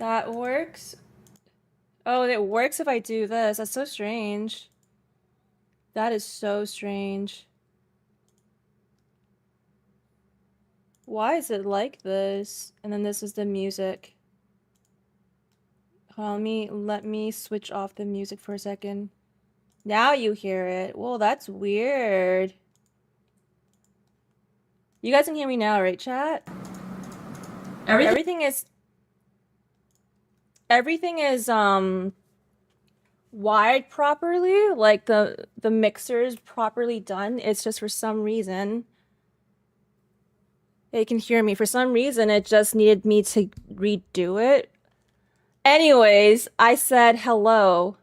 That works. Oh, it works if I do this. That's so strange. That is so strange. Why is it like this? And then this is the music. Hold on, let me switch off the music for a second. Now you hear it. Well, that's weird. You guys can hear me now, right, chat? Everything. Everything is wired properly, like the mixer is properly done. It's just for some reason they can hear me. For some reason it just needed me to redo it. Anyways, I said hello.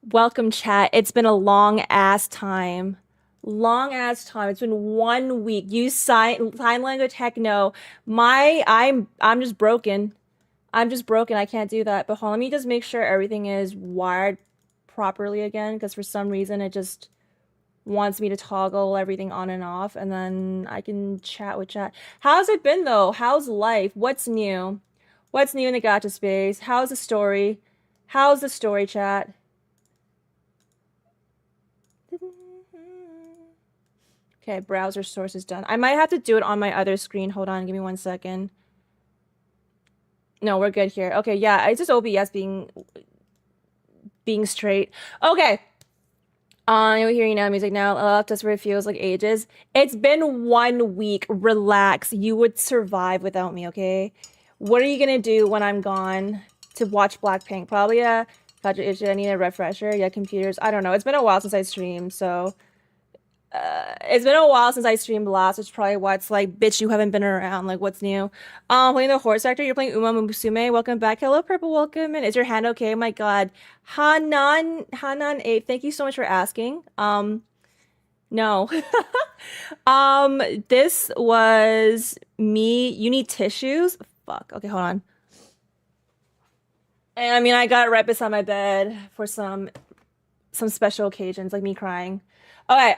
Welcome, chat. It's been a long ass time. Long ass time. It's been 1 week. You sign language, heck no. I'm just broken. I'm just broken. I can't do that. But hold on, let me just make sure everything is wired properly again, because for some reason it just wants me to toggle everything on and off, and then I can chat with chat. How's it been though? How's life? What's new? What's new in the gacha space? How's the story? How's the story, chat? Okay, browser source is done. I might have to do it on my other screen. Hold on, give me 1 second. No, we're good here. Okay, yeah, it's just OBS being straight. Okay. You're hearing now music now. That's where it feels like ages. It's been 1 week. Relax. You would survive without me, okay? What are you gonna do when I'm gone to watch Blackpink? Probably a gotcha issue. I need a refresher. Yeah, computers. I don't know. It's been a while since I streamed, so it's been a while since I streamed last, which is probably why it's like, bitch, you haven't been around. Like, what's new? Playing the horse actor. You're playing Uma Musume. Welcome back. Hello, Purple. Welcome. And is your hand okay? Oh my God, Hanan 8. Thank you so much for asking. No. This was me. You need tissues? Fuck. Okay, hold on. And I mean, I got it right beside my bed for some special occasions, like me crying. Okay,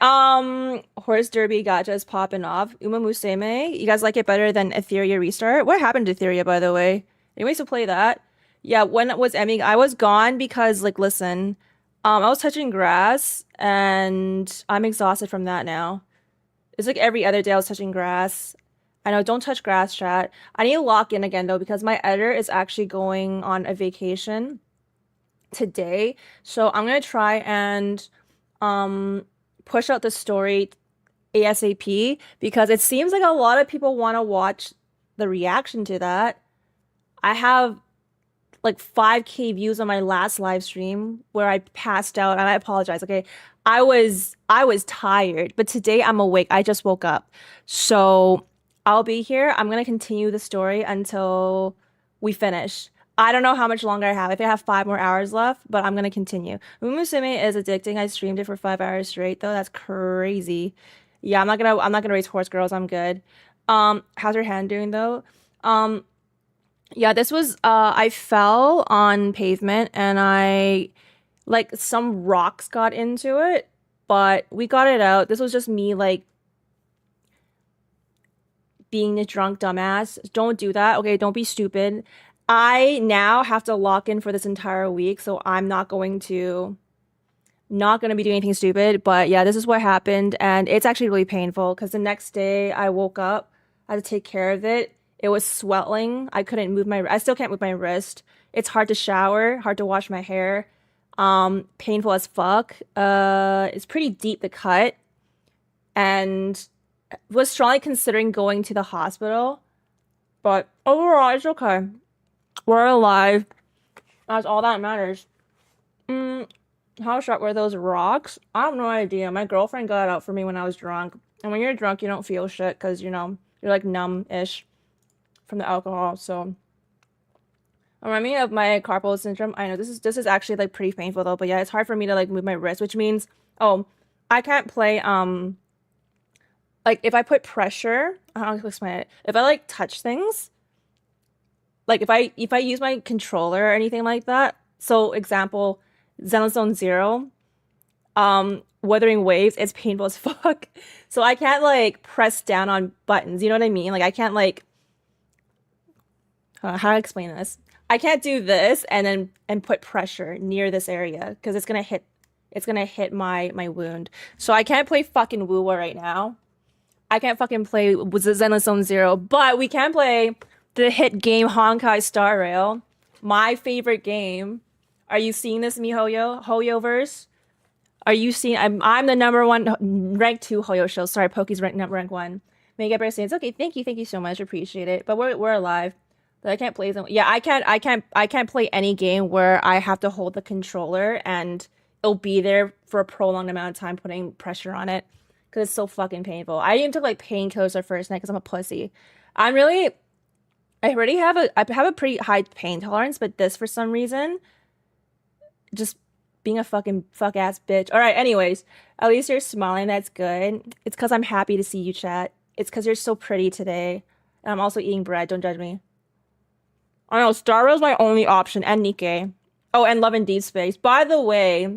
Horse Derby Gacha is popping off. Uma Musume, you guys like it better than Etheria Restart? What happened to Etheria, by the way? Anyways, to play that. Yeah, when it was Emmy, I was gone because, like, listen, I was touching grass and I'm exhausted from that now. It's like every other day I was touching grass. I know, don't touch grass, chat. I need to lock in again though because my editor is actually going on a vacation today. So I'm gonna try and um push out the story ASAP because it seems like a lot of people want to watch the reaction to that. I have like 5K views on my last live stream where I passed out. And I apologize, okay? I was tired, but today I'm awake. I just woke up. So I'll be here. I'm gonna continue the story until we finish. I don't know how much longer I have. If I have 5 more hours left, but I'm gonna continue. Umusume is addicting. I streamed it for 5 hours straight though. That's crazy. Yeah, I'm not gonna raise horse girls. I'm good. How's your hand doing though? Um, yeah, this was I fell on pavement and I like some rocks got into it, but we got it out. This was just me like being a drunk dumbass. Don't do that. Okay, don't be stupid. I now have to lock in for this entire week, so I'm not going to be doing anything stupid, but yeah, this is what happened and it's actually really painful because the next day I woke up, I had to take care of it. It was swelling. I still can't move my wrist. It's hard to shower, hard to wash my hair. Painful as fuck. It's pretty deep, the cut, and was strongly considering going to the hospital, but overall it's okay. We're alive. That's all that matters. Mm, how sharp were those rocks? I have no idea. My girlfriend got it out for me when I was drunk. And when you're drunk, you don't feel shit because, you're like numb-ish from the alcohol. So, remind me of my carpal syndrome. I know this is actually like pretty painful though. But yeah, it's hard for me to like move my wrist, which means, oh, I can't play, like if I put pressure, I don't know how to explain it. If I like touch things, like if I use my controller or anything like that. So example, Xenozone Zero, Wuthering Waves, it's painful as fuck. So I can't like press down on buttons. You know what I mean? Like I can't like how to explain this? I can't do this and put pressure near this area because it's gonna hit my wound. So I can't play fucking Wuwa right now. I can't fucking play with Zenless Zone Zero, but we can play the hit game Honkai Star Rail. My favorite game. Are you seeing this, MiHoYo? HoYoverse? Are you seeing? I'm the number one rank 2 HoYo show. Sorry, Pokey's rank 1. Make it say it's okay. Thank you so much. Appreciate it. But we're alive. But I can't play them. Yeah, I can't play any game where I have to hold the controller and it'll be there for a prolonged amount of time, putting pressure on it because it's so fucking painful. I even took like painkillers the first night because I'm a pussy. I already have a pretty high pain tolerance, but this for some reason, just being a fucking fuck ass bitch. All right, anyways, at least you're smiling. That's good. It's because I'm happy to see you, chat. It's because you're so pretty today. And I'm also eating bread. Don't judge me. I know, Star Rail's my only option, and Nikkei. Oh, and Love and Deep Space. By the way,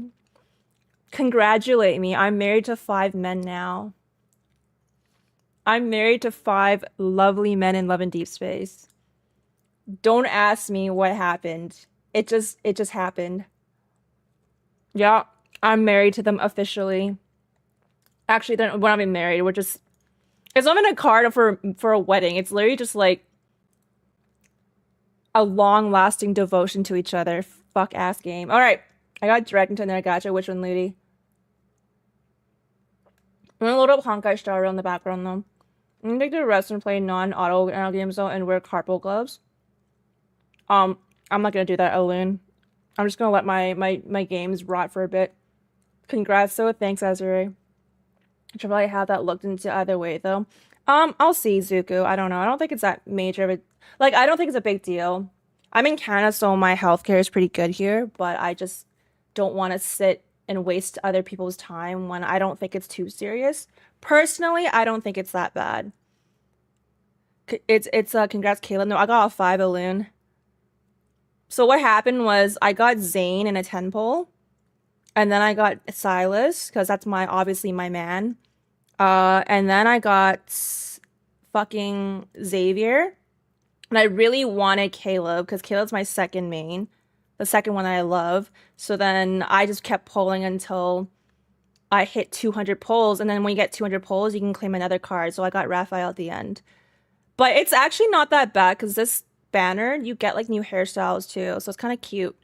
congratulate me. I'm married to 5 men now. I'm married to 5 lovely men in Love and Deep Space. Don't ask me what happened. It just happened. Yeah, I'm married to them officially. Actually, we're not even married. It's not even a card for a wedding. It's literally just like a long-lasting devotion to each other. Fuck ass game. All right, I got dragged into another gacha. Which one, lady? I'm gonna load up Honkai Star Rail in the background though. I'm gonna take the rest and play non-auto games though and wear carpal gloves. I'm not gonna do that, Elune. I'm just gonna let my games rot for a bit. Congrats though. Thanks, Azure. I should probably have that looked into either way though. I'll see, Zuko. I don't know. I don't think it's that major of a I don't think it's a big deal. I'm in Canada, so my healthcare is pretty good here, but I just don't want to sit and waste other people's time when I don't think it's too serious. Personally, I don't think it's that bad. It's congrats, Caleb. No, I got a 5 balloon. So what happened was I got Zane in a 10 pole, and then I got Silas because that's obviously my man. And then I got fucking Xavier. And I really wanted Caleb because Caleb's my second main, the second one that I love. So then I just kept polling until I hit 200 polls. And then when you get 200 polls, you can claim another card. So I got Raphael at the end. But it's actually not that bad because this banner, you get like new hairstyles too. So it's kind of cute.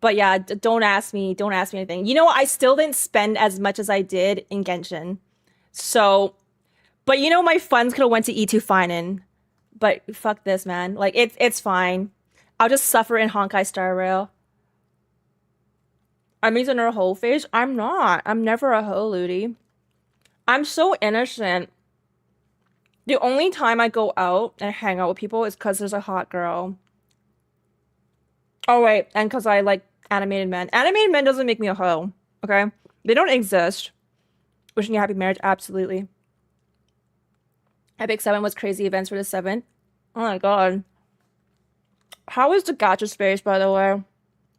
But yeah, don't ask me anything. You know, I still didn't spend as much as I did in Genshin. So, but you know, my funds could have went to E2 phainon. But fuck this, man. Like, it's fine. I'll just suffer in Honkai Star Rail. I'm using her whole face. I'm not. I'm never a hoe, Ludi. I'm so innocent. The only time I go out and hang out with people is because there's a hot girl. Oh, wait. And because I like animated men. Animated men doesn't make me a hoe. Okay? They don't exist. Wishing you a happy marriage. Absolutely. Epic 7 was crazy events for the 7th. Oh my god. How is the gacha space, by the way?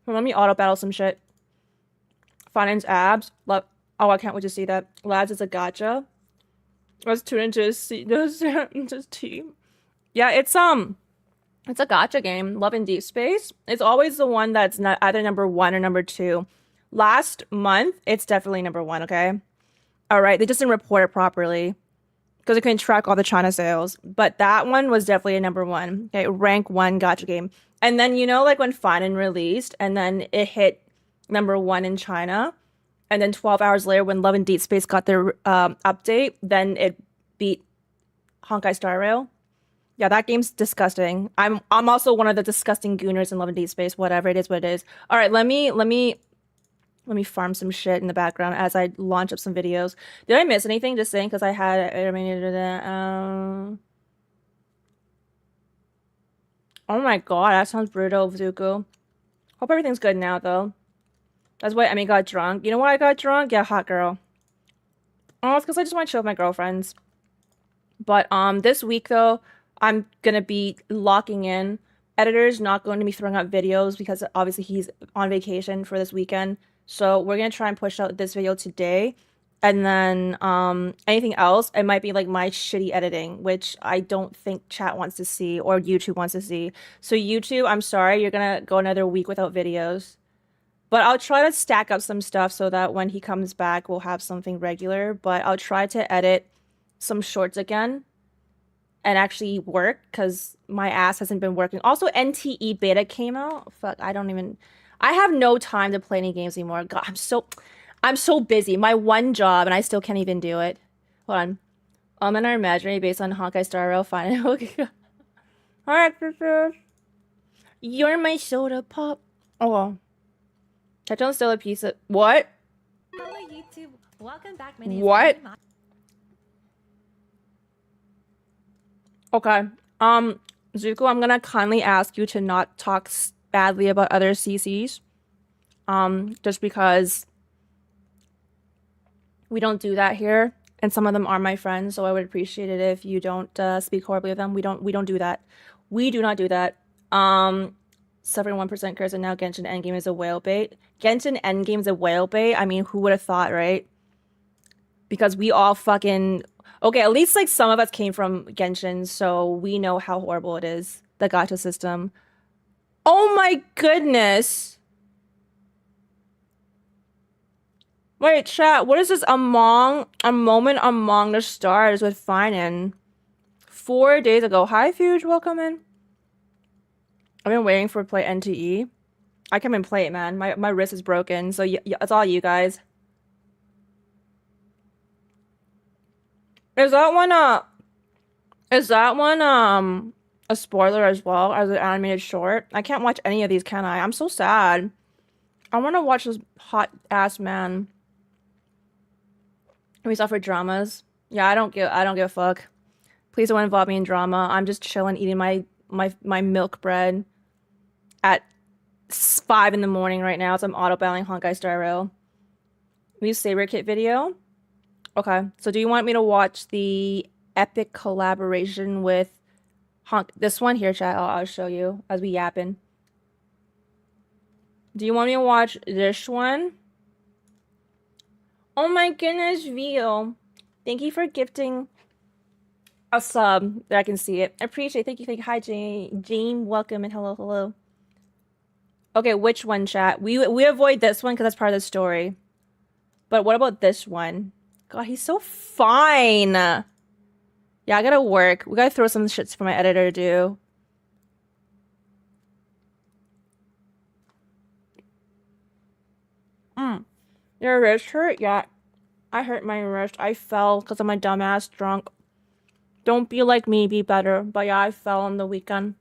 Let me auto battle some shit. Finance abs. Love. Oh, I can't wait to see that. Lads is a gacha. Let's tune into his team. Yeah, it's a gacha game. Love in Deep Space. It's always the one that's not either number 1 or number 2. Last month, it's definitely number 1. Okay. All right. They just didn't report it properly because they couldn't track all the China sales. But that one was definitely a number 1. Okay, rank 1 gacha game. And then, you know, like when phainon released and then it hit number 1 in China. And then 12 hours later when Love and Deep Space got their update, then it beat Honkai Star Rail. Yeah, that game's disgusting. I'm also one of the disgusting gooners in Love and Deep Space. Whatever, it is what it is. All right, let me farm some shit in the background as I launch up some videos. Did I miss anything? Just saying, because I had... Oh my god, that sounds brutal, Zuko. Hope everything's good now, though. That's why Emmy got drunk. You know why I got drunk? Yeah, hot girl. Oh, it's because I just want to chill with my girlfriends. But this week, though, I'm going to be locking in. Editor's not going to be throwing out videos because obviously he's on vacation for this weekend. So we're going to try and push out this video today. And then anything else, it might be like my shitty editing, which I don't think chat wants to see or YouTube wants to see. So YouTube, I'm sorry, you're gonna go another week without videos. But I'll try to stack up some stuff so that when he comes back, we'll have something regular. But I'll try to edit some shorts again and actually work because my ass hasn't been working. Also, NTE beta came out. Fuck, I have no time to play any games anymore. God, I'm so busy. My one job, and I still can't even do it. Hold on. In our imaginary based on Honkai Star Rail. Fine. Okay. All right, sister. You're my soda pop. Oh. Touchdown's still a piece of what? Hello YouTube. Welcome back. My name is What? Emily. Okay. Zuko, I'm gonna kindly ask you to not talk badly about other CCs. Just because we don't do that here, and some of them are my friends, so I would appreciate it if you don't speak horribly of them. We don't do that. We do not do that. Suffering 1% curse, and now Genshin Endgame is a whale bait. Genshin Endgame is a whale bait. I mean, who would have thought, right? Because we all fucking okay. At least like some of us came from Genshin, so we know how horrible it is. The gacha system. Oh my goodness. Wait, chat, what is this a moment among the stars with phainon? 4 days ago. Hi, Fuge, welcome in. I've been waiting for play NTE. I can't even play it, man. My wrist is broken, so it's all you guys. Is that one a spoiler as well as an animated short? I can't watch any of these, can I? I'm so sad. I want to watch this hot ass man. We saw for dramas. Yeah, I don't give a fuck. Please don't involve me in drama. I'm just chilling, eating my milk bread at 5 in the morning right now. So I'm autobattling Honkai Star Rail. New Saber Kit video. Okay, so do you want me to watch the epic collaboration with this one here, chat? I'll show you as we yapping. Do you want me to watch this one? Oh my goodness, Vio. Thank you for gifting a sub that I can see it. I appreciate it. Thank you. Hi, Jane. Welcome and hello. Okay, which one, chat? We avoid this one because that's part of the story. But what about this one? God, he's so fine. Yeah, I gotta work. We gotta throw some shits for my editor to do. Your wrist hurt? Yeah, I hurt my wrist. I fell because I'm a dumbass drunk. Don't be like me, be better. But yeah, I fell on the weekend.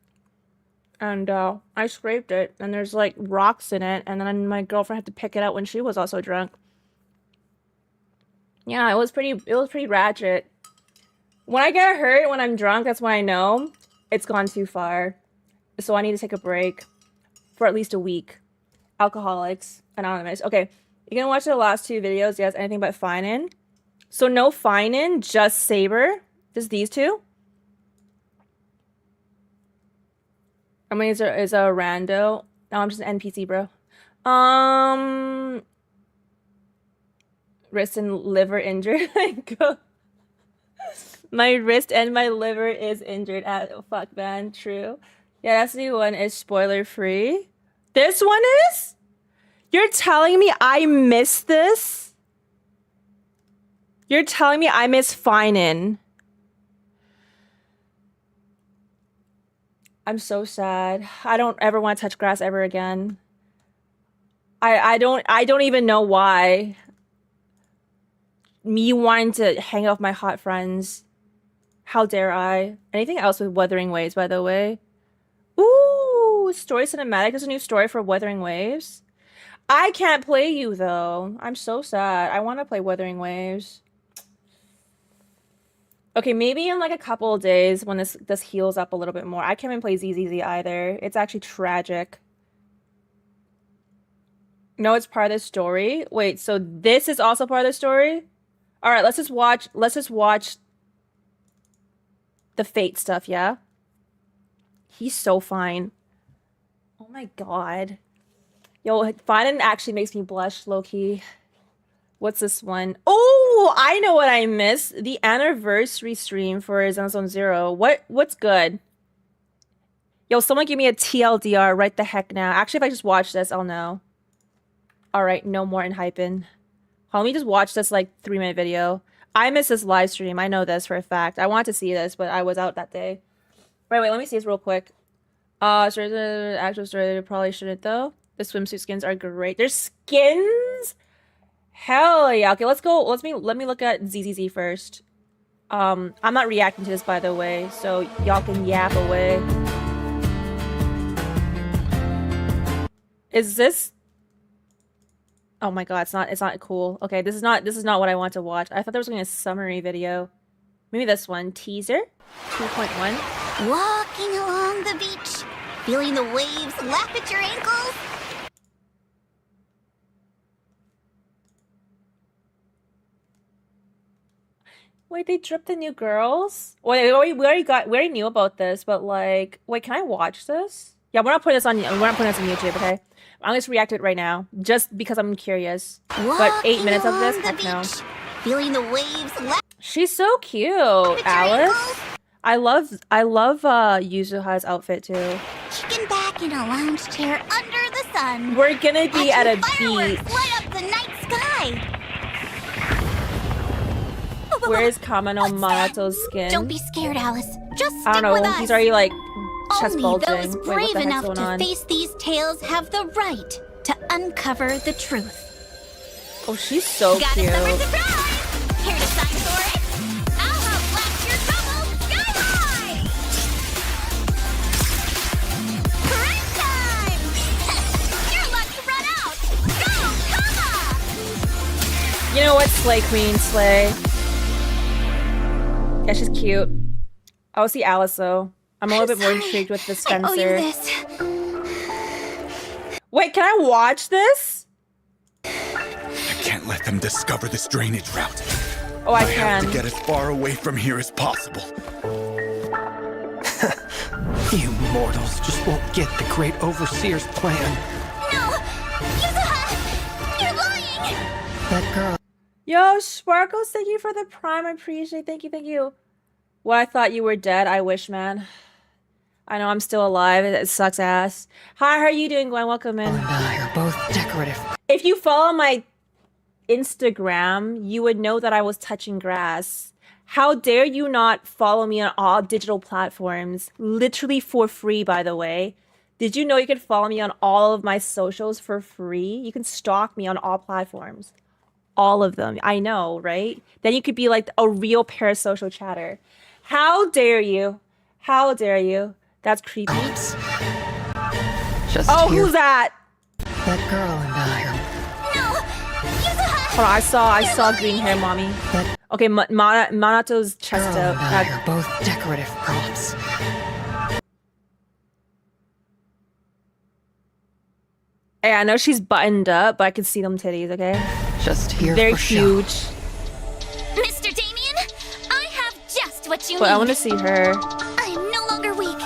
And I scraped it, and there's like rocks in it, and then my girlfriend had to pick it up when she was also drunk. Yeah, it was pretty ratchet. When I get hurt when I'm drunk, that's when I know it's gone too far. So I need to take a break for at least a week. Alcoholics Anonymous. Okay, you're gonna watch the last 2 videos. Yes, anything but phainon. So no phainon, just Saber. Just these 2. I mean, is a rando. No, I'm just an NPC, bro. Wrist and liver injured. My wrist and my liver is injured. Fuck, man. True. Yeah, that's the one. Is spoiler free. This one is? You're telling me I missed this? You're telling me I miss phainon. I'm so sad. I don't ever want to touch grass ever again. I don't even know why. Me wanting to hang out with my hot friends. How dare I? Anything else with Wuthering Waves, by the way? Ooh, story cinematic. There's a new story for Wuthering Waves. I can't play you though. I'm so sad. I want to play Wuthering Waves. Okay, maybe in like a couple of days when this heals up a little bit more. I can't even play ZZZ either. It's actually tragic. No, it's part of the story. Wait, so this is also part of the story? All right, let's just watch the Fate stuff, yeah? He's so fine. Oh my god. Yo, phainon actually makes me blush, low-key. What's this one? Oh, Oh, I know what I missed. The anniversary stream for Zenzone Zero. What's good? Yo, someone give me a TLDR right the heck now. Actually, if I just watch this, I'll know. All right, no more in hyping. Let me just watch this like 3-minute video. I missed this live stream. I know this for a fact. I want to see this, but I was out that day. Wait, let me see this real quick. Actual story probably shouldn't though. The swimsuit skins are great. There's skins? Hell yeah. Okay, let's go. Let me look at ZZZ first. I'm not reacting to this by the way, so y'all can yap away. Is this? Oh my god, it's not cool. Okay, this is not what I want to watch. I thought there was going to be a summary video. Maybe this one. Teaser 2.1. Walking along the beach, feeling the waves lap at your ankles. Wait, they dripped the new girls? Wait, we already knew about this, but like, wait, can I watch this? Yeah, we're not putting this on YouTube, okay? I'm just react to it right now, just because I'm curious. But 8 minutes of this, heck no. Feeling the waves lap. She's so cute, Alice. I love Yuzuha's outfit too. Kicking back in a lounge chair under the sun. We're gonna be at a fireworks beach. light up the night sky. Where's Kamano Manato's skin? Don't be scared, Alice. Just stick I don't know. with us. He's already like chest Only bulging. those Wait, brave what the heck's enough going to on? face these tales have the right to uncover the truth. Oh, she's so Got cute. a summer surprise! Here to sign for it? I'll help blast your troubles sky high! Crunch time! Your luck's run out! Go, Kama! You know what, Slay Queen, Slay. Yeah, she's cute. I will see Alice though. I'm a little bit more intrigued with the I owe you Spencer. this. Wait, can I watch this? I can't let them discover this drainage route. Oh, I have can. to get as far away from here as possible. You mortals just won't get the great overseer's plan. No! Yuzuha! You're lying! That girl. Yo, Sparkles, thank you for the prime. I appreciate it. Thank you. What, I thought you were dead? I wish, man. I know I'm still alive. It sucks ass. Hi, how are you doing, Gwen? Welcome in. And I are both decorative. If you follow my Instagram, you would know that I was touching grass. How dare you not follow me on all digital platforms? Literally for free, by the way. Did you know you could follow me on all of my socials for free? You can stalk me on all platforms. All of them. I know, right? Then you could be like a real parasocial chatter. How dare you? How dare you? That's creepy. Oops. Just Oh, here. who's that? That girl and I are. No! Yuzuha! Hold on, I saw green hair, mommy. That Okay, Manato's chest girl out. and I are both decorative props. Hey, I know she's buttoned up, but I can see them titties, okay? Just here They're for show. huge. Mr. Damien, I have just what you But need. I want to see her. I am no longer weak.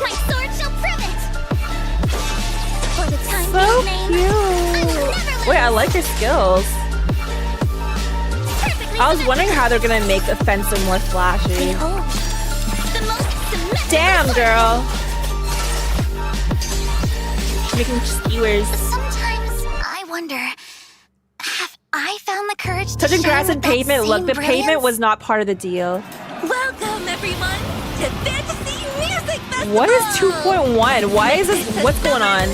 My sword shall prove it. For the time So being, I will never cute. lose. Wait, I like her skills. Perfectly I was wondering symmetrical. how they're gonna make the fencing more flashy. Behold, the most symmetrical Damn, sword. girl. Making skewers. Sometimes I wonder, have I found the courage to Touching shine grass with and that pavement. Look, same the pavement brilliance? was not part of the deal. Welcome, everyone, to Fantasy Music Festival! What is 2.1? Why is this? What's going on?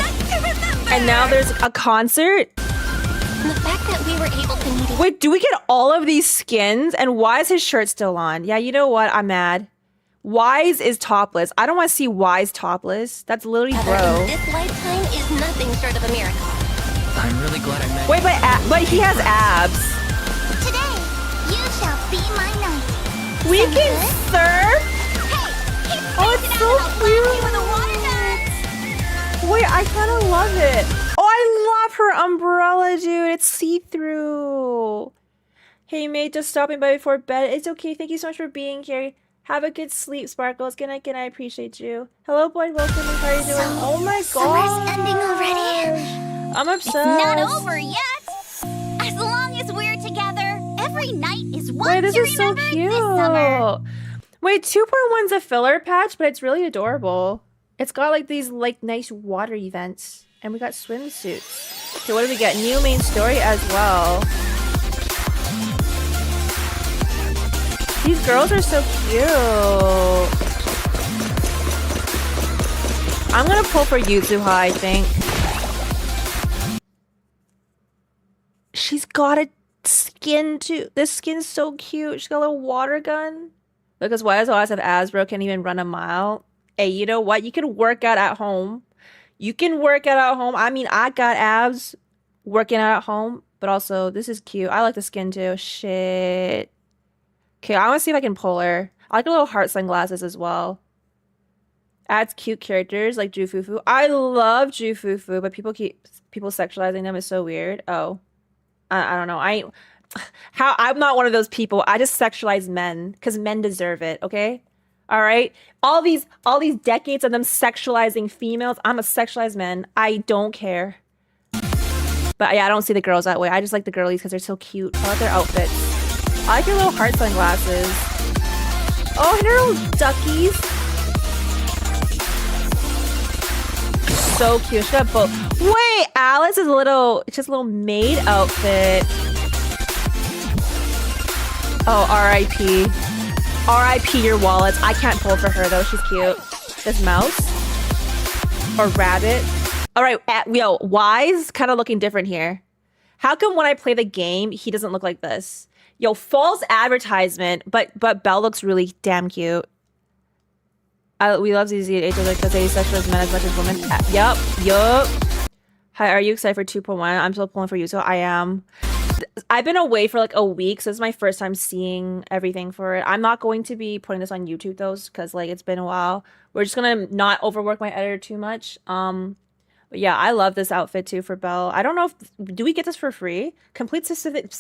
And now there's a concert? The fact that we were able to meet Wait, do we get all of these skins? And why is his shirt still on? Yeah, you know what? I'm mad. Wise is topless. I don't want to see Wise topless. That's literally bro. this lifetime is nothing short of a miracle. I'm really glad I met Wait, but he has abs. Today, you shall be my knight. We can surf? Hey, keep Oh, it's so cute. with a water gun. Wait, I kind of love it. Oh, I love her umbrella, dude. It's see-through. Hey, mate, just stopping by before bed. It's okay. Thank you so much for being here. Have a good sleep, Sparkles. Good night, I appreciate you. Hello, boy. Welcome. How are you doing? Oh my god. Summer's ending already. I'm obsessed. Not over yet. As long as we're together, Every night is one Wait, this to is so remember cute. this summer. Wait, 2.1's a filler patch, but it's really adorable. It's got like these like nice water events. And we got swimsuits. Okay, what do we get? New main story as well. These girls are so cute. I'm gonna pull for Yuzuha, I think. She's got a skin too. This skin's so cute. She's got a little water gun. Because why does always have Asbro can't even run a mile? Hey, you know what? You can work out at home. You can work out at home. I mean, I got abs working out at home. But also, this is cute. I like the skin too. Shit. Okay, I want to see if I can pull her. I like a little heart sunglasses as well. Adds cute characters like Jufufu. I love Jufufu, but people sexualizing them is so weird. Oh. I don't know. I'm not one of those people. I just sexualize men because men deserve it, okay? All right? All these decades of them sexualizing females, I'm a sexualized man. I don't care. But yeah, I don't see the girls that way. I just like the girlies because they're so cute. I like their outfits. I like your little heart sunglasses. Oh, and her little duckies. So cute. She got both. Wait, Alice is just a little maid outfit. Oh, R.I.P. R.I.P. your wallets. I can't pull for her though. She's cute. This mouse or rabbit. All right, yo, Wise kind of looking different here. How come when I play the game, he doesn't look like this? Yo, false advertisement, but Belle looks really damn cute. We love ZZ at HSR because they sexualize men as much as women. Yup. Hi, are you excited for 2.1? I'm still pulling for you, so I am. I've been away for like a week, so this is my first time seeing everything for it. I'm not going to be putting this on YouTube though, because like it's been a while. We're just gonna not overwork my editor too much. But yeah, I love this outfit too for Belle. I don't know if do we get this for free? Complete specific.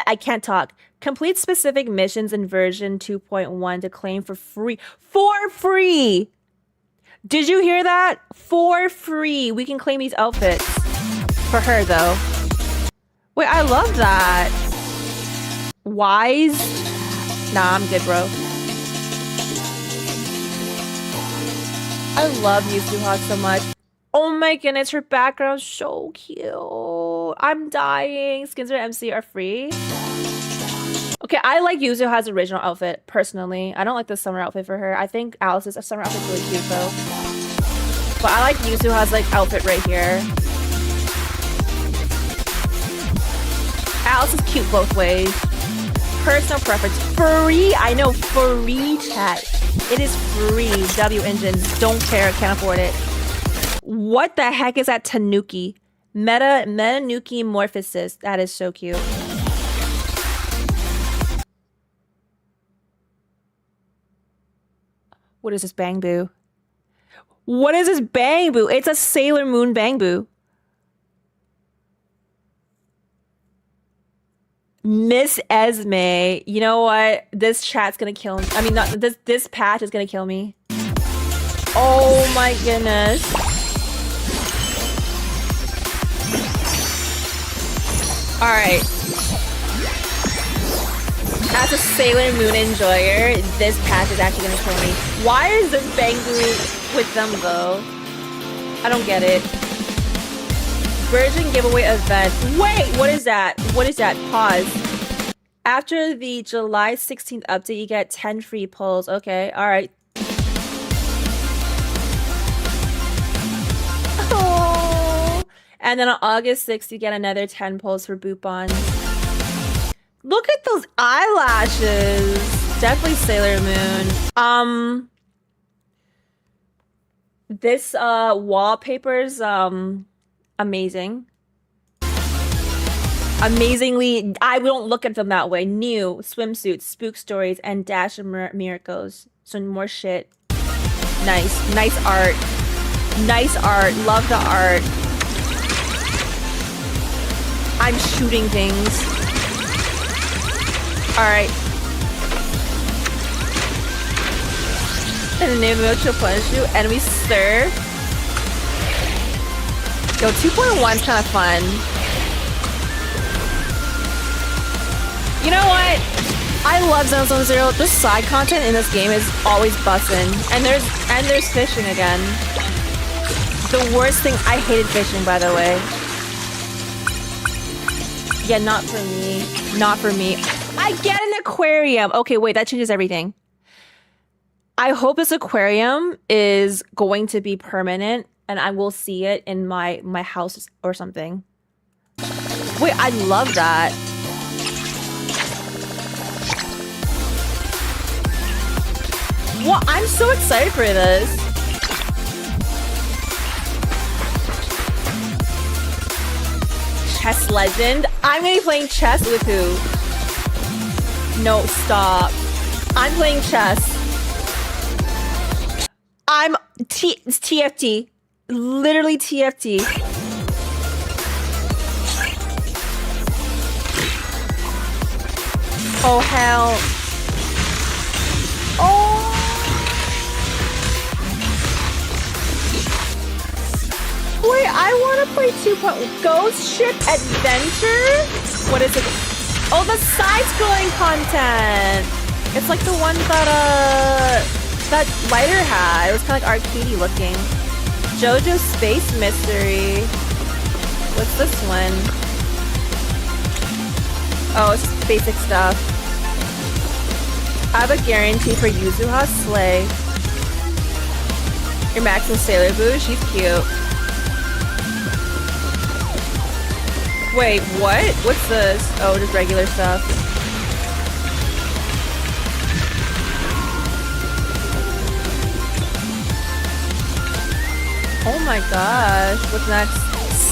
I can't talk. Complete specific missions in version 2.1 to claim for free. For free! Did you hear that? For free. We can claim these outfits. For her, though. Wait, I love that. Wise? Nah, I'm good, bro. I love Yusuha so much. Oh my goodness, her background's so cute. I'm dying. Skins or MC are free. Okay, I like Yuzuha's original outfit, personally. I don't like the summer outfit for her. I think Alice's summer outfit's really cute, though. But I like Yuzuha's, like, outfit right here. Alice is cute both ways. Personal preference. Free! I know, free chat. It is free. W engines. Don't care. Can't afford it. What the heck is that Tanuki? Metanuki Morphosis. That is so cute. What is this Bang Boo? What is this Bang Boo? It's a Sailor Moon Bang Boo. Miss Esme. You know what? This chat's gonna kill me. I mean, not this patch is gonna kill me. Oh my goodness. Alright. As a Sailor Moon enjoyer, this patch is actually gonna kill me. Why is this Bang Boo with them though? I don't get it. Virgin giveaway event. Wait, what is that? What is that? Pause. After the July 16th update, you get 10 free pulls. Okay, alright. Oh. And then on August 6th, you get another 10 pulls for boot bonds. Look at those eyelashes. Definitely Sailor Moon. This wallpaper's amazing. Amazingly, I don't look at them that way. New swimsuits, spook stories, and dash of miracles. So more shit. Nice, nice art. Nice art. Love the art. I'm shooting things. Alright. And the name of it will punish you. Enemy serve. Yo, 2.1's kind of fun. You know what? I love Zone Zero. The side content in this game is always bussin'. And there's fishing again. The worst thing, I hated fishing, by the way. Yeah, not for me. Not for me. I get an aquarium. Okay, wait, that changes everything. I hope this aquarium is going to be permanent and I will see it in my house or something. Wait, I love that. Well, I'm so excited for this. Chess legend? I'm gonna be playing chess with who? No, stop. I'm playing chess. It's TFT. Literally TFT. Oh, hell. Oh. Wait, I want to play 2.1 Ghost Ship Adventure? What is it? Oh, the side-scrolling content. It's like the one that Lighter had. It was kind of like arcadey looking. JoJo's Space Mystery. What's this one? Oh, it's just basic stuff. I have a guarantee for Yuzuha Slay. Your Max and Sailor Boo, she's cute. Wait, what? What's this? Oh, just regular stuff. Oh my gosh, what's next?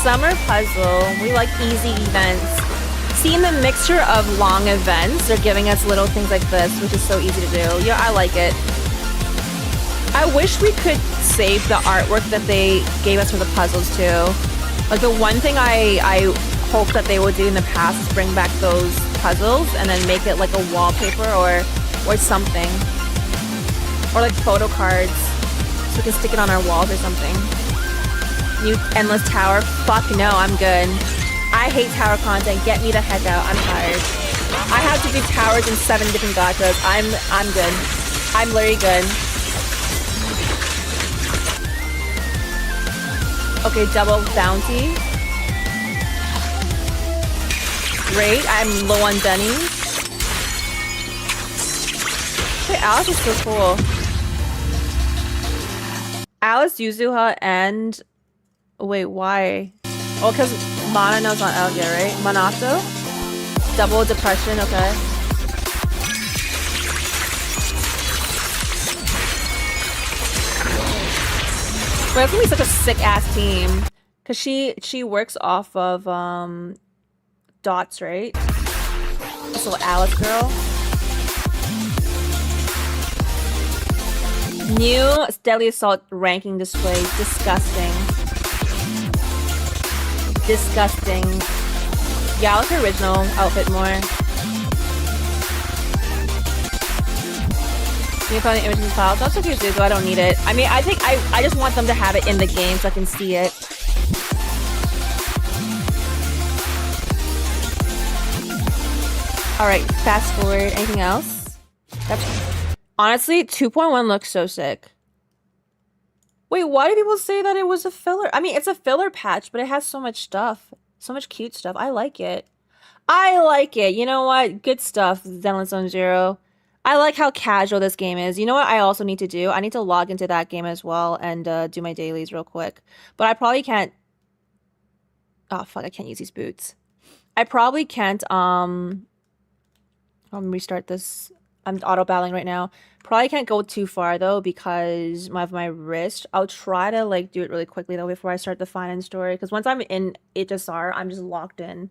Summer Puzzle. We like easy events. Seeing the mixture of long events, they're giving us little things like this, which is so easy to do. Yeah, I like it. I wish we could save the artwork that they gave us for the puzzles too. Like the one thing I hope that they would do in the past is bring back those puzzles and then make it like a wallpaper or something. Or like photo cards so we can stick it on our walls or something. New Endless Tower? Fuck no, I'm good. I hate tower content. Get me the heck out. I'm tired. I have to do towers in 7 different gachas. I'm good. I'm literally good. Okay, double bounty. Great. I'm low on Bennies. Wait, Alice is so cool. Alice, Yuzuha, and... Wait, why? Oh, because Monano's not out yet, right? Monato? Double depression, okay. Wait, it's gonna be such a sick-ass team. Because she works off of, Dots, right? This little Alice girl. New Deadly Assault ranking display. Disgusting. Disgusting. Yeah, I like her original outfit more. You can find the images and files. That's okay, so I don't need it. I mean, I think I just want them to have it in the game so I can see it. Alright, fast forward. Anything else? Honestly, 2.1 looks so sick. Wait, why do people say that it was a filler? I mean, it's a filler patch, but it has so much stuff. So much cute stuff. I like it. I like it. You know what? Good stuff, Zenless Zone Zero. I like how casual this game is. You know what I also need to do? I need to log into that game as well and do my dailies real quick. But I probably can't... Oh, fuck. I can't use these boots. I probably can't... I'll restart this. I'm auto-battling right now. Probably can't go too far, though, because of my wrist. I'll try to, like, do it really quickly, though, before I start the phainon story. Because once I'm in HSR, I'm just locked in.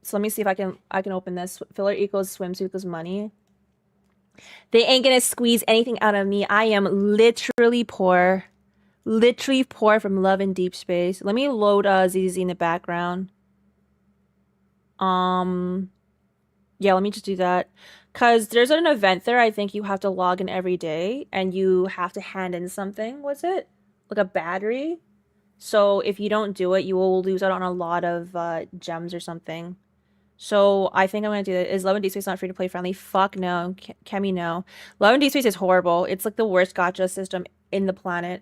So let me see if I can open this. Filler equals swimsuit equals money. They ain't gonna squeeze anything out of me. I am literally poor. Literally poor from love in deep space. Let me load ZZ in the background. Yeah, let me just do that. Because there's an event there, I think you have to log in every day. And you have to hand in something, was it? Like a battery? So if you don't do it, you will lose out on a lot of gems or something. So I think I'm gonna do it. Is Love and Deep Space not free to play friendly? Fuck no. Kemi, no. Love and Deep Space is horrible. It's like the worst gacha system in the planet.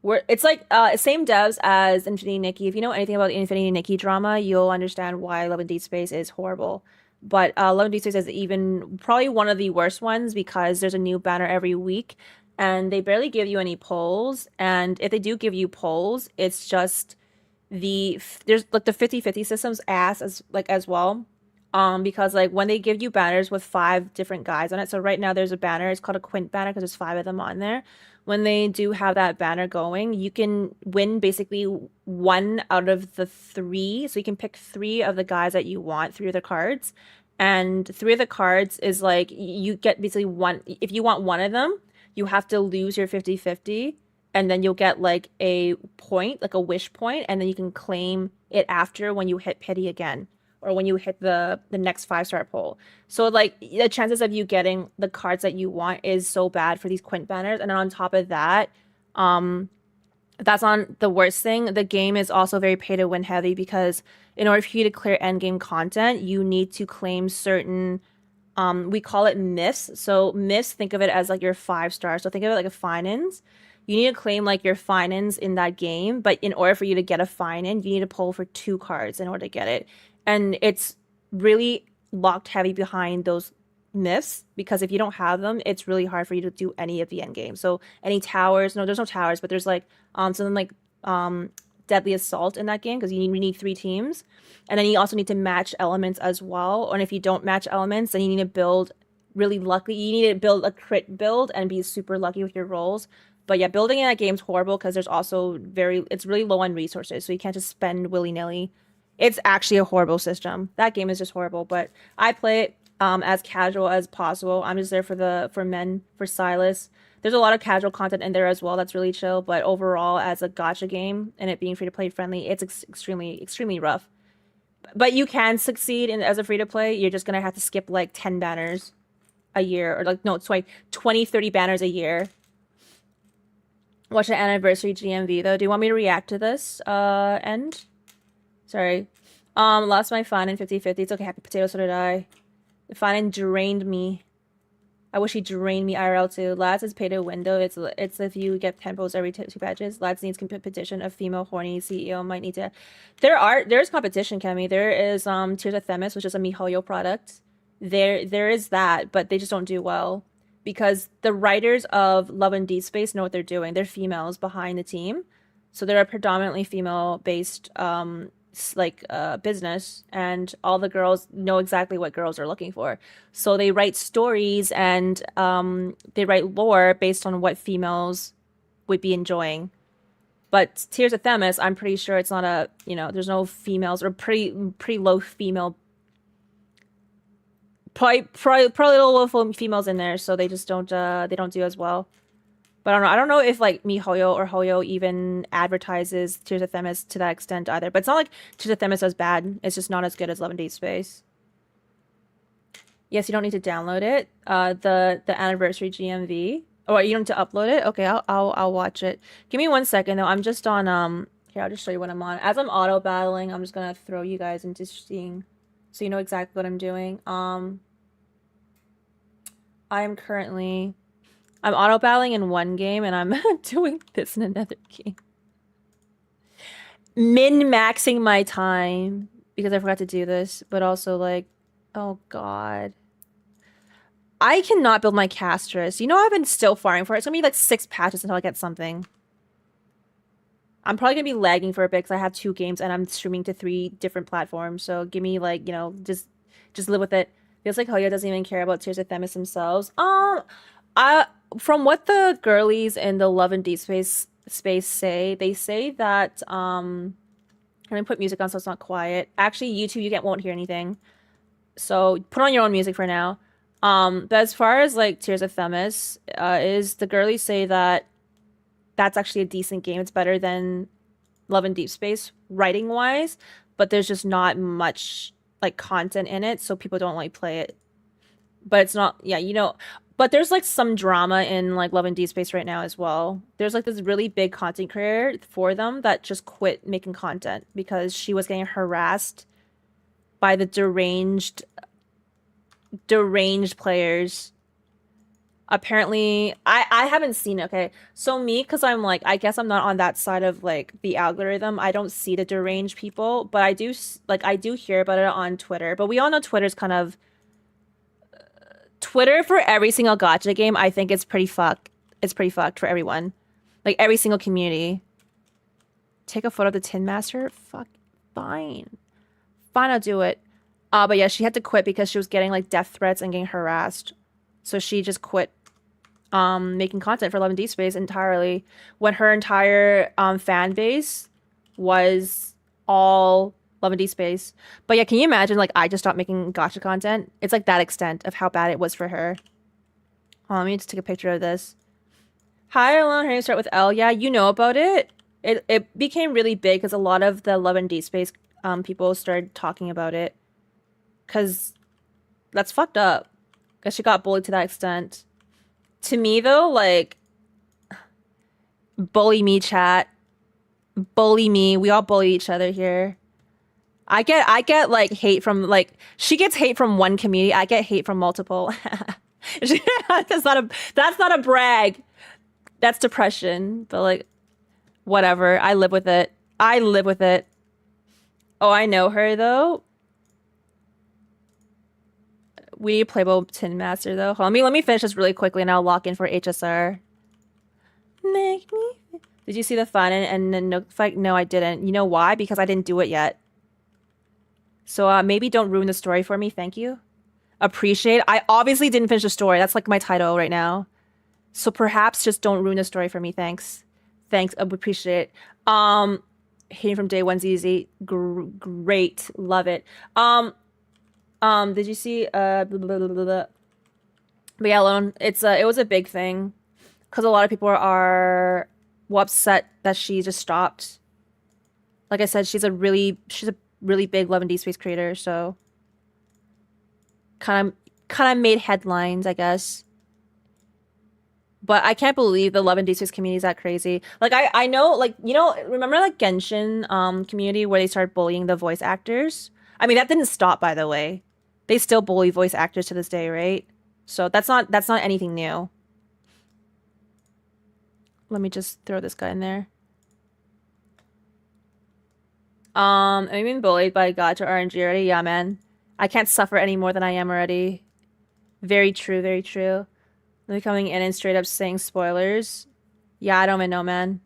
It's like same devs as Infinity Nikki. If you know anything about the Infinity Nikki drama, you'll understand why Love and Deep Space is horrible. But Love and Deep Space is even probably one of the worst ones because there's a new banner every week and they barely give you any polls. And if they do give you polls, it's just there's like the 50-50 system's ass as well. Because like when they give you banners with 5 different guys on it, so right now there's a banner, it's called a quint banner because there's 5 of them on there. When they do have that banner going, you can win basically 1 out of the 3. So you can pick 3 of the guys that you want, 3 of the cards. And 3 of the cards is like you get basically 1. If you want 1 of them, you have to lose your 50-50, and then you'll get like a point, like a wish point, and then you can claim it after when you hit pity again, or when you hit the next 5-star poll. So like the chances of you getting the cards that you want is so bad for these quint banners. And then on top of that, that's on the worst thing. The game is also very pay to win heavy because in order for you to clear end game content, you need to claim certain we call it myths. So myths, think of it as like your 5-star. So think of it like a phainon. You need to claim like your phainon in that game, but in order for you to get a phainon, you need to pull for 2 cards in order to get it. And it's really locked heavy behind those myths because if you don't have them, it's really hard for you to do any of the end game. So any towers, no, there's no towers, but there's like something like deadly assault in that game because you need 3 teams. And then you also need to match elements as well. And if you don't match elements, then you need to build really lucky. You need to build a crit build and be super lucky with your rolls. But yeah, building in that game's horrible because there's also it's really low on resources. So you can't just spend willy-nilly. It's actually a horrible system. That game is just horrible, but I play it as casual as possible. I'm just there for men, for Silas. There's a lot of casual content in there as well that's really chill, but overall, as a gacha game and it being free-to-play friendly, it's extremely, extremely rough. But you can succeed as a free-to-play. You're just going to have to skip like 10 banners a year, or like, no, sorry, 20, 30 banners a year. Watch the anniversary GMV, though. Do you want me to react to this end? Sorry. Lost my phainon 50-50. It's okay, happy potato, so did I. The phainon drained me. I wish he drained me IRL too. Lads is pay to window. It's if you get 10 posts every 2 patches. Lads needs competition. A female horny CEO might need to. There's competition, Kemi. There is Tears of Themis, which is a MiHoYo product. There is that, but they just don't do well. Because the writers of Love and Deep Space know what they're doing. They're females behind the team. So they're a predominantly female-based business, and all the girls know exactly what girls are looking for. So they write stories and they write lore based on what females would be enjoying. But Tears of Themis, I'm pretty sure it's not there's no females, or pretty low female. Probably little females in there, so they just don't do as well. But I don't know if like MiHoYo or Hoyo even advertises Tears of Themis to that extent either. But it's not like Tears of Themis is bad. It's just not as good as Love and Deep Space. Yes, you don't need to download it. The anniversary GMV. Oh, you don't need to upload it? Okay, I'll watch it. Give me 1 second though. I'm just on here, I'll just show you what I'm on. As I'm auto battling, I'm just gonna throw you guys into seeing so you know exactly what I'm doing. I'm auto battling in one game and I'm doing this in another game. Min-maxing my time because I forgot to do this, but also like, oh god. I cannot build my castress. You know I've been still farming for it. It's gonna be like 6 patches until I get something. I'm probably gonna be lagging for a bit because I have 2 games and I'm streaming to 3 different platforms. So give me like, just live with it. Feels like Hoyo doesn't even care about Tears of Themis themselves. From what the girlies in the Love and Deep Space say, they say that I'm gonna put music on so it's not quiet. Actually, YouTube, you won't hear anything. So put on your own music for now. But as far as like Tears of Themis, is the girlies say that that's actually a decent game. It's better than Love and Deep Space writing wise, but there's just not much like content in it, so people don't like play it. But it's not, but there's like some drama in like Love and Deep Space right now as well. There's like this really big content creator for them that just quit making content because she was getting harassed by the deranged players. Apparently, I haven't seen it, okay? So me, because I'm like, I guess I'm not on that side of like the algorithm. I don't see the deranged people, but I do I do hear about it on Twitter. But we all know Twitter's kind of Twitter for every single gacha game. I think it's pretty fucked. It's pretty fucked for everyone, like every single community. Take a photo of the Tin Master. Fuck, fine, I'll do it. But yeah, she had to quit because she was getting like death threats and getting harassed. So she just quit making content for Love and Deep Space entirely when her entire fan base was all Love and Deep Space. But yeah, can you imagine like I just stopped making gacha content? It's like that extent of how bad it was for her. Let me just take a picture of this. Hi, Alon. Her name start with L. Yeah, you know about it. It became really big because a lot of the Love and Deep Space people started talking about it. Because that's fucked up. Because she got bullied to that extent. To me, though, like, bully me, chat. Bully me. We all bully each other here. I get like hate from like she gets hate from one community. I get hate from multiple. that's not a brag. That's depression. But like, whatever. I live with it. Oh, I know her though. We need Playboy Tin Master though. Hold on, let me finish this really quickly and I'll lock in for HSR. Make me. Did you see the fun and then no fight? No, I didn't. You know why? Because I didn't do it yet. So maybe don't ruin the story for me. Thank you. Appreciate. I obviously didn't finish the story. That's like my title right now. So perhaps just don't ruin the story for me. Thanks. I would appreciate it. Hating from day one's easy. Great. Love it. Did you see blah, blah, blah, blah, blah. But yeah, Alone, it was a big thing because a lot of people are upset that she just stopped. Like I said, she's a really big Love and Deep Space creator, so kind of made headlines, I guess. But I can't believe the Love and Deep Space community is that crazy. Like I know, like, you know, remember like Genshin community where they started bullying the voice actors? I mean, that didn't stop, by the way. They still bully voice actors to this day, right? So that's not anything new. Let me just throw this guy in there. Am I being bullied by gacha RNG already? Yeah, man. I can't suffer any more than I am already. Very true, very true. They're coming in and straight up saying spoilers. Yeah, I don't even know, man.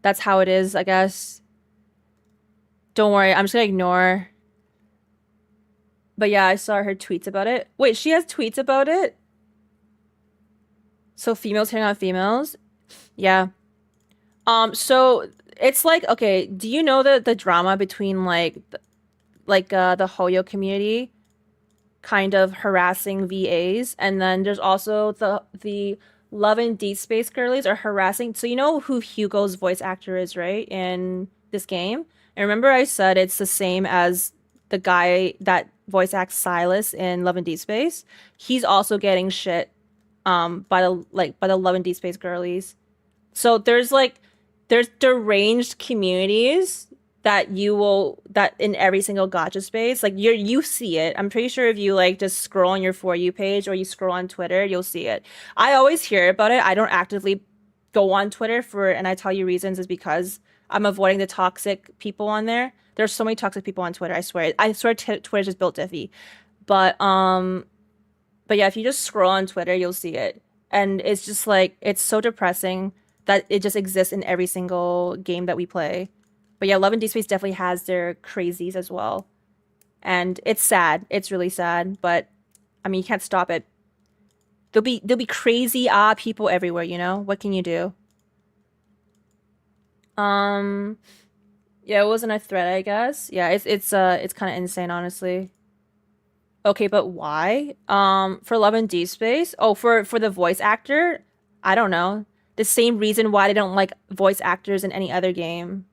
That's how it is, I guess. Don't worry, I'm just gonna ignore. But yeah, I saw her tweets about it. Wait, she has tweets about it? So females hitting on females? Yeah. So it's like, okay, do you know the drama between like the Hoyo community kind of harassing VAs, and then there's also the Love and Deep Space girlies are harassing. So you know who Hugo's voice actor is, right? In this game. And remember I said it's the same as the guy that voice acts Silas in Love and Deep Space. He's also getting shit by the Love and Deep Space girlies. So there's deranged communities that in every single gacha space, like you see it. I'm pretty sure if you like just scroll on your For You page or you scroll on Twitter, you'll see it. I always hear about it. I don't actively go on Twitter and I tell you reasons is because I'm avoiding the toxic people on there. There's so many toxic people on Twitter. I swear Twitter's just built iffy. But yeah, if you just scroll on Twitter, you'll see it. And it's just like, it's so depressing that it just exists in every single game that we play. But yeah, Love and Deep Space definitely has their crazies as well. And it's sad. It's really sad. But I mean, you can't stop it. There'll be crazy people everywhere, you know? What can you do? Yeah, it wasn't a threat, I guess. Yeah, it's kind of insane, honestly. Okay, but why? For Love and Deep Space? Oh, for the voice actor? I don't know. The same reason why they don't like voice actors in any other game.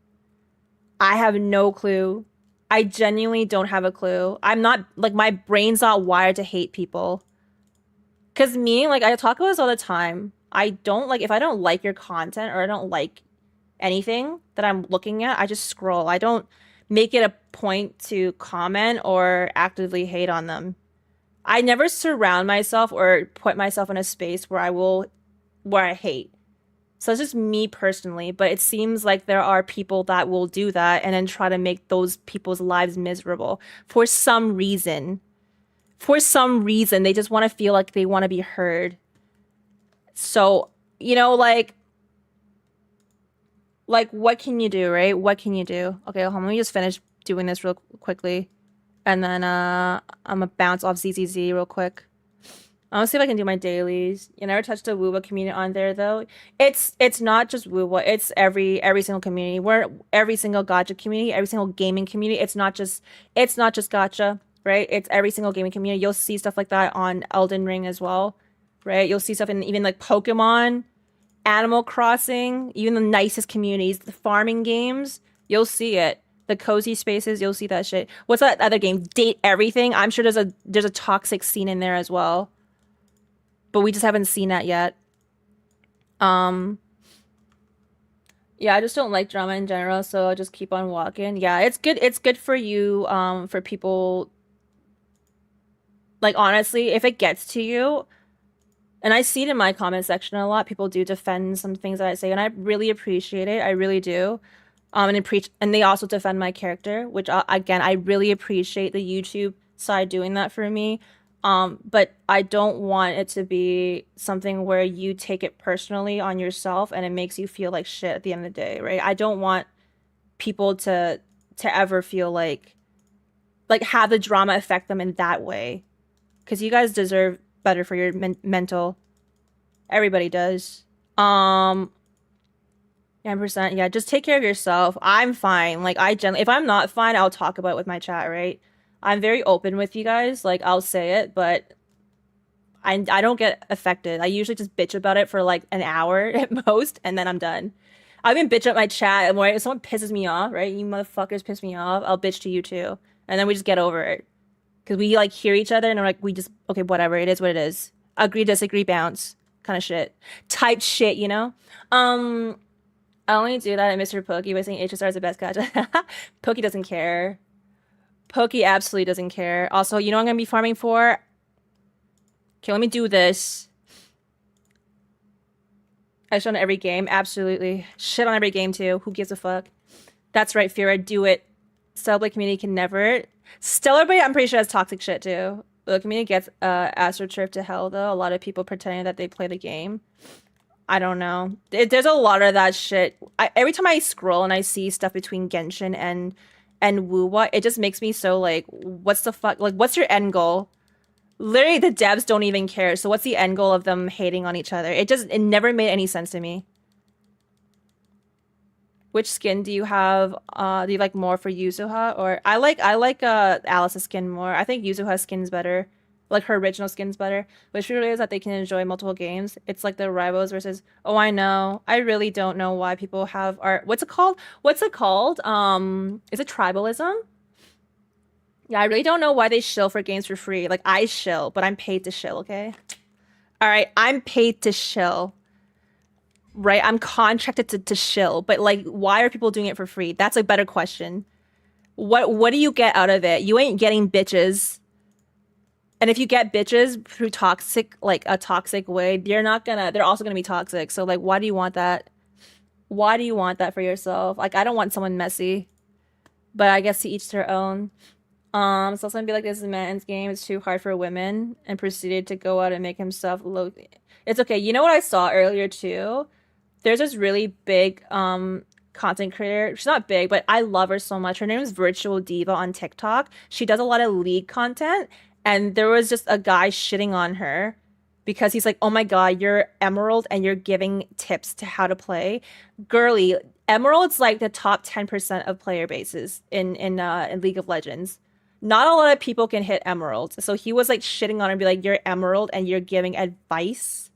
I have no clue. I genuinely don't have a clue. I'm not, like, my brain's not wired to hate people. Because me, like, I talk about this all the time. I don't, like, if I don't like your content or I don't like anything that I'm looking at, I just scroll. I don't make it a point to comment or actively hate on them. I never surround myself or put myself in a space where I hate. So it's just me personally, but it seems like there are people that will do that and then try to make those people's lives miserable for some reason. For some reason, they just want to feel like they want to be heard. So, you know, like what can you do, right? What can you do? Okay, hold on, let me just finish doing this real quickly. And then I'm gonna bounce off ZZZ real quick. I'll see if I can do my dailies. You never touched the Woowa community on there though. It's not just Woowa. It's every single community. We're every single gacha community, every single gaming community. It's not just gacha, right? It's every single gaming community. You'll see stuff like that on Elden Ring as well, right? You'll see stuff in even like Pokemon, Animal Crossing, even the nicest communities, the farming games. You'll see it. The cozy spaces, you'll see that shit. What's that other game? Date Everything. I'm sure there's a toxic scene in there as well. But we just haven't seen that yet. Yeah, I just don't like drama in general, so I'll just keep on walking. Yeah, it's good for you, for people. Like, honestly, if it gets to you, and I see it in my comment section a lot, people do defend some things that I say, and I really appreciate it. I really do. And they also defend my character, which again, I really appreciate the YouTube side doing that for me. But I don't want it to be something where you take it personally on yourself and it makes you feel like shit at the end of the day, right? I don't want people to ever feel like have the drama affect them in that way, because you guys deserve better for your mental. Everybody does. 10%. Yeah, just take care of yourself. I'm fine. Like, if I'm not fine, I'll talk about it with my chat, right? I'm very open with you guys. Like, I'll say it, but I don't get affected. I usually just bitch about it for like an hour at most, and then I'm done. I've been bitch at my chat, and if someone pisses me off, right? You motherfuckers piss me off, I'll bitch to you too. And then we just get over it. Because we like hear each other and we're like, okay, whatever, it is what it is. Agree, disagree, bounce. Kind of shit. Type shit, you know? I only do that at Mr. Pokey by saying HSR is the best gacha. Pokey doesn't care. Pokey absolutely doesn't care. Also, you know what I'm going to be farming for? Okay, let me do this. I shit on every game. Absolutely. Shit on every game, too. Who gives a fuck? That's right, Fira. Do it. Cellblade community can never. Stellar Blade, I'm pretty sure has toxic shit, too. The community gets astroturfed to hell, though. A lot of people pretending that they play the game. I don't know. There's a lot of that shit. Every time I scroll and I see stuff between Genshin and Woowa, it just makes me so like, what's the fuck? Like, what's your end goal? Literally, the devs don't even care. So what's the end goal of them hating on each other? It never made any sense to me. Which skin do you have? Do you like more for Yuzuha? Or I like Alice's skin more. I think Yuzuha's skin's better. Like, her original skin's better. Which really is that they can enjoy multiple games. It's like the rivals versus, oh, I know. I really don't know why people have art. What's it called? Is it tribalism? Yeah, I really don't know why they shill for games for free. Like, I shill, but I'm paid to shill, okay? Alright, I'm paid to shill. Right? I'm contracted to shill. But, like, why are people doing it for free? That's a better question. What do you get out of it? You ain't getting bitches. And if you get bitches through a toxic way, they're also gonna be toxic. So, like, why do you want that? Why do you want that for yourself? Like, I don't want someone messy. But I guess to each their own. So someone be like, this is a man's game, it's too hard for women, and proceeded to go out and make himself look. It's okay. You know what I saw earlier too? There's this really big content creator. She's not big, but I love her so much. Her name is Virtual Diva on TikTok. She does a lot of League content. And there was just a guy shitting on her because he's like, oh my god, you're Emerald and you're giving tips to how to play. Girly, Emerald's like the top 10% of player bases in League of Legends. Not a lot of people can hit Emerald. So he was like shitting on her and be like, you're Emerald and you're giving advice.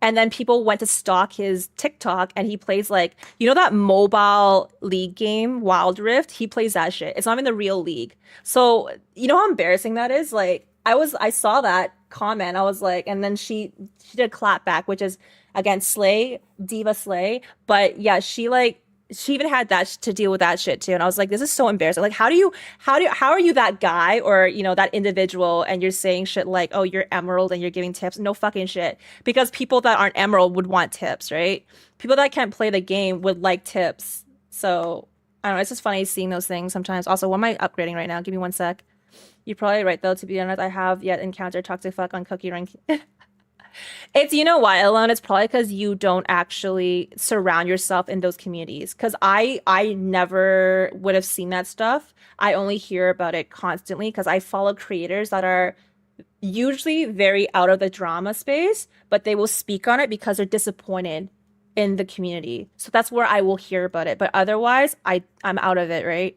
And then people went to stalk his TikTok and he plays like, you know that mobile League game, Wild Rift? He plays that shit. It's not even the real League. So, you know how embarrassing that is? Like, I saw that comment. I was like, and then she did a clap back, which is, again, slay, diva slay. But yeah, she like she even had that to deal with that shit too. And I was like, this is so embarrassing. Like, how are you that guy or, you know, that individual and you're saying shit like, oh, you're emerald and you're giving tips? No fucking shit. Because people that aren't emerald would want tips, right? People that can't play the game would like tips. So I don't know. It's just funny seeing those things sometimes. Also, what am I upgrading right now? Give me one sec. You're probably right though, to be honest. I have yet encountered toxic fuck on cookie rank. It's, you know why, Alone? It's probably because you don't actually surround yourself in those communities. Because I never would have seen that stuff. I only hear about it constantly because I follow creators that are usually very out of the drama space, but they will speak on it because they're disappointed in the community. So that's where I will hear about it. But otherwise, I'm out of it, right?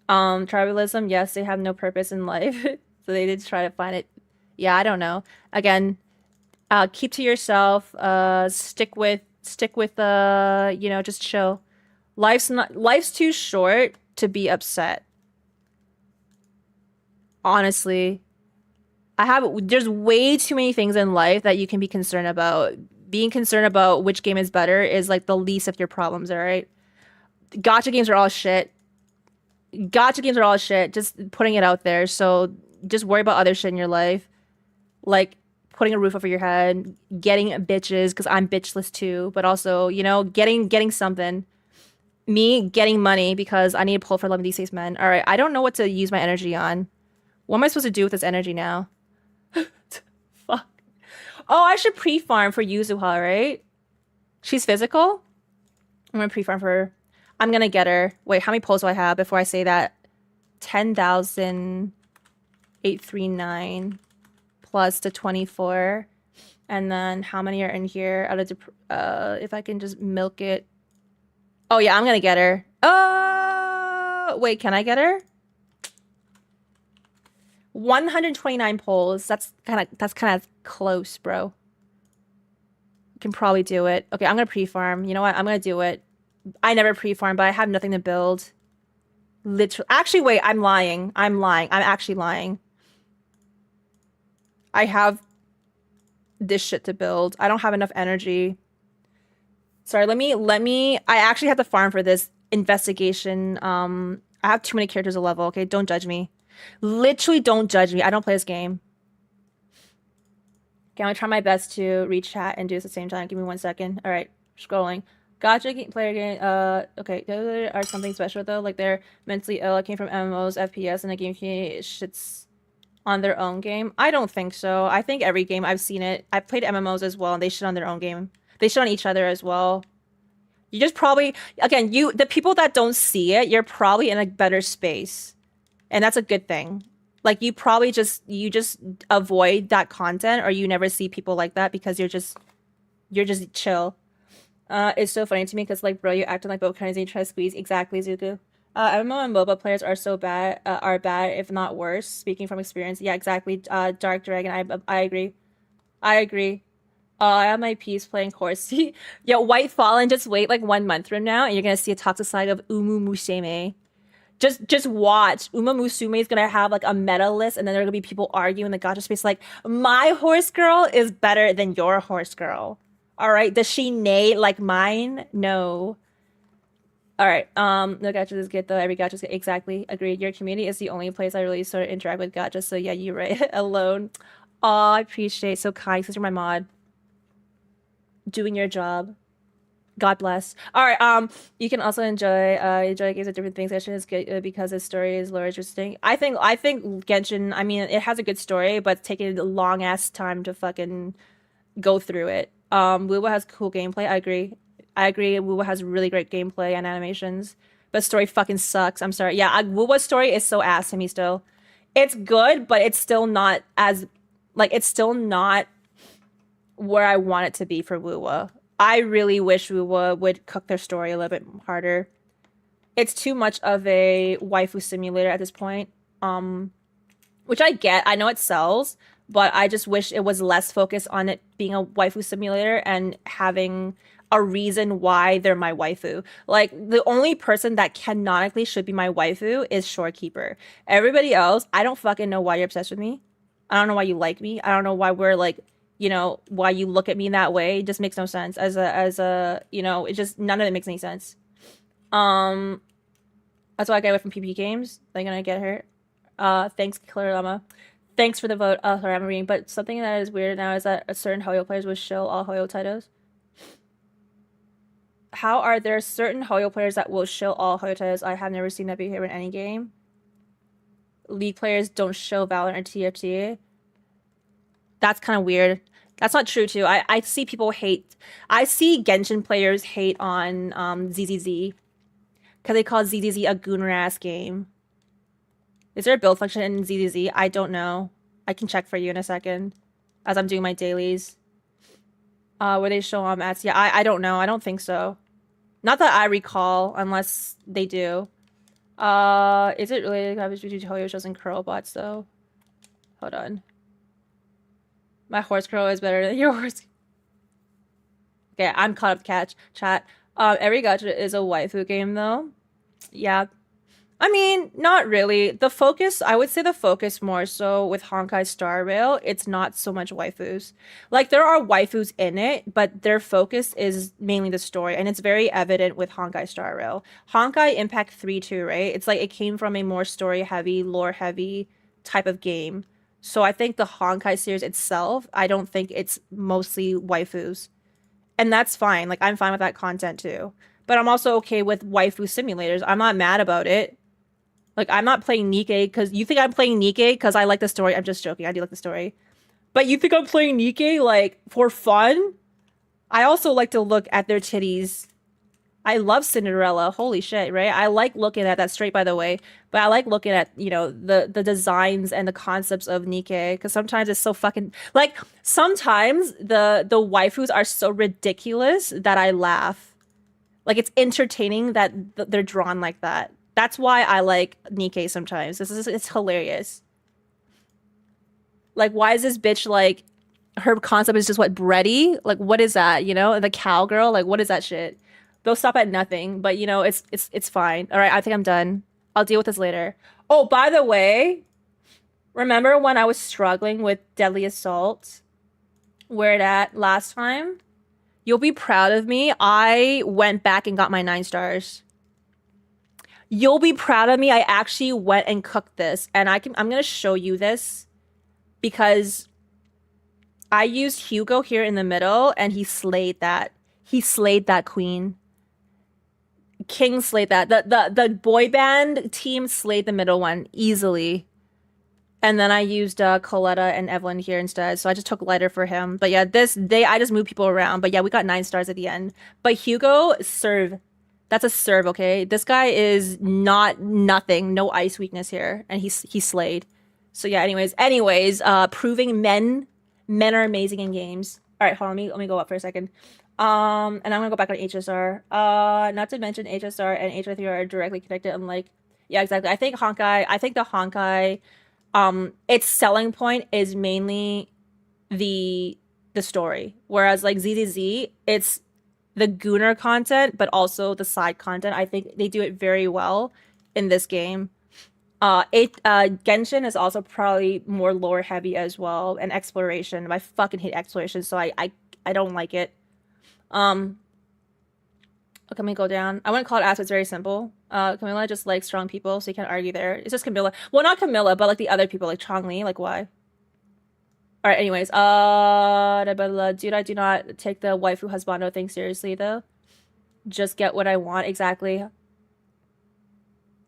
Tribalism, yes, they have no purpose in life. So they did try to find it. Yeah, I don't know. Again, keep to yourself. Stick with you know, just chill. Life's too short to be upset. Honestly, there's way too many things in life that you can be concerned about. Being concerned about which game is better is like the least of your problems, all right? Gacha games are all shit. Just putting it out there. So just worry about other shit in your life. Like putting a roof over your head, getting bitches, because I'm bitchless too, but also, you know, getting something. Me getting money because I need to pull for love these days, men. All right, I don't know what to use my energy on. What am I supposed to do with this energy now? Fuck. Oh, I should pre-farm for Yuzuha, right? She's physical? I'm gonna pre-farm for her. I'm gonna get her. Wait, how many pulls do I have before I say that? 10,839 plus the 24. And then how many are in here? Out of if I can just milk it. Oh yeah, I'm gonna get her. Oh wait, can I get her? 129 polls. That's kind of close, bro. Can probably do it. Okay, I'm gonna pre-farm. You know what? I'm gonna do it. I never pre-farm, but I have nothing to build. Literally. Actually, wait. I'm lying. I'm actually lying. I have this shit to build. I don't have enough energy. Sorry. Let me. I actually have to farm for this investigation. I have too many characters to level. Okay, don't judge me. Literally, don't judge me. I don't play this game. Okay, I'm gonna try my best to read chat and do this at the same time. Give me 1 second. All right, scrolling. Gotcha player game. Okay, there are something special though. Like they're mentally ill. It came from MMOs, FPS, and the game community shits on their own game. I don't think so. I think every game I've seen it. I've played MMOs as well, and they shit on their own game. They shit on each other as well. You just probably, again, the people that don't see it, you're probably in a better space, and that's a good thing. Like you probably just avoid that content, or you never see people like that because you're just chill. It's so funny to me because like, bro, you acting like both kinds and you try to squeeze. Exactly, Zuko. MMO and MOBA players are so bad, are bad if not worse. Speaking from experience, yeah, exactly. Dark Dragon, I agree. I have my piece playing Horsey. Yo, White Fallen, just wait like 1 month from now, and you're gonna see a toxic side of Umu Musume. Just watch. Uma Musume is gonna have like a meta list, and then there are gonna be people arguing in the gacha space like, my horse girl is better than your horse girl. All right, does she neigh like mine? No. All right, no gachas is good though. Every gacha is good. Exactly, agreed. Your community is the only place I really sort of interact with gachas. So yeah, you're right. Alone. Oh, I appreciate. So kind, since you're my mod. Doing your job. God bless. All right. You can also enjoy games of different things. Genshin is good because its story is more interesting. I think Genshin. I mean, it has a good story, but it's taking a long ass time to fucking go through it. WoWa has cool gameplay. I agree. WoWa has really great gameplay and animations, but story fucking sucks. I'm sorry. Yeah, WoWa's story is so ass to me still. It's good, but it's still not as it's still not where I want it to be for WoWa. I really wish WoWa would cook their story a little bit harder. It's too much of a waifu simulator at this point. Which I get. I know it sells, but I just wish it was less focused on it being a waifu simulator and having a reason why they're my waifu. Like, the only person that canonically should be my waifu is Shorekeeper. Everybody else, I don't fucking know why you're obsessed with me. I don't know why you like me. I don't know why we're like, you know, why you look at me in that way. It just makes no sense. As a, it just, none of it makes any sense. That's why I got away from PP games. They're gonna get hurt. Thanks, Killer Llama. Thanks for the vote. Sorry, I'm reading. But something that is weird now is that a certain Hoyo players will shill all Hoyo titles. How are there certain Hoyo players that will shill all Hoyo titles? I have never seen that behavior in any game. League players don't show Valorant or TFT. That's kind of weird. That's not true too. I see people hate. I see Genshin players hate on ZZZ because they call ZZZ a gooner ass game. Is there a build function in ZZZ? I don't know. I can check for you in a second as I'm doing my dailies. Where they show ads? Yeah, I don't know. I don't think so. Not that I recall, unless they do. Is it really garbage between Hoyo shows and curl bots though? Hold on. My horse curl is better than your horse. Okay, I'm caught up catch chat. Every gacha is a waifu game though. Yeah. I mean, not really. The focus, I would say the focus more so with Honkai Star Rail, it's not so much waifus. Like, there are waifus in it, but their focus is mainly the story, and it's very evident with Honkai Star Rail. Honkai Impact 3 too, right? It's like it came from a more story-heavy, lore-heavy type of game. So I think the Honkai series itself, I don't think it's mostly waifus. And that's fine. Like, I'm fine with that content too. But I'm also okay with waifu simulators. I'm not mad about it. Like, I'm not playing Nikkei because you think I'm playing Nikkei because I like the story. I'm just joking. I do like the story. But you think I'm playing Nikkei, like, for fun? I also like to look at their titties. I love Cinderella. Holy shit, right? I like looking at that straight, by the way. But I like looking at, you know, the designs and the concepts of Nikkei. Because sometimes it's so fucking... Like, sometimes the waifus are so ridiculous that I laugh. Like, it's entertaining that they're drawn like that. That's why I like Nikkei sometimes. It's hilarious. Like, why is this bitch, like, her concept is just what, bready? Like, what is that, you know? The cowgirl? Like, what is that shit? They'll stop at nothing, but, you know, it's fine. All right, I think I'm done. I'll deal with this later. Oh, by the way, remember when I was struggling with Deadly Assault? Where it at last time? You'll be proud of me. I went back and got my 9 stars. You'll be proud of me. I actually went and cooked this, and I'm gonna show you this because I used Hugo here in the middle, and he slayed that. He slayed that queen. King slayed that. The boy band team slayed the middle one easily, and then I used Coletta and Evelyn here instead. So I just took lighter for him. But yeah, I just moved people around. But yeah, we got 9 stars at the end. But Hugo serve. That's a serve, okay? This guy is nothing. No ice weakness here. And he slayed. So yeah, anyways, proving men are amazing in games. All right, hold on. Let me go up for a second. And I'm gonna go back on HSR. Not to mention HSR and HI3 are directly connected. Unlike, yeah, exactly. I think the Honkai, its selling point is mainly the story. Whereas like ZZZ, it's the Gooner content, but also the side content. I think they do it very well in this game. Genshin is also probably more lore heavy as well, and exploration. I fucking hate exploration, so I don't like it. Okay, let me go down. I wouldn't call it ass, it's very simple. Camilla just likes strong people, so you can't argue there. It's just Camilla. Well, not Camilla, but like the other people, like Chongli, like why? Alright, anyways, dude, I do not take the waifu husbando thing seriously, though. Just get what I want, exactly.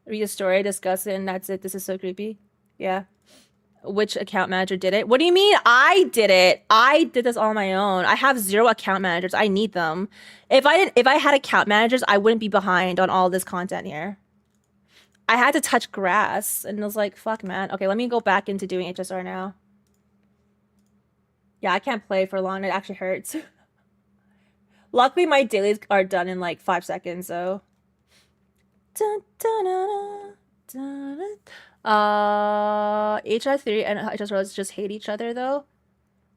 Read a story, discuss it, and that's it. This is so creepy. Yeah. Which account manager did it? What do you mean? I did it. I did this all on my own. I have 0 account managers. I need them. If I had account managers, I wouldn't be behind on all this content here. I had to touch grass, and I was like, fuck, man. Okay, let me go back into doing HSR now. Yeah, I can't play for long. It actually hurts. Luckily, my dailies are done in like 5 seconds, so. Dun, dun, dun, dun, dun. HI3 and HSR just hate each other, though.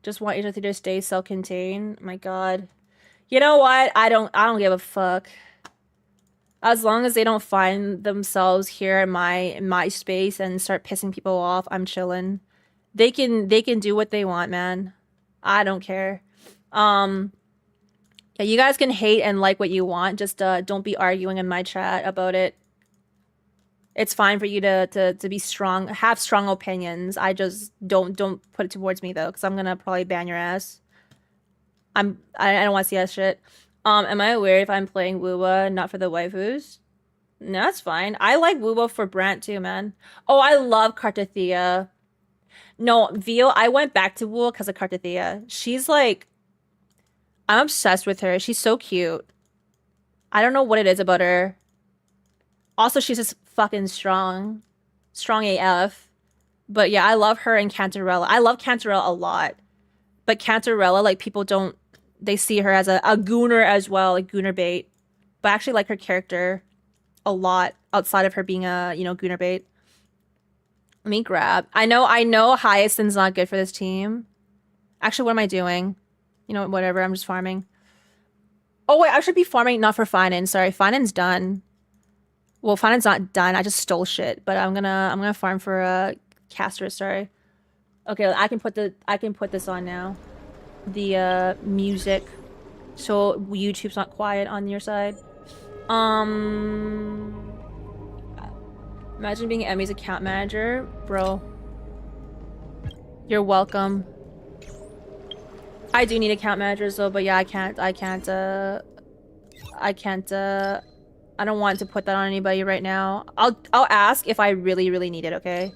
Just want HI3 to stay self-contained. My god. You know what? I don't give a fuck. As long as they don't find themselves here in my space and start pissing people off, I'm chilling. They can do what they want, man. I don't care. Yeah, you guys can hate and like what you want. Just don't be arguing in my chat about it. It's fine for you to be strong, have strong opinions. I just don't put it towards me though, because I'm gonna probably ban your ass. I don't want to see that shit. Am I aware if I'm playing Woowa not for the waifus? No, that's fine. I like Woowa for Brant too, man. Oh, I love Kartathea. No, Vio, I went back to Woowa because of Kartathea. She's like, I'm obsessed with her. She's so cute. I don't know what it is about her. Also, she's just fucking strong. Strong AF. But yeah, I love her and Cantarella. I love Cantarella a lot. But Cantarella, like, people don't... They see her as a gooner as well, like gooner bait. But I actually like her character a lot outside of her being a, you know, gooner bait. Let me grab. I know Hyacinth's not good for this team. Actually, what am I doing? You know, whatever. I'm just farming. Oh, wait. I should be farming not for phainon. Sorry. Phainon's done. Well, phainon not done. I just stole shit. But I'm gonna farm for caster. Sorry. Okay, I can put this on now. The music, so YouTube's not quiet on your side. Imagine being Emmy's account manager, bro. You're welcome. I do need account managers though, but yeah, I don't want to put that on anybody right now. I'll ask if I really need it, okay?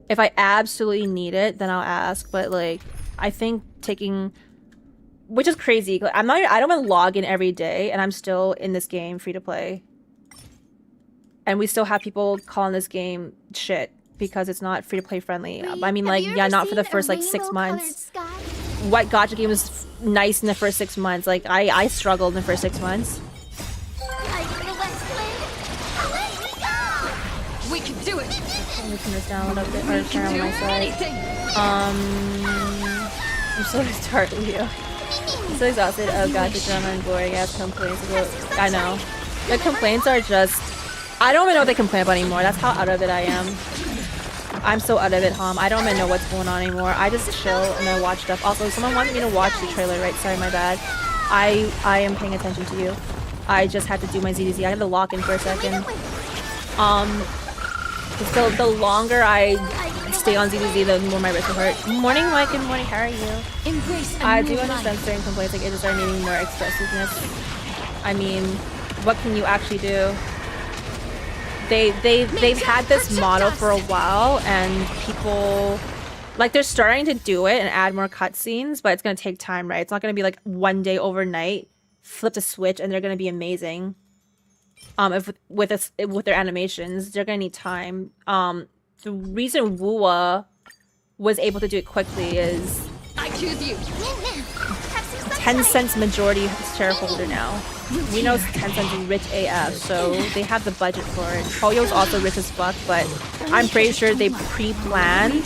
If I absolutely need it, then I'll ask, but like I think taking, which is crazy. I don't even log in every day and I'm still in this game free to play. And we still have people calling this game shit because it's not free to play friendly. Wait, I mean, like, yeah, not for the first like 6 months. What gacha game was nice in the first 6 months? Like, I struggled in the first 6 months. We can do it. Let me turn this down a little bit, or turn on my side. I'm so tired, Leo. I'm so exhausted of gacha drama and boring ass complaints about. I know. The complaints are just. I don't even know what they complain about anymore. That's how out of it I am. I'm so out of it, Hom. I don't even know what's going on anymore. I just chill and I watch stuff. Also, someone wanted me to watch the trailer, right? Sorry, my bad. I am paying attention to you. I just had to do my ZDZ. I had to lock in for a second. The longer I stay on ZDZ, the more my wrist will hurt. Morning, Mike. Good morning. How are you? I do understand certain complaints like HSR needing more expressiveness. I mean, what can you actually do? They've had this model for a while, and people like they're starting to do it and add more cutscenes, but it's gonna take time, right? It's not gonna be like one day overnight, flip the switch, and they're gonna be amazing. If with their animations, they're gonna need time. The reason Woowa was able to do it quickly is I choose you. Tencent's majority shareholder now. We know Tencent's rich AF, so they have the budget for it. Poyo's also rich as fuck, but I'm pretty sure they pre-planned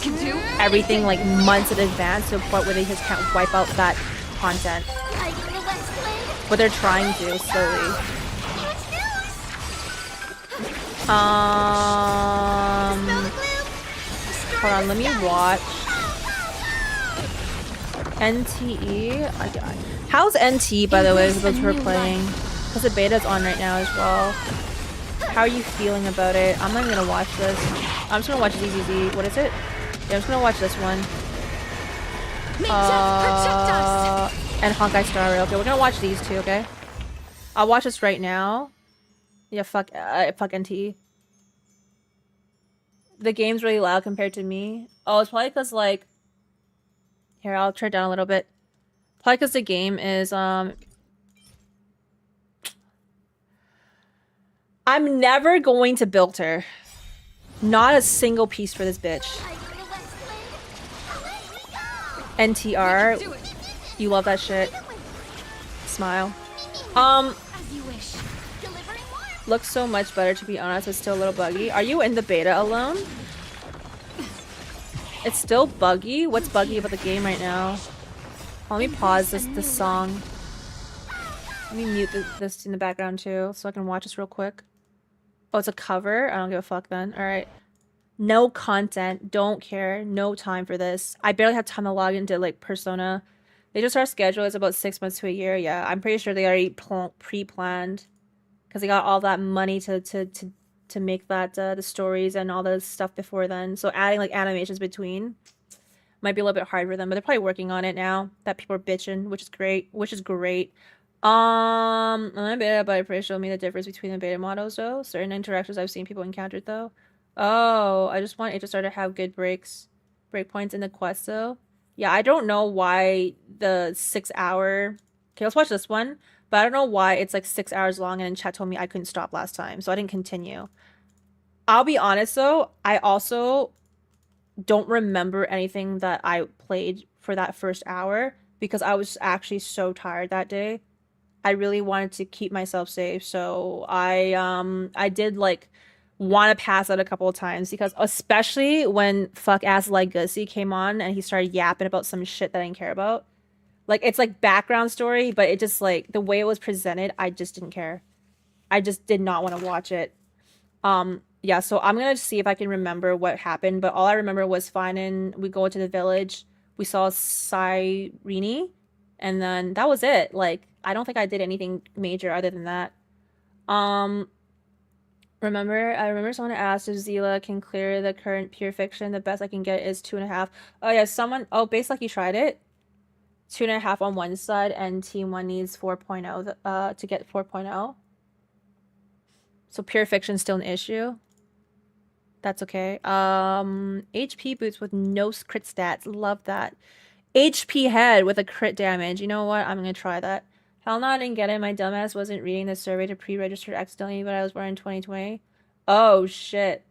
everything like months in advance to a point where they just can't wipe out that content. But they're trying to, slowly. Hold on, let me watch. NTE? How's NT, by the way, for those who are playing? Because the beta's on right now as well. How are you feeling about it? I'm not even gonna watch this. I'm just gonna watch ZZZ. What is it? Yeah, I'm just gonna watch this one. And Honkai Star Rail. Okay, we're gonna watch these two, okay? I'll watch this right now. Yeah, fuck NT. The game's really loud compared to me. Oh, it's probably because, like... Here, I'll turn it down a little bit. Probably because the game is, I'm never going to build her. Not a single piece for this bitch. NTR. You love that shit. Smile. Looks so much better, to be honest. It's still a little buggy. Are you in the beta alone? It's still buggy? What's buggy about the game right now? Let me pause this song. Let me mute this in the background too, so I can watch this real quick. Oh, it's a cover? I don't give a fuck then. Alright. No content. Don't care. No time for this. I barely have time to log into like Persona They just our schedule is about 6 months to a year. Yeah, I'm pretty sure they already pre-planned because they got all that money to make that the stories and all the stuff before then. So adding like animations between might be a little bit hard for them, but they're probably working on it now that people are bitching, which is great. Which is great. I'm not beta, but it pretty showed me the difference between the beta models though. Certain interactions I've seen people encountered though. Oh, I just want HSR to have good breakpoints in the quest though. Yeah, I don't know why the 6 hour. Okay, let's watch this one. But I don't know why it's like 6 hours long, and then chat told me I couldn't stop last time, so I didn't continue. I'll be honest though, I also don't remember anything that I played for that first hour because I was actually so tired that day. I really wanted to keep myself safe, so I did like want to pass out a couple of times because especially when fuck ass Legacy came on and he started yapping about some shit that I didn't care about. Like it's like background story, but it just like the way it was presented, I just didn't care. I just did not want to watch it. Yeah, so I'm gonna see if I can remember what happened, but all I remember was phainon. We go to the village, we saw Cyrene, and then that was it. Like I don't think I did anything major other than that. I remember someone asked if Zila can clear the current pure fiction. The best I can get is 2.5. Oh yeah, based like you tried it. 2.5 on one side, and team 1 needs 4.0 to get 4.0. So pure fiction still an issue. That's okay. HP boots with no crit stats. Love that. HP head with a crit damage. You know what? I'm gonna try that. Hell no, I didn't get it. My dumbass wasn't reading the survey to pre-register accidentally, but I was born in 2020. Oh shit.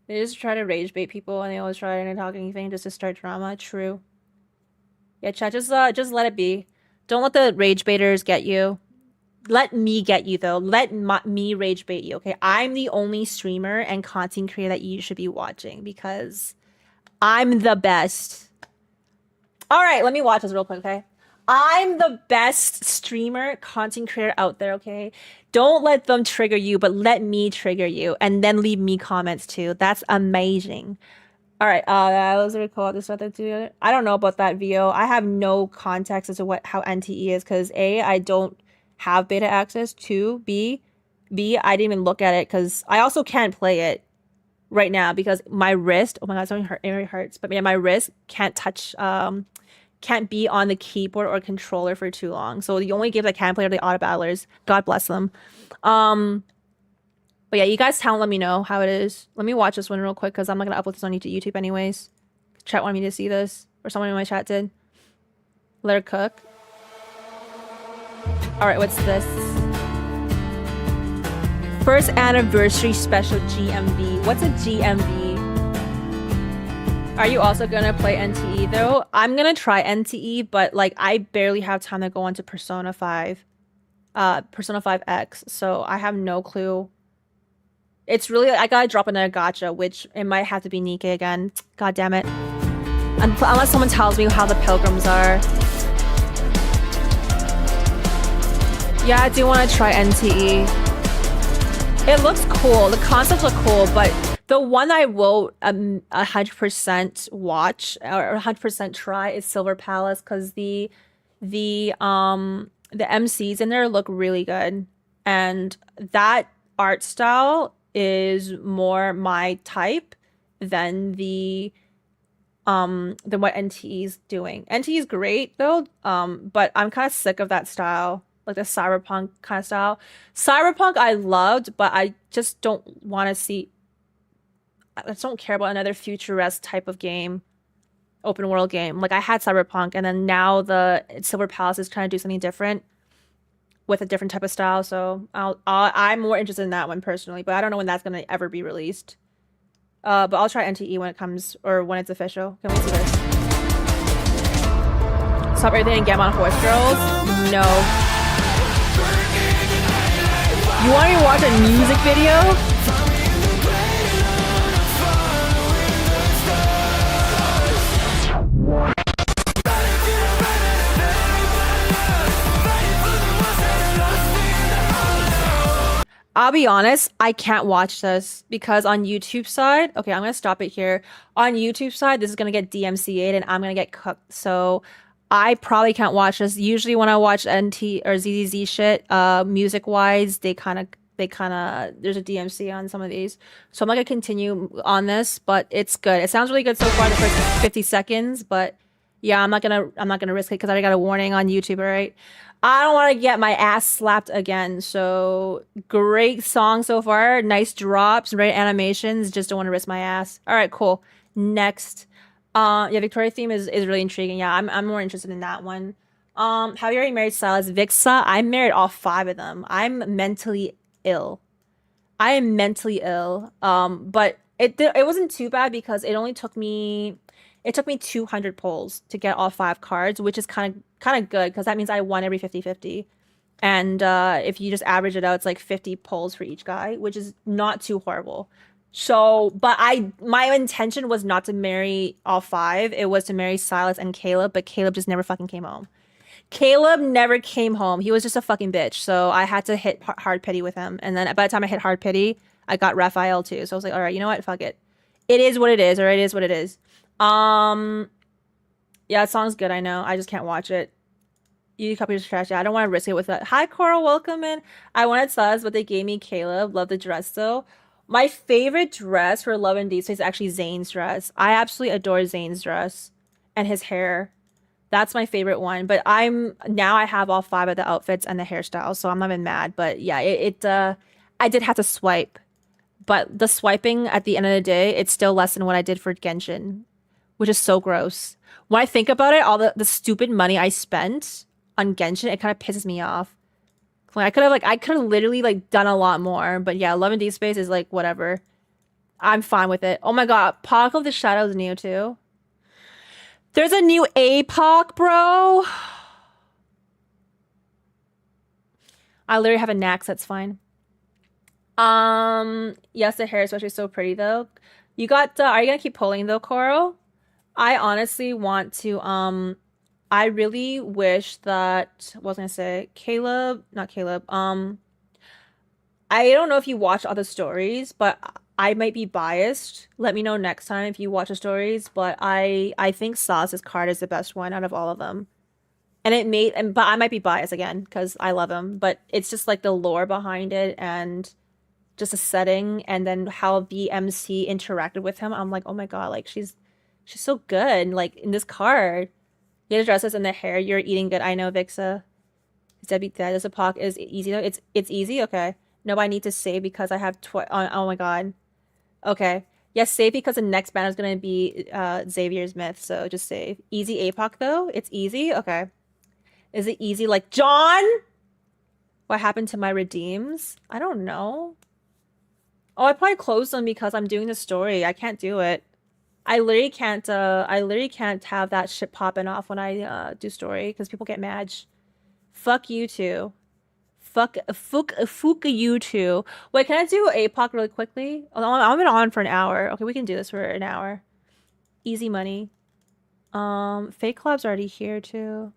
They just try to rage bait people, and they always try to talk anything just to start drama. True. Yeah, chat, just let it be. Don't let the rage baiters get you. Let me get you, though. Let me rage bait you, okay? I'm the only streamer and content creator that you should be watching because I'm the best. All right, let me watch this real quick, okay? I'm the best streamer, content creator out there, okay? Don't let them trigger you, but let me trigger you, and then leave me comments, too. That's amazing. All right, that was really cool. This other dude, I don't know about that VO. I have no context as to how NTE is because A, I don't have beta access. 2, B, I didn't even look at it because I also can't play it right now because my wrist. Oh my god, something it hurts. But yeah, my wrist can't touch. Can't be on the keyboard or controller for too long. So the only games I can play are the auto battlers. God bless them. But yeah, you guys let me know how it is. Let me watch this one real quick because I'm not going to upload this on YouTube anyways. Chat wanted me to see this. Or someone in my chat did. Let her cook. Alright, what's this? First anniversary special GMV. What's a GMV? Are you also going to play NTE though? I'm going to try NTE, but like I barely have time to go on to Persona 5. Persona 5X. So I have no clue. It's really, I gotta drop another gacha, which it might have to be Nikkei again. God damn it. Unless someone tells me how the pilgrims are. Yeah, I do want to try NTE. It looks cool. The concepts look cool, but the one I will 100% watch or 100% try is Silver Palace because the MCs in there look really good, and that art style is more my type than what NTE is doing. NTE is great though, but I'm kind of sick of that style, like the cyberpunk kind of style. Cyberpunk I loved, but I just don't want to see. I just don't care about another futuristic type of game, open world game. Like I had cyberpunk, and then now the Silver Palace is trying to do something different with a different type of style, so I'm more interested in that one personally, but I don't know when that's gonna ever be released. But I'll try NTE when it comes, or when it's official. Can we see this? Stop everything and get on Horse Girls? No. You want me to watch a music video? I'll be honest, I can't watch this because on YouTube side, okay, I'm going to stop it here. On YouTube side, this is going to get DMCA'd and I'm going to get cooked. So I probably can't watch this. Usually when I watch NT or ZZZ shit, music wise, they kind of there's a DMC on some of these. So I'm not gonna continue on this, but it's good. It sounds really good so far the first 50 seconds, but yeah, I'm not gonna risk it because I already got a warning on YouTube, all right? I don't want to get my ass slapped again. So great song so far. Nice drops, great animations. Just don't want to risk my ass. All right, cool. Next. Yeah, Victoria theme is really intriguing. Yeah, I'm more interested in that one. Have you already married Silas? Vixa? I married all 5 of them. I'm mentally ill. I am mentally ill. But it wasn't too bad because it took me 200 pulls to get all 5 cards, which is kind of good because that means I won every 50-50. And if you just average it out, it's like 50 pulls for each guy, which is not too horrible. So, but my intention was not to marry all 5. It was to marry Silas and Caleb, but Caleb just never fucking came home. Caleb never came home. He was just a fucking bitch. So I had to hit hard pity with him. And then by the time I hit hard pity, I got Raphael too. So I was like, all right, you know what? Fuck it. It is what it is, or it is what it is. Yeah, it sounds good. I know. I just can't watch it. You copy your trash. Yeah, I don't want to risk it with that. Hi, Coral. Welcome in. I wanted Silas, but they gave me Caleb. Love the dress though. My favorite dress for Love and Deep Space is actually Zane's dress. I absolutely adore Zane's dress and his hair. That's my favorite one. But I have all 5 of the outfits and the hairstyles, so I'm not even mad. But yeah, I did have to swipe. But the swiping at the end of the day, it's still less than what I did for Genshin, which is so gross. When I think about it, all the stupid money I spent on Genshin, it kind of pisses me off. Like I could have literally like done a lot more, but yeah, Love and Deep Space is like whatever. I'm fine with it. Oh my god, Pac of the Shadows new too. There's a new APOC, bro. I literally have a Nax, that's fine. Yes, the hair is especially so pretty though. You got are you gonna keep pulling though, Coral? I honestly want to I really wish that what was I gonna say? Not Caleb. I don't know if you watch other stories, but I might be biased. Let me know next time if you watch the stories. But I think Sauce's card is the best one out of all of them. But I might be biased again because I love him. But it's just like the lore behind it and just a setting, and then how the MC interacted with him. I'm like, oh my god, like she's so good. Like in this card. Yeah, the dresses and the hair. You're eating good. I know, Vixa. Debbie that is a POC is easy though. It's easy. Okay. No, I need to save because I have oh my god. Okay. Yes, save because the next banner is gonna be Xavier's Myth. So just save. Easy APOC though. It's easy. Okay. Is it easy like John? What happened to my redeems? I don't know. Oh, I probably closed them because I'm doing the story. I can't do it. I literally can't have that shit popping off when I do story because people get mad. Fuck you too. Fuck you too. Wait, can I do APOC really quickly? Oh, I've been on for an hour. Okay, we can do this for an hour. Easy money. Fake Club's already here too.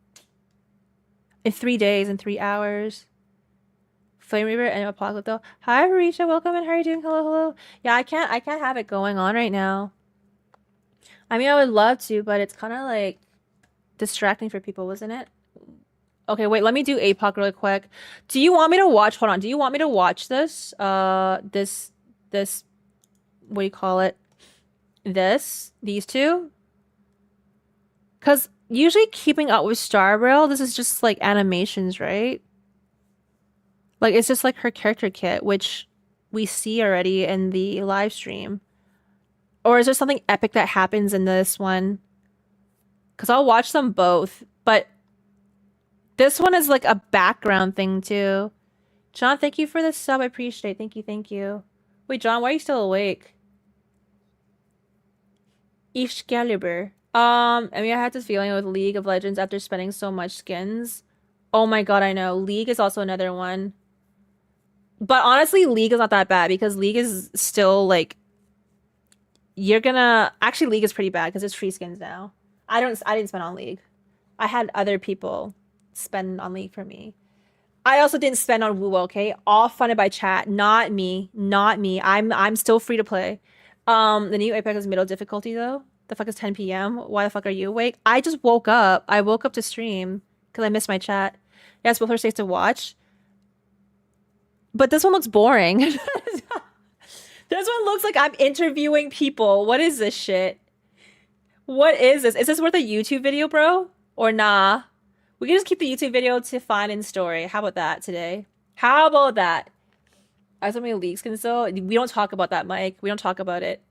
In 3 days, in 3 hours. Flame Reaper and Apocalypse though. Hi Marisha, welcome and how are you doing? Hello, hello. Yeah, I can't have it going on right now. I mean, I would love to, but it's kind of like distracting for people, isn't it? Okay, wait, let me do APOC really quick. Do you want me to watch, hold on, do you want me to watch this? This, what do you call it? These two? Because usually keeping up with Star Rail, this is just like animations, right? Like, it's just like her character kit, which we see already in the live stream. Or is there something epic that happens in this one? Because I'll watch them both, but this one is like a background thing too. John, thank you for the sub. I appreciate it. Thank you, thank you. Wait, John, why are you still awake? Excalibur. I mean, I had this feeling with League of Legends after spending so much skins. Oh my god, I know. League is also another one. But honestly, League is not that bad because League is still like actually League is pretty bad because it's free skins now. I didn't spend on League. I had other people spend on League for me. I also didn't spend on Woo, okay? All funded by chat. Not me. Not me. I'm still free to play. The new Apex is middle difficulty though. The fuck is 10 p.m.? Why the fuck are you awake? I just woke up. I woke up to stream because I missed my chat. Yes, both are safe to watch. But this one looks boring. This one looks like I'm interviewing people. What is this shit? What is this? Is this worth a YouTube video, bro? Or nah? We can just keep the YouTube video to phainon story. How about that today? How about that? I have so many leaks can still. We don't talk about that, Mike. We don't talk about it.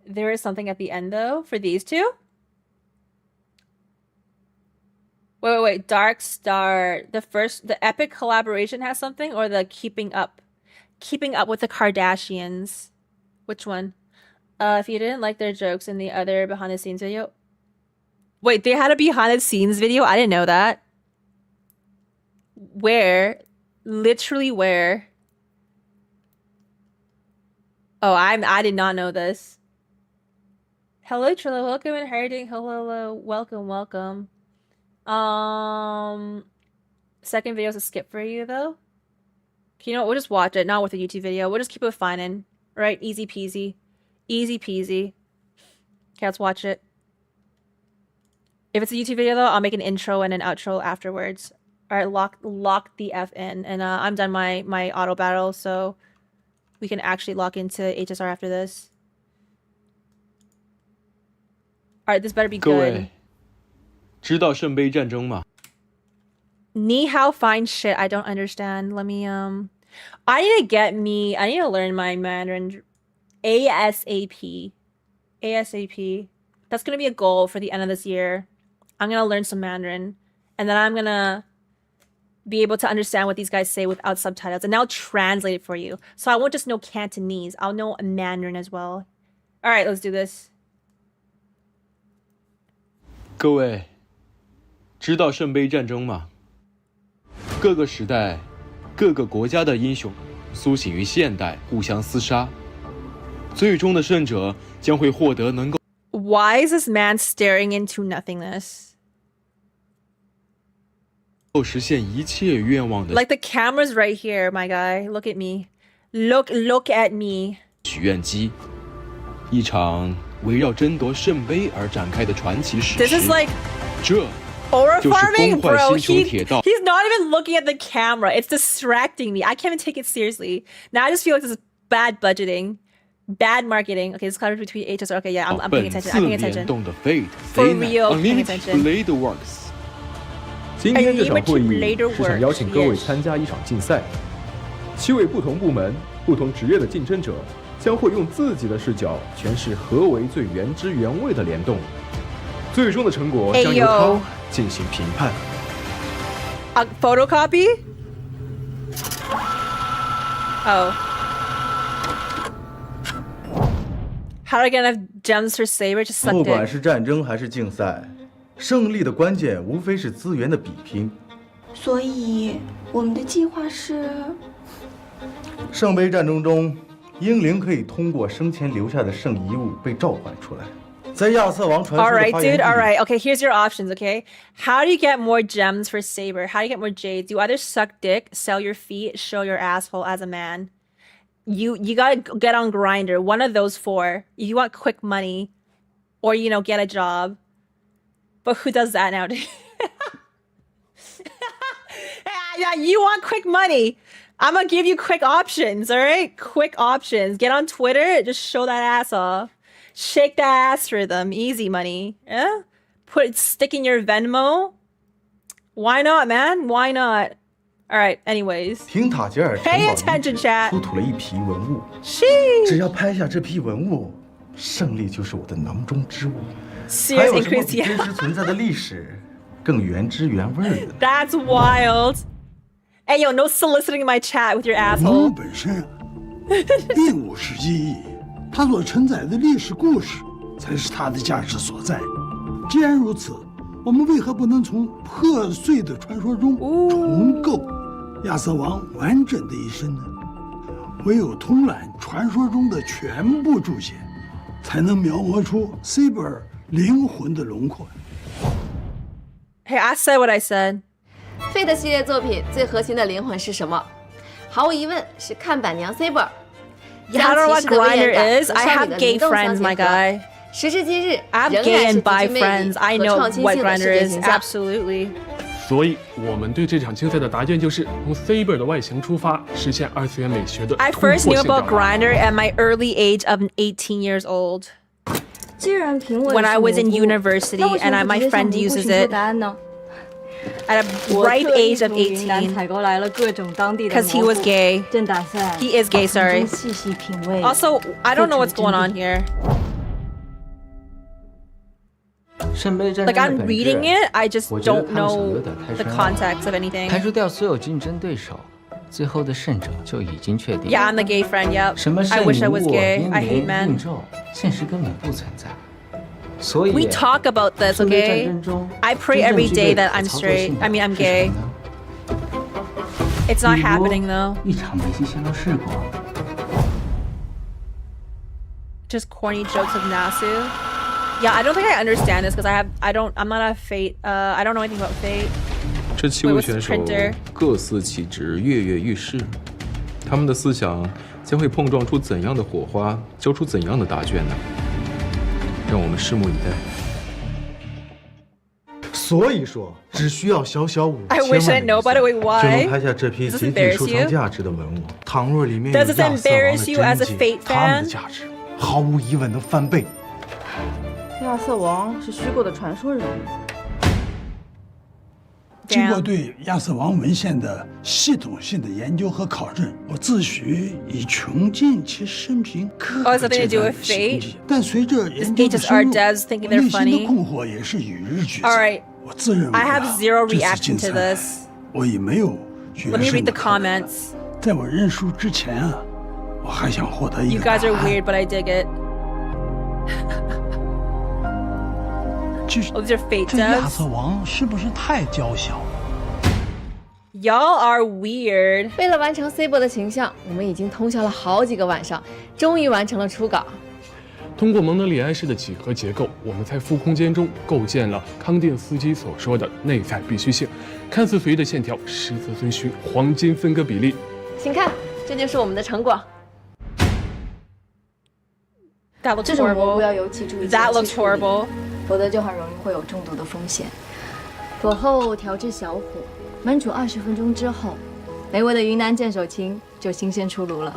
There is something at the end though for these two. Wait. Dark Star. The epic collaboration has something, or the keeping up with the Kardashians. Which one? If you didn't like their jokes in the other behind the scenes video. Wait, they had a behind the scenes video? I didn't know that. Where? Literally where? Oh, I did not know this. Hello, Trilla. Welcome and how are you doing? Hello. Welcome. Second video is a skip for you though. You know what? We'll just watch it. Not with a YouTube video. We'll just keep it with phainon. Right? Easy peasy. Okay, let's watch it. If it's a YouTube video though, I'll make an intro and an outro afterwards. All right, lock the F in, and I'm done my auto battle, so we can actually lock into HSR after this. All right, this better be 各 good. 位，知道圣杯战争吗？ Ni hao fine shit. I don't understand. Let me I need to learn my Mandarin ASAP. That's gonna be a goal for the end of this year. I'm gonna learn some Mandarin, and then I'm gonna be able to understand what these guys say without subtitles, and now translate it for you. So I won't just know Cantonese. I'll know Mandarin as well. All right, let's do this. 各位，知道圣杯战争吗？各个时代、各个国家的英雄苏醒于现代，互相厮杀，最终的胜者将会获得能够 Why is this man staring into nothingness? 实现一切愿望的 Like the camera's right here, my guy. Look at me. Look at me. 许愿机，一场围绕争夺圣杯而展开的传奇史 This 诗。 is like 这 aura 就是 farming, 崩坏 bro. 星球铁道 He's not even looking at the camera. It's distracting me. I can't even take it seriously. Now I just feel like this is bad budgeting, bad marketing. Okay, this collaboration between HSR. Okay, yeah, I'm paying 本 attention. 次 I'm paying 联 attention. 动的 Fate For phainon real, paying Unlimited attention. Blade Works。今天这场会 Unlimited 议是想邀请各位参加一场竞赛，7位不同部门、不同职业的竞争者将会用自己的视角诠释何为最原汁原味的联动，最终的成果将由他进行评判。A photocopy? Oh. How do I get enough gems for Saber to suck 不管 dick? 是战争还是竞赛，胜利的关键无非是资源的比拼。所以我们的计划是，圣杯战争中，英灵可以通过生前留下的圣遗物被召唤出来。在亚瑟王传说 All 的 right, 发源 dude. 地 All right. Okay, here's your options. Okay, how do you get more gems for Saber? How do you get more jades? You either suck dick, sell your feet, show your asshole as a man. You gotta get on Grinder. One of those four. If you want quick money, or get a job. But who does that nowadays? Yeah, you want quick money. I'm gonna give you quick options. All right, quick options. Get on Twitter. Just show that ass off. Shake that ass for them. Easy money. Yeah? Stick in your Venmo. Why not, man? Why not? All right, anyways. 廷塔杰尔城 Pay 堡 attention, 遗址 chat. 出土了一批文物， Sheesh. 只要拍下这批文物，胜利就是我的囊中之物。还 Serious 有什么 increase, 比 yeah. 真实存在的历史更原汁原味的呢？ That's wild. Hey, yo, no soliciting my chat with your 文 asshole. 物本身并无实际意义，它所承载的历史故事才是它的价值所在。既然如此，我们为何不能从破碎的传说中重构亚瑟王完整的一生呢？唯有通览传说中的全部注解，才能描摹出 Saber 灵魂的轮廓。 Hey, I said what I said. Fate 系列作品最核心的灵魂是什么？毫无疑问是看板娘 Saber。 You don't know what 将骑士的威 Grinder 严感 is? 和 I 少女 have 的 gay 灵动相 friends, my 结合 guy. 时至今日， I have 仍 gay 然是 and 极 bi 具魅力 friends. I 和 know 创新 what 性的世 grinder 界 is. 形象。 Absolutely. 所以，我们对这场竞赛的答卷就是从 Saber 的外形出发，实现二次元美学的 I 突破 first knew 性表 about 达。 grinder at my early age of 18 years old. 既然评委 When I 是 was in 蘑菇 university 那为什 and 么不 my 直接向 friend 蘑菇 uses 寻求 it 答案呢？ at a ripe age of 18. 采购来了各种当地的 'Cause he was gay. 正打算 He is gay, sorry. 从中细细品味 Also, I don't know what's going on here. 圣杯战争 Like 的 I'm 本质 reading it, I just 我觉得 don't 他们想 know 有点太 the 深奥了 context of anything. 排除掉所有竞争对手，最后的胜者就已经确定。 Yeah, I'm the gay friend. Yep. 什么 I 圣 wish I 女 was 巫、 gay. 英 I hate 灵、 men. 应咒，现实根本不存在。所以 We talk about this, 圣杯战 okay? 争中 I pray 真正 every 具 day 备 that 可 I'm 操作 straight. 性的 I mean, I'm 是什 gay. 么呢？ It's not 比如 happening though. 一场梅西线路事故， Just corny jokes of Nasu. Yeah, I don't think I understand this because I'm not a Fate. I don't know anything about Fate. 这7 Wait, 位 what's 选 the 手 printer? 各司其职，跃跃欲试。他们的思想将会碰撞出怎样的火花，交出怎样的答卷呢？让我们拭目以待。所以说，只需要小小5000 I wish I 万 know, 的 by the way, 就 why? 能拍下这批 Does this 极具 embarrass 收藏 you? 价值的文物。倘若里面有 Does 亚 this 瑟王的 embarrass you as a 真迹 Fate，他们 fan？的价值毫无疑问能翻倍。亚瑟王是虚构的传说人物。经过对亚瑟王文献的系统性的研究和考证，我自诩已穷尽其生平各 Oh, 个 something to 阶 do 段 with 的行迹。 fate? 但随着研究的 HSR 深入， devs thinking 我 they're 内心 funny. 的困惑也是与日俱增。 All right. 我自认为 I have zero 这次 reaction 竞 to 赛 this. 我已没有 Let me 决 read 胜 the 的可能。 comments. 在我认输之前啊，我还想获得一 You 个 guys 答 are 案。 weird, but I dig it. 这 Oh, these are Fate 这亚 devs. 瑟王是不是太娇小？ Y'all are weird. 为了完成 Saber 的形象，我们已经通宵了好几个晚上，终于完成了初稿。通过蒙德里安式的几何结构，我们在负空间中构建了康定斯基所说的内在必须性。看似随意的线条，实则遵循黄金分割比例。请看，这就是我们的成果。 That looks 这种蘑菇 horrible. 要尤其注意 That 前 looks 期处理 horrible. 否则就很容易会有中毒的风险。火候调至小火，焖煮20分钟之后，美味的云南剑手青就新鲜出炉了。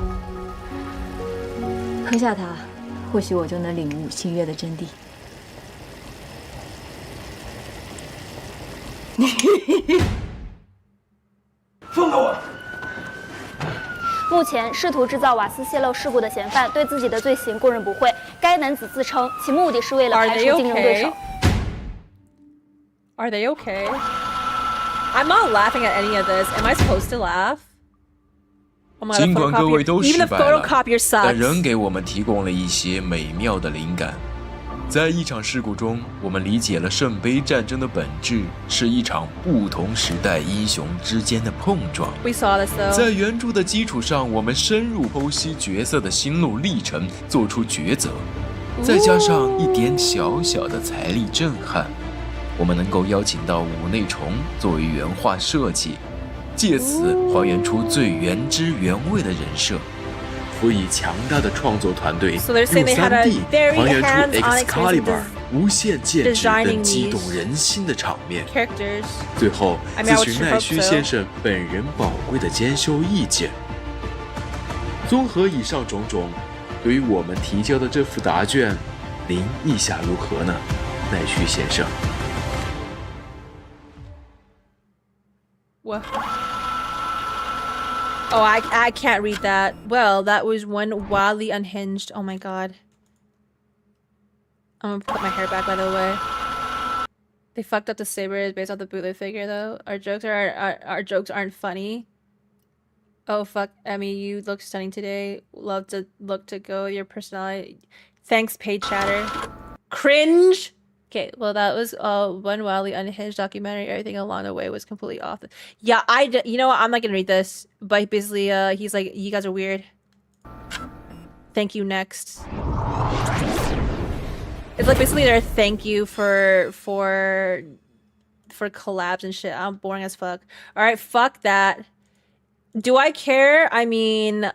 喝下它，或许我就能领悟星月的真谛。放开我！目前试图制造瓦斯泄漏事故的嫌犯对自己的罪行供认不讳。该男子自称其目的是为了 Are 排 they 除竞争对 okay? 手。 Are they okay? I'm not laughing at any of this. Am I supposed to laugh? Oh my god, 尽 the 管各位 photocopier. 都 Even 失 the 败了， photocopier 但 sucks. 仍给我们提供了一些美妙的灵感。在一场事故中，我们理解了圣杯战争的本质是一场不同时代英雄之间的碰撞。 We saw this though. 在原著的基础上，我们深入剖析角色的心路历程，做出抉择，再加上一点小小的财力震撼，我们能够邀请到五内虫作为原画设计，借此还原出最原汁原味的人设。辅以强大的创作团队， So they're 用 saying they had a 3D very 还原出 hands-on experience Excalibur 无限剑指 designing 等激动 these 人心的场面。 characters. 最后， I mean, I 咨 would 询 sure 奈 hope 须 so. 先生本人宝贵的监修意见。综合以上种种，对于我们提交的这副答卷，您意下如何呢，奈须先生？ What? Oh, I can't read that. Well, that was one wildly unhinged. Oh my god. I'm gonna put my hair back, by the way. They fucked up the sabers based off the bootleg figure, though. Our jokes aren't funny. Oh fuck, Emmy, you look stunning today. Love to look to go your personality. Thanks, paid chatter. Cringe. Okay, well that was one wildly unhinged documentary. Everything along the way was completely off. Yeah, you know what? I'm not gonna read this. But basically, he's like, you guys are weird. Thank you. Next. It's like basically their thank you for collabs and shit. I'm boring as fuck. All right, fuck that. Do I care? I mean,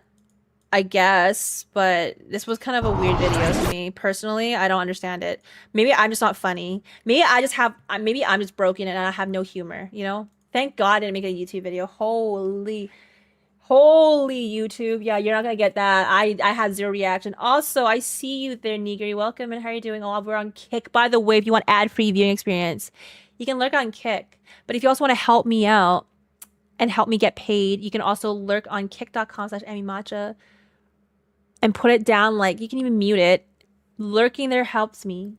I guess, but this was kind of a weird video to me personally. I don't understand it. Maybe I'm just not funny. Maybe I'm just broken and I have no humor, you know? Thank God I didn't make a YouTube video. Holy YouTube. Yeah, you're not gonna get that. I had zero reaction. Also, I see you there, Nigiri. Welcome, and how are you doing? Oh, we're on Kick, by the way. If you want ad-free viewing experience, you can lurk on Kick. But if you also want to help me out and help me get paid, you can also lurk on kick.com/amimatcha and put it down. Like, you can even mute it. Lurking there helps me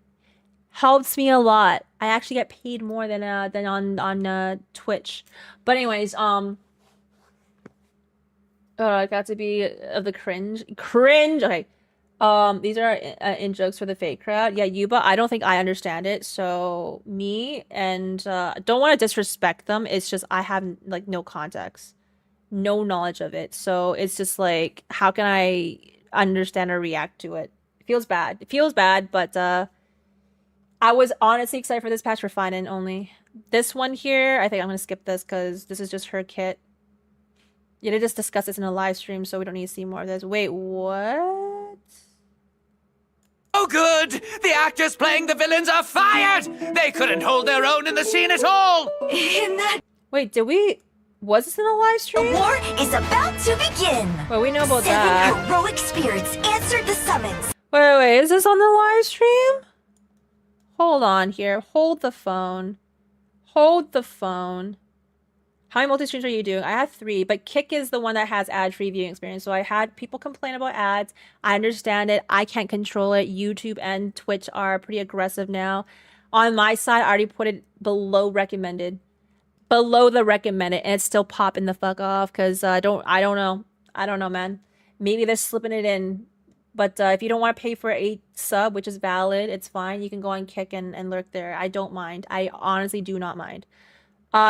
a lot. I actually get paid more than on Twitch. But anyways, it got to be of the cringe. Okay. These are in jokes for the fake crowd. Yeah, Yuba, I don't think I understand it. So me, and don't want to disrespect them. It's just I have like no context, no knowledge of it. So it's just like, how can I understand or react to it? It feels bad. It feels bad, but I was honestly excited for this patch for phainon only. This one here, I think I'm gonna skip this because this is just her kit. Yeah, they just discussed this in a live stream, so we don't need to see more of this. Wait, what? Oh, good! The actors playing the villains are fired! They couldn't hold their own in the scene at all! Wait, was this in a live stream? The war is about to begin! Well, we know about that. 7 heroic spirits answered the summons. Wait, is this on the live stream? Hold on here. Hold the phone. How many multi-streams are you doing? I have 3, but Kick is the one that has ad-free viewing experience. So I had people complain about ads. I understand it. I can't control it. YouTube and Twitch are pretty aggressive now. On my side, I already put it below recommended. Below the recommended, and it's still popping the fuck off because I don't know. I don't know, man. Maybe they're slipping it in. But if you don't want to pay for a sub, which is valid, it's fine. You can go on Kick and lurk there. I don't mind. I honestly do not mind.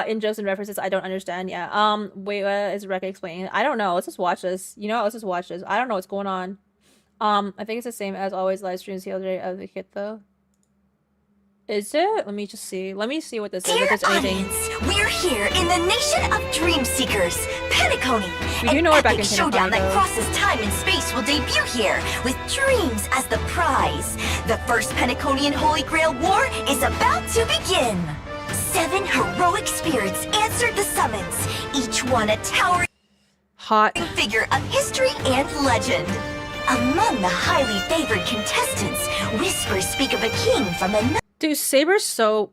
In jokes and references, I don't understand. Yeah. Wait, is Rekka explaining? I don't know. Let's just watch this. You know, let's just watch this. I don't know what's going on. I think it's the same as always live streams the other day of the kit though. Is it? Let me just see. Let me see what this is. If there's anything. We're here in the nation of dream seekers, Penacony. We do know we're back in An epic showdown that Penacony, crosses time and space will debut here with dreams as the prize. The first Penaconian Holy Grail War is about to begin. 7 heroic spirits answered the summons, each one a towering figure of history and legend. Among the highly favored contestants, whispers speak of a king from another. Dude, Saber's so...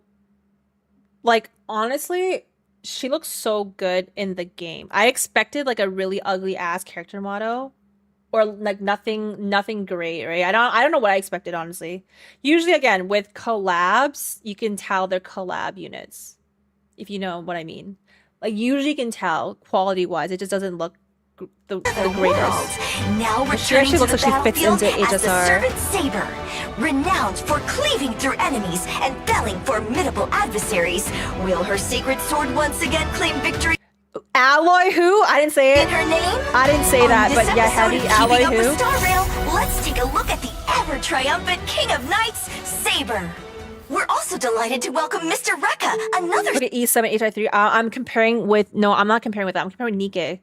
Like, honestly, she looks so good in the game. I expected, like, a really ugly-ass character model. Or, like, nothing great, right? I don't know what I expected, honestly. Usually, again, with collabs, you can tell they're collab units. If you know what I mean. Like, usually you can tell, quality-wise. It just doesn't look the greatest. Now she actually looks like she fits into HSR. As the servant Saber, renowned for cleaving through enemies and felling formidable adversaries, will her sacred sword once again claim victory? Alloy who? I didn't say it. In her name? I didn't say that, but yeah, Heavy Alloy Keeping Up who? with Star Rail, let's take a look at the ever-triumphant King of Knights, Saber. We're also delighted to welcome Mr. Rekka, another... Look at E7 HI3. I'm comparing with... No, I'm not comparing with that. I'm comparing with Nikke.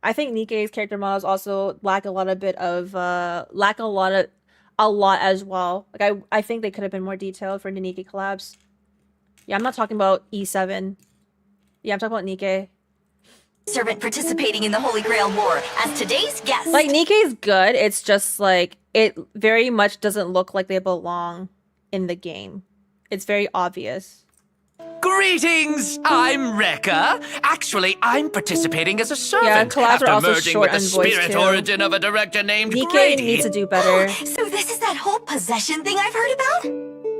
I think Nikke's character models also lack a lot as well. Like I think they could have been more detailed for the Nikke collabs. Yeah, I'm not talking about E7. Yeah, I'm talking about Nikke. Servant participating in the Holy Grail War as today's guest. Like, Nikke is good. It's just like it very much doesn't look like they belong in the game. It's very obvious. Greetings! I'm Rekka. Actually, I'm participating as a servant Yeah, collabs are after also merging short with the on voice spirit too. origin of a director named Nikke Grady. needs to do better. So this is that whole possession thing I've heard about?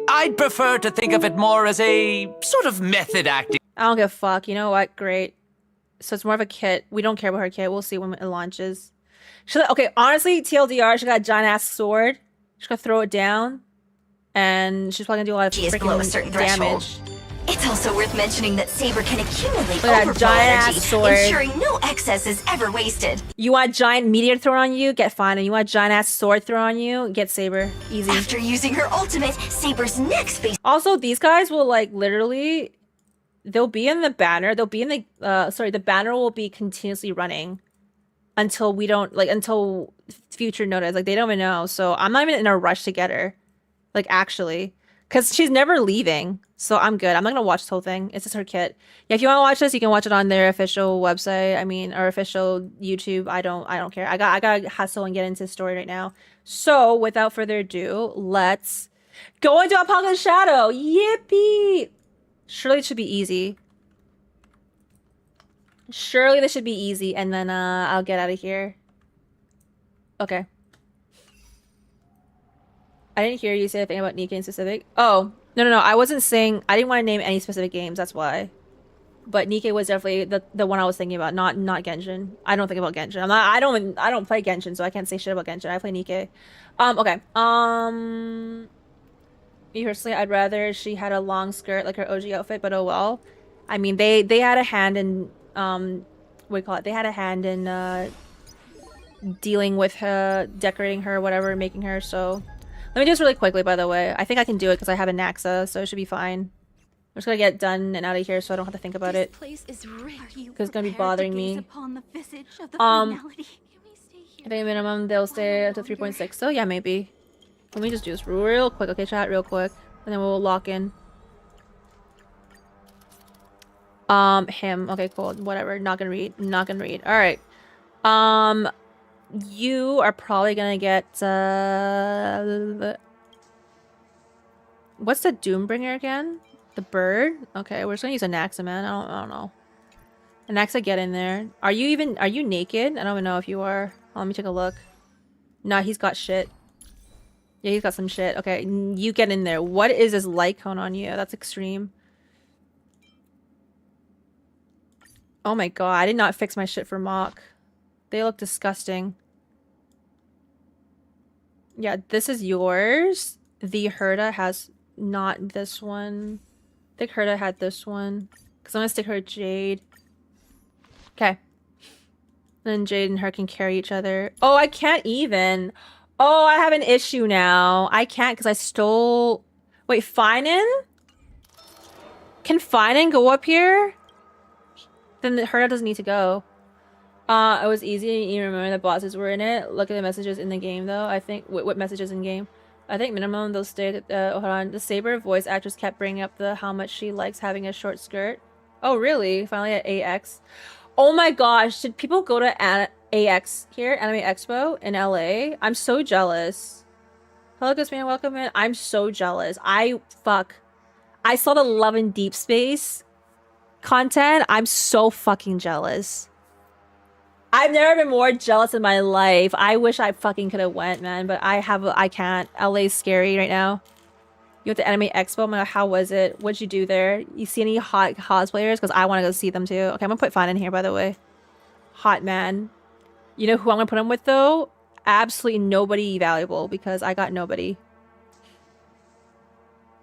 I'd prefer to think of it more as a sort of method acting. I don't give a fuck. You know what? Great. So it's more of a kit. We don't care about her kit. We'll see when it launches. Okay, honestly, TLDR, she got a giant ass sword. She's gonna throw it down. And she's probably gonna do a lot of She is below a certain damage. It's also worth mentioning that Saber can accumulate Look at that overflow giant energy, ass sword. ensuring no excess is ever wasted. You want a giant meteor thrown on you? Get phainon. You want a giant ass sword thrown on you? Get Saber. Easy. After using her ultimate, Saber's next phase. Also, these guys will like literally... They'll be in the banner. They'll be in the... the banner will be continuously running until we don't like until future notice. Like they don't even know. So I'm not even in a rush to get her. Like actually, because she's never leaving. So I'm good. I'm not gonna watch this whole thing. It's just her kit. Yeah, if you want to watch this, you can watch it on their official website. I mean, or official YouTube. I don't care. I got hustle and get into the story right now. So without further ado, let's go into Apocalypse Shadow. Yippee! Surely it should be easy. Surely this should be easy, and then I'll get out of here. Okay. I didn't hear you say anything about Nikkei in specific. Oh, no. I wasn't saying... I didn't want to name any specific games, that's why. But Nikkei was definitely the one I was thinking about, not Genshin. I don't think about Genshin. I don't play Genshin, so I can't say shit about Genshin. I play Nikkei. Okay. Me personally, I'd rather she had a long skirt like her OG outfit, but oh well. I mean, they had a hand in... what do you call it? They had a hand in dealing with her, decorating her, whatever, making her, so... Let me do this really quickly, by the way. I think I can do it because I have a Naxa, so it should be fine. I'm just gonna get done and out of here so I don't have to think about it. Because it's gonna be bothering me. I think minimum they'll stay up to 3.6, so yeah, maybe. Let me just do this real quick, okay, chat? Real quick. And then we'll lock in. Him. Okay, cool. Whatever. Not gonna read. Alright. You are probably gonna get what's the Doombringer again? The bird? Okay, we're just gonna use a Naxa, man. I don't know. A Naxa, get in there. Are you naked? I don't even know if you are. Oh, let me take a look. No, he's got shit. Yeah, he's got some shit. Okay, you get in there. What is this light cone on you? That's extreme. Oh my god, I did not fix my shit for mock. They look disgusting. Yeah, this is yours. The Herda has not this one. I think Herda had this one. Because I'm going to stick her with Jade. Okay. Then Jade and her can carry each other. Oh, I can't even. Oh, I have an issue now. I can't because I stole... Wait, phainon? Can phainon go up here? Then the Herda doesn't need to go. It was easy. You remember the bosses were in it. Look at the messages in the game, though. I think what messages in game. I think minimum they'll stay. Hold on. The Saber voice actress kept bringing up how much she likes having a short skirt. Oh, really? Finally at AX. Oh my gosh! Did people go to AX here, Anime Expo in LA? I'm so jealous. Hello, Ghost-Man. Welcome in. I'm so jealous. I saw the Love in Deep Space content. I'm so fucking jealous. I've never been more jealous in my life. I wish I fucking could have went, man, but I can't. LA's scary right now. You went to Anime Expo? Oh my god, how was it? What'd you do there? You see any hot cosplayers? Because I want to go see them too. Okay, I'm gonna put Fine in here, by the way. Hot man. You know who I'm gonna put him with, though? Absolutely nobody valuable, because I got nobody.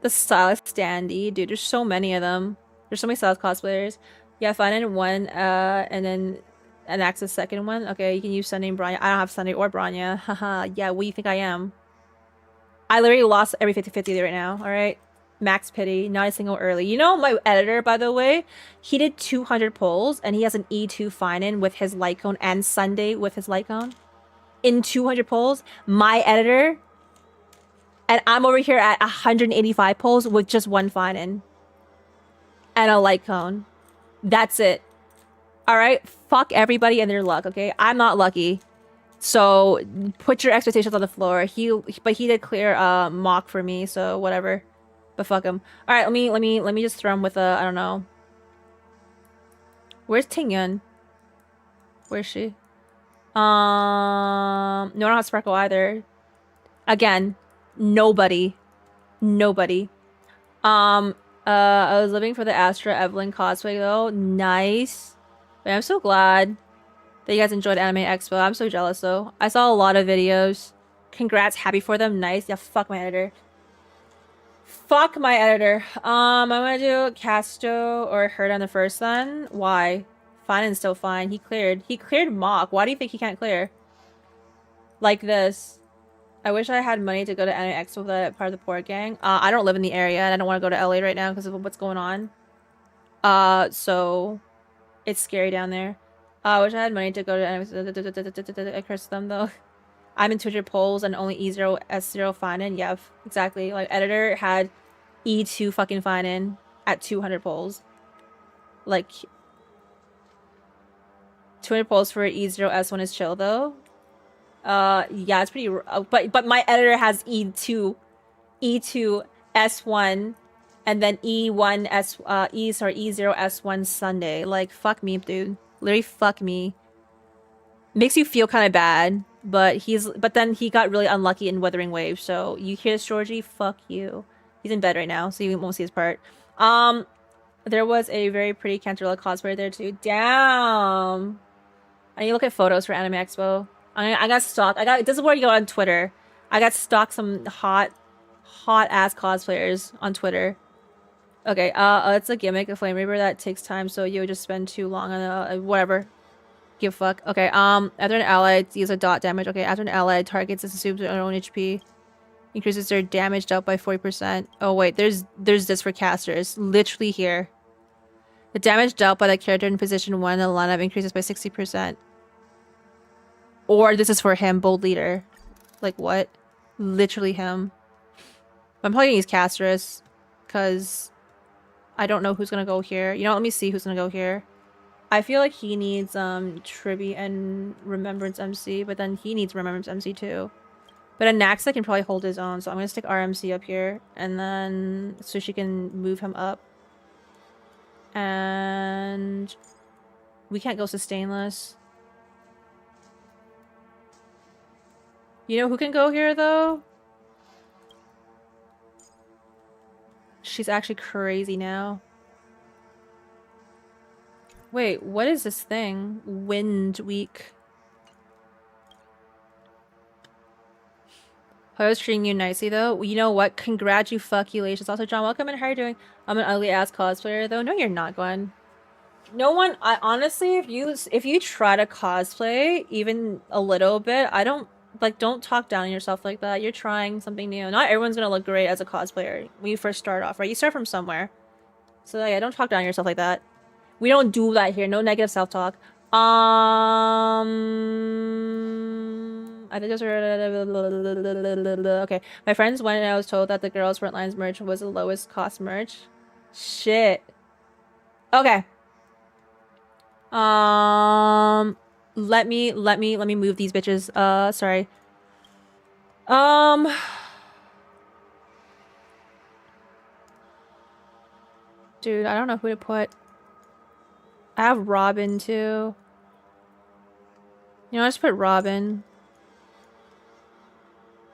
The stylist standee. Dude, there's so many of them. There's so many stylist cosplayers. Yeah, Fine in one, and then... an Axis second one. Okay, you can use Sunday and Bronya. I don't have Sunday or Bronya. Haha. Yeah, what do you think I am? I literally lost every 50-50 right now. Alright. Max pity. Not a single early. You know, my editor, by the way, he did 200 polls and he has an E2 phainon with his light cone and Sunday with his light cone. In 200 polls. My editor. And I'm over here at 185 polls with just one phainon. And a light cone. That's it. Alright, fuck everybody and their luck, okay? I'm not lucky. So, put your expectations on the floor. But he did clear mock for me, so whatever. But fuck him. Alright, let me just throw him with I don't know. Where's Tingyun? Where's she? No, I don't have Sparkle either. Again, nobody. Nobody. I was living for the Astra Evelyn cosplay though. Nice. But I'm so glad that you guys enjoyed Anime Expo. I'm so jealous though. I saw a lot of videos. Congrats, happy for them. Nice. Yeah, fuck my editor. Fuck my editor. I'm gonna do Casto or Hurt on the first one. Why? Fine and still fine. He cleared mock. Why do you think he can't clear? Like this. I wish I had money to go to Anime Expo with that part of the port gang. I don't live in the area and I don't want to go to LA right now because of what's going on. So it's scary down there. I wish I had money to go to I curse them though. I'm in 200 polls and only E0 S0 phainon. Yeah, exactly. Like editor had E2 fucking phainon at 200 polls. Like 200 polls for E0 S1 is chill though. Yeah, it's pretty. But my editor has E2 S1, and then E0 S1 Sunday. Like fuck me, dude. Literally fuck me. Makes you feel kind of bad, but then he got really unlucky in Wuthering Waves. So you hear this, Georgie? Fuck you. He's in bed right now, so you won't see his part. There was a very pretty Cantarella cosplayer there too. Damn. I need to look at photos for Anime Expo. I got stalked. This is where you go on Twitter. I got stalked some hot ass cosplayers on Twitter. Okay, it's a gimmick, a flame reaper that takes time, so you would just spend too long on whatever. Give a fuck. Okay, after an ally deals a dot damage. Okay, after an ally targets and assumes their own HP, increases their damage dealt by 40%. Oh wait, there's this for casters. Literally here. The damage dealt by the character in position 1 in the lineup increases by 60%. Or this is for him, Bold Leader. Like what? Literally him. I'm probably gonna use Casterus, because I don't know who's gonna go here. You know, let me see who's gonna go here. I feel like he needs Tribby and Remembrance MC, but then he needs Remembrance MC too. But Anaxa can probably hold his own, so I'm gonna stick RMC up here, and then so she can move him up. And we can't go sustainless. You know who can go here though? She's actually crazy now. Wait, what is this thing? Wind week. I was treating you nicely though. You know what? Congratulations. Also, John, welcome and how are you doing? I'm an ugly ass cosplayer though. No, you're not, Gwen. No one. I honestly, if you try to cosplay even a little bit, don't talk down on yourself like that. You're trying something new. Not everyone's gonna look great as a cosplayer when you first start off, right? You start from somewhere. So yeah, don't talk down on yourself like that. We don't do that here. No negative self-talk. I think those are okay. My friends went and I was told that the girls' Frontlines merch was the lowest cost merch. Shit. Okay. Let me move these bitches. Sorry. Dude, I don't know who to put. I have Robin too. You know, I just put Robin.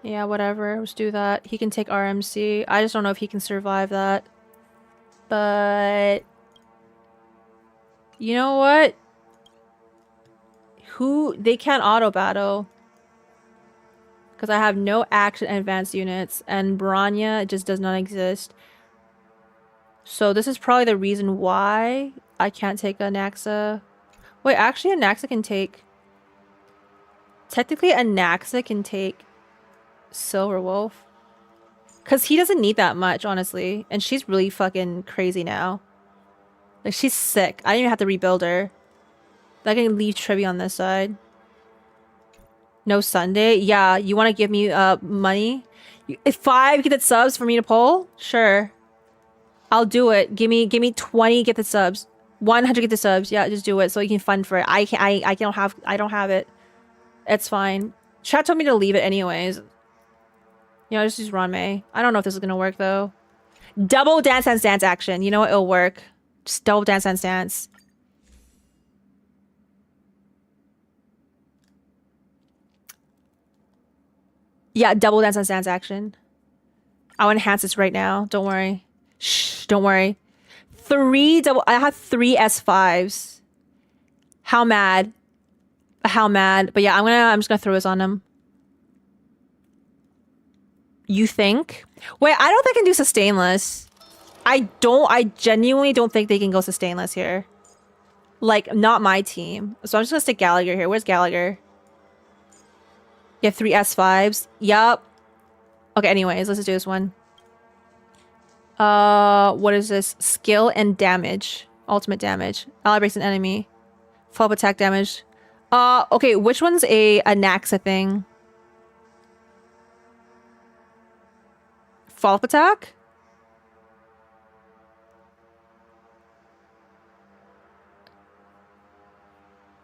Yeah, whatever. Let's do that. He can take RMC. I just don't know if he can survive that. But you know what? They can't auto battle. Because I have no action and advanced units. And Branya just does not exist. So this is probably the reason why I can't take Anaxa. Wait, actually Anaxa can take... Technically Anaxa can take Silverwolf. Because he doesn't need that much, honestly. And she's really fucking crazy now. Like, she's sick. I didn't even have to rebuild her. I can leave Trivia on this side. No Sunday? Yeah, you want to give me money? If 5 gifted subs for me to pull? Sure. I'll do it. Give me 20 gifted subs. 100 gifted subs. Yeah, just do it so you can fund for it. I don't have it. It's fine. Chat told me to leave it anyways. You know, just use Ranmei. I don't know if this is gonna work though. Double Dance Dance Dance action. You know what? It'll work. Just double Dance Dance Dance. Yeah, double Dance Dance Dance action. I'll enhance this right now. Don't worry. Shh, don't worry. I have 3 S5s. How mad? How mad? But yeah, I'm just gonna throw this on him. You think? Wait, I don't think I can do sustainless. I genuinely don't think they can go sustainless here. Like, not my team. So I'm just gonna stick Gallagher here. Where's Gallagher? You have 3 S5s. Yup. Okay, anyways, let's just do this one. What is this? Skill and damage. Ultimate damage. Ally breaks an enemy. Follow-up attack damage. Okay, which one's a Naxa thing? Follow-up attack?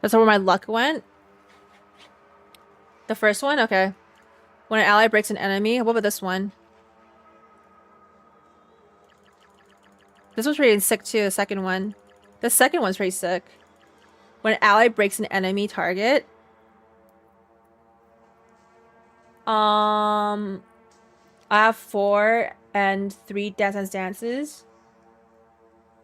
That's where my luck went? The first one? Okay. When an ally breaks an enemy. What about this one? This one's pretty sick too, the second one. The second one's pretty sick. When an ally breaks an enemy target. I have 4 and 3 Dance Dance Dances.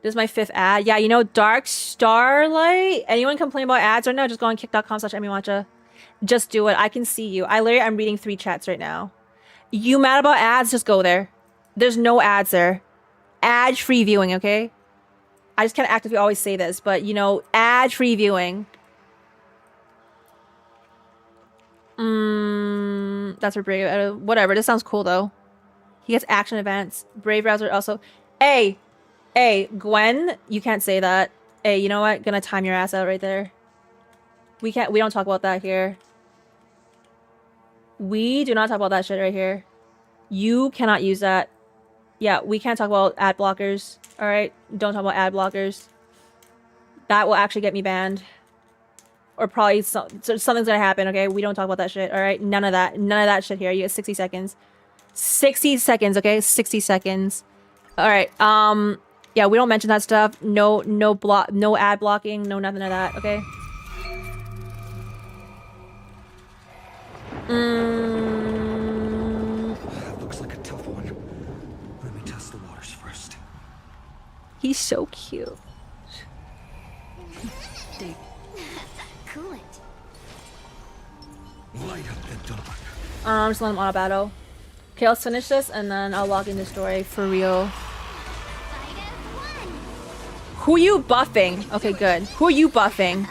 This is my 5th ad. Yeah, you know, Dark Starlight? Anyone complain about ads right now? Just go on kick.com/emiwacha. Just do it. I can see you. I'm reading 3 chats right now. You mad about ads? Just go there. There's no ads there. Ad-free viewing, okay? I just can't actively always say this, but, you know, ad-free viewing. That's for Brave. Whatever. This sounds cool, though. He gets action events. Brave Browser also... Hey, Gwen, you can't say that. Hey, you know what? Gonna time your ass out right there. We don't talk about that here. We do not talk about that shit right here. You cannot use that. Yeah, we can't talk about ad blockers. Alright? Don't talk about ad blockers. That will actually get me banned. Or probably something's gonna happen, okay? We don't talk about that shit, alright? None of that. None of that shit here. You get 60 seconds. 60 seconds, okay? 60 seconds. Alright, yeah, we don't mention that stuff. No ad blocking, no nothing of that, okay? Looks like a tough one. Let me test the waters first. He's so cute. Cool it. Light up the dark. I'm just letting him auto battle. Okay, let's finish this and then I'll log in the story for real. Who are you buffing? Okay, good. Who are you buffing?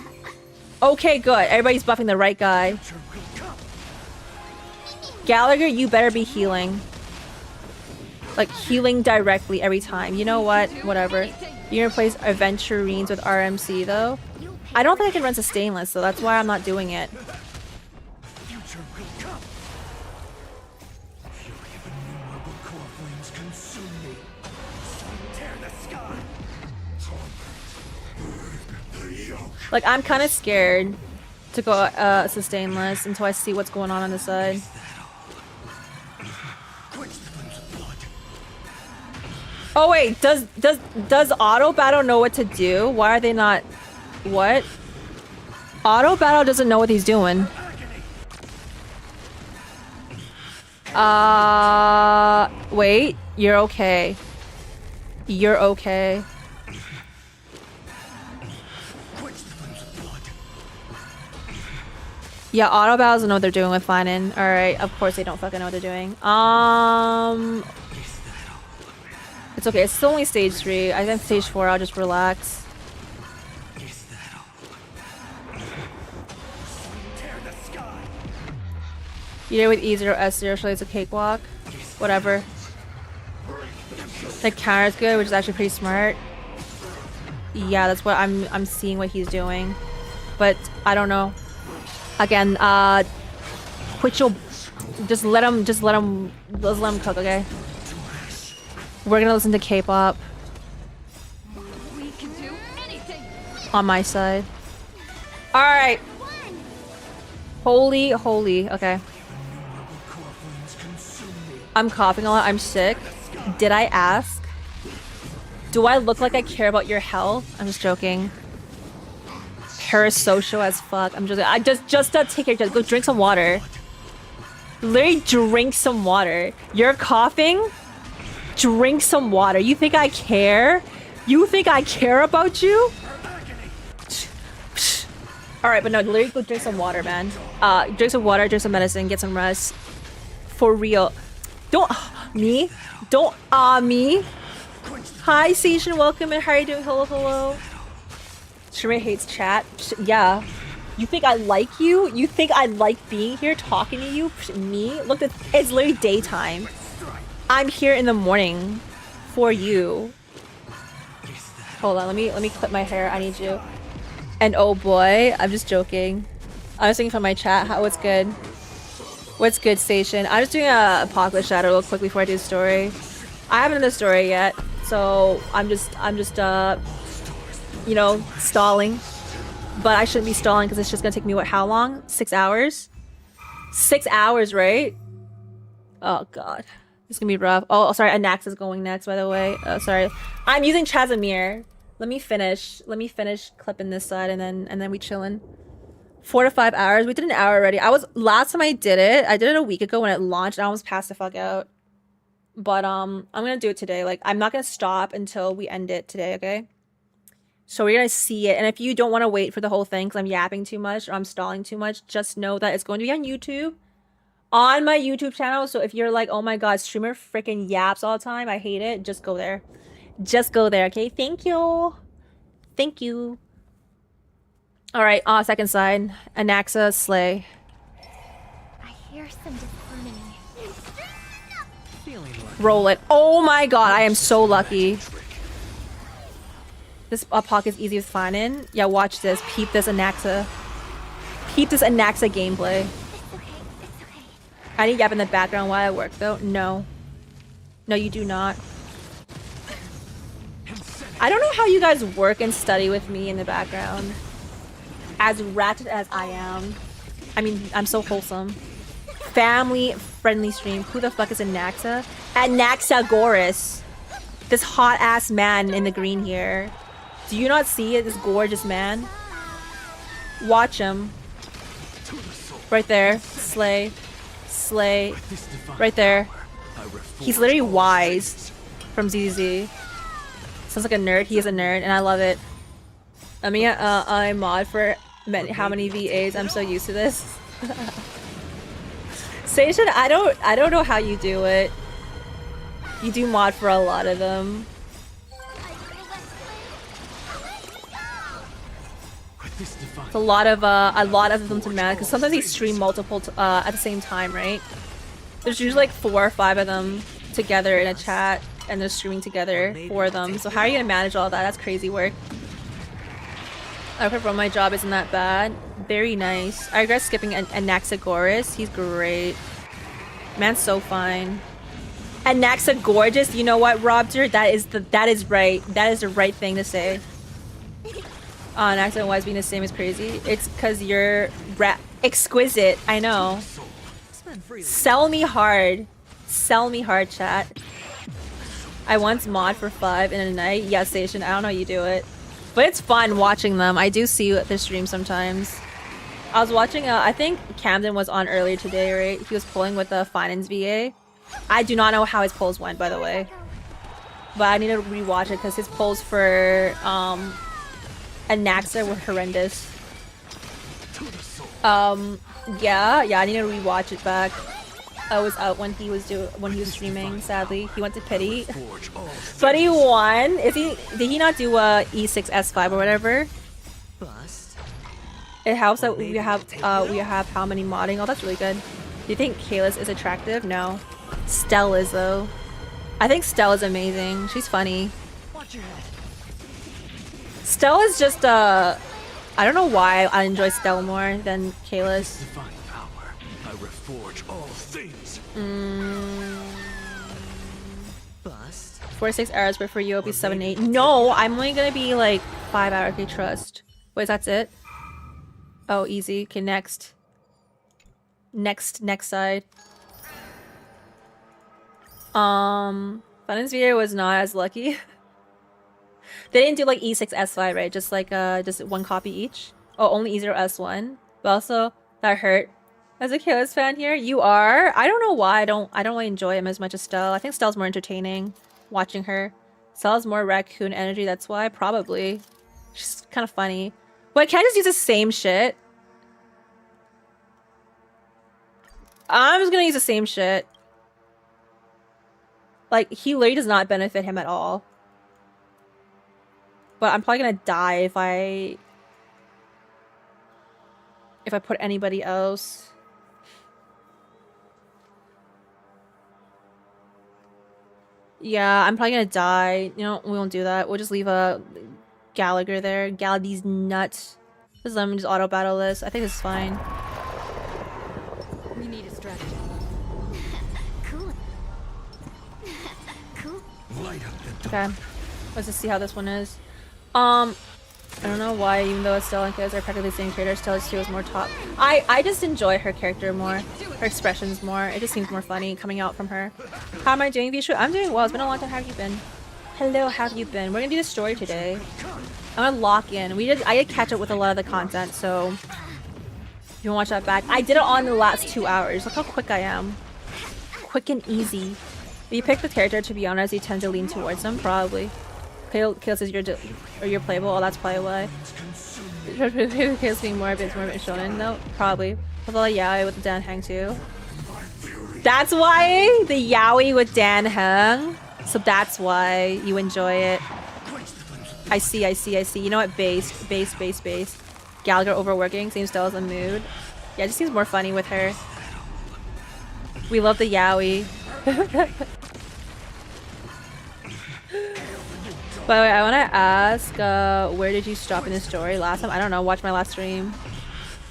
Okay, good. Everybody's buffing the right guy. Gallagher, you better be healing. Like, healing directly every time. You know what? Whatever. You're gonna replace Aventurines with RMC, though? I don't think I can run Sustainless, so that's why I'm not doing it. Like, I'm kind of scared to go Sustainless until I see what's going on the side. Oh wait, does Auto Battle know what to do? Why are they not... What? Auto Battle doesn't know what he's doing. Wait, you're okay. You're okay. Yeah, Auto Battle doesn't know what they're doing with phainon. Alright, of course they don't fucking know what they're doing. It's okay, it's still only stage 3. I think stage 4 I'll just relax. You did with E0, S0, surely it's a cakewalk. Whatever. The counter is good, which is actually pretty smart. Yeah, that's what I'm seeing what he's doing. But I don't know. Again, Twitch'll just let him cook, okay? We're gonna listen to K-pop. On my side. Alright. Holy, okay. I'm coughing a lot, I'm sick. Did I ask? Do I look like I care about your health? I'm just joking. Parasocial as fuck. I'm joking. I just take care. Just go drink some water. Literally drink some water. You're coughing? Drink some water. You think I care? You think I care about you? Alright, but no, literally go drink some water, man. Drink some water, drink some medicine, get some rest. For real. Don't me. Don't me. Hi Seishin, welcome and how are you doing? Hello. Shrimmy hates chat. Yeah. You think I like you? You think I like being here talking to you? Me? Look, it's literally daytime. I'm here in the morning for you. Hold on, let me clip my hair. I need you. And oh boy, I'm just joking. I was thinking from my chat, what's good? What's good, Station? I'm just doing a Apocalypse Shadow real quick before I do the story. I haven't done the story yet, so I'm just you know, stalling. But I shouldn't be stalling because it's just gonna take me, what, how long? 6 hours? 6 hours, right? Oh god. It's gonna be rough. Oh, sorry, Anax is going next, by the way. Sorry. I'm using Chazamir. Let me finish clipping this side and then we chillin'. 4 to 5 hours. We did an hour already. Last time I did it a week ago when it launched. I almost passed the fuck out. But I'm gonna do it today. Like, I'm not gonna stop until we end it today, okay? So we're gonna see it. And if you don't want to wait for the whole thing because I'm yapping too much or I'm stalling too much, just know that it's going to be on YouTube. On my YouTube channel. So if you're like, oh my god, streamer freaking yaps all the time, I hate it, just go there. Just go there, okay? Thank you. Thank you. Alright, second side. Anaxa, Slay. I hear some disharmony. Roll it. Oh my god, I am so lucky. This pocket's easy with phainon. Yeah, watch this. Peep this Anaxa. Peep this Anaxa gameplay. I need yap in the background while I work though. No. No, you do not. I don't know how you guys work and study with me in the background. As ratchet as I am. I mean, I'm so wholesome. Family friendly stream. Who the fuck is Anaxa? Anaxagoras. This hot ass man in the green here. Do you not see it? This gorgeous man? Watch him. Right there. Slay. Slay. Right there. He's literally Wise from ZZ. Sounds like a nerd. He is a nerd and I love it. I mean, I mod for how many VAs? I'm so used to this. Station, I don't know how you do it. You do mod for a lot of them. It's a lot of them to manage because sometimes they stream multiple at the same time, right? There's usually like 4 or 5 of them together in a chat and they're streaming together, 4 of them. So how are you gonna manage all that? That's crazy work. I prefer my job isn't that bad. Very nice. I regret skipping Anaxagoras. He's great. Man's so fine. Anaxagorgeous, you know what, Robster? That is right. That is the right thing to say. Anaxa and Wise being the same is crazy. It's because you're exquisite. I know. Sell me hard. Sell me hard, chat. I once mod for 5 in a night. Yeah, Station. I don't know how you do it. But it's fun watching them. I do see their stream sometimes. I was watching, I think Camden was on earlier today, right? He was pulling with the Finance VA. I do not know how his polls went, by the way. But I need to rewatch it because his polls for Anaxa were horrendous. Yeah, I need to rewatch it back. I was out when he was streaming, sadly. He went to pity. But he won. Did he not do a E6 S5 or whatever? It helps that we have how many modding. Oh, that's really good. Do you think Kalis is attractive? No. Stell is though. I think Stell is amazing. She's funny. Stell is just I don't know why I enjoy Stell more than Kalis. 4 to 6 hours, but for you it'll be 7 to 8. No, I'm only gonna be like 5 hours. Okay, trust. Wait, that's it? Oh, easy. Okay, next side. Finance video was not as lucky. They didn't do like E6 S5, right? Just like just 1 copy each. Oh, only E0 S1. But also that hurt. As a Kalis fan here, you are. I don't know why I don't really enjoy him as much as Stell. I think Stell's more entertaining watching her. Stell's more raccoon energy, that's why. Probably. She's kind of funny. Wait, can I just use the same shit? I'm just gonna use the same shit. Like, he literally does not benefit him at all. But I'm probably gonna die if I put anybody else. Yeah, I'm probably gonna die. You know, we won't do that. We'll just leave a Gallagher there. These nuts. Just let me just auto battle this. I think this is fine. We need a strategy. Cool. Cool. Okay. Let's just see how this one is. I don't know why, even though Estelle and Kaz are practically the same creator, Estelle just feels more top. I just enjoy her character more, her expressions more. It just seems more funny coming out from her. How am I doing, Vishu? I'm doing well. It's been a long time. How have you been? Hello, how have you been? We're gonna do the story today. I'm gonna lock in. I did catch up with a lot of the content, so if you wanna watch that back. I did it all in the last 2 hours. Look how quick I am. Quick and easy. If you pick the character, to be honest, you tend to lean towards them, probably. Kale says you're playable. Oh, that's probably why. Kale's being more a bit shonen. No, probably. With all the yaoi with the Dan Heng too. That's why the yaoi with Dan Heng. So that's why you enjoy it. I see. You know what? Base. Gallagher overworking. Same style as a mood. Yeah, it just seems more funny with her. We love the yaoi. By the way, I want to ask, where did you stop in the story last time? I don't know. Watch my last stream.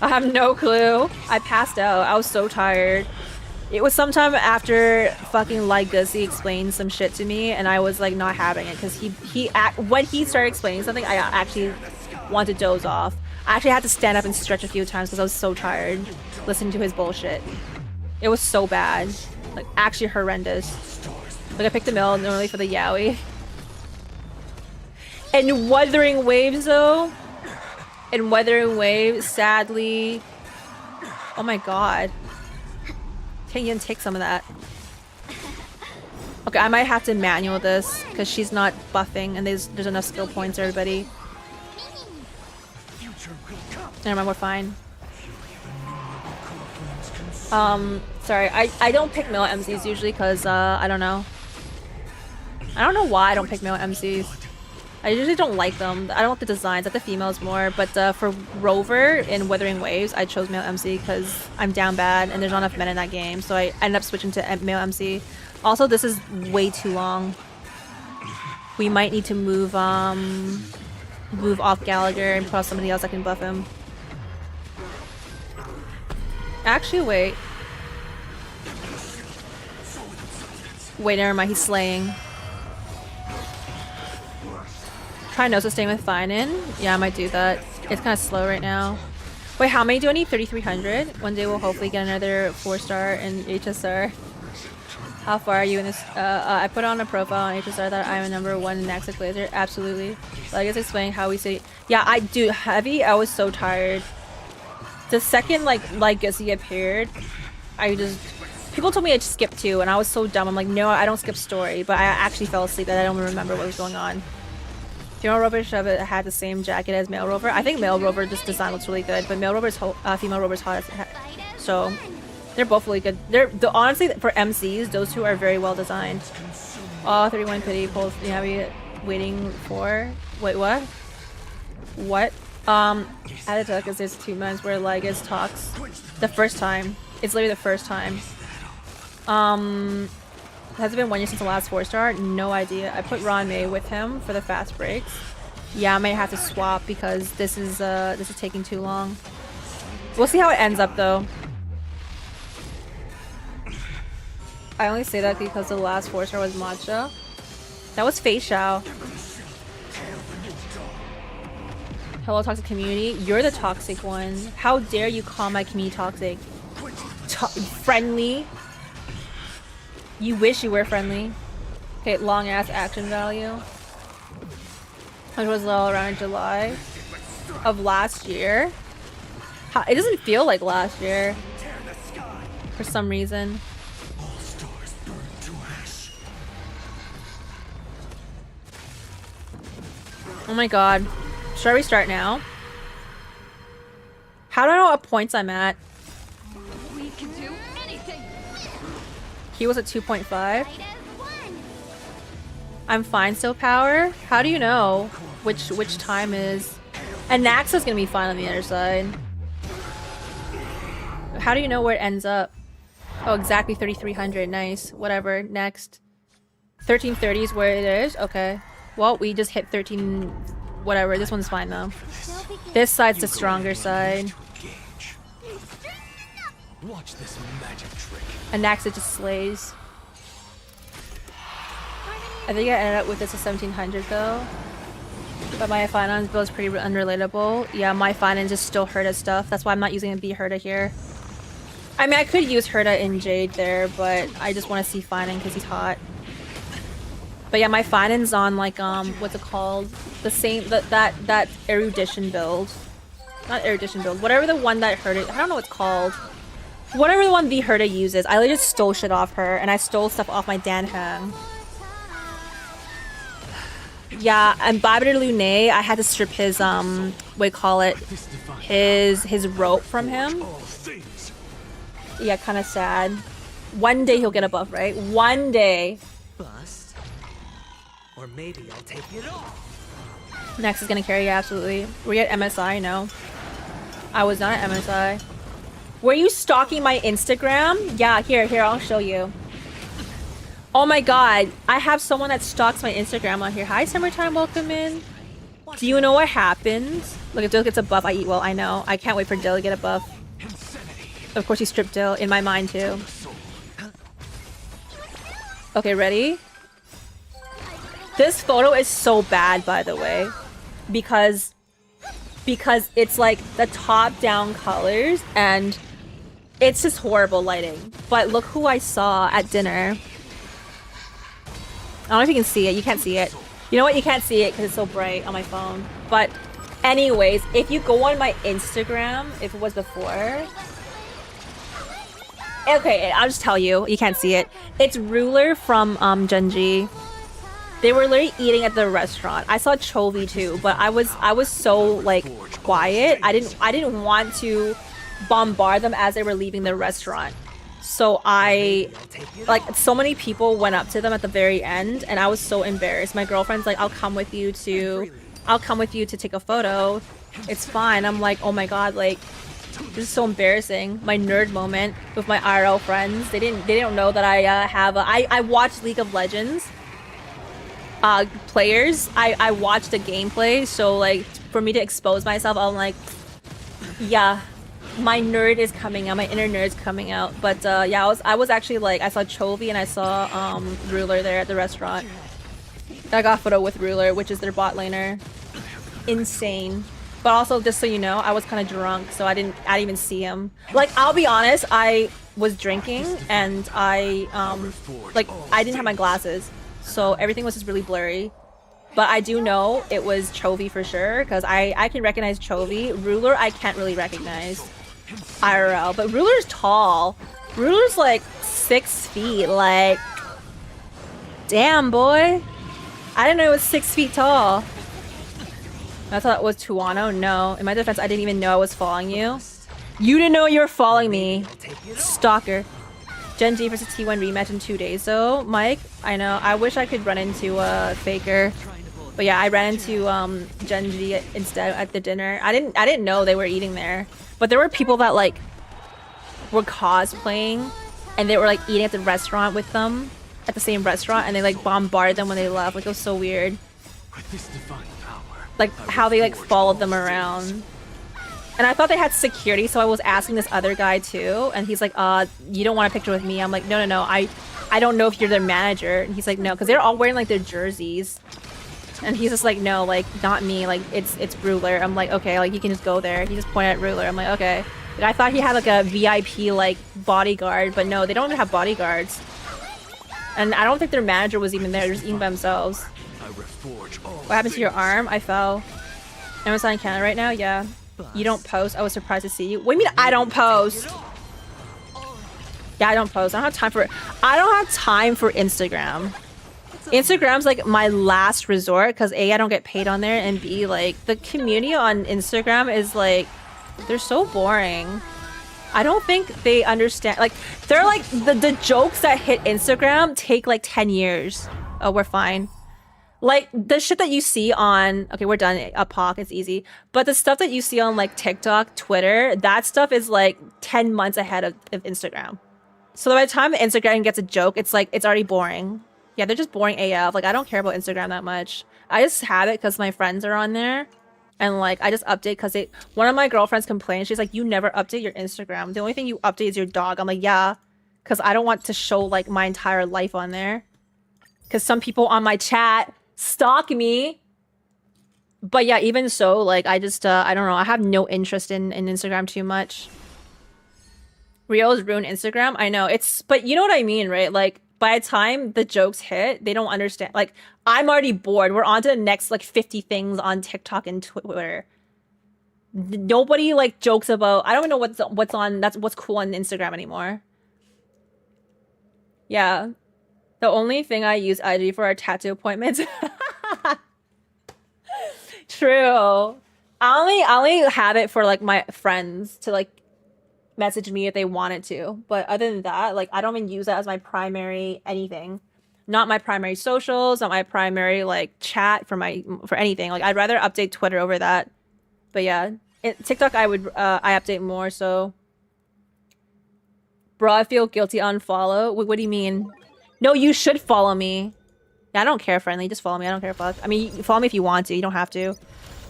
I have no clue. I passed out. I was so tired. It was sometime after fucking Legacy explained some shit to me, and I was like not having it because when he started explaining something, I actually wanted to doze off. I actually had to stand up and stretch a few times because I was so tired listening to his bullshit. It was so bad, like actually horrendous. Like I picked the mill normally for the yaoi. And Wuthering Waves though, and Wuthering Waves, sadly. Oh my god. Can't even take some of that. Okay, I might have to manual this because she's not buffing and there's enough skill points for everybody. Never mind, we're fine. Sorry, I don't pick male MCs usually because I don't know. I don't know why I don't pick male MCs. I usually don't like them. I don't like the designs, I like the females more. But for Rover in Wuthering Waves, I chose male MC because I'm down bad and there's not enough men in that game. So I ended up switching to male MC. Also, this is way too long. We might need to move off Gallagher and put out somebody else that can buff him. Actually, wait. Wait, never mind. He's slaying. Try no sustain with phainon. Yeah, I might do that. It's kind of slow right now. Wait, how many do I need? 3,300. One day we'll hopefully get another 4-star in HSR. How far are you in this? I put on a profile on HSR that I'm a #1 in Naxic Laser. Absolutely. Like I was explaining how we say. Yeah, I do. Heavy. I was so tired. The second like Gussie appeared, people told me I'd skip 2, and I was so dumb. I'm like, no, I don't skip story. But I actually fell asleep and I don't remember what was going on. Female Rover should have had the same jacket as Male Rover. I think Male Rover, this design looks really good, but Male Rover's Female Rover's hot. So they're both really good. Honestly, for MCs, those two are very well designed. Oh, 31 pity pulls. Yeah, we waiting for. Wait, what? What? At a talk, because there's 2 months where Ligas talks the first time. It's literally the first time. Has it been 1 year since the last 4-star? No idea. I put Ron May with him for the fast breaks. Yeah, I may have to swap because this is taking too long. We'll see how it ends up though. I only say that because the last 4-star was Matcha. That was Fei Xiao. Hello, toxic community. You're the toxic one. How dare you call my community toxic? Friendly. You wish you were friendly. Okay, long ass action value. Which was all around July of last year. It doesn't feel like last year for some reason. Oh my god. Should I restart now? How do I know what points I'm at? We can do anything. He was at 2.5. I'm fine still, power. How do you know which time is? And Naxa's gonna be fine on the other side. How do you know where it ends up? Oh, exactly 3,300. Nice. Whatever. Next. 1330 is where it is. Okay. Well, we just hit 13. whatever. This one's fine though. This side's the stronger side. Watch this magic trick. Anaxa just slays. I think I ended up with this at 1700 though. But my phainon build is pretty unrelatable. Yeah, my phainon just still Herta stuff. That's why I'm not using a B Herta here. I mean, I could use Herta in Jade there, but I just want to see phainon because he's hot. But yeah, my phainon's on like what's it called? The same that erudition build. Not erudition build. Whatever the one that Herta, I don't know what it's called. Whatever the one the Herta uses. I literally just stole shit off her, and I stole stuff off my Dan Hang. Yeah, and Babida Lune, I had to strip his what do you call it? His rope from him. Yeah, kind of sad. One day he'll get a buff, right? One day. Bust. Or maybe I'll take it off. Next is gonna carry, yeah, absolutely. Were you at MSI? No. I was not at MSI. Were you stalking my Instagram? Yeah, here, I'll show you. Oh my god, I have someone that stalks my Instagram on here. Hi, Summertime, welcome in. Do you know what happens? Look, if Dill gets a buff, I eat well, I know. I can't wait for Dill to get a buff. Of course he stripped Dill, in my mind too. Okay, ready? This photo is so bad, by the way. Because it's like the top-down colors and it's just horrible lighting. But look who I saw at dinner. I don't know if you can see it. You can't see it. You know what? You can't see it because it's so bright on my phone. But anyways, if you go on my Instagram, if it was before... Okay, I'll just tell you. You can't see it. It's Ruler from Genji. They were literally eating at the restaurant. I saw Chovy too, but I was so like quiet. I didn't want to bombard them as they were leaving the restaurant. So so many people went up to them at the very end, and I was so embarrassed. My girlfriend's like, I'll come with you to take a photo. It's fine. I'm like, oh my god, like this is so embarrassing. My nerd moment with my IRL friends. They don't know that I watch League of Legends players. I watched the gameplay, so like for me to expose myself, I'm like, yeah, my nerd is coming out, my inner nerd's coming out. But yeah, I was actually like, I saw Chovy and I saw Ruler there at the restaurant. I got a photo with Ruler, which is their bot laner. Insane. But also, just so you know, I was kind of drunk, so I didn't even see him. Like, I'll be honest, I was drinking and I didn't have my glasses, so everything was just really blurry. But I do know it was Chovy for sure, because I can recognize Chovy. Ruler, I can't really recognize IRL, but Ruler's tall. Ruler's like 6 feet, like, damn boy. I didn't know it was 6 feet tall. I thought it was Tuano. No, in my defense, I didn't even know I was following you. You didn't know you were following me. Stalker. Genji versus T1 rematch in 2 days though. Mike, I know. I wish I could run into Faker. But yeah, I ran into Genji instead at the dinner. I didn't know they were eating there. But there were people that like were cosplaying and they were like eating at the restaurant with them. At the same restaurant, and they like bombarded them when they left. Like, it was so weird. Like how they like followed them around. And I thought they had security, so I was asking this other guy too, and he's like, you don't want a picture with me? I'm like, no, I don't know if you're their manager. And he's like, no, because they're all wearing like their jerseys. And he's just like, no, like not me, like it's Ruler. I'm like, okay, like you can just go there. He just pointed at Ruler. I'm like, okay. Like, I thought he had like a VIP like bodyguard, but no, they don't even have bodyguards. And I don't think their manager was even there. They're just eating by themselves. What happened to your arm? I fell. Amazon in Canada right now? Yeah. You don't post? I was surprised to see you. What do you mean I don't post? Yeah, I don't post. I don't have time for Instagram. Instagram's like my last resort because A, I don't get paid on there, and B, like the community on Instagram is like, they're so boring. I don't think they understand. Like, they're like the jokes that hit Instagram take like 10 years. Oh, we're fine. Like the shit that you see on, okay, we're done. A POC, it's easy. But the stuff that you see on like TikTok, Twitter, that stuff is like 10 months ahead of Instagram. So by the time Instagram gets a joke, it's like, it's already boring. Yeah, they're just boring AF. Like, I don't care about Instagram that much. I just have it because my friends are on there. And like, I just update because one of my girlfriends complained. She's like, you never update your Instagram. The only thing you update is your dog. I'm like, yeah. Because I don't want to show like my entire life on there. Because some people on my chat stalk me. But yeah, even so, like, I just, I don't know. I have no interest in Instagram too much. Reels ruin Instagram. I know. But you know what I mean, right? Like, by the time the jokes hit, they don't understand. Like, I'm already bored. We're on to the next, like, 50 things on TikTok and Twitter. Nobody, like, jokes about... I don't know what's cool on Instagram anymore. Yeah. The only thing I use IG for are tattoo appointments. True. I only have it for, like, my friends to, like, message me if they wanted to, but other than that, like, I don't even use that as my primary anything. Not my primary socials, not my primary like chat for anything. Like, I'd rather update Twitter over that. But yeah, TikTok I update more. So, bro, I feel guilty on follow. What do you mean? No, you should follow me. Yeah, I don't care, friendly. Just follow me. I don't care. Fuck. I mean, you follow me if you want to. You don't have to. You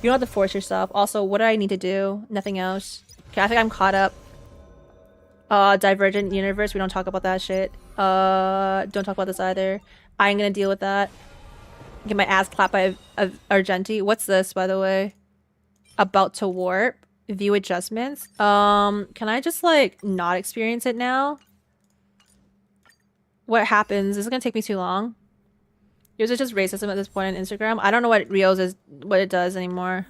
don't have to force yourself. Also, what do I need to do? Nothing else. Okay, I think I'm caught up. Divergent universe. We don't talk about that shit. Don't talk about this either. I ain't gonna deal with that. Get my ass clapped by Argenti. What's this, by the way? About to warp. View adjustments. Can I just like not experience it now? What happens? This is gonna take me too long. Yours is just racism at this point on Instagram. I don't know what Reels is, what it does anymore.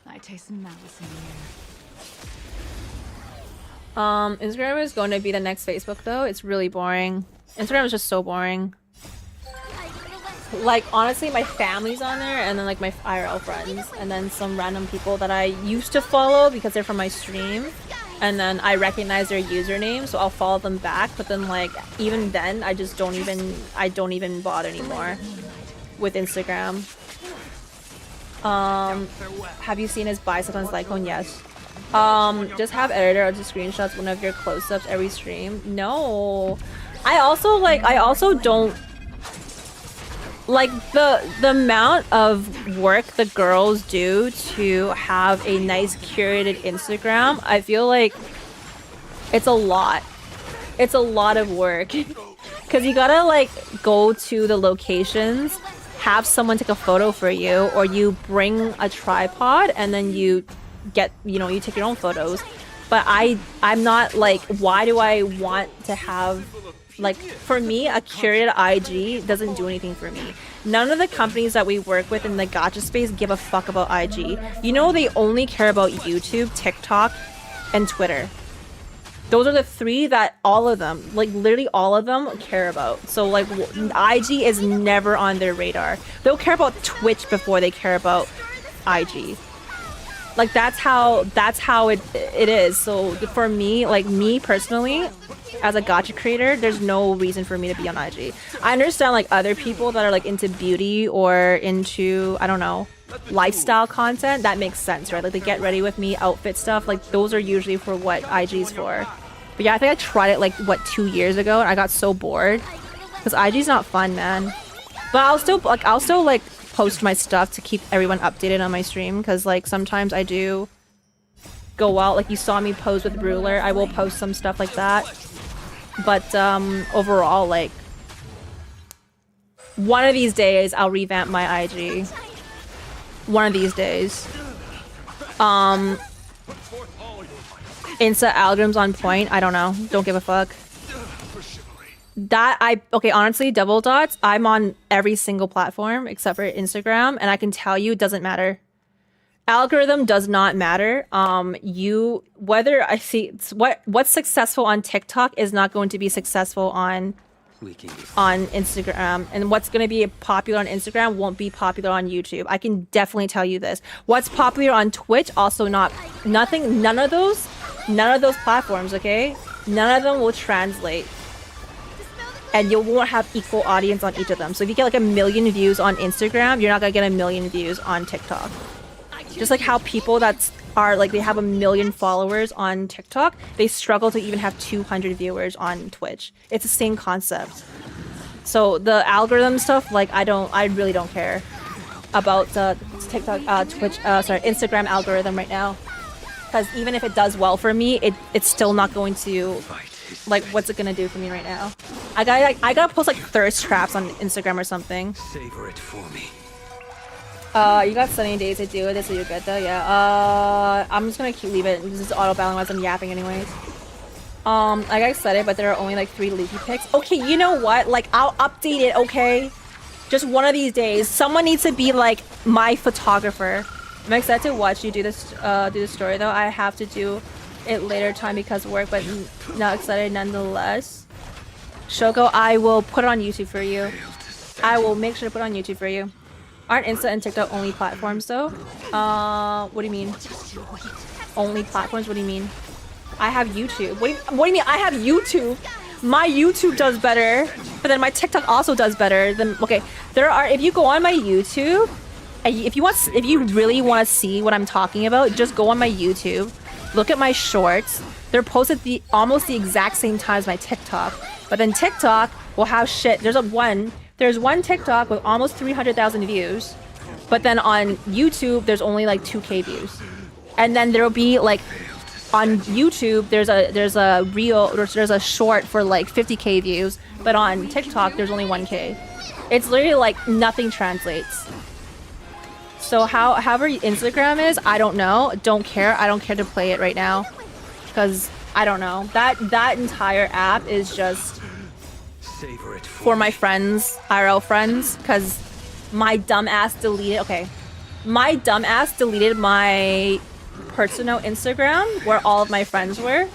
I taste some malice in the air. Instagram is going to be the next Facebook though. It's really boring. Instagram is just so boring. Like, honestly, my family's on there, and then like my IRL friends, and then some random people that I used to follow because they're from my stream, and then I recognize their username, so I'll follow them back. But then like, even then, I don't even bother anymore with Instagram. Have you seen his biceps on his Lycone? Yes. Just have editor or just screenshots one of your close-ups every stream. No. I also don't like the amount of work the girls do to have a nice curated Instagram. I feel like it's a lot. It's a lot of work. Cause you gotta like go to the locations, have someone take a photo for you, or you bring a tripod and then you you take your own photos. But I'm not like, why do I want to have, like, for me, a curated IG doesn't do anything for me. None of the companies that we work with in the gacha space give a fuck about IG. You know, they only care about YouTube, TikTok, and Twitter. Those are the three that all of them, like literally all of them, care about. So like, IG is never on their radar. They'll care about Twitch before they care about IG. Like, that's how it is. So for me, like me personally, as a gacha creator, there's no reason for me to be on IG. I understand like other people that are like into beauty or into, I don't know, lifestyle content. That makes sense, right? Like the get ready with me outfit stuff, like those are usually for what IG's for. But yeah, I think I tried it like, what, 2 years ago, and I got so bored. Because IG's not fun, man. But I'll still post my stuff to keep everyone updated on my stream, because like sometimes I do go out, like you saw me pose with Ruler, I will post some stuff like that. But overall, like, one of these days I'll revamp my IG. One of these days. Insta algorithms on point, I don't know, don't give a fuck. Okay, honestly, double dots, I'm on every single platform except for Instagram, and I can tell you it doesn't matter. Algorithm does not matter. What's successful on TikTok is not going to be successful on Instagram, and what's going to be popular on Instagram won't be popular on YouTube. I can definitely tell you this. What's popular on Twitch also none of those platforms, okay? None of them will translate. And you won't have equal audience on each of them. So if you get like 1 million views on Instagram, you're not gonna get 1 million views on TikTok. Just like how people that are like, they have 1 million followers on TikTok, they struggle to even have 200 viewers on Twitch. It's the same concept. So the algorithm stuff, like I really don't care about the TikTok, Instagram algorithm right now. Because even if it does well for me, it's still not going to, like, what's it gonna do for me right now? I gotta post like thirst traps on Instagram or something. Savor it for me. You got 70 days to do it, so you're good though. Yeah. I'm just gonna leave it. This is auto battling as I'm yapping anyways. I got excited, but there are only like 3 leaky pics. Okay, you know what? Like, I'll update it. Okay, just one of these days, someone needs to be like my photographer. I'm excited to watch you do this story though. I have to do it later time because of work, but not excited nonetheless. Shoko, I will put it on YouTube for you. I will make sure to put it on YouTube for you. Aren't Insta and TikTok only platforms though? What do you mean? Only platforms? What do you mean? I have YouTube. What do you mean I have YouTube? My YouTube does better, but then my TikTok also does better. Then okay, if you go on my YouTube, if you really want to see what I'm talking about, just go on my YouTube, look at my shorts. They're posted almost the exact same time as my TikTok, but then TikTok will have shit. There's one TikTok with almost 300,000 views, but then on YouTube there's only like 2K views, and then there'll be like on YouTube there's a short for like 50K views, but on TikTok there's only 1K. It's literally like nothing translates. So however Instagram is, I don't know. Don't care. I don't care to play it right now because I don't know. That entire app is just for my friends, IRL friends, because my dumbass deleted. Okay, my dumbass deleted my personal Instagram where all of my friends were,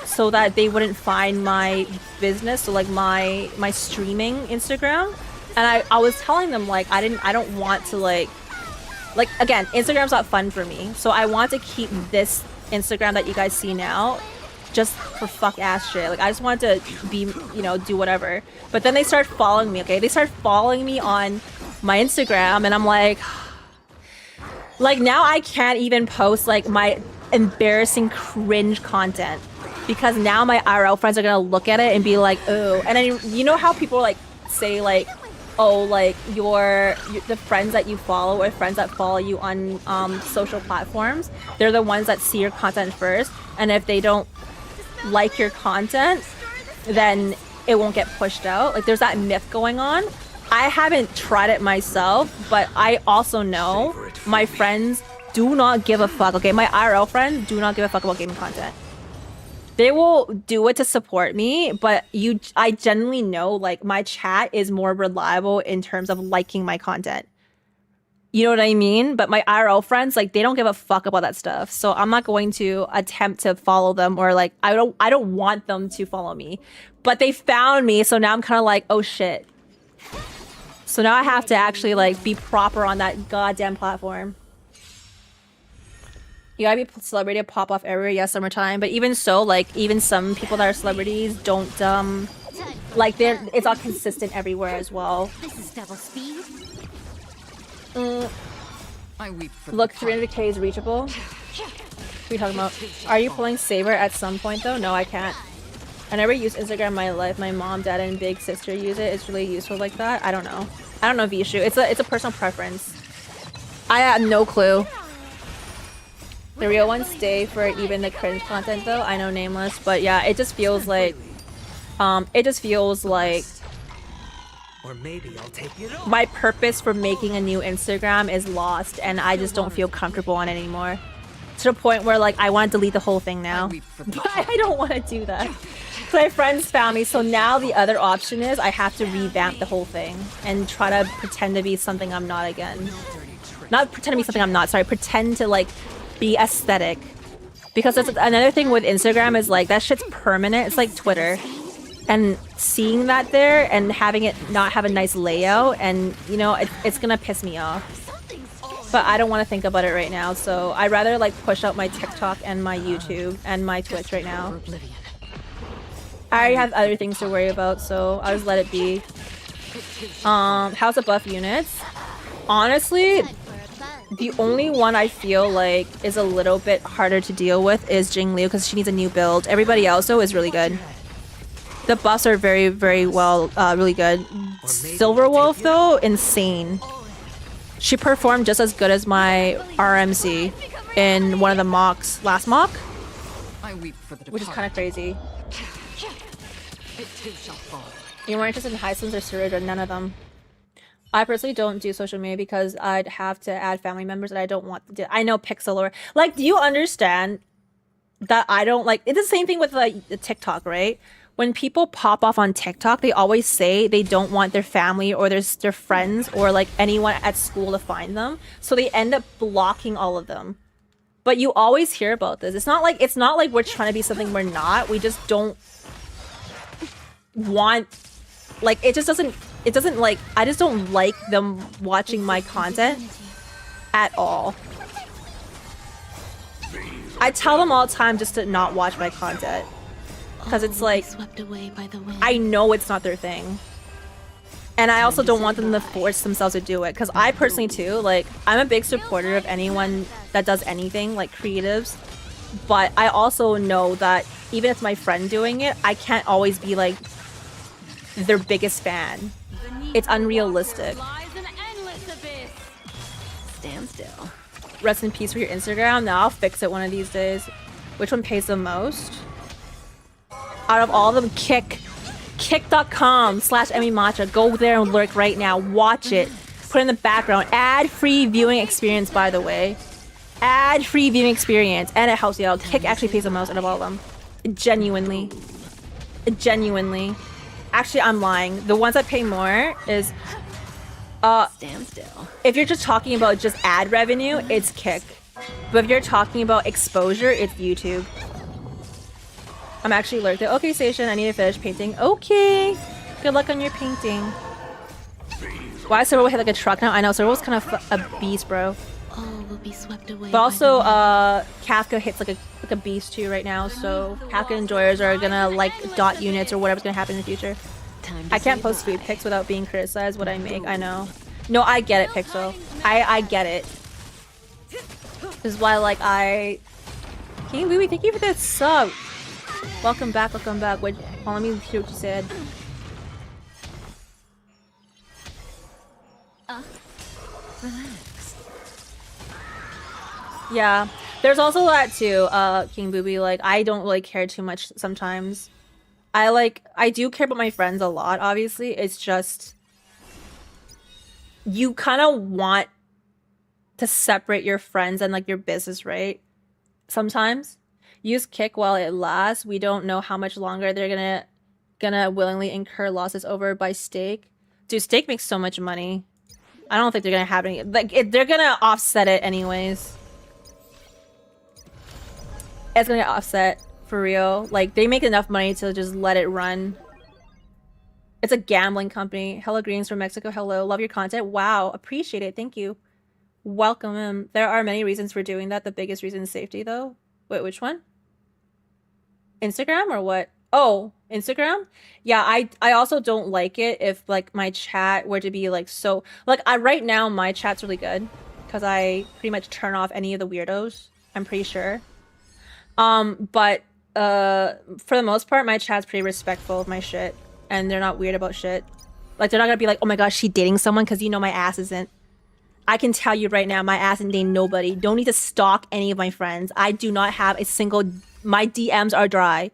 so that they wouldn't find my business. So like my streaming Instagram, and I was telling them like I don't want to like again, Instagram's not fun for me, so I want to keep this Instagram that you guys see now just for fuck ass shit. Like I just want to be, do whatever. But then they start following me. Okay, they start following me on my Instagram, and I'm like now I can't even post like my embarrassing cringe content because now my IRL friends are gonna look at it and be like, oh. And then you know how people like say like, oh, like the friends that you follow or friends that follow you on social platforms, they're the ones that see your content first, and if they don't like your content, then it won't get pushed out. Like there's that myth going on. I haven't tried it myself, but I also know my friends do not give a fuck. Okay, my IRL friends do not give a fuck about gaming content. They will do it to support me, but I genuinely know like my chat is more reliable in terms of liking my content. You know what I mean? But my IRL friends, like they don't give a fuck about that stuff. So I'm not going to attempt to follow them, or like I don't want them to follow me. But they found me, so now I'm kind of like, oh shit. So now I have to actually like be proper on that goddamn platform. You gotta be a celebrity to pop off everywhere. Yeah, summertime. But even so, like even some people that are celebrities don't like it's not consistent everywhere as well. This is double speed. Look, 300K is reachable. What are you talking about? Are you pulling Saber at some point though? No, I can't. I never used Instagram in my life. My mom, dad, and big sister use it. It's really useful like that. I don't know. I don't know, Vishu. It's a personal preference. I have no clue. The real ones stay for even the cringe content though. I know, nameless, but yeah, it just feels like or maybe I'll take it off. My purpose for making a new Instagram is lost, and I just don't feel comfortable on it anymore. To the point where like I want to delete the whole thing now. But I don't want to do that. My friends found me, so now the other option is I have to revamp the whole thing and try to pretend to be something I'm not again. Not pretend to be something I'm not, sorry, pretend to like be aesthetic. Because that's another thing with Instagram is like that shit's permanent. It's like Twitter. And seeing that there and having it not have a nice layout, and it's gonna piss me off. But I don't want to think about it right now, so I'd rather like push out my TikTok and my YouTube and my Twitch right now. I already have other things to worry about, so I'll just let it be. How's the buff units? Honestly, the only one I feel like is a little bit harder to deal with is Jingliu because she needs a new build. Everybody else though is really good. The buffs are very, very well, really good. Silver Wolf though, insane. She performed just as good as my RMC in one of the mocks, last mock, which is kind of crazy. You're more interested in Hisense or Surge or none of them? I personally don't do social media because I'd have to add family members and I don't want to do. I know Pixel or like, do you understand that I don't like? It's the same thing with like the TikTok, right? When people pop off on TikTok, they always say they don't want their family or their friends or like anyone at school to find them, so they end up blocking all of them. But you always hear about this. It's not like we're trying to be something we're not. We just don't want, like, it doesn't like, I just don't like them watching my content at all. I tell them all the time just to not watch my content. Because it's like, I know it's not their thing. And I also don't want them to force themselves to do it. Because I personally too, like, I'm a big supporter of anyone that does anything, like creatives. But I also know that even if it's my friend doing it, I can't always be like their biggest fan. It's unrealistic. Stand still. Rest in peace for your Instagram. Now I'll fix it one of these days. Which one pays the most? Out of all of them, kick.com/emmymatcha. Go there and lurk right now. Watch it. Put it in the background. Ad-free viewing experience, by the way. Ad-free viewing experience. And it helps you out. Kick actually pays the most out of all of them. Genuinely. Genuinely. Actually, I'm lying. The ones that pay more is... Stand still. If you're just talking about just ad revenue, it's Kick. But if you're talking about exposure, it's YouTube. I'm actually lurked there. Okay, Station, I need to finish painting. Okay. Good luck on your painting. Why is Servo hit like a truck now? I know, Servo's kind of a beast, bro. All will be swept away. But also, Kafka hits like a beast too right now, so Kafka enjoyers are gonna like dot units or whatever's gonna happen in the future. I can't post food pics without being criticized what I make, I know. No, I get it, Pixel. I get it. This is why, like, King Louie, thank you for that sub. Welcome back, welcome back. Wait, let me hear what you said. Relax. Yeah, there's also that too, King Booby. Like, I don't really care too much sometimes. I do care about my friends a lot, obviously. It's just, you kind of want to separate your friends and like your business, right? Sometimes. Use Kick while it lasts. We don't know how much longer they're gonna willingly incur losses over by Stake. Dude, Stake makes so much money. I don't think they're gonna have any, like, they're gonna offset it anyways. It's gonna get offset for real. Like, they make enough money to just let it run. It's a gambling company. Hello Greens from Mexico. Hello, love your content. Wow, appreciate it. Thank you. Welcome in. There are many reasons for doing that. The biggest reason is safety, though. Wait, which one? Instagram or what? Oh, Instagram? Yeah, I also don't like it if like my chat were to be like so like right now my chat's really good because I pretty much turn off any of the weirdos. I'm pretty sure. But for the most part my chat's pretty respectful of my shit and they're not weird about shit. Like they're not gonna be like, oh my gosh, she dating someone, because you know my ass isn't. I can tell you right now, my ass ain't dating nobody. Don't need to stalk any of my friends. I do not have a single... My DMs are dry.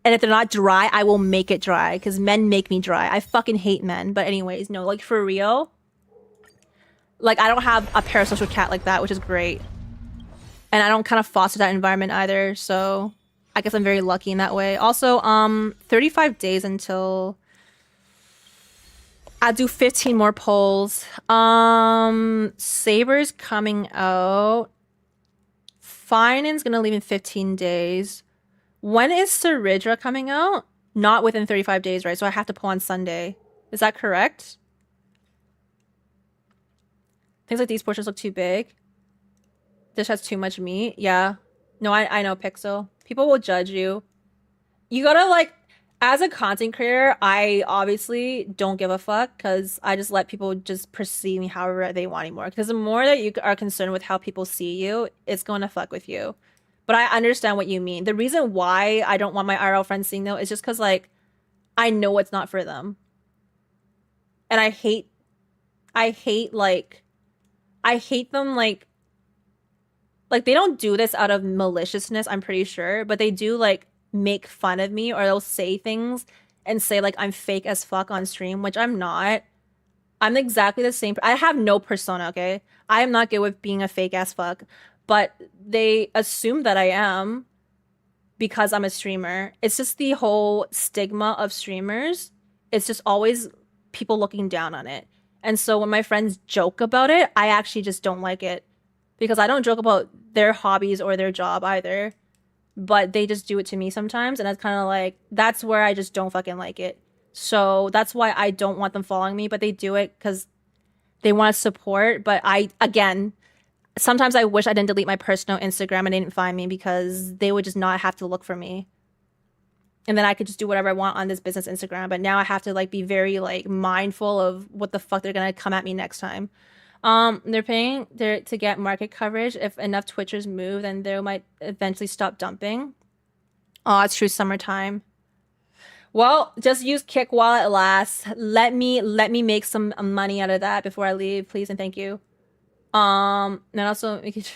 And if they're not dry, I will make it dry. Because men make me dry. I fucking hate men. But anyways, no, like for real. Like I don't have a parasocial cat like that, which is great. And I don't kind of foster that environment either. So I guess I'm very lucky in that way. Also, 35 days until... I'll do 15 more polls. Saber's coming out. Phainon's gonna leave in 15 days. When is Saridra coming out? Not within 35 days, right? So I have to pull on Sunday. Is that correct? Things like these portions look too big. This has too much meat. Yeah. No, I know, Pixel. People will judge you. You gotta like... As a content creator, I obviously don't give a fuck because I just let people just perceive me however they want anymore. Because the more that you are concerned with how people see you, it's going to fuck with you. But I understand what you mean. The reason why I don't want my IRL friends seeing though is just because like I know it's not for them. And I hate them like they don't do this out of maliciousness, I'm pretty sure, but they do like make fun of me, or they'll say things and say like I'm fake as fuck on stream, which I'm not. I'm exactly the same. I have no persona, okay? I am not good with being a fake ass fuck, but they assume that I am because I'm a streamer. It's just the whole stigma of streamers. It's just always people looking down on it. And so when my friends joke about it, I actually just don't like it, because I don't joke about their hobbies or their job either, but they just do it to me sometimes. And it's kind of like, that's where I just don't fucking like it. So that's why I don't want them following me, but they do it because they want to support. But again, sometimes I wish I didn't delete my personal Instagram and they didn't find me, because they would just not have to look for me. And then I could just do whatever I want on this business Instagram. But now I have to like be very like mindful of what the fuck they're gonna come at me next time. They're paying to get market coverage. If enough Twitchers move, then they might eventually stop dumping. Oh, it's true, summertime. Well, just use Kick while it lasts. Let me make some money out of that before I leave, please and thank you. And also we could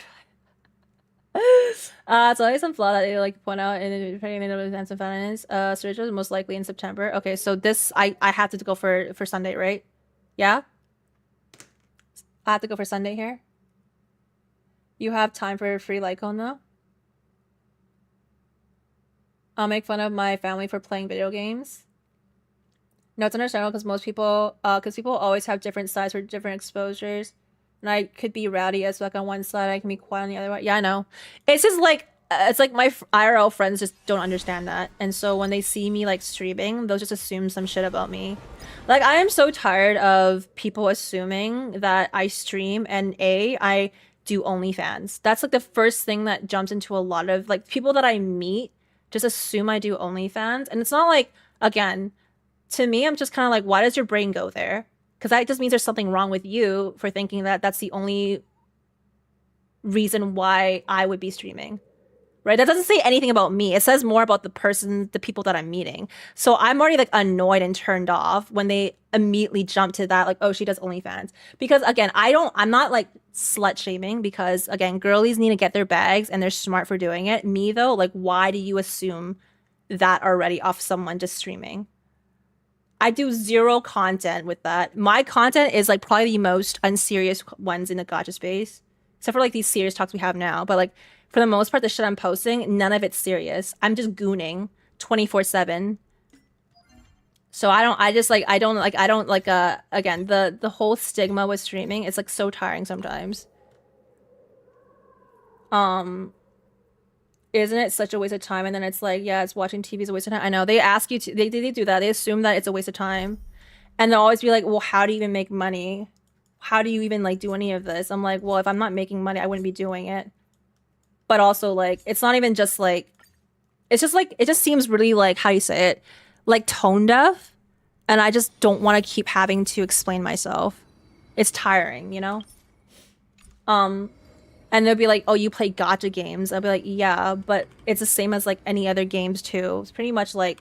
it's always some flaw that they like point out in the and finance. Surgery is most likely in September. Okay, so this I have to go for Sunday, right? Yeah? I have to go for Sunday here. You have time for a free Lycon though? I'll make fun of my family for playing video games. No, it's understandable because people always have different sides for different exposures. And I could be rowdy as fuck on one side, I can be quiet on the other one. Yeah, I know. It's just like, it's like my IRL friends just don't understand that. And so when they see me like streaming, they'll just assume some shit about me. Like, I am so tired of people assuming that I stream and I do OnlyFans. That's like the first thing that jumps into a lot of like people that I meet just assume I do OnlyFans. And it's not like, again, to me, I'm just kind of like, why does your brain go there? Because that just means there's something wrong with you for thinking that that's the only reason why I would be streaming, right? That doesn't say anything about me. It says more about the people that I'm meeting. So I'm already like annoyed and turned off when they immediately jump to that, like, oh, she does OnlyFans. Because again, I'm not like slut shaming, because again, girlies need to get their bags and they're smart for doing it. Me though, like, why do you assume that already off someone just streaming? I do zero content with that. My content is like probably the most unserious ones in the gacha space, except for like these serious talks we have now. But like for the most part, the shit I'm posting, none of it's serious. I'm just gooning 24/7. So again, the whole stigma with streaming, it's like so tiring sometimes. Isn't it such a waste of time? And then it's like, yeah, it's watching TV is a waste of time. I know, they ask you to, they do that. They assume that it's a waste of time. And they'll always be like, well, how do you even make money? How do you even like do any of this? I'm like, well, if I'm not making money, I wouldn't be doing it. But also like, it's not even just like, it's just like, it just seems really like, how do you say it? Like tone deaf. And I just don't want to keep having to explain myself. It's tiring, you know? And they'll be like, oh, you play gacha games. I'll be like, yeah, but it's the same as like any other games too. It's pretty much like,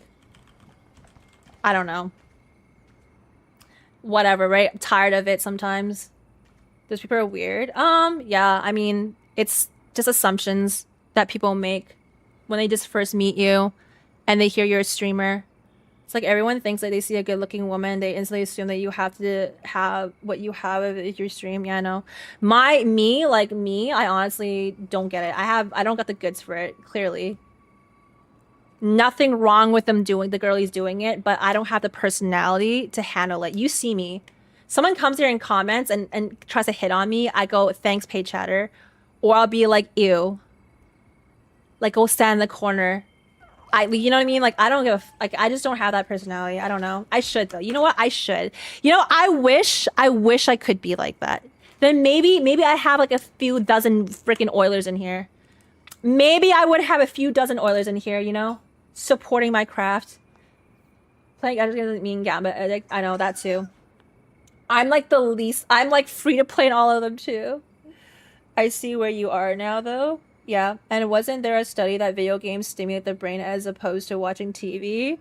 I don't know. Whatever, right? I'm tired of it sometimes. Those people are weird. Yeah, I mean, it's just assumptions that people make when they just first meet you and they hear you're a streamer. It's like everyone thinks that they see a good-looking woman, they instantly assume that you have to have what you have if you stream. Yeah, I know. Me, I honestly don't get it. I don't got the goods for it, clearly. Nothing wrong with the girlies doing it, but I don't have the personality to handle it. You see me. Someone comes here and comments and tries to hit on me, I go, thanks, paid chatter. Or I'll be like, ew. Like, go stand in the corner. You know what I mean? Like, I don't give like, I just don't have that personality. I don't know. I should though. You know what? I should. You know, I wish I could be like that. Then maybe I have like a few dozen freaking Oilers in here. Maybe I would have a few dozen Oilers in here, you know? Supporting my craft. Playing Gacha doesn't mean Gambit. I know that too. I'm like I'm like free to play in all of them too. I see where you are now though. Yeah, and wasn't there a study that video games stimulate the brain as opposed to watching TV?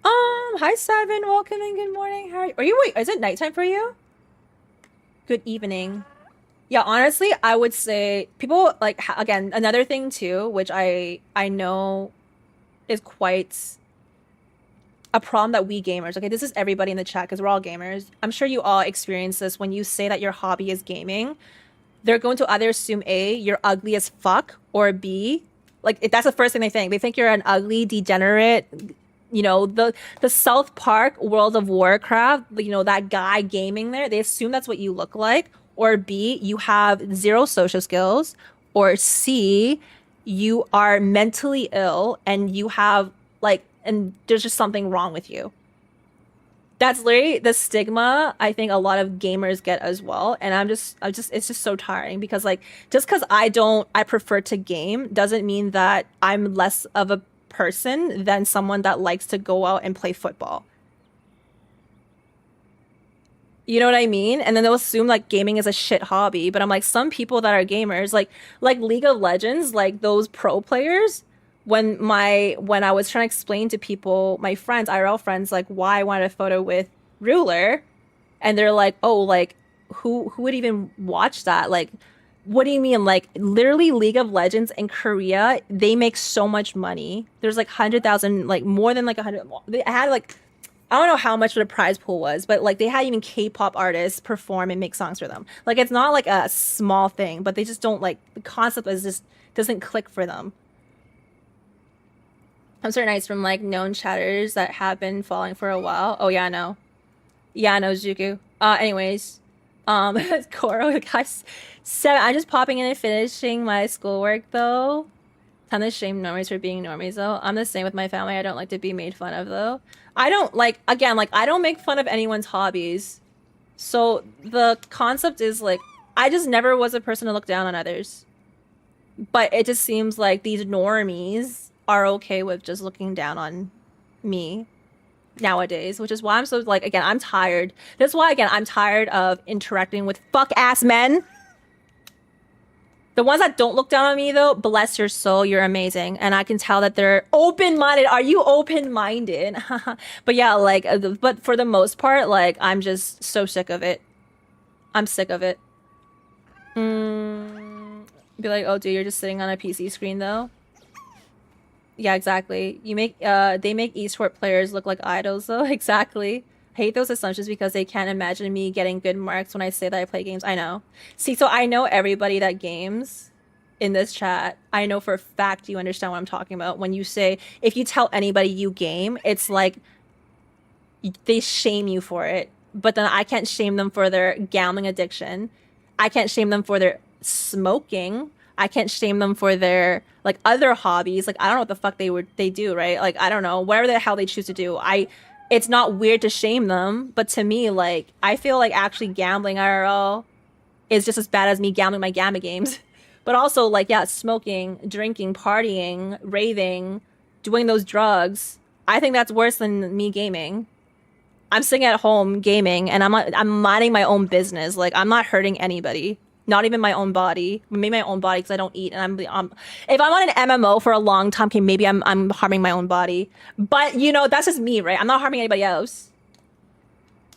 Hi Seven, welcome and good morning. How are you? Wait, is it nighttime for you? Good evening. Yeah, honestly, I would say people like again, another thing too, which I know is quite a problem that we gamers, okay, this is everybody in the chat because we're all gamers. I'm sure you all experience this when you say that your hobby is gaming. They're going to either assume A, you're ugly as fuck, or B, like that's the first thing they think. They think you're an ugly, degenerate, you know, the South Park World of Warcraft, you know, that guy gaming there. They assume that's what you look like. Or B, you have zero social skills. Or C, you are mentally ill and you have like, and there's just something wrong with you. That's literally the stigma I think a lot of gamers get as well. And it's just so tiring because like, just because I prefer to game doesn't mean that I'm less of a person than someone that likes to go out and play football. You know what I mean? And then they'll assume like gaming is a shit hobby, but I'm like, some people that are gamers, like League of Legends, like those pro players, when I was trying to explain to people, my friends, IRL friends, like why I wanted a photo with Ruler, and they're like, oh, like who would even watch that? Like, what do you mean? Like literally League of Legends in Korea, they make so much money. There's like 100,000, like more than like 100. They had like, I don't know how much the prize pool was, but like they had even K-pop artists perform and make songs for them. Like it's not like a small thing, but they just don't like, the concept is just doesn't click for them. I'm certain nights from like known chatters that have been following for a while. Oh yeah, no. Yeah, no, Zuku. Anyways. Koro, guys. So I'm just popping in and finishing my schoolwork though. Time to shame normies for being normies though. I'm the same with my family. I don't like to be made fun of though. I don't like, again, like I don't make fun of anyone's hobbies. So the concept is like, I just never was a person to look down on others. But it just seems like these normies are okay with just looking down on me nowadays, which is why I'm so like, again, I'm tired. That's why, again, I'm tired of interacting with fuck ass men. The ones that don't look down on me though, bless your soul, you're amazing. And I can tell that they're open-minded. Are you open-minded? But yeah, like, but for the most part, like, I'm just so sick of it. I'm sick of it. Be like, oh dude, you're just sitting on a PC screen though. Yeah, exactly. You make they make esport players look like idols though. Exactly. Hate those assumptions because they can't imagine me getting good marks when I say that I play games. I know. See, so I know everybody that games in this chat. I know for a fact you understand what I'm talking about. When you say, if you tell anybody you game, it's like they shame you for it. But then I can't shame them for their gambling addiction. I can't shame them for their smoking. I can't shame them for their like other hobbies. Like I don't know what the fuck they do, right? Like I don't know, whatever the hell they choose to do. It's not weird to shame them, but to me, like I feel like actually gambling IRL is just as bad as me gambling my Gamma games. But also like yeah, smoking, drinking, partying, raving, doing those drugs. I think that's worse than me gaming. I'm sitting at home gaming and I'm minding my own business. Like I'm not hurting anybody. Not even my own body. Maybe my own body because I don't eat. And if I'm on an MMO for a long time, okay, maybe I'm harming my own body. But you know, that's just me, right? I'm not harming anybody else.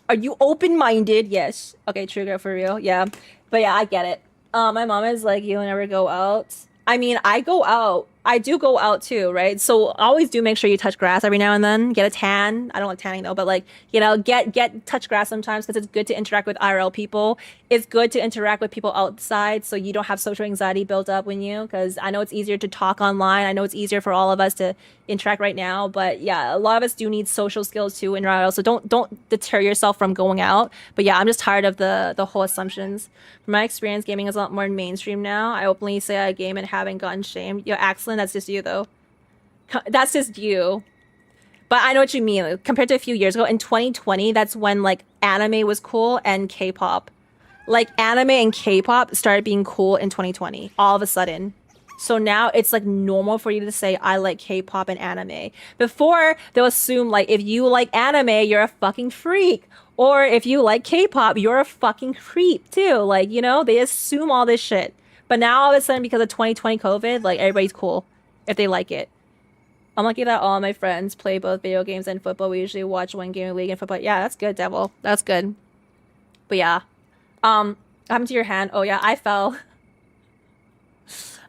Are you open-minded? Yes. Okay, true girl, for real. Yeah. But yeah, I get it. My mom is like, you'll never go out. I mean, I go out. I do go out too, right? So always do make sure you touch grass every now and then. Get a tan. I don't like tanning though, but like, you know, touch grass sometimes because it's good to interact with IRL people. It's good to interact with people outside so you don't have social anxiety built up when you, because I know it's easier to talk online. I know it's easier for all of us to interact right now, but yeah, a lot of us do need social skills too in IRL. So don't deter yourself from going out. But yeah, I'm just tired of the whole assumptions. From my experience, gaming is a lot more mainstream now. I openly say I game and haven't gotten shamed. Yo, excellent. That's just you though. That's just you. But I know what you mean. Like, compared to a few years ago, in 2020, that's when like anime was cool and K-pop. Like anime and K-pop started being cool in 2020, all of a sudden. So now it's like normal for you to say, I like K-pop and anime. Before, they'll assume like if you like anime, you're a fucking freak. Or if you like K-pop, you're a fucking creep too. Like, you know, they assume all this shit. But now all of a sudden, because of 2020 COVID, like everybody's cool if they like it. I'm lucky that all my friends play both video games and football. We usually watch one game a week and football. Yeah, that's good, Devil. That's good. But yeah. What happened to your hand? Oh yeah, I fell.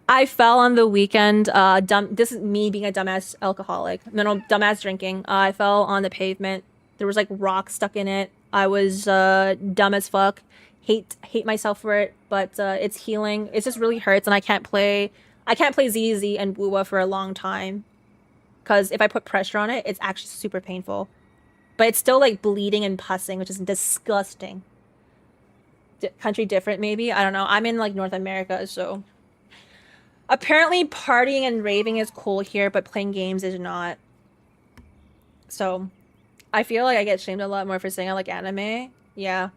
I fell on the weekend. This is me being a dumbass alcoholic. No, dumbass drinking. I fell on the pavement. There was like rocks stuck in it. I was dumb as fuck. Hate myself for it, but it's healing. It just really hurts, and I can't play ZZ and Wuwa for a long time, because if I put pressure on it, it's actually super painful. But it's still like bleeding and pussing, which is disgusting. Country different, maybe? I don't know. I'm in like North America, so apparently partying and raving is cool here, but playing games is not. So I feel like I get shamed a lot more for saying I like anime. Yeah.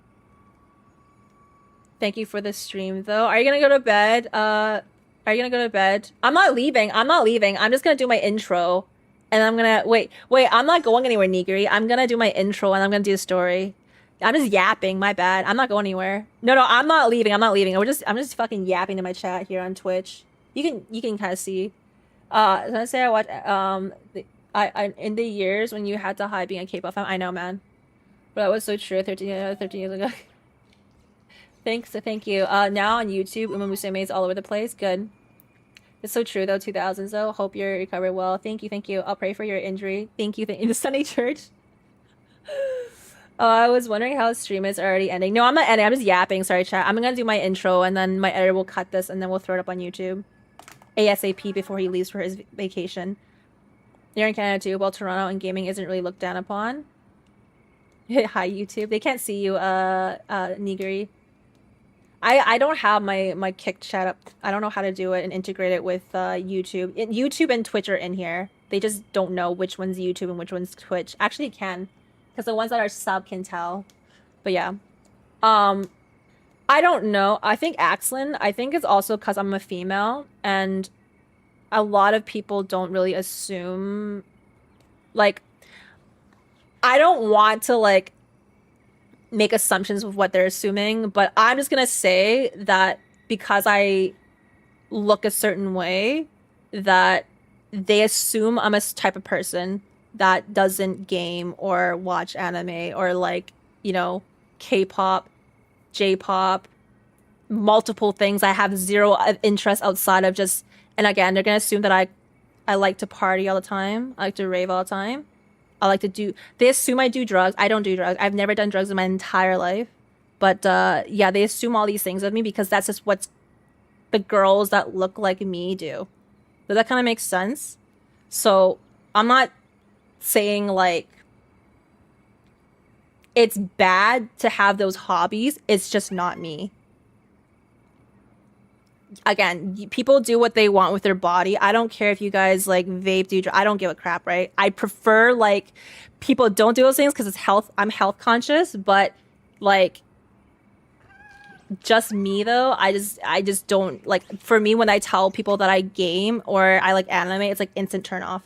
Thank you for the stream, though. Are you gonna go to bed? Are you gonna go to bed? I'm not leaving. I'm just gonna do my intro. And I'm gonna... Wait. I'm not going anywhere, Nigiri. I'm gonna do my intro, and I'm gonna do a story. I'm just yapping. My bad. I'm not going anywhere. No, I'm not leaving. I'm just fucking yapping to my chat here on Twitch. You can kind of see. Let's say I watch... I in the years when you had to hide being a K-pop fan. I know, man. But that was so true 13 years ago. Thank you. Now on YouTube, Uma Musume is all over the place. Good. It's so true though. 2000s though. Hope you're recovered well. Thank you. I'll pray for your injury. Thank you. In the Sunday Church. I was wondering how the stream is already ending. No, I'm not ending. I'm just yapping. Sorry, chat. I'm gonna do my intro, and then my editor will cut this, and then we'll throw it up on YouTube ASAP before he leaves for his vacation. You're in Canada too. Well, Toronto and gaming isn't really looked down upon. Hi, YouTube. They can't see you, Nigiri. I don't have my Kick chat up. I don't know how to do it and integrate it with YouTube. YouTube and Twitch are in here. They just don't know which one's YouTube and which one's Twitch. Actually, it can, because the ones that are sub can tell. But yeah. I don't know. I think Axlin, it's also because I'm a female, and a lot of people don't really assume, like, I don't want to, like, make assumptions of what they're assuming, but I'm just gonna say that because I look a certain way, that they assume I'm a type of person that doesn't game or watch anime or, like, you know, K-pop, J-pop, multiple things. I have zero interest outside of just, and again, they're gonna assume that I like to party all the time. I like to rave all the time. I like to do... They assume I do drugs. I don't do drugs. I've never done drugs in my entire life. But, yeah, they assume all these things of me because that's just what the girls that look like me do. Does that kind of make sense? So, I'm not saying, like, it's bad to have those hobbies. It's just not me. Again, people do what they want with their body. I don't care if you guys like vape, I don't give a crap, right? I prefer like people don't do those things because it's health. I'm health conscious, but like just me though, I just don't like. For me, when I tell people that I game or I like anime, it's like instant turn off.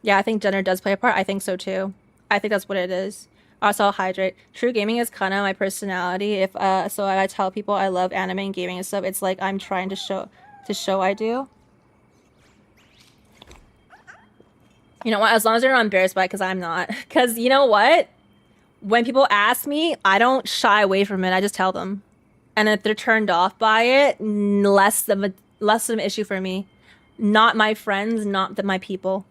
Yeah, I think gender does play a part. I think so too. I think that's what it is. Also, I'll hydrate. True gaming is kind of my personality. If so I tell people I love anime and gaming and stuff, it's like I'm trying to show I do. You know what? As long as they're not embarrassed by it, because I'm not. Because you know what? When people ask me, I don't shy away from it. I just tell them. And if they're turned off by it, less of an issue for me. Not my friends, not my people.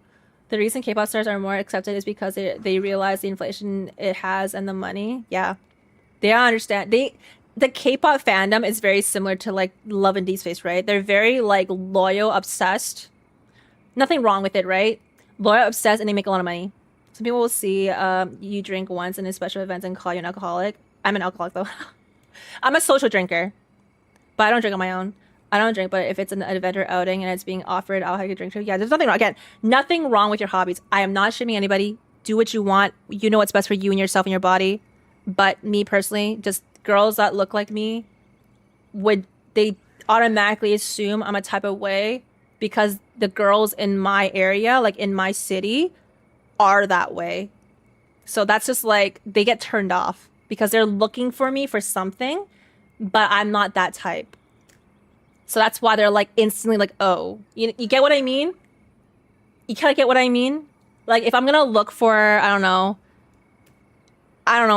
The reason K-pop stars are more accepted is because they realize the inflation it has and the money. Yeah. They don't understand. The K-pop fandom is very similar to like Love and Deep's Face, right? They're very like loyal, obsessed. Nothing wrong with it, right? Loyal, obsessed, and they make a lot of money. Some people will see you drink once in a special events and call you an alcoholic. I'm an alcoholic though. I'm a social drinker, but I don't drink on my own. I don't drink, but if it's an event or outing and it's being offered, I'll have you drink too. Yeah, there's nothing wrong. Again, nothing wrong with your hobbies. I am not shaming anybody. Do what you want. You know what's best for you and yourself and your body. But me personally, just girls that look like me, they automatically assume I'm a type of way because the girls in my area, like in my city, are that way. So that's just like, they get turned off because they're looking for me for something, but I'm not that type. So that's why they're like instantly like, oh, you get what I mean? You kind of get what I mean? Like, if I'm gonna look for, I don't know,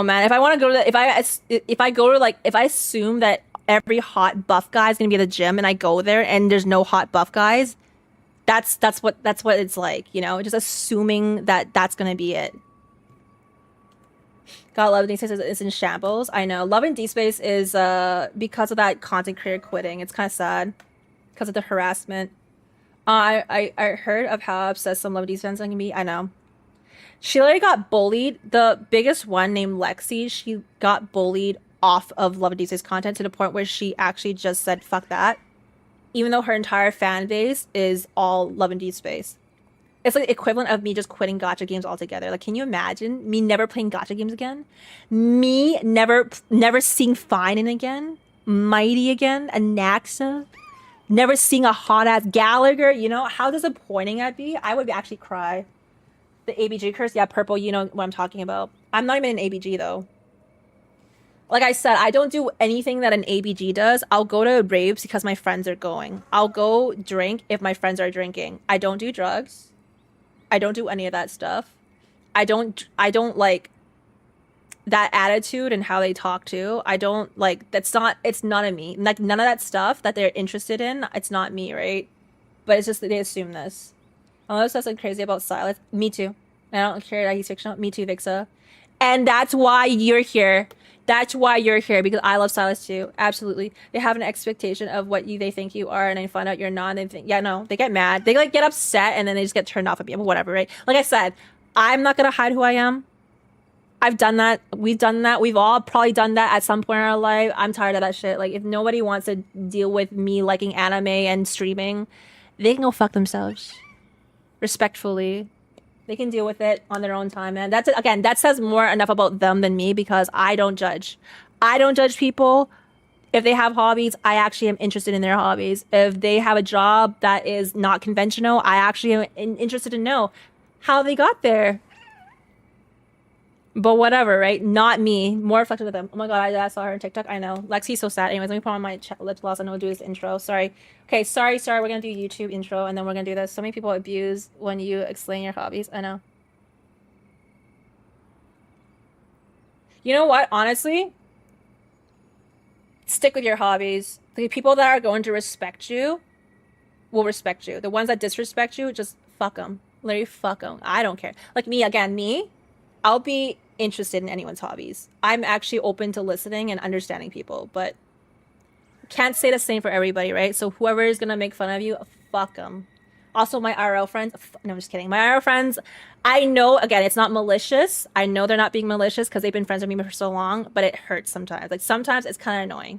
man. If I want to go to, if I go to like, if I assume that every hot buff guy is gonna be at the gym, and I go there and there's no hot buff guys, that's what it's like, you know, just assuming that that's gonna be it. God, Love in D-Space is in shambles. I know. Love in D-Space is because of that content creator quitting. It's kind of sad because of the harassment. I heard of how obsessed some Love in D-Space fans can be. I know. She literally got bullied. The biggest one, named Lexi, she got bullied off of Love in D-Space content to the point where she actually just said, fuck that. Even though her entire fan base is all Love in D-Space. It's like the equivalent of me just quitting gacha games altogether. Like, can you imagine me never playing gacha games again? Me never seeing phainon again? Mighty again? Anaxa? Never seeing a hot-ass Gallagher? You know, how disappointing I'd be? I would actually cry. The ABG curse? Yeah, purple, you know what I'm talking about. I'm not even an ABG, though. Like I said, I don't do anything that an ABG does. I'll go to raves because my friends are going. I'll go drink if my friends are drinking. I don't do drugs. I don't do any of that stuff. I don't like that attitude and how they talk to. I don't like, it's not a me. Like, none of that stuff that they're interested in, it's not me, right? But it's just that they assume this. All this stuff's like crazy about Silas. Me too. I don't care that he's fictional. Me too, Vixa. And that's why you're here. That's why you're here, because I love Silas too. Absolutely. They have an expectation of what they think you are, and they find out you're not, and they think, yeah, no, they get mad. They like get upset, and then they just get turned off at me. But whatever, right? Like I said, I'm not gonna hide who I am. I've done that. We've done that. We've all probably done that at some point in our life. I'm tired of that shit. Like, if nobody wants to deal with me liking anime and streaming, they can go fuck themselves. Respectfully. They can deal with it on their own time, man. That's it. Again, that says more enough about them than me, because I don't judge. I don't judge people. If they have hobbies, I actually am interested in their hobbies. If they have a job that is not conventional, I actually am interested to know how they got there. But whatever, right? Not me. More reflective of them. Oh my god, I saw her on TikTok. I know. Lexi's so sad. Anyways, let me put on my lip gloss and we'll do this intro. Sorry. Okay, sorry. We're gonna do YouTube intro and then we're gonna do this. So many people abuse when you explain your hobbies. I know. You know what? Honestly, stick with your hobbies. The people that are going to respect you will respect you. The ones that disrespect you, just fuck them. Literally fuck them. I don't care. Like me, I'll be interested in anyone's hobbies. I'm actually open to listening and understanding people, but can't say the same for everybody, right? So whoever is gonna make fun of you, fuck them. Also, my IRL friends, no, I'm just kidding. My IRL friends, I know, again, it's not malicious. I know they're not being malicious because they've been friends with me for so long, but it hurts sometimes. Like, sometimes it's kind of annoying.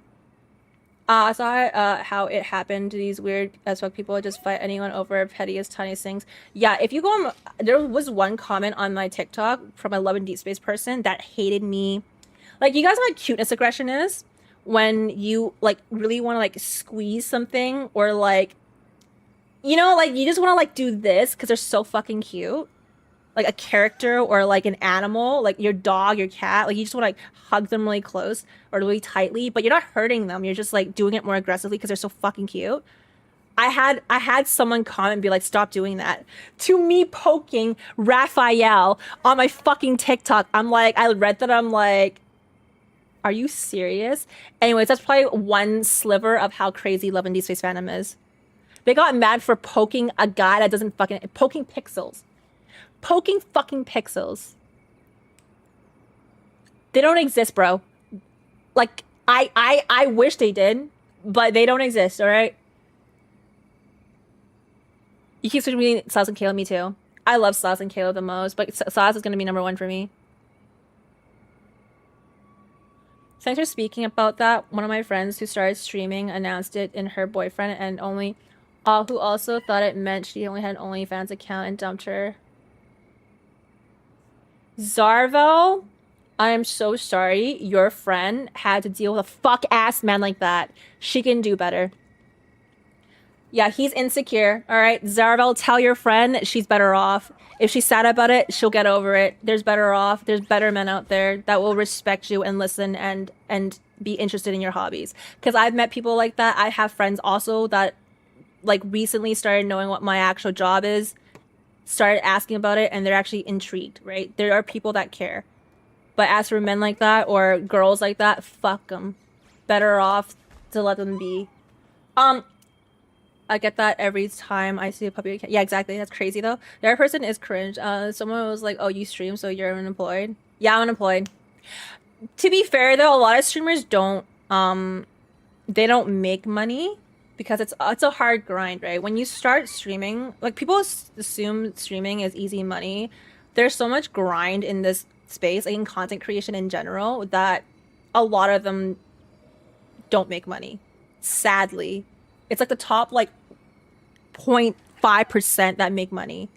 I saw how it happened to these weird as fuck people just fight anyone over pettiest, tiniest things. Yeah, if you go on, there was one comment on my TikTok from a Love in D-Space person that hated me. Like, you guys know what cuteness aggression is? When you, like, really want to, like, squeeze something, or, like, you know, like, you just want to, like, do this because they're so fucking cute. Like a character or like an animal, like your dog, your cat, like you just want to like hug them really close or really tightly, but you're not hurting them. You're just like doing it more aggressively because they're so fucking cute. I had someone comment and be like, stop doing that. To me poking Raphael on my fucking TikTok. I'm like, I read that, I'm like, are you serious? Anyways, that's probably one sliver of how crazy Love in D-Space fandom is. They got mad for poking a guy that doesn't fucking, poking pixels. Poking fucking pixels. They don't exist, bro. Like, I wish they did, but they don't exist, alright? You keep switching between Silas and Caleb, me too. I love Silas and Caleb the most, but Silas is gonna be number one for me. Thanks for speaking about that. One of my friends who started streaming announced it in her boyfriend and only, who also thought it meant she only had an OnlyFans account and dumped her. Zarvel, I am so sorry your friend had to deal with a fuck-ass man like that. She can do better. Yeah, he's insecure, all right? Zarvel, tell your friend she's better off. If she's sad about it, she'll get over it. There's better men out there that will respect you and listen and be interested in your hobbies. Because I've met people like that. I have friends also that, like, recently started knowing what my actual job is. started asking about it and they're actually intrigued, right? There are people that care. But as for men like that or girls like that, fuck them. Better off to let them be. I get that every time I see a puppy. Yeah, exactly. That's crazy though. The other person is cringe. Someone was like, "Oh, you stream, so you're unemployed." Yeah, I'm unemployed. To be fair though, a lot of streamers don't they don't make money because it's a hard grind, right? When you start streaming, like people assume streaming is easy money. There's so much grind in this space, like in content creation in general, that a lot of them don't make money. Sadly, it's like the top like 0.5% that make money,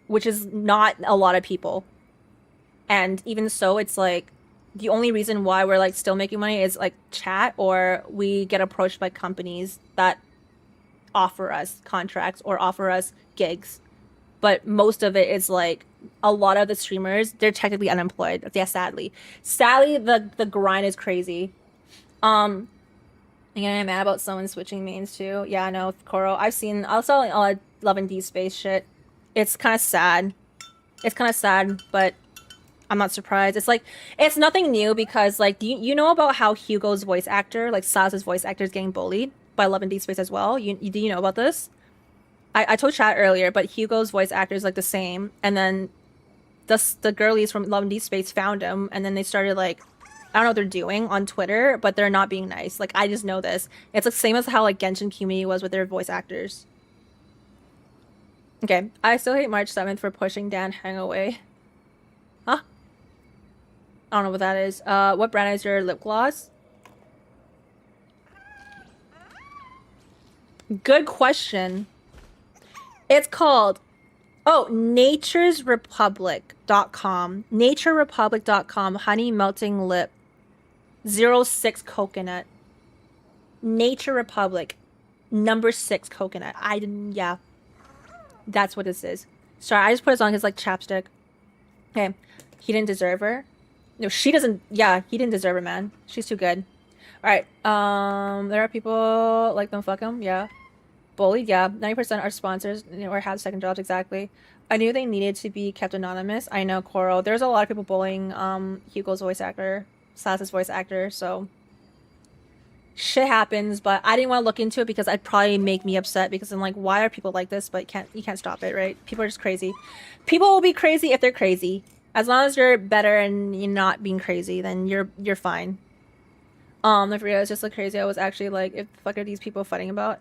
which is not a lot of people. And even so, it's like the only reason why we're like still making money is like chat, or we get approached by companies that offer us contracts or offer us gigs. But most of it is like a lot of the streamers, they're technically unemployed. Yeah, sadly. Sadly, the grind is crazy. Again, I'm mad about someone switching mains too. Yeah, I know, Koro. I've seen also Love and D Space shit. It's kind of sad. It's kind of sad, but I'm not surprised. It's like, it's nothing new because like, do you know about how Hugo's voice actor, like Saz's voice actor, is getting bullied by Love and D Space as well? Do you know about this? I told chat earlier, but Hugo's voice actor is like the same, and then the girlies from Love and D Space found him, and then they started like, I don't know what they're doing on Twitter, but they're not being nice. Like, I just know this. It's the same as how like Genshin community was with their voice actors. Okay, I still hate March 7th for pushing Dan Hang away. Huh? I don't know what that is. What brand is your lip gloss? Good question. It's called, naturesrepublic.com. Naturerepublic.com. Honey melting lip. 06 coconut. Nature Republic. Number 6 coconut. Yeah. That's what this is. Sorry, I just put this on his like chapstick. Okay. He didn't deserve her. No, she doesn't. Yeah, he didn't deserve her, man. She's too good. Alright. There are people like them, fuck them. Yeah. Bullied, yeah. 90% are sponsors, or have second jobs, exactly. I knew they needed to be kept anonymous. I know, Coral. There's a lot of people bullying Hugo's voice actor, Sas's voice actor, so shit happens, but I didn't want to look into it because it'd probably make me upset because I'm like, why are people like this? But you can't stop it, right? People are just crazy. People will be crazy if they're crazy. As long as you're better and you're not being crazy, then you're fine. I forget, it's just like crazy. I was actually like, if the fuck are these people fighting about?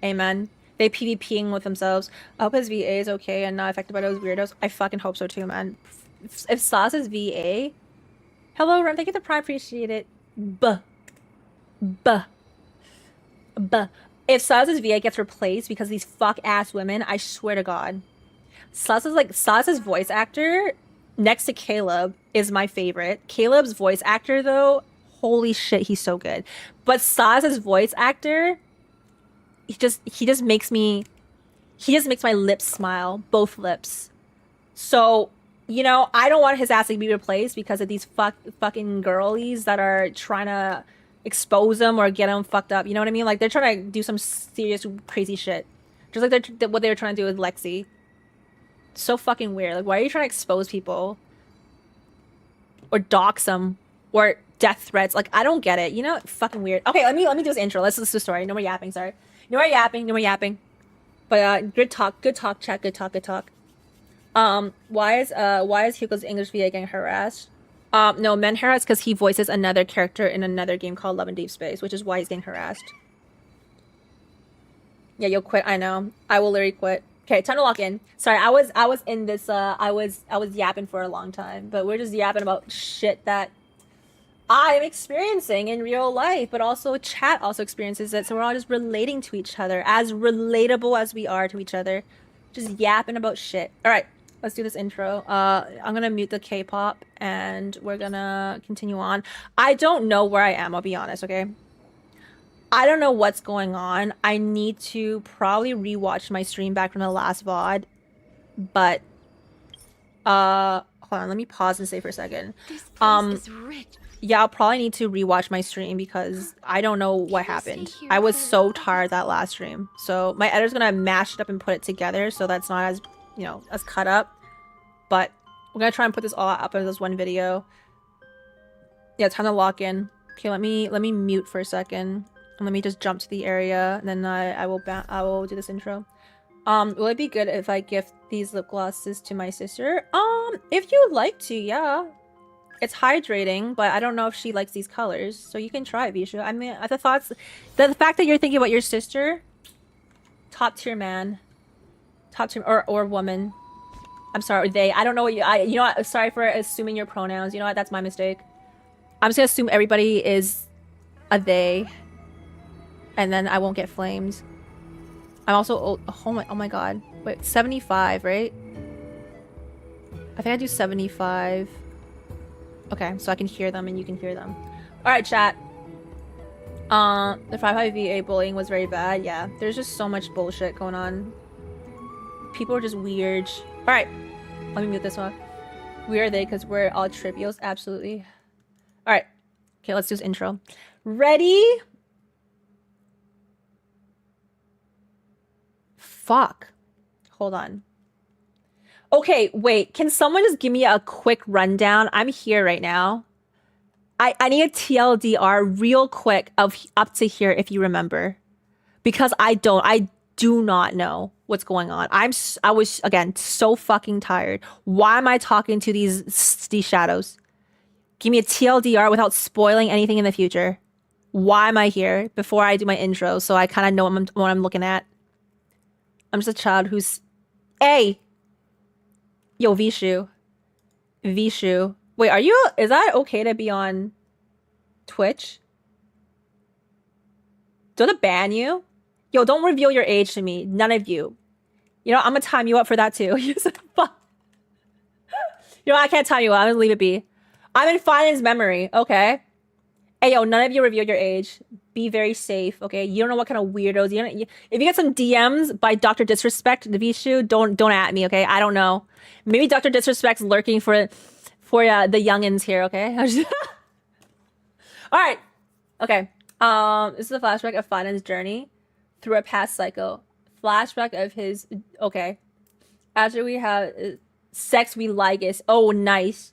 Amen. They PvPing with themselves. I hope his VA is okay and not affected by those weirdos. I fucking hope so too, man. If Sauce is VA... Hello, Rem. Thank you for the prime. Appreciate it. If Sauce's VA gets replaced because of these fuck-ass women, I swear to God. Sauce's voice actor, next to Caleb, is my favorite. Caleb's voice actor, though, holy shit, he's so good. But Sauce's voice actor... He just makes my lips smile, both lips. So, you know, I don't want his ass to be replaced because of these fucking girlies that are trying to expose him or get him fucked up. You know what I mean? Like, they're trying to do some serious crazy shit. Just like what they were trying to do with Lexi. So fucking weird. Like, why are you trying to expose people? Or dox them? Or death threats? Like, I don't get it. You know, fucking weird. Okay, let me do this intro. Let's listen to the story. No more yapping, sorry. No more yapping. But good talk, chat, good talk. Why is Hugo's English VA getting harassed? No, men harassed because he voices another character in another game called Love and Deep Space, which is why he's getting harassed. Yeah, you'll quit. I know. I will literally quit. Okay, time to lock in. Sorry, I was in this. I was yapping for a long time, but we're just yapping about shit that I'm experiencing in real life, but also chat also experiences it. So we're all just relating to each other, as relatable as we are to each other, just yapping about shit. All right, let's do this intro. I'm gonna mute the K-pop and we're gonna continue on. I don't know where I am, I'll be honest, okay? I don't know what's going on. I need to probably rewatch my stream back from the last VOD, but hold on, let me pause and say for a second. This place is rich. Yeah, I'll probably need to rewatch my stream because I don't know what happened. I was so tired that last stream. So my editor's gonna mash it up and put it together so that's not as you know, as cut up. But we're gonna try and put this all up as this one video. Yeah, time to lock in. Okay, let me mute for a second. And let me just jump to the area, and then I will do this intro. Will it be good if I gift these lip glosses to my sister? If you'd like to, yeah. It's hydrating, but I don't know if she likes these colors, so you can try it, Vishu. I mean, the fact that you're thinking about your sister, top tier man, top tier or woman. I'm sorry, they. I don't know what you know what, sorry for assuming your pronouns. You know what, that's my mistake. I'm just gonna assume everybody is a they, and then I won't get flamed. I'm also oh my god. Wait, 75, right? I think I do 75. Okay, so I can hear them and you can hear them. Alright, chat. The 5 VA bullying was very bad. Yeah, there's just so much bullshit going on. People are just weird. Alright, let me mute this one. We are they because we're all trivials. Absolutely. Alright. Okay, let's do this intro. Ready? Fuck. Hold on. Okay, wait. Can someone just give me a quick rundown? I'm here right now. I need a TLDR real quick of up to here if you remember. Because I do not know what's going on. I was, again, so fucking tired. Why am I talking to these shadows? Give me a TLDR without spoiling anything in the future. Why am I here before I do my intro so I kind of know what I'm looking at? I'm just a child who's... Hey! Yo, Vishu. Vishu. Wait, are you... Is that okay to be on Twitch? Don't it ban you? Yo, don't reveal your age to me. None of you. You know, I'm gonna time you up for that too. You know, I can't time you up. I'm gonna leave it be. I'm in Finance memory, okay? Hey, yo, none of you reveal your age. Be very safe, okay? You don't know what kind of weirdos. If you get some DMs by Dr. Disrespect, the Vishu, don't at me, okay? I don't know. Maybe Dr. Disrespect's lurking for the youngins here, okay? All right, okay. This is a flashback of Finance journey through a past cycle. Flashback of his. Okay. After we have sex, we like it. Oh, nice.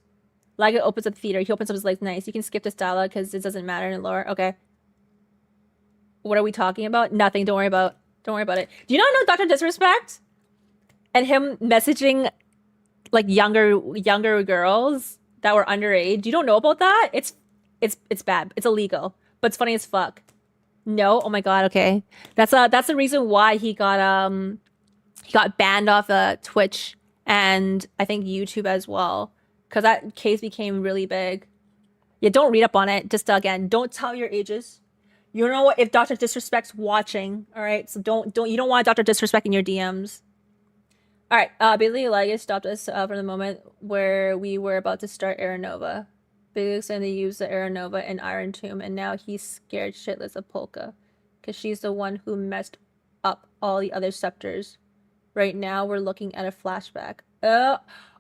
Like it opens up the theater. He opens up his legs. Nice. You can skip this dialogue because it doesn't matter in lore. Okay. What are we talking about? Nothing. Don't worry about it. Do you not know Dr. Disrespect? And him messaging like younger girls that were underage. You don't know about that? It's bad. It's illegal. But it's funny as fuck. No? Oh my god, okay. That's the reason why he got banned off Twitch and I think YouTube as well. Because that case became really big. Yeah, don't read up on it. Just again, don't tell your ages. You know what? If Dr. Disrespect's watching, all right. So you don't want Dr. Disrespect in your DMs. All right. Basically, Elias stopped us from the moment where we were about to start Aeronova. Basically, saying they used the Aeronova and Iron Tomb, and now he's scared shitless of Polka, because she's the one who messed up all the other scepters. Right now, we're looking at a flashback.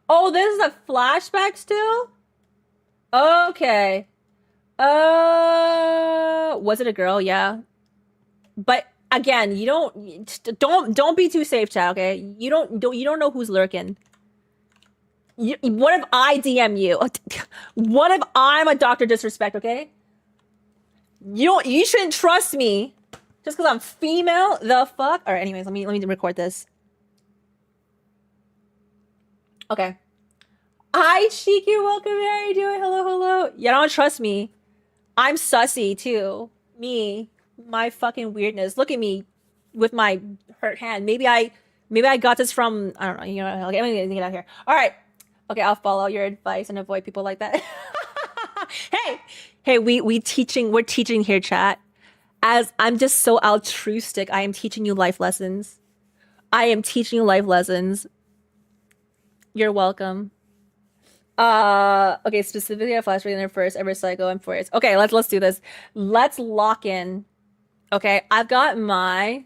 Oh, this is a flashback still? Okay. Was it a girl? Yeah. But again, you don't be too safe, chat, okay? You don't know who's lurking. What if I DM you? What if I'm a Dr. Disrespect, okay? You shouldn't trust me just because I'm female. The fuck? Alright, anyways, let me record this. Okay. Hi, Shiki, welcome. How are you doing? Hello. You don't trust me. I'm sussy too. Me, my fucking weirdness. Look at me with my hurt hand. Maybe I got this from, I don't know. You know. Okay, I'm gonna get out of here. All right. Okay, I'll follow your advice and avoid people like that. Hey, we're teaching here, chat. As I'm just so altruistic, I am teaching you life lessons. You're welcome. Okay, specifically a flashback in their first ever cycle and 4 years. Okay, let's do this. Let's lock in. Okay, I've got I'm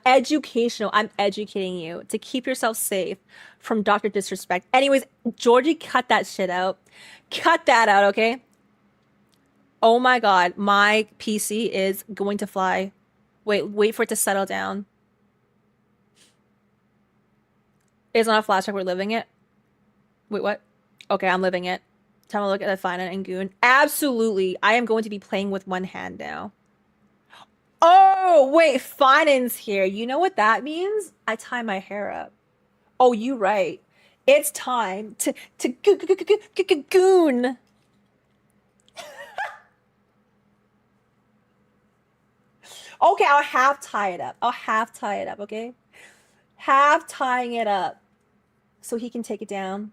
educational. I'm educating you to keep yourself safe from Dr. Disrespect. Anyways, Georgie, cut that shit out. Cut that out, okay? Oh my god, my PC is going to fly. Wait for it to settle down. It's not a flashback, we're living it. Wait, what? Okay, I'm living it. Time to look at phainon and goon. Absolutely. I am going to be playing with one hand now. Oh, wait, phainon's here. You know what that means? I tie my hair up. Oh, you right. It's time to goon. Okay, I'll half tie it up. Okay? Half tying it up so he can take it down.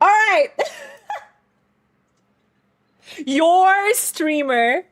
All right. Your streamer,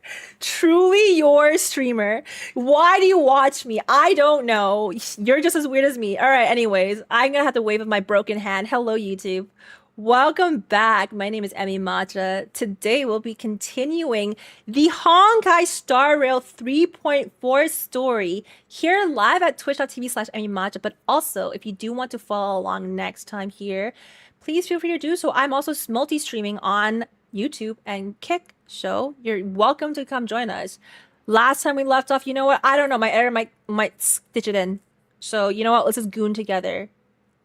truly your streamer. Why do you watch me? I don't know. You're just as weird as me. All right, anyways, I'm gonna have to wave with my broken hand. Hello, YouTube. Welcome back. My name is Emmy Matcha. Today we'll be continuing the Honkai Star Rail 3.4 story here live at twitch.tv/EmmyMatcha. But also, if you do want to follow along next time here, please feel free to do so. I'm also multi-streaming on YouTube and Kick Show. You're welcome to come join us. Last time we left off, you know what? I don't know. My editor might stitch it in. So you know what? Let's just goon together.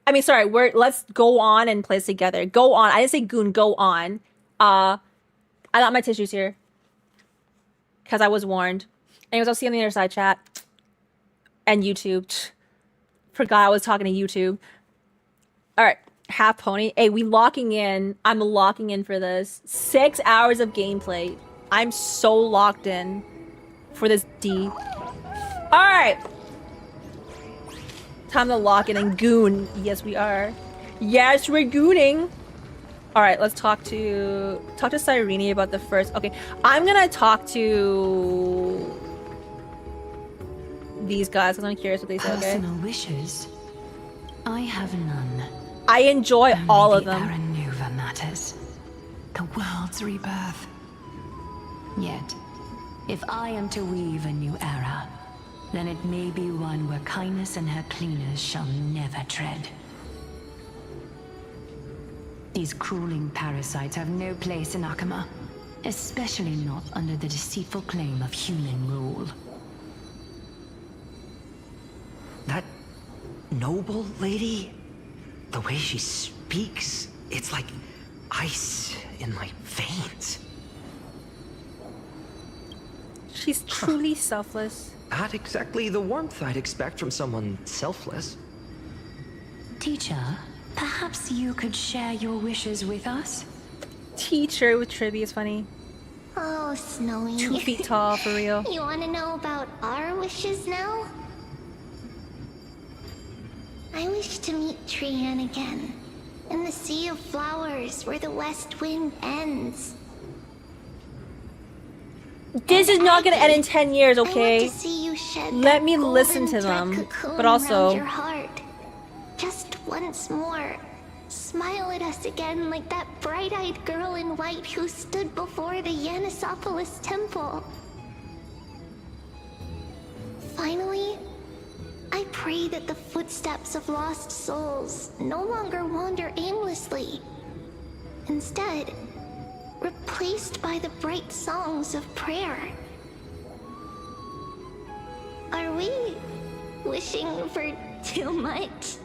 I mean, sorry. Let's go on and play this together. Go on. I didn't say goon. Go on. I got my tissues here because I was warned. Anyways, I'll see you on the other side, chat and YouTube. Forgot I was talking to YouTube. All right. Half pony. Hey, we locking in. I'm locking in for this. 6 hours of gameplay. I'm so locked in for this D. All right. Time to lock in and goon. Yes, we are. Yes, we're gooning. All right, let's talk to Cyrene about the first. Okay, I'm gonna talk to these guys because I'm curious what they say. Okay. Personal wishes. I have none. I enjoy only all of the them. Era Nuva matters. The world's rebirth. Yet, if I am to weave a new era, then it may be one where kindness and her cleaners shall never tread. These crawling parasites have no place in Akama, especially not under the deceitful claim of human rule. That noble lady? The way she speaks, it's like ice in my veins. She's truly selfless. Not exactly the warmth I'd expect from someone selfless. Teacher, perhaps you could share your wishes with us? Teacher with trivia is funny. Oh, Snowy. 2 feet tall, for real. You want to know about our wishes now? I wish to meet Trian again, in the sea of flowers where the west wind ends. This is not gonna end in 10 years, I want okay? to see you shed Let that me listen golden to thread them, cocoon but also around your heart. Just once more. Smile at us again like that bright-eyed girl in white who stood before the Yanisopolis temple. Finally, I pray that the footsteps of lost souls no longer wander aimlessly. Instead, replaced by the bright songs of prayer. Are we wishing for too much?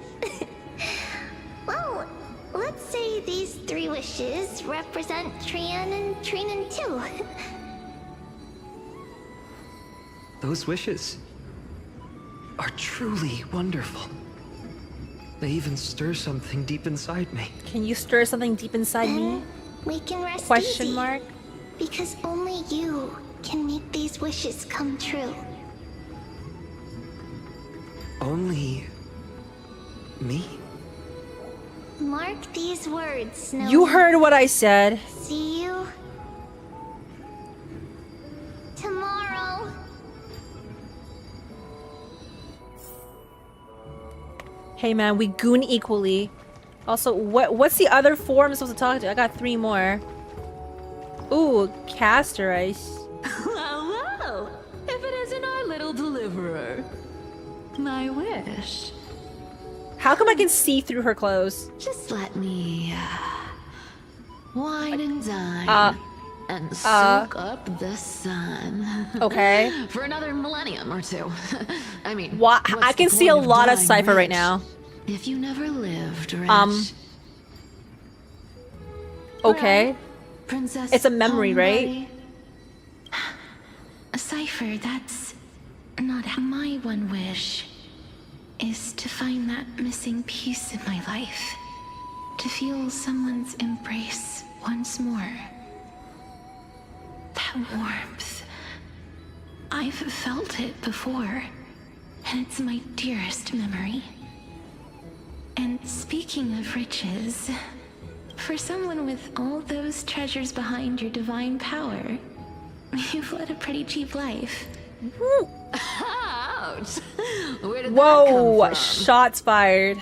Well, let's say these 3 wishes represent Trian and Trinan too. Those wishes are truly wonderful. They even stir something deep inside me. Can you stir something deep inside me? We can rest Question easy, mark? because only you can make these wishes come true. Only me? Mark these words, Snow. You heard what I said. See you tomorrow. Hey man, we goon equally. Also, what's the other 4 I'm supposed to talk to? I got 3 more. Ooh, castor ice. Well, if it isn't our little deliverer. My wish. How come I can see through her clothes? Just let me wine and dine and soak up the sun. Okay. For another millennium or 2. I mean, Why? what's I can the see a point of lot of dying Cypher right rich now. If you never lived, Resh. Okay. Princess It's a memory, right? A cipher, that's not my one wish. Is to find that missing piece in my life. To feel someone's embrace once more. That warmth. I've felt it before, and it's my dearest memory. And speaking of riches, for someone with all those treasures behind your divine power, you've led a pretty cheap life. Ouch! Where did that come Whoa! from? Shots fired.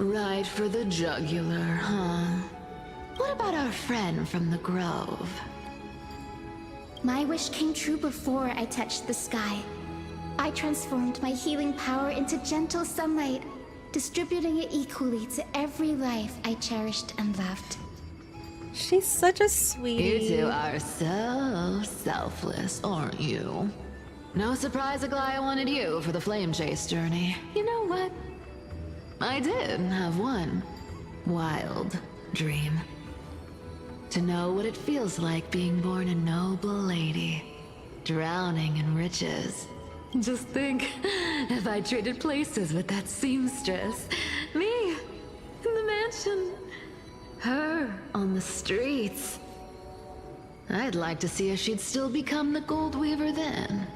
Right for the jugular, huh? What about our friend from the Grove? My wish came true before I touched the sky. I transformed my healing power into gentle sunlight, distributing it equally to every life I cherished and loved. She's such a sweetie. You two are so selfless, aren't you? No surprise Aglaia wanted you for the flame chase journey. You know what? I did have one wild dream. To know what it feels like being born a noble lady, drowning in riches. Just think, if I traded places with that seamstress, me in the mansion, her on the streets. I'd like to see if she'd still become the gold weaver then.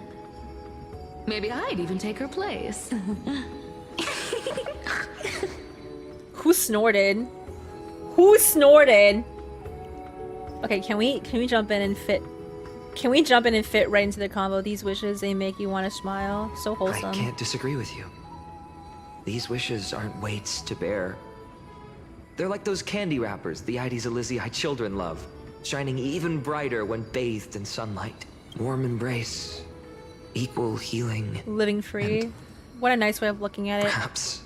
Maybe I'd even take her place. Who snorted? Who snorted? Okay, can we jump in and fit? Can we jump in and fit right into the combo? These wishes, they make you want to smile. So wholesome. I can't disagree with you. These wishes aren't weights to bear. They're like those candy wrappers the Ides Elysiae children love, shining even brighter when bathed in sunlight. Warm embrace, equal healing. Living free. What a nice way of looking at it. Perhaps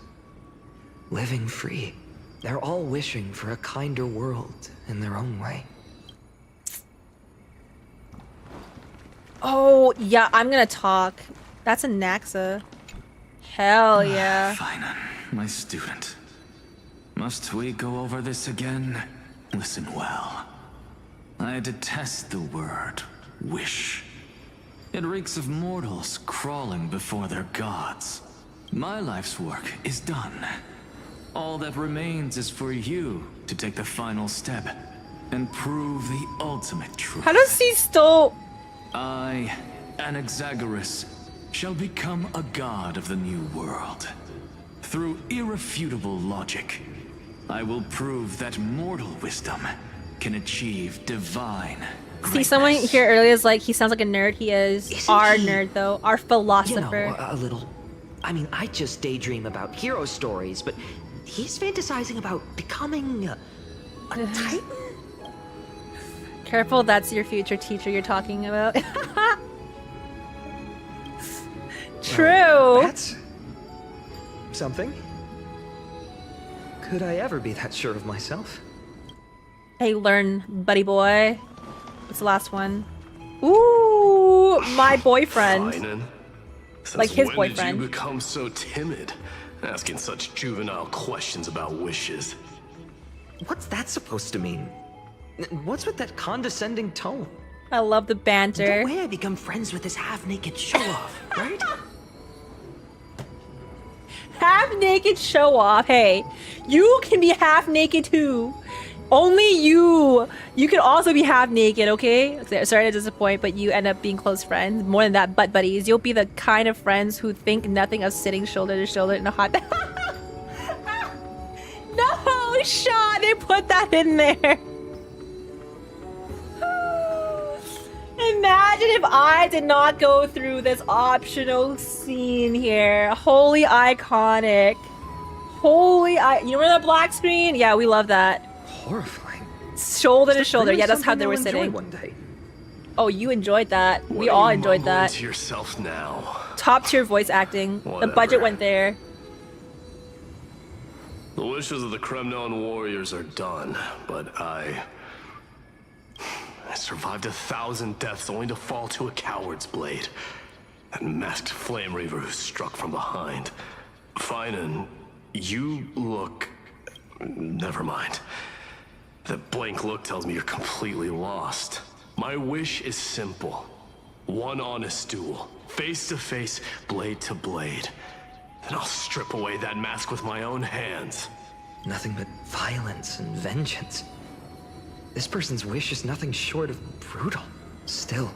living free. They're all wishing for a kinder world in their own way. Oh, yeah, I'm gonna talk. That's a Naxa. Hell yeah. Phainon, my student. Must we go over this again? Listen well. I detest the word wish. It reeks of mortals crawling before their gods. My life's work is done. All that remains is for you to take the final step and prove the ultimate truth. How does he still... I, Anaxagoras, shall become a god of the new world. Through irrefutable logic, I will prove that mortal wisdom can achieve divine greatness. See, someone here earlier is like, he sounds like a nerd. He is. Isn't Our he, nerd, though. Our philosopher. You know, a little. I mean, I just daydream about hero stories, but he's fantasizing about becoming a titan? Careful, that's your future teacher you're talking about. True. That's something. Could I ever be that sure of myself? Hey, learn, buddy boy. What's the last one? Ooh, my boyfriend. Phainon, Like his when boyfriend. did you become so timid, asking such juvenile questions about wishes? What's that supposed to mean? What's with that condescending tone? I love the banter. No way I become friends with this half-naked show-off, right? Half-naked show-off. Hey, you can be half-naked too. Only you. You can also be half-naked, okay? Sorry to disappoint, but you end up being close friends. More than that, butt buddies. You'll be the kind of friends who think nothing of sitting shoulder to shoulder in a hot... No, Sean, they put that in there. Imagine if I did not go through this optional scene here. Holy iconic. Holy, you remember that black screen? Yeah, we love that. Horrifying. Shoulder to shoulder. Really Yeah, that's how they something were you'll enjoy sitting. one day. Oh, you enjoyed that. What We are all you enjoyed mumbling that. to yourself now? Top tier voice acting. The Whatever. budget went there. The wishes of the Kremnon warriors are done, but I survived 1,000 deaths only to fall to a coward's blade. That masked flame reaver who struck from behind. Phainon, You look... Never mind. That blank look tells me you're completely lost. My wish is simple. One honest duel. Face to face, blade to blade. Then I'll strip away that mask with my own hands. Nothing but violence and vengeance. This person's wish is nothing short of brutal. Still,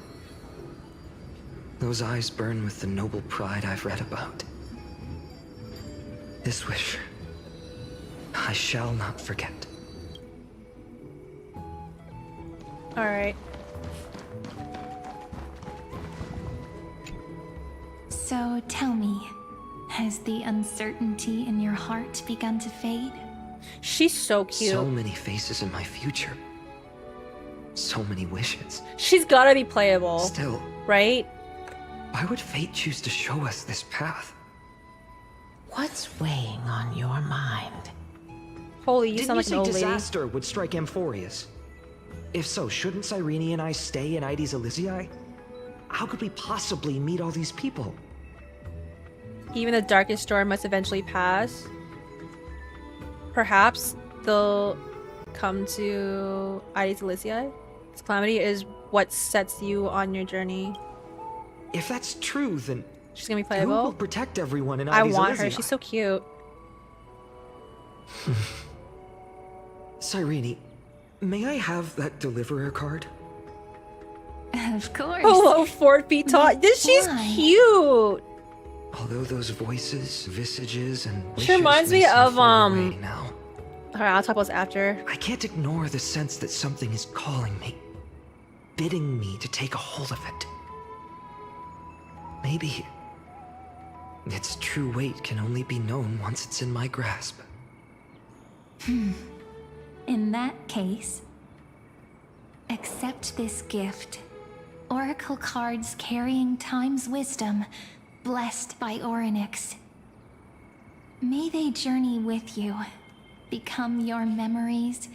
those eyes burn with the noble pride I've read about. This wish, I shall not forget. All right. So tell me, has the uncertainty in your heart begun to fade? She's so cute. So many faces in my future. So many wishes. She's gotta be playable. Still, right? Why would fate choose to show us this path? What's weighing on your mind? Holy, you Didn't sound like an you old say lady. disaster would strike Amphorius? If so, shouldn't Cyrene and I stay in Ides Elysiae? How could we possibly meet all these people? Even the darkest storm must eventually pass. Perhaps they'll come to Ides Elysiae. This calamity is what sets you on your journey. If that's true, then she's gonna be who playable. will protect everyone in I Ides want Elysiae? her. She's so cute. Cyrene, may I have that deliverer card? Of course. Oh, 4 feet tall. She's cute. Although those voices, visages, and wishes She reminds may me seem of far away now, Alright, I'll talk about this after. I can't ignore the sense that something is calling me, bidding me to take a hold of it. Maybe its true weight can only be known once it's in my grasp. In that case, accept this gift. Oracle cards carrying time's wisdom, blessed by Orynyx. May they journey with you, become your memories,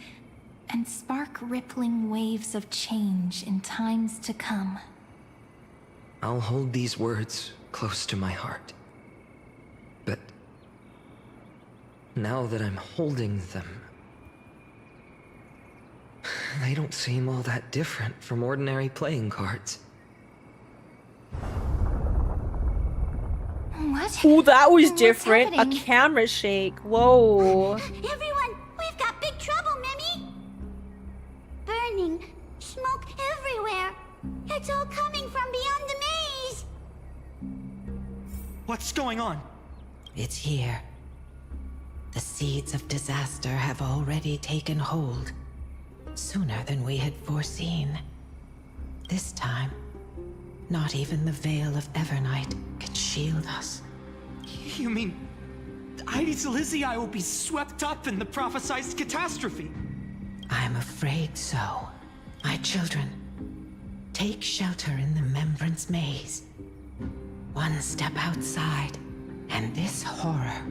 and spark rippling waves of change in times to come. I'll hold these words close to my heart. But now that I'm holding them, they don't seem all that different from ordinary playing cards. What? Ooh, that was What's different. happening? A camera shake. Whoa. Everyone, we've got big trouble, Mimi! Burning, smoke everywhere. It's all coming from beyond the maze. What's going on? It's here. The seeds of disaster have already taken hold. Sooner than we had foreseen. This time, not even the veil of Evernight can shield us. You mean Ides Elysiae will be swept up in the prophesied catastrophe? I'm afraid so. My children, take shelter in the Membrance Maze. One step outside, and this horror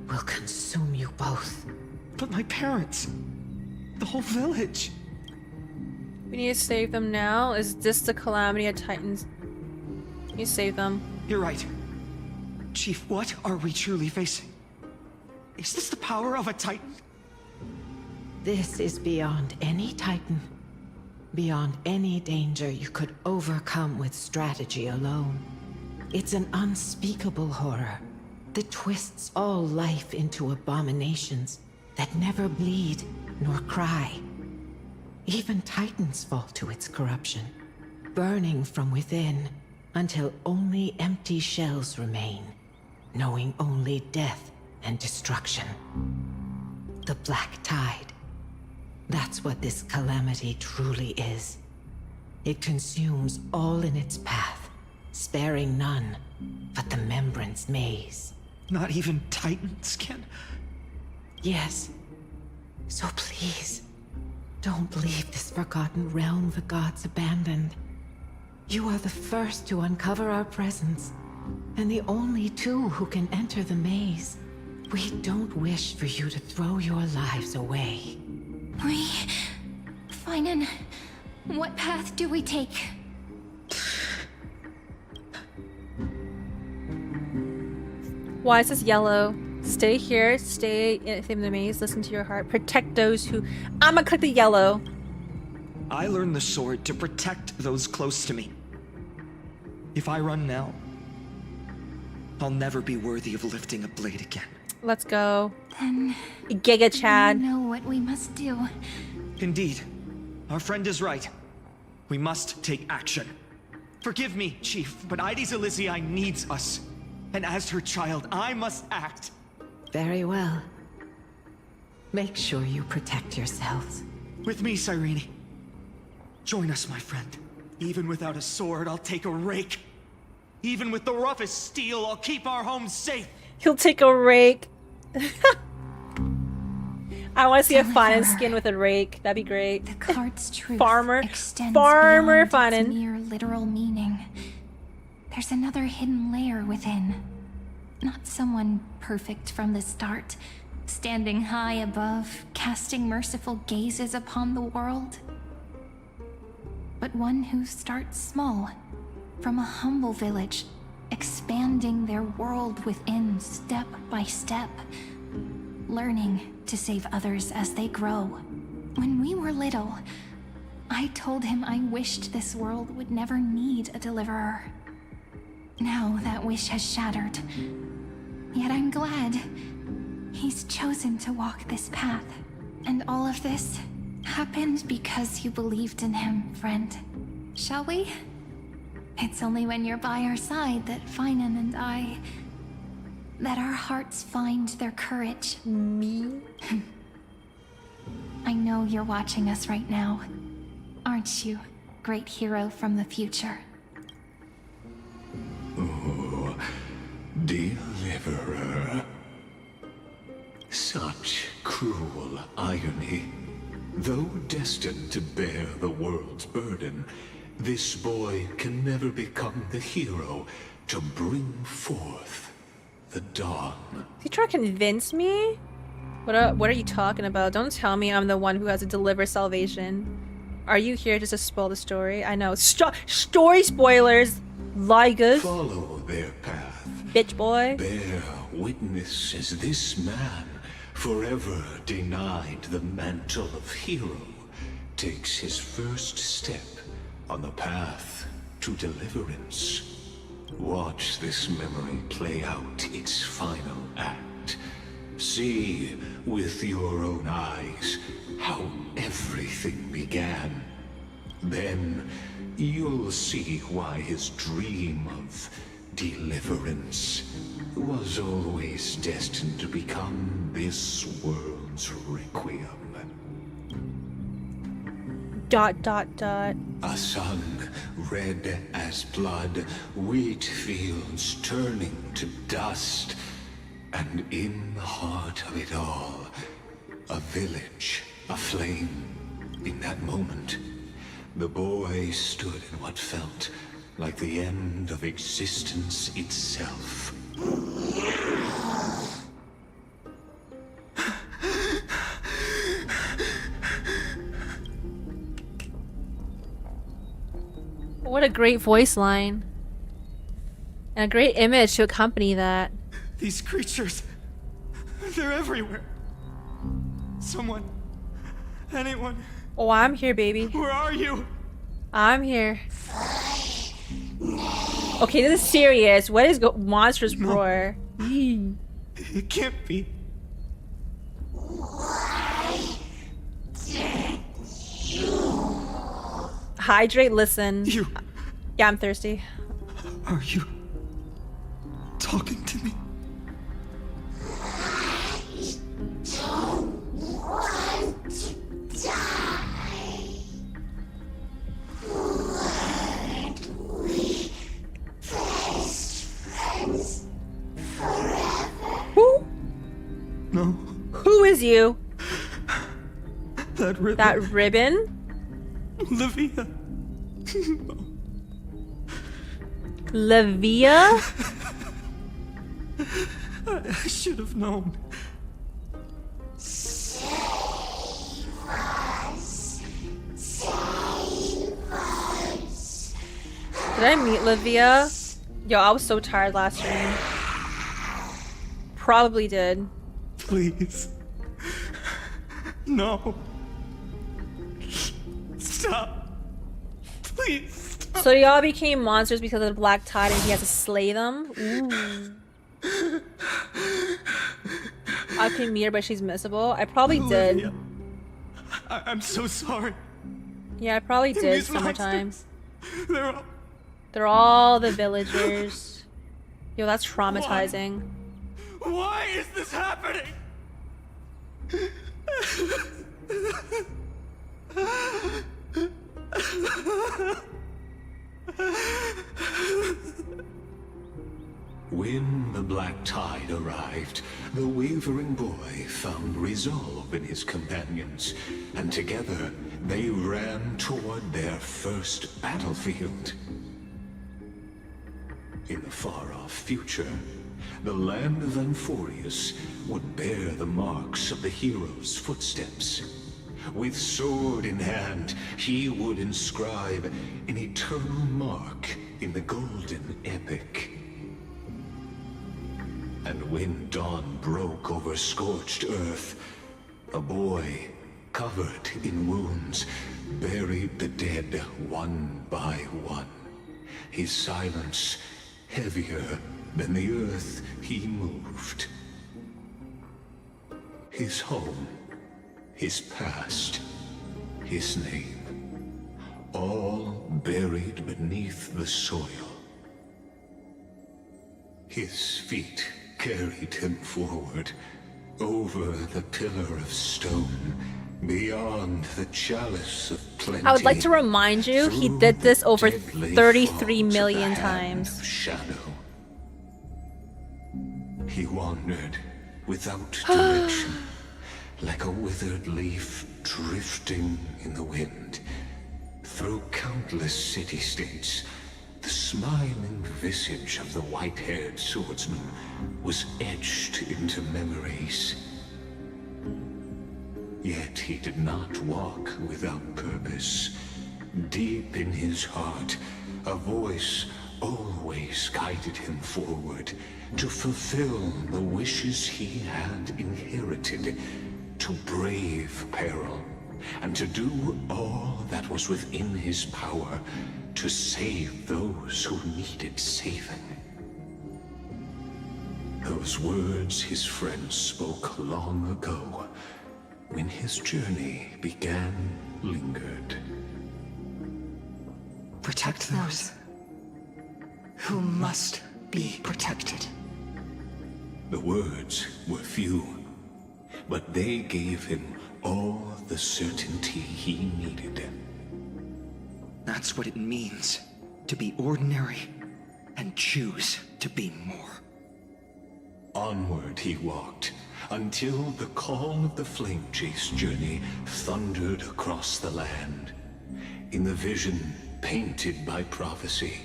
will consume you both. But my parents, the whole village. We need to save them now. Is this the calamity of Titans? You save them. You're right. Chief, what are we truly facing? Is this the power of a Titan? This is beyond any Titan. Beyond any danger you could overcome with strategy alone. It's an unspeakable horror that twists all life into abominations that never bleed nor cry. Even Titans fall to its corruption, burning from within until only empty shells remain, knowing only death and destruction. The Black Tide. That's what this calamity truly is. It consumes all in its path, sparing none but the Membrance Maze. Not even Titans can... Yes. So please, don't leave this forgotten realm the gods abandoned. You are the first to uncover our presence, and the only two who can enter the maze. We don't wish for you to throw your lives away. Phainon, what path do we take? Why is this yellow? Stay here. Stay in the maze. Listen to your heart. Protect those who... I'm gonna click the yellow. I learned the sword to protect those close to me. If I run now, I'll never be worthy of lifting a blade again. Let's go. Then Giga Chad. we know what we must do. Indeed. Our friend is right. We must take action. Forgive me, Chief, but Ides Elysiae needs us. And as her child, I must act. Very well. Make sure you protect yourselves. With me, Cyrene. Join us, my friend. Even without a sword, I'll take a rake. Even with the roughest steel, I'll keep our home safe. He'll take a rake. I want to see a phainon skin with a rake. That'd be great. The card's truth Farmer extends beyond phainon. its Mere literal meaning. There's another hidden layer within. Not someone perfect from the start, standing high above, casting merciful gazes upon the world. But one who starts small, from a humble village, expanding their world within step by step, learning to save others as they grow. When we were little, I told him I wished this world would never need a deliverer. Now that wish has shattered. Yet I'm glad he's chosen to walk this path. And all of this happened because you believed in him, friend. Shall we? It's only when you're by our side that phainon and I... that our hearts find their courage. Me? I know you're watching us right now. Aren't you, great hero from the future? Oh, deliverer. Such cruel irony. Though destined to bear the world's burden, this boy can never become the hero to bring forth the dawn. Is he trying to convince me? What are you talking about? Don't tell me I'm the one who has to deliver salvation. Are you here just to spoil the story? I know. Story spoilers! Ligers. Follow their path. Bitch boy. Bear witness as this man, forever denied the mantle of hero, takes his first step on the path to deliverance. Watch this memory play out its final act. See with your own eyes how everything began. Then you'll see why his dream of deliverance was always destined to become this world's requiem. ... A sun red as blood, wheat fields turning to dust, and in the heart of it all, a village aflame. In that moment, the boy stood in what felt like the end of existence itself. What a great voice line. And a great image to accompany that. These creatures, they're everywhere. Someone, anyone. Oh, I'm here, baby. Where are you? I'm here. Okay, this is serious. What is monstrous roar? It can't be. Hydrate, listen. Yeah, I'm thirsty. Are you talking to me? Who? No. Who is you? That ribbon. That ribbon? Livia. Livia? I should have known. Did I meet Livia? Yo, I was so tired last stream. probably did. Please. No. Stop. Please. Stop. So y'all became monsters because of the Black Tide and he has to slay them? Ooh. I can meet her, but she's missable. I probably did. I'm so sorry. Yeah, I probably did. These Summertime. monsters, They're all the villagers. Yo, that's traumatizing. Why is this happening? When the black tide arrived, the wavering boy found resolve in his companions, and together they ran toward their first battlefield. In the far-off future, the land of Anforius would bear the marks of the hero's footsteps. With sword in hand, he would inscribe an eternal mark in the golden epic. And when dawn broke over scorched earth, a boy, covered in wounds, buried the dead one by one. His silence heavier than the earth he moved. His home, his past, his name, all buried beneath the soil. His feet carried him forward, over the pillar of stone, beyond the chalice of plenty. I would like to remind you, he did this over 33 million times. Shadow. He wandered without direction, like a withered leaf drifting in the wind. Through countless city-states, the smiling visage of the white-haired swordsman was etched into memories. Yet he did not walk without purpose. Deep in his heart, a voice always guided him forward to fulfill the wishes he had inherited, to brave peril, and to do all that was within his power to save those who needed saving. Those words his friend spoke long ago, when his journey began, lingered. Protect those who must be protected. The words were few, but they gave him all the certainty he needed. That's what it means to be ordinary and choose to be more. Onward he walked, until the call of the flame chase journey thundered across the land. In the vision painted by prophecy,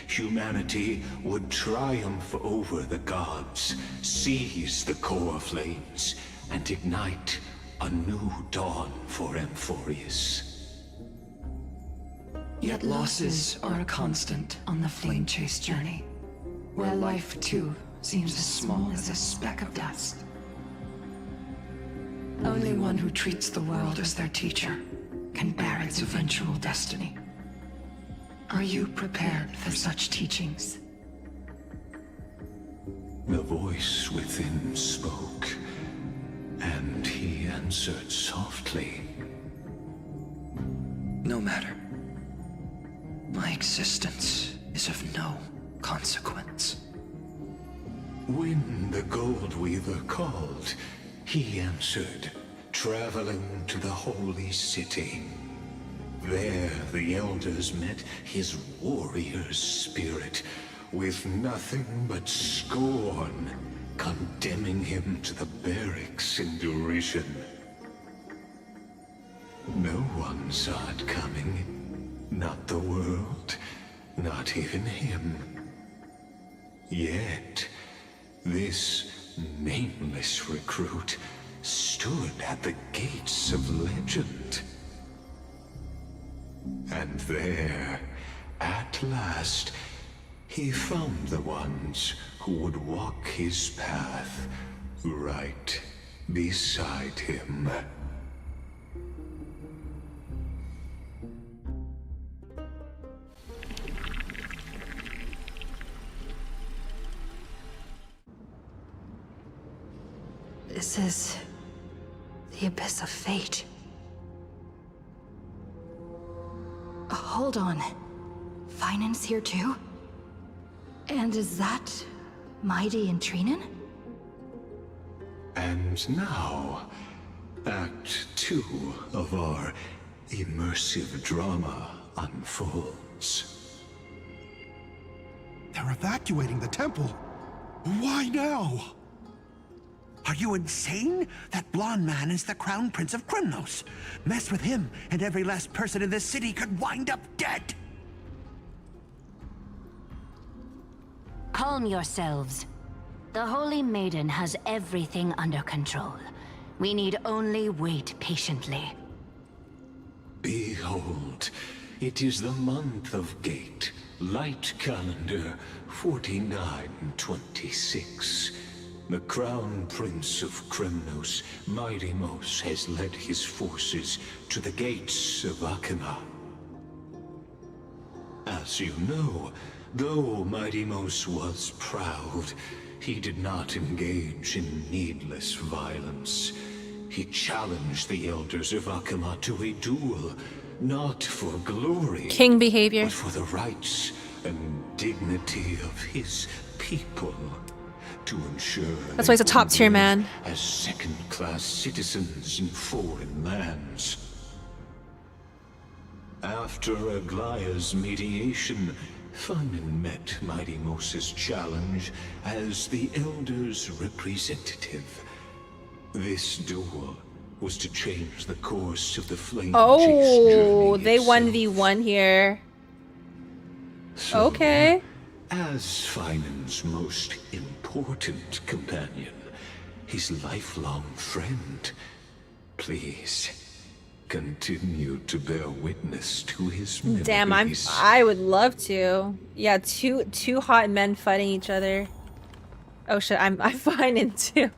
humanity would triumph over the gods, seize the core flames, and ignite a new dawn for Amphorius. Yet losses are a constant on the flame chase journey, where life too seems as small as a speck of dust. Only one who treats the world as their teacher can bear its eventual destiny. Are you prepared for such teachings? The voice within spoke, and he answered softly. No matter. My existence is of no consequence. When the Gold Weaver called, he answered, traveling to the holy city. There the elders met his warrior's spirit, with nothing but scorn, condemning him to the barracks in derision. No one saw it coming. Not the world, not even him. Yet, this nameless recruit stood at the gates of legend. And there, at last, he found the ones who would walk his path right beside him. This is the abyss of fate. Hold on. Phainon's here too? And is that Mighty and Trinan? And now, Act 2 of our immersive drama unfolds. They're evacuating the temple. Why now? Are you insane? That blonde man is the Crown Prince of Krymnos. Mess with him, and every last person in this city could wind up dead. Calm yourselves. The Holy Maiden has everything under control. We need only wait patiently. Behold, it is the month of Gate, light calendar 4926. The Crown Prince of Krymnos, Midimos, has led his forces to the gates of Akima. As you know, though Midimos was proud, he did not engage in needless violence. He challenged the elders of Akima to a duel, not for glory, King behavior, but for the rights and dignity of his people. To ensure that's why he's a top tier man. As second-class citizens in foreign lands. After Aglaya's mediation, Phainon met Midimos' challenge as the Elder's representative. This duel was to change the course of the flame chase journey. They 1v1 here. So, okay. As Phainon's most important companion, his lifelong friend, please continue to bear witness to his memories. Damn, I would love to. Yeah, two hot men fighting each other. Oh shit, I'm Phainonn too.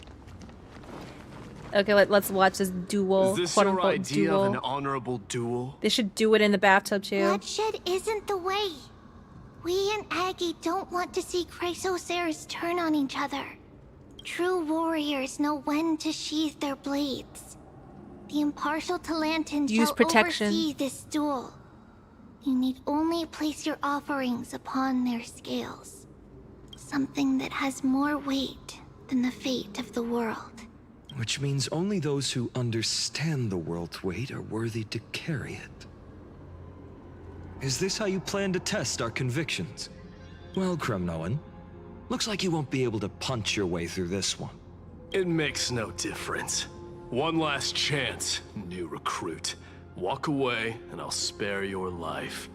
Okay, let's watch this duel. Is this quote your unquote idea duel. of an honorable duel? They should do it in the bathtub too. Bloodshed isn't the way. We and Aggie don't want to see Chrysoceres turn on each other. True warriors know when to sheathe their blades. The impartial Talantan shall oversee this duel. You need only place your offerings upon their scales. Something that has more weight than the fate of the world. Which means only those who understand the world's weight are worthy to carry it. Is this how you plan to test our convictions? Well, Krymnoan, looks like you won't be able to punch your way through this one. It makes no difference. One last chance, new recruit. Walk away, and I'll spare your life.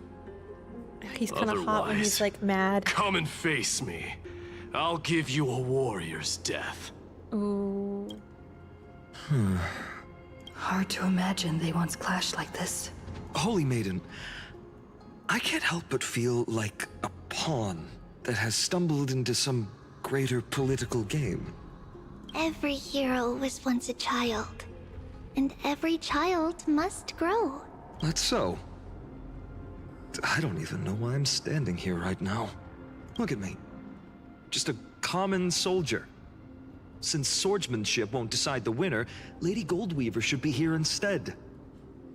He's kind of hot when he's like mad. Come and face me. I'll give you a warrior's death. Ooh. Hard to imagine they once clashed like this. Holy Maiden, I can't help but feel like a pawn that has stumbled into some greater political game. Every hero was once a child. And every child must grow. That's so. I don't even know why I'm standing here right now. Look at me. Just a common soldier. Since swordsmanship won't decide the winner, Lady Goldweaver should be here instead.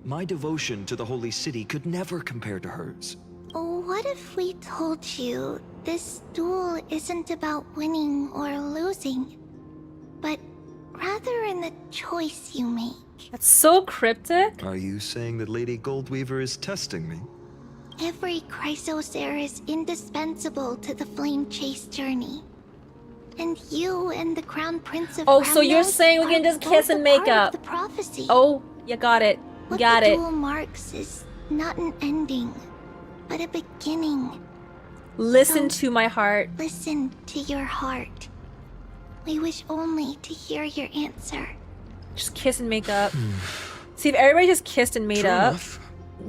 My devotion to the Holy City could never compare to hers. What if we told you this duel isn't about winning or losing, but rather in the choice you make? That's so cryptic. Are you saying that Lady Goldweaver is testing me? Every Chrysocer is indispensable to the flame chase journey. And you and the Crown Prince of Oh, so you're Krymnos saying we can are just kiss both and a part make of up? The prophecy. Oh, you got it. What Got the it. duel marks is not an ending, but a beginning. Listen So, to my heart. Listen to your heart. We wish only to hear your answer. Just kiss and make up. See, if everybody just kissed and made True up, enough.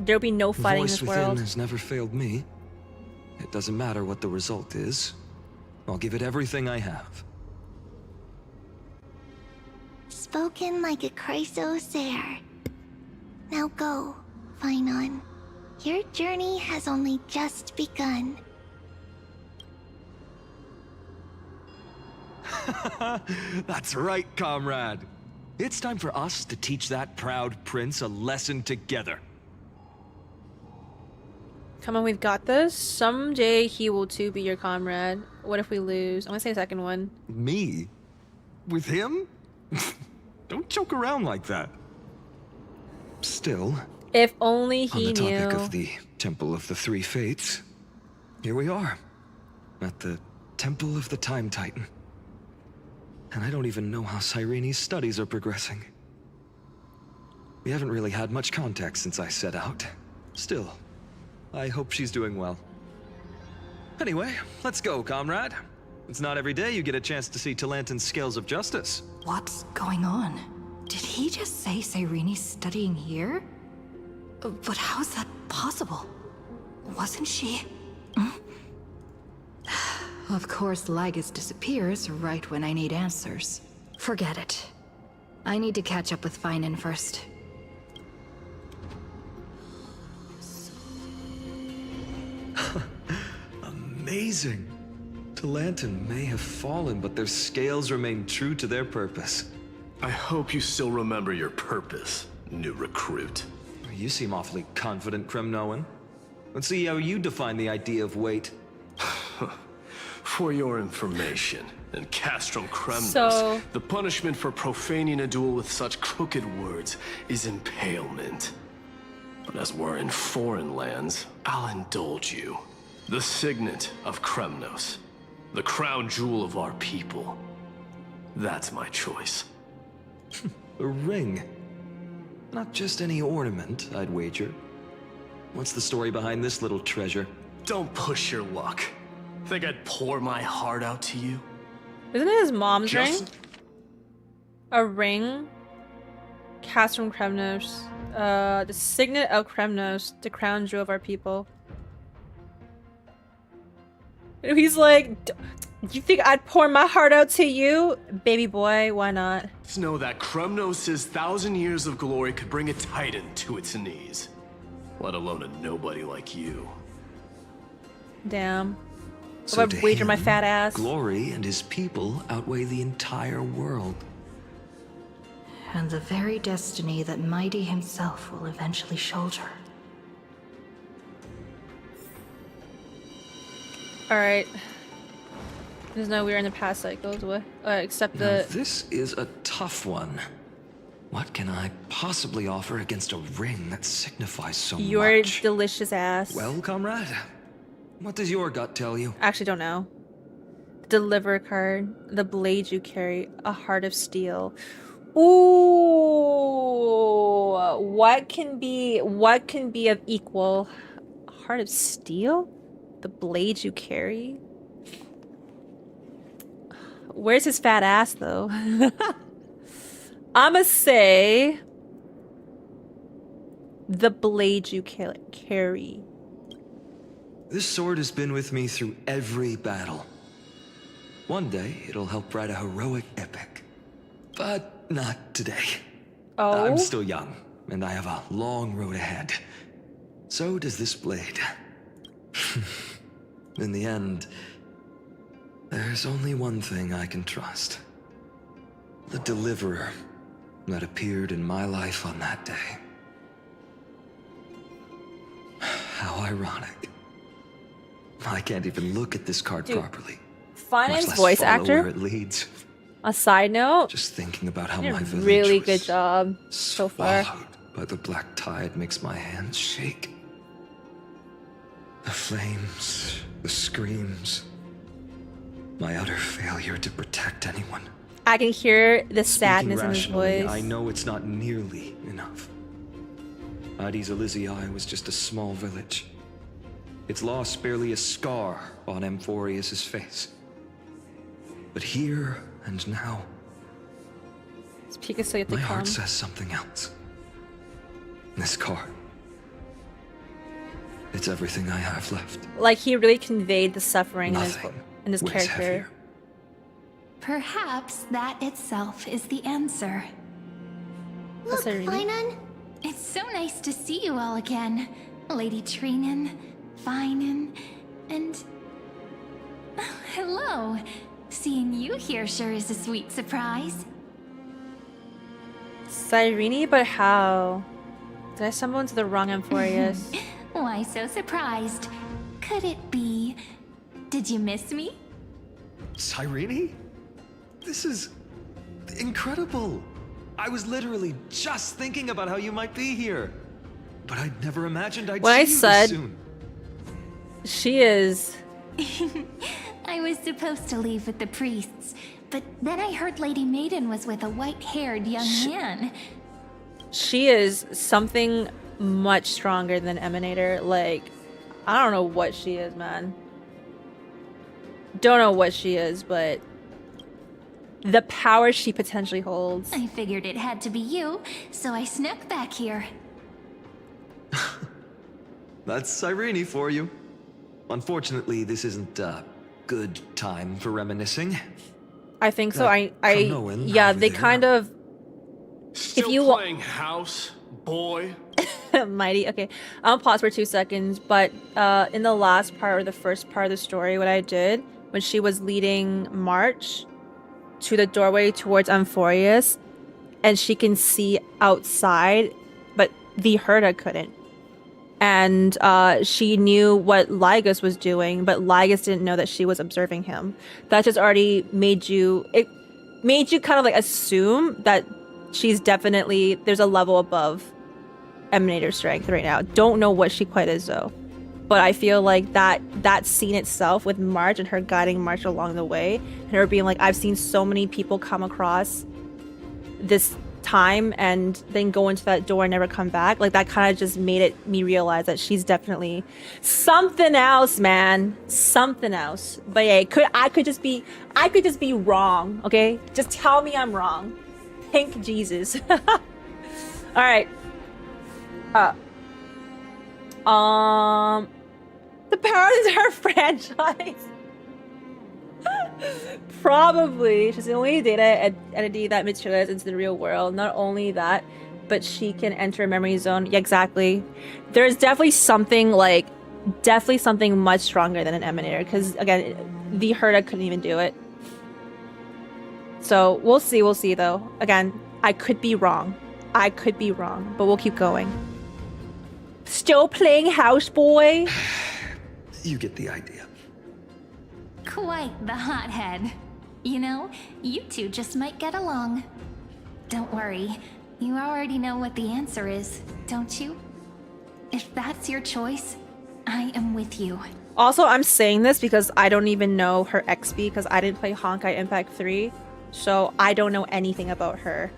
there'll be no The fighting in voice this within world. has never failed me. It doesn't matter what the result is. I'll give it everything I have. Spoken like a chrysosaur. Now go, phainon. Your journey has only just begun. That's right, comrade. It's time for us to teach that proud prince a lesson together. Come on, we've got this. Someday he will too be your comrade. What if we lose? I'm gonna say the second one. Me? With him? Don't joke around like that. Still, If only he on the knew. topic of the Temple of the Three Fates, here we are, at the Temple of the Time Titan. And I don't even know how Cyrene's studies are progressing. We haven't really had much contact since I set out. Still, I hope she's doing well. Anyway, let's go, comrade. It's not every day you get a chance to see Talantin's scales of justice. What's going on? Did he just say Cyrene's studying here? But how is that possible? Wasn't she? Of course, Lygus disappears right when I need answers. Forget it. I need to catch up with phainon first. Amazing. Talantin may have fallen, but their scales remain true to their purpose. I hope you still remember your purpose, new recruit. You seem awfully confident, Kremnoan. Let's see how you define the idea of weight. For your information, in Castrum Kremnos, So- the punishment for profaning a duel with such crooked words is impalement. But as we're in foreign lands, I'll indulge you. The signet of Kremnos, the crown jewel of our people. That's my choice. A ring. Not just any ornament, I'd wager. What's the story behind this little treasure? Don't push your luck. Think I'd pour my heart out to you? Isn't it his mom's ring? Just- A ring? Castrum Kremnos. The signet of Kremnos, the crown jewel of our people. And he's like, you think I'd pour my heart out to you? Baby boy, why not? Just know that Kremnos' 1,000 years of glory could bring a titan to its knees. Let alone a nobody like you. Damn. So If I wager my fat ass. glory and his people outweigh the entire world. And the very destiny that Mighty himself will eventually shoulder. Alright. There's no we're in the past cycles. What? Except Now, the. this is a tough one. What can I possibly offer against a ring that signifies so Your much? delicious ass. Well, comrade, what does your gut tell you? Actually, don't know. Deliver card. The blade you carry. A heart of steel. Ooh. What can be of equal? A heart of steel? The blade you carry? Where's his fat ass, though? I'ma say the blade you carry. This sword has been with me through every battle. One day, it'll help write a heroic epic. But not today. Oh? I'm still young, and I have a long road ahead. So does this blade. In the end, there's only one thing I can trust. The deliverer that appeared in my life on that day. How ironic. I can't even look at this card Dude, properly. Phainon's much less voice follow actor. where it leads. A side note. Just thinking about how did my a village really was good job so far. swallowed by the black tide makes my hands shake. The flames, the screams, my utter failure to protect anyone. I can hear the Speaking sadness in his rationally, voice. I know it's not nearly enough. Addis Elysiae was just a small village. Its loss barely a scar on Amphorius' face. But here and now, my heart says something else. This card. It's everything I have left. Like, he really conveyed the suffering Nothing in his weighs character. heavier. Perhaps that itself is the answer. Look, phainon. It's so nice to see you all again. Lady Trinin, phainon, and... Oh, hello. Seeing you here sure is a sweet surprise. Cyrene, but how? Did I stumble into the wrong Amphorius? Why so surprised? Could it be... Did you miss me? Cyrene? This is incredible. I was literally just thinking about how you might be here. But I'd never imagined I'd When see I you said this soon. She is... I was supposed to leave with the priests, but then I heard Lady Maiden was with a white-haired young man. She is something much stronger than Emanator. Like, I don't know what she is, man. Don't know what she is, but the power she potentially holds. I figured it had to be you, so I snuck back here. That's Cyrene for you. Unfortunately, this isn't a good time for reminiscing. I think so. That Yeah, over they there. kind of... Still if you playing house, boy? Mighty. Okay, I'll pause for 2 seconds. But in the last part or the first part of the story, what I did when she was leading March to the doorway towards Amphorius, and she can see outside, but the Herda couldn't. And she knew what Lygus was doing, but Lygus didn't know that she was observing him. That just already made you... It made you kind of like assume that she's definitely... There's a level above Emanator strength right now. Don't know what she quite is, though. But I feel like that scene itself with March and her guiding March along the way, and her being like, I've seen so many people come across this time and then go into that door and never come back. Like, that kind of just made me realize that she's definitely something else, man. Something else. But yeah, I could just be wrong, okay? Just tell me I'm wrong. Thank Jesus. All right. The power of the entire franchise. Probably. She's the only data entity that materializes into the real world. Not only that, but she can enter a memory zone. Yeah, exactly. There's definitely something much stronger than an Emanator. Because, again, the Herda couldn't even do it. So, we'll see, though. Again, I could be wrong. But we'll keep going. Still playing house, boy? You get the idea. Quite the hothead. You know, you two just might get along. Don't worry, you already know what the answer is, don't you? If that's your choice, I am with you. Also, I'm saying this because I don't even know her XP because I didn't play Honkai Impact 3, so I don't know anything about her.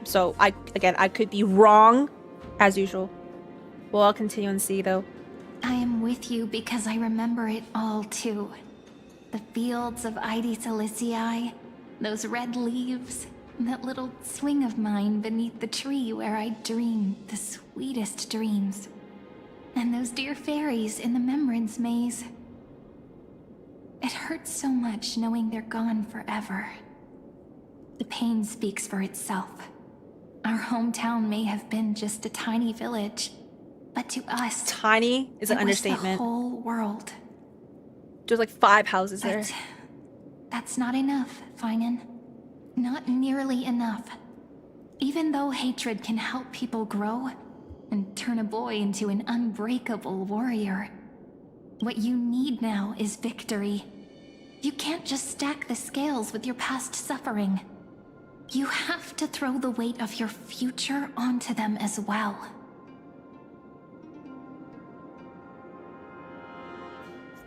So, I could be wrong, as usual. Well, I'll continue and see, though. I am with you because I remember it all, too. The fields of Ide Silicii, those red leaves, that little swing of mine beneath the tree where I dreamed the sweetest dreams. And those dear fairies in the Membrance Maze. It hurts so much knowing they're gone forever. The pain speaks for itself. Our hometown may have been just a tiny village, but to us, tiny is an it understatement. Was the whole world. There's like 5 houses there. That's not enough, phainon. Not nearly enough. Even though hatred can help people grow and turn a boy into an unbreakable warrior, what you need now is victory. You can't just stack the scales with your past suffering. You have to throw the weight of your future onto them as well.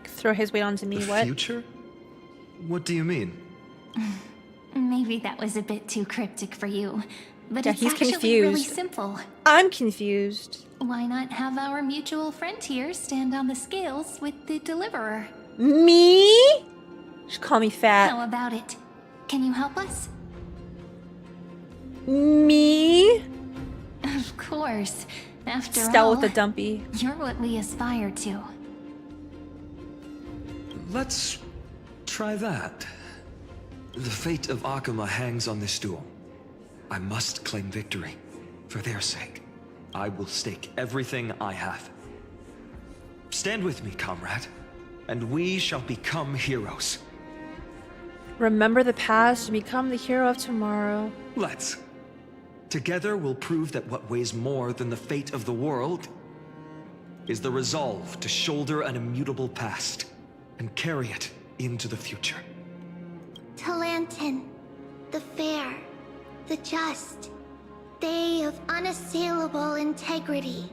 Throw his weight onto me, what? Future? What do you mean? Maybe that was a bit too cryptic for you, but Yeah, it's he's actually confused. really simple. I'm confused. Why not have our mutual friend here stand on the scales with the deliverer? Me? Just call me fat. How about it? Can you help us? Me? Of course. After Stell all, with the dumpy. you're what we aspire to. Let's try that. The fate of Akuma hangs on this duel. I must claim victory. For their sake, I will stake everything I have. Stand with me, comrade, and we shall become heroes. Remember the past and become the hero of tomorrow. Let's. Together we'll prove that what weighs more than the fate of the world is the resolve to shoulder an immutable past and carry it into the future. Talantin, the fair, the just, they of unassailable integrity.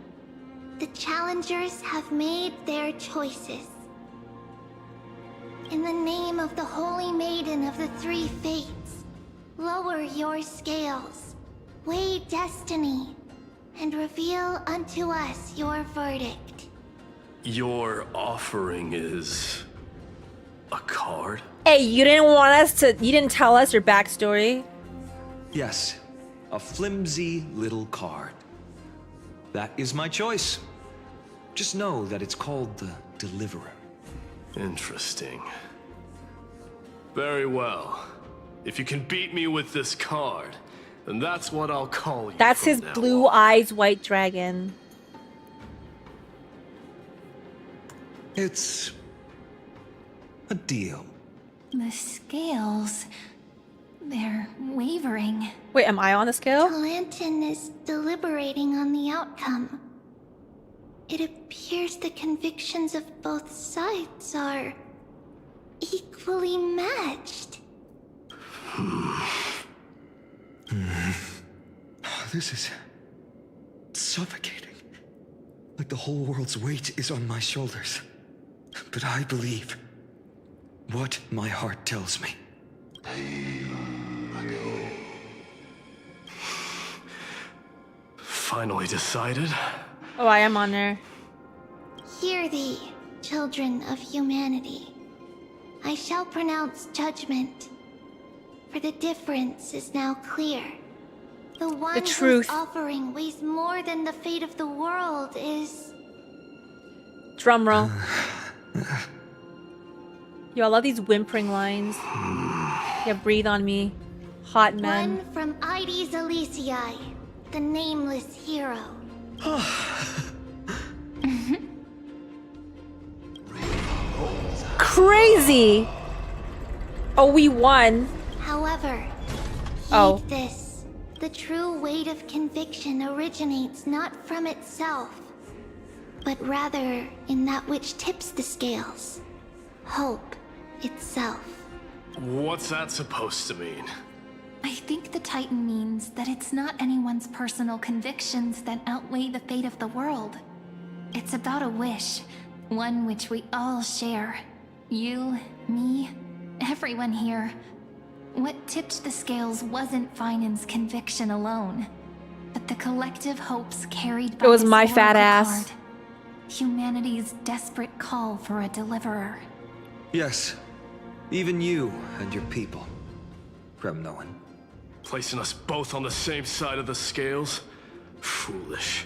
The challengers have made their choices. In the name of the Holy Maiden of the Three Fates, lower your scales, weigh destiny, and reveal unto us your verdict. Your offering is a card? Hey, you didn't tell us your backstory. Yes, a flimsy little card. That is my choice. Just know that it's called the Deliverer. Interesting. Very well. If you can beat me with this card, then that's what I'll call you. That's from his now blue on. eyes white dragon. It's a deal. The scales, they're wavering. Wait, am I on the scale? Talantin is deliberating on the outcome. It appears the convictions of both sides are equally matched. This is suffocating. Like the whole world's weight is on my shoulders. But I believe what my heart tells me. Finally decided? Oh, I am on there. Hear thee, children of humanity. I shall pronounce judgment. For the difference is now clear. The one truth. whose offering weighs more than the fate of the world is... Drum roll. Yo, I love these whimpering lines. Yeah, breathe on me. Hot men. One from Ides Elysiae, the nameless hero. Crazy! Oh, we won. However, Oh. this. The true weight of conviction originates not from itself, but rather in that which tips the scales. Hope itself. What's that supposed to mean? I think the Titan means that it's not anyone's personal convictions that outweigh the fate of the world. It's about a wish, one which we all share. You, me, everyone here. What tipped the scales wasn't Pheinon's conviction alone, but the collective hopes carried by It was this my fat oracle ass. card. Humanity's desperate call for a deliverer. Yes, even you and your people, Kremnoan. Placing us both on the same side of the scales? Foolish.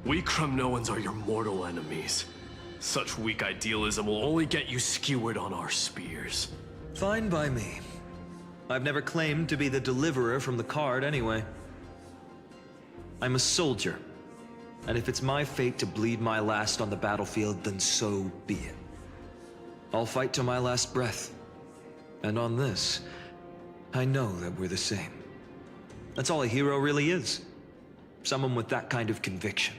We Kremnoans are your mortal enemies. Such weak idealism will only get you skewered on our spears. Fine by me. I've never claimed to be the deliverer from the card anyway. I'm a soldier, and if it's my fate to bleed my last on the battlefield, then so be it. I'll fight to my last breath. And on this, I know that we're the same. That's all a hero really is. Someone with that kind of conviction.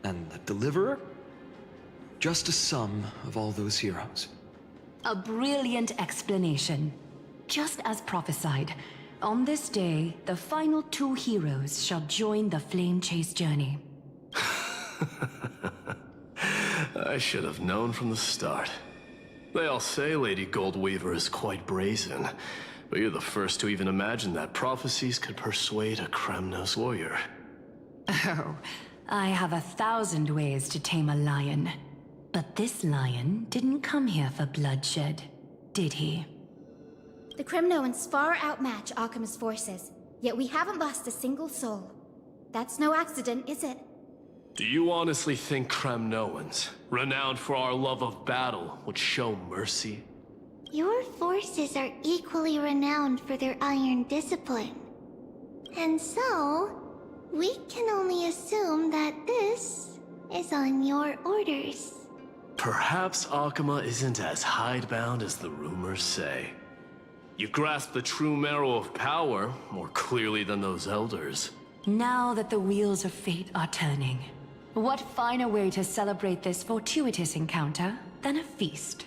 And the deliverer? Just a sum of all those heroes. A brilliant explanation. Just as prophesied, on this day, the final two heroes shall join the Flame Chase journey. I should have known from the start. They all say Lady Goldweaver is quite brazen, but you're the first to even imagine that prophecies could persuade a Kremnos warrior. Oh, I have 1,000 ways to tame a lion. But this lion didn't come here for bloodshed, did he? The Kremnoans far outmatch Akima's forces, yet we haven't lost a single soul. That's no accident, is it? Do you honestly think Kremnoans, renowned for our love of battle, would show mercy? Your forces are equally renowned for their iron discipline. And so, we can only assume that this is on your orders. Perhaps Akuma isn't as hidebound as the rumors say. You grasp the true marrow of power more clearly than those elders. Now that the wheels of fate are turning, what finer way to celebrate this fortuitous encounter than a feast?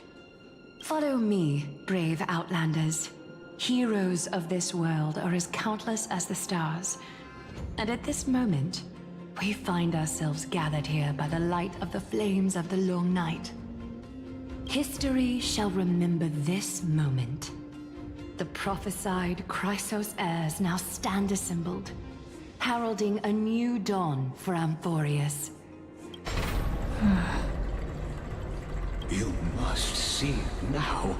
Follow me, brave Outlanders. Heroes of this world are as countless as the stars. And at this moment, we find ourselves gathered here by the light of the flames of the long night. History shall remember this moment. The prophesied Chrysos heirs now stand assembled, heralding a new dawn for Amphorius. You must see now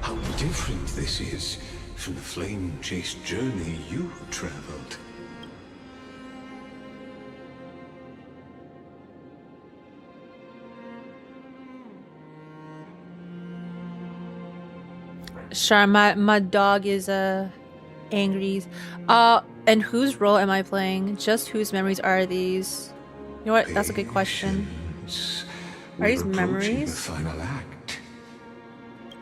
how different this is from the flame-chased journey you traveled. Sure, my dog is angry. And whose role am I playing? Just whose memories are these? You know what? That's a good question. Are these memories? The final act.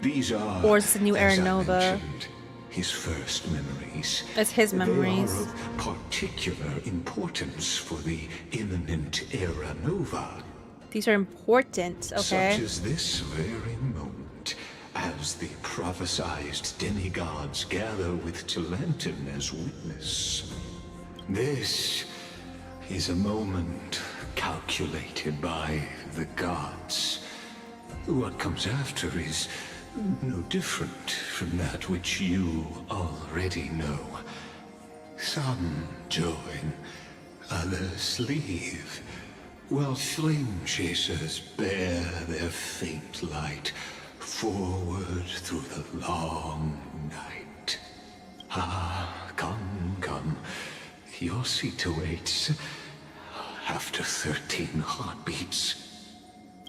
These are, or is this a new Era as I Nova? mentioned, his first memories. It's his memories. They are of particular importance for the imminent Era Nova. These are important, okay? Such as this very moment, as the prophesized demigods gather with Talenton as witness. This is a moment calculated by the gods. What comes after is no different from that which you already know. Some join, others leave, while flame chasers bear their faint light forward through the long night. Ah, come, come. Your seat awaits. After 13 heartbeats,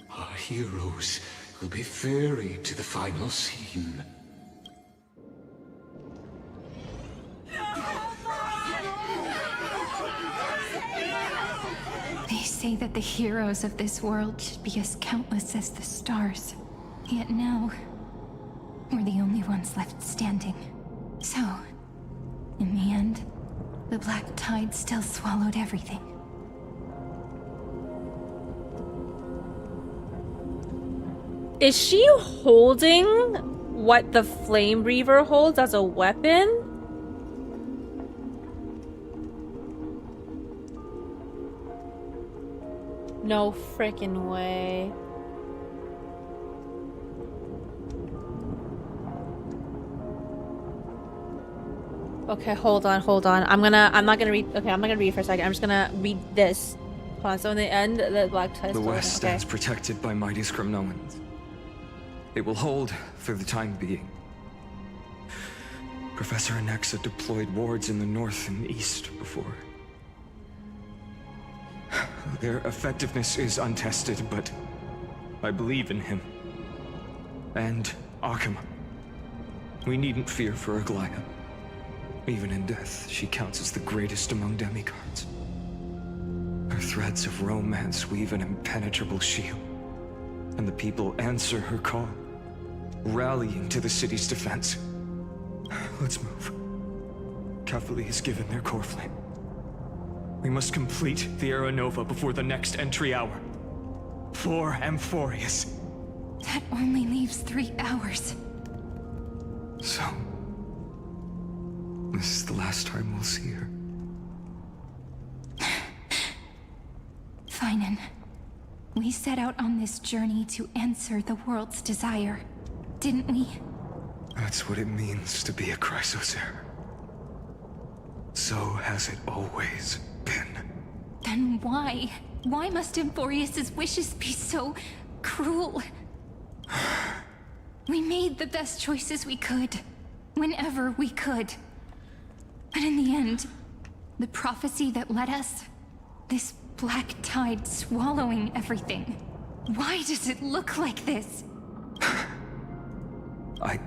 our heroes will be ferried to the final scene. They say that the heroes of this world should be as countless as the stars. Yet now, we're the only ones left standing. So, in the end, the black tide still swallowed everything. Is she holding what the Flame Reaver holds as a weapon? No freaking way. Okay, hold on. I'm not gonna read. Okay, I'm not gonna read for a second. I'm just gonna read this. Hold on. So in the end, the black tide. The West stands protected by mighty Kremnoans. It will hold for the time being. Professor Anexa deployed wards in the north and east before. Their effectiveness is untested, but I believe in him. And Akuma. We needn't fear for Aglaya. Even in death, she counts as the greatest among demigods. Her threads of romance weave an impenetrable shield, and the people answer her call, rallying to the city's defense. Let's move. Cavalry has given their core flame. We must complete the Era Nova before the next entry hour. For Amphorius. That only leaves 3 hours. So, this is the last time we'll see her. Phainon, we set out on this journey to answer the world's desire, didn't we? That's what it means to be a Chrysos heir. So has it always been. Then why? Why must Amphorius' wishes be so cruel? We made the best choices we could, whenever we could. But in the end, the prophecy that led us This black tide swallowing everything. Why does it look like this? I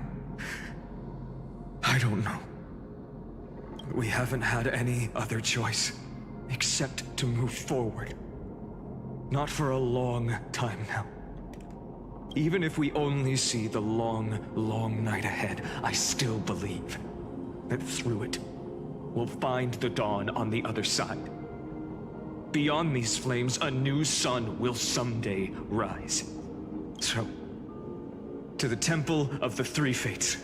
don't know. We haven't had any other choice except to move forward. Not for a long time now. Even if we only see the long, long night ahead, I still believe that through it, we'll find the dawn on the other side. Beyond these flames, a new sun will someday rise. So, to the Temple of the Three Fates.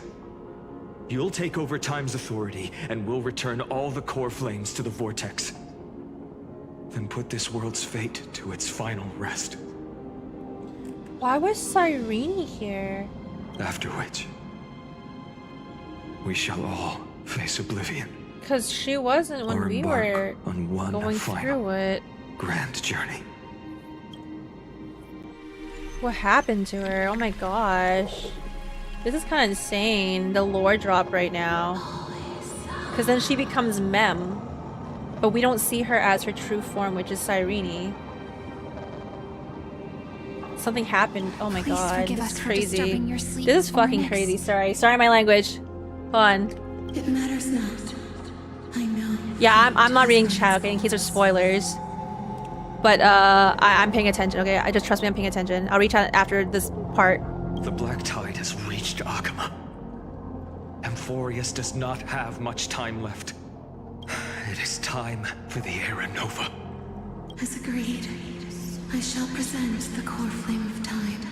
You'll take over Time's authority, and we'll return all the core flames to the Vortex. Then put this world's fate to its final rest. Why was Cyrene here? After which, we shall all face oblivion. Because she wasn't when Or we embark were on one going final through it. grand journey. What happened to her? Oh my gosh. This is kind of insane. The lore drop right now. Because then she becomes Mem. But we don't see her as her true form, which is Cyrene. Something happened. Oh my god. forgive This us is for crazy. disturbing your sleep, This is fucking Onyx. crazy. Sorry my language. Hold on. It matters not. I know. Yeah, I'm not reading chat, okay, in case there's spoilers. But I'm paying attention, okay? I just trust me, I'm paying attention. I'll reach out after this part. The black tide has reached Agama. Amphorius does not have much time left. It is time for the Era Nova. As agreed, I shall present the core flame of tide.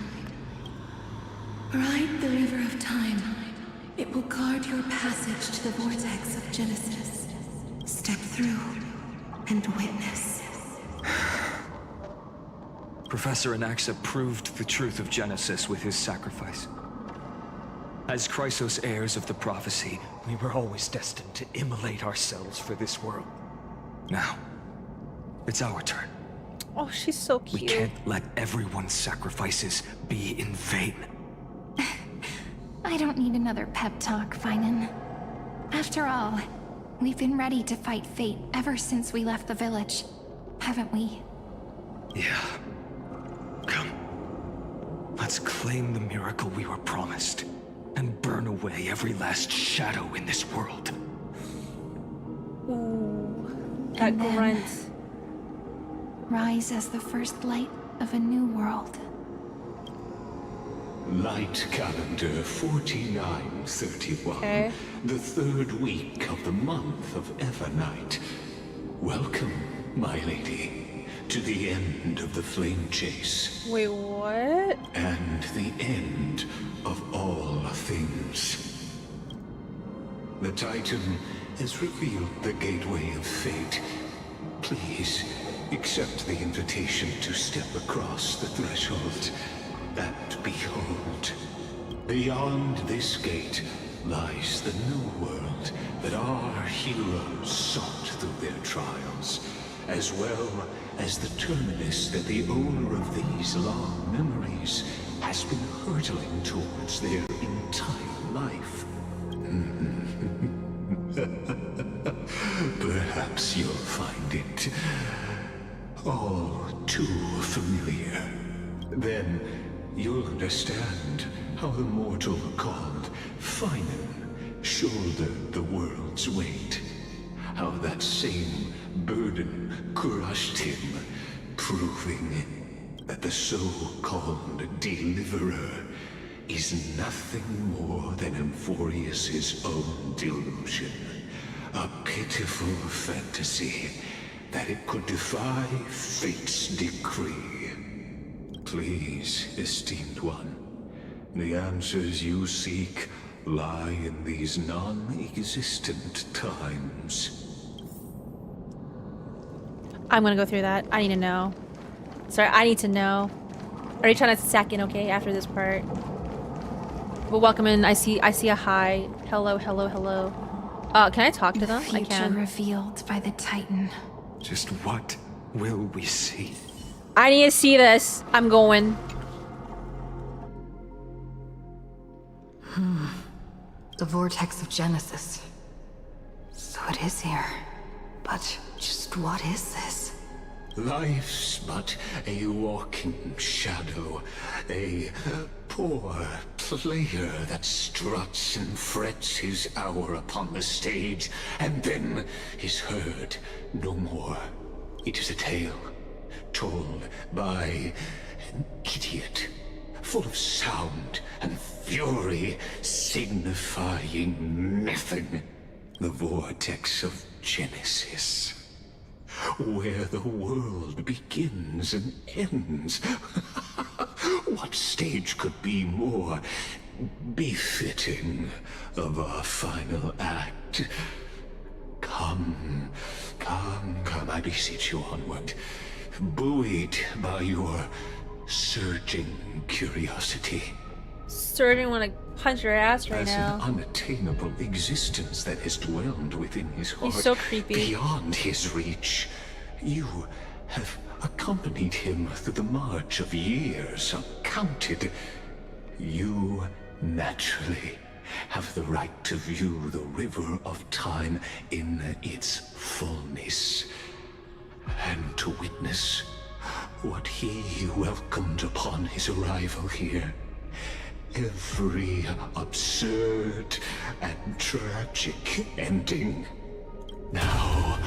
Ride the river of time. It will guard your passage to the vortex of Genesis. Step through and witness. Professor Anaxa proved the truth of Genesis with his sacrifice. As Chrysos heirs of the prophecy, we were always destined to immolate ourselves for this world. Now, it's our turn. Oh, she's so cute. We can't let everyone's sacrifices be in vain. I don't need another pep talk, phainon. After all, we've been ready to fight fate ever since we left the village, haven't we? Yeah. Come. Let's claim the miracle we were promised, and burn away every last shadow in this world. Ooh. That grunt. Rise as the first light of a new world. Light calendar 4931. Okay. The third week of the month of Evernight. Welcome, my lady, to the end of the flame chase. Wait, what? And the end of all things. The Titan has revealed the gateway of fate. Please, accept the invitation to step across the threshold. And behold, beyond this gate lies the new world that our heroes sought through their trials, as well as the terminus that the owner of these long memories has been hurtling towards their entire life. Perhaps you'll find it all too familiar. Then you'll understand how the mortal called phainon shouldered the world's weight. How that same burden crushed him, proving that the so-called deliverer is nothing more than Amphorius's own delusion. A pitiful fantasy that it could defy fate's decree. Please, esteemed one, the answers you seek lie in these non-existent times. I'm gonna go through that. I need to know. Sorry, I need to know. I'll reach out in a second, okay, after this part. But welcome in. I see a hi. Hello. Can I talk to them? I Future can. revealed by the Titan. Just what will we see? I need to see this. I'm going. The vortex of Genesis. So it is here. But just what is this? Life's but a walking shadow, a poor player that struts and frets his hour upon the stage, and then is heard no more. It is a tale told by an idiot, full of sound and fury, signifying nothing. The vortex of Genesis, where the world begins and ends. What stage could be more befitting of our final act? Come, I beseech you onward, buoyed by your surging curiosity. Surgeon want to punch your ass right As now. an unattainable existence that has dwelled within his heart, He's so creepy. beyond his reach, you have accompanied him through the march of years uncounted. You naturally have the right to view the river of time in its fullness, and to witness what he welcomed upon his arrival here. Every absurd and tragic ending. Now,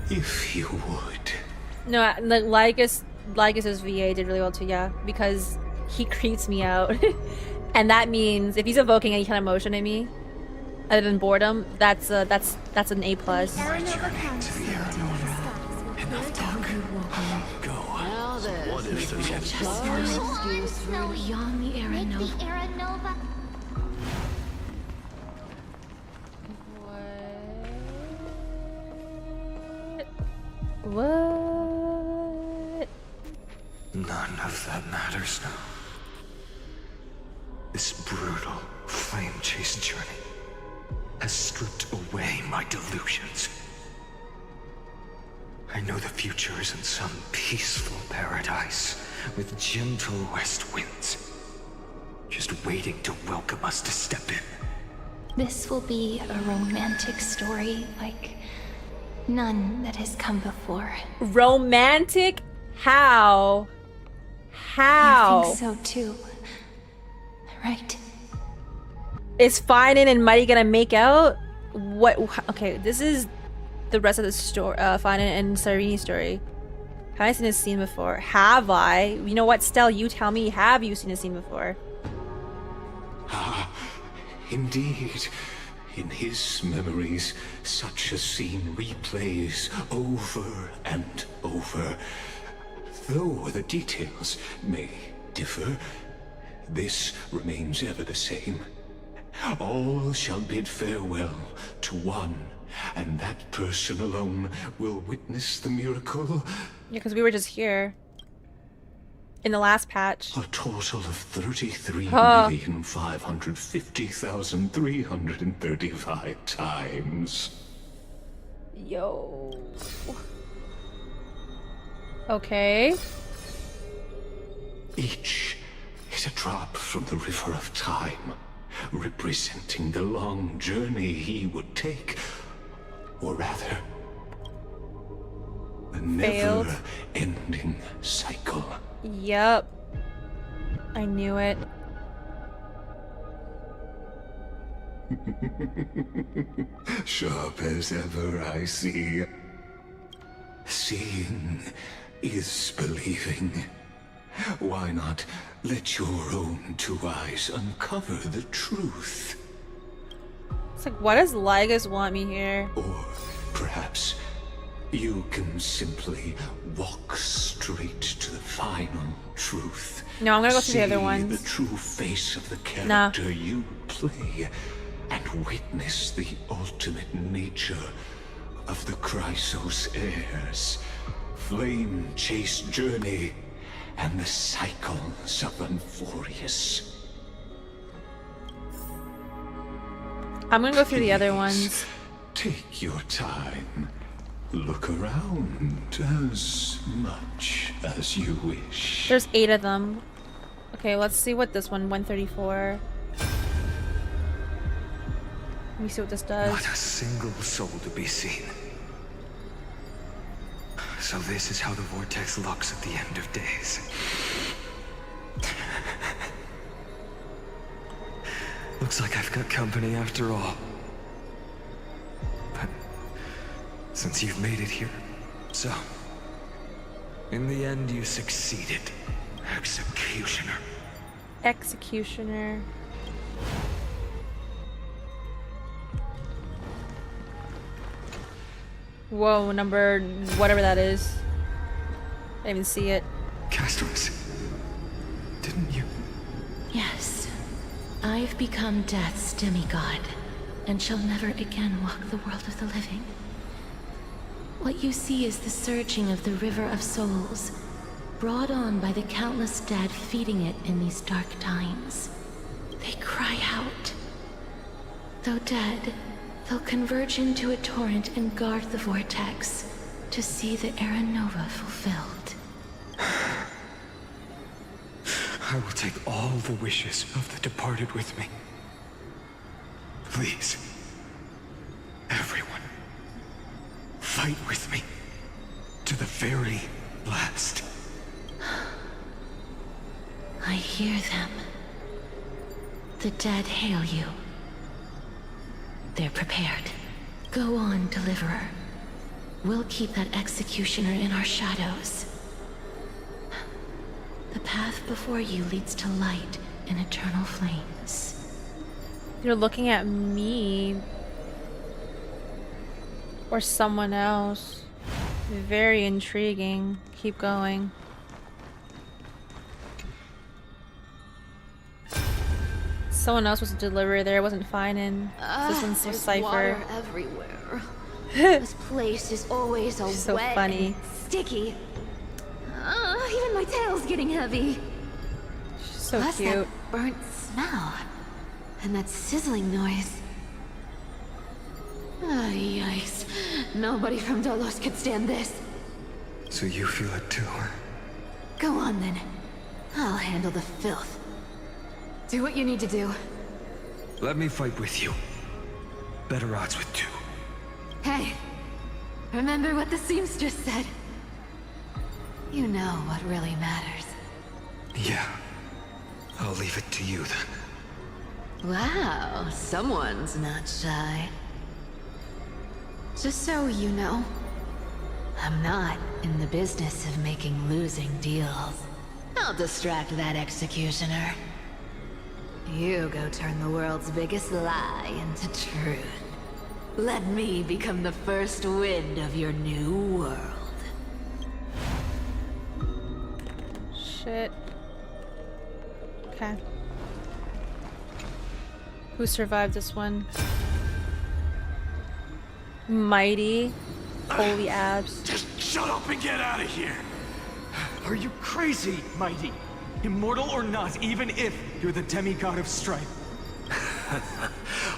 if you would. No, like Lycus's VA did really well too, yeah, because he creeps me out. And that means if he's evoking any kind of emotion in me, other than boredom, that's an A+. What if there's excuse for a young Era Nova? What? None of that matters now. This brutal, flame-chased journey has stripped away my delusions. I know the future is in some peaceful paradise with gentle west winds, just waiting to welcome us to step in. This will be a romantic story like none that has come before. Romantic? How? How? I think so too. Right. Is phainon and Mighty gonna make out? What? Okay, this is the rest of the story. phainon and Cyreni's story. Have I seen this scene before? Have I? You know what, Stell? You tell me. Have you seen this scene before? Ah, indeed. In his memories, such a scene replays over and over. Though the details may differ, this remains ever the same. All shall bid farewell to one, and that person alone will witness the miracle. Yeah, because we were just here. In the last patch. A total of 33,550,335 times. Yo. Okay. Each is a drop from the river of time, representing the long journey he would take. Or rather, a never-ending cycle. Yup. I knew it. Sharp as ever, I see. Seeing is believing. Why not let your own two eyes uncover the truth? It's like, why does Lygus want me here? Or perhaps you can simply walk straight to the final truth. No, I'm gonna go to the other ones. See the true face of the character you play, and witness the ultimate nature of the Chrysos heirs, flame-chased journey, and the cycles of Unforius. I'm gonna go through the other ones. Take your time. Look around as much as you wish. There's 8 of them. Okay, let's see what this one, 134. Let me see what this does. Not a single soul to be seen. So this is how the vortex looks at the end of days. Looks like I've got company after all. But since you've made it here, so in the end you succeeded, Executioner. Executioner. Whoa, number whatever that is. I didn't even see it. Castros, didn't you? Yes. I've become Death's demigod, and shall never again walk the world of the living. What you see is the surging of the river of souls, brought on by the countless dead feeding it in these dark times. They cry out. Though dead, they'll converge into a torrent and guard the vortex to see the Era Nova fulfilled. I will take all the wishes of the departed with me. Please, everyone, fight with me to the very last. I hear them. The dead hail you. They're prepared. Go on, Deliverer. We'll keep that executioner in our shadows. The path before you leads to light and eternal flames. You're looking at me. Or someone else. Very intriguing. Keep going. Someone else was a deliverer there, wasn't phainon. This one's so there's Cypher. Water everywhere. This place is always so so wet funny. and sticky. Even my tail's getting heavy. So Plus cute. that burnt smell. And that sizzling noise. Ah, yikes. Nobody from Dolos could stand this. So you feel it too, huh? Go on then. I'll handle the filth. Do what you need to do. Let me fight with you. Better odds with two. Hey, remember what the seamstress said? You know what really matters. Yeah. I'll leave it to you then. Wow, someone's not shy. Just so you know, I'm not in the business of making losing deals. I'll distract that executioner. You go turn the world's biggest lie into truth. Let me become the first wind of your new world. Shit. Okay. Who survived this one? Mighty. Holy abs. Just shut up and get out of here! Are you crazy, Mighty? Immortal or not, even if you're the demigod of strife.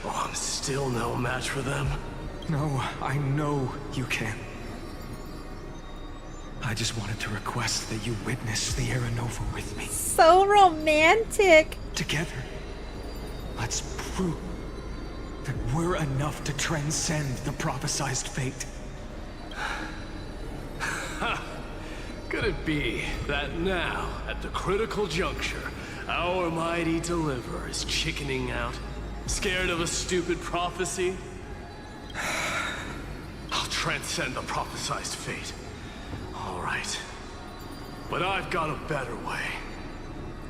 Oh, I'm still no match for them. No, I know you can. I just wanted to request that you witness the Era Nova with me. So romantic. Together, let's prove that we're enough to transcend the prophesized fate. Could it be that now, at the critical juncture, our mighty deliverer is chickening out? Scared of a stupid prophecy? I'll transcend the prophesized fate. All right. But I've got a better way.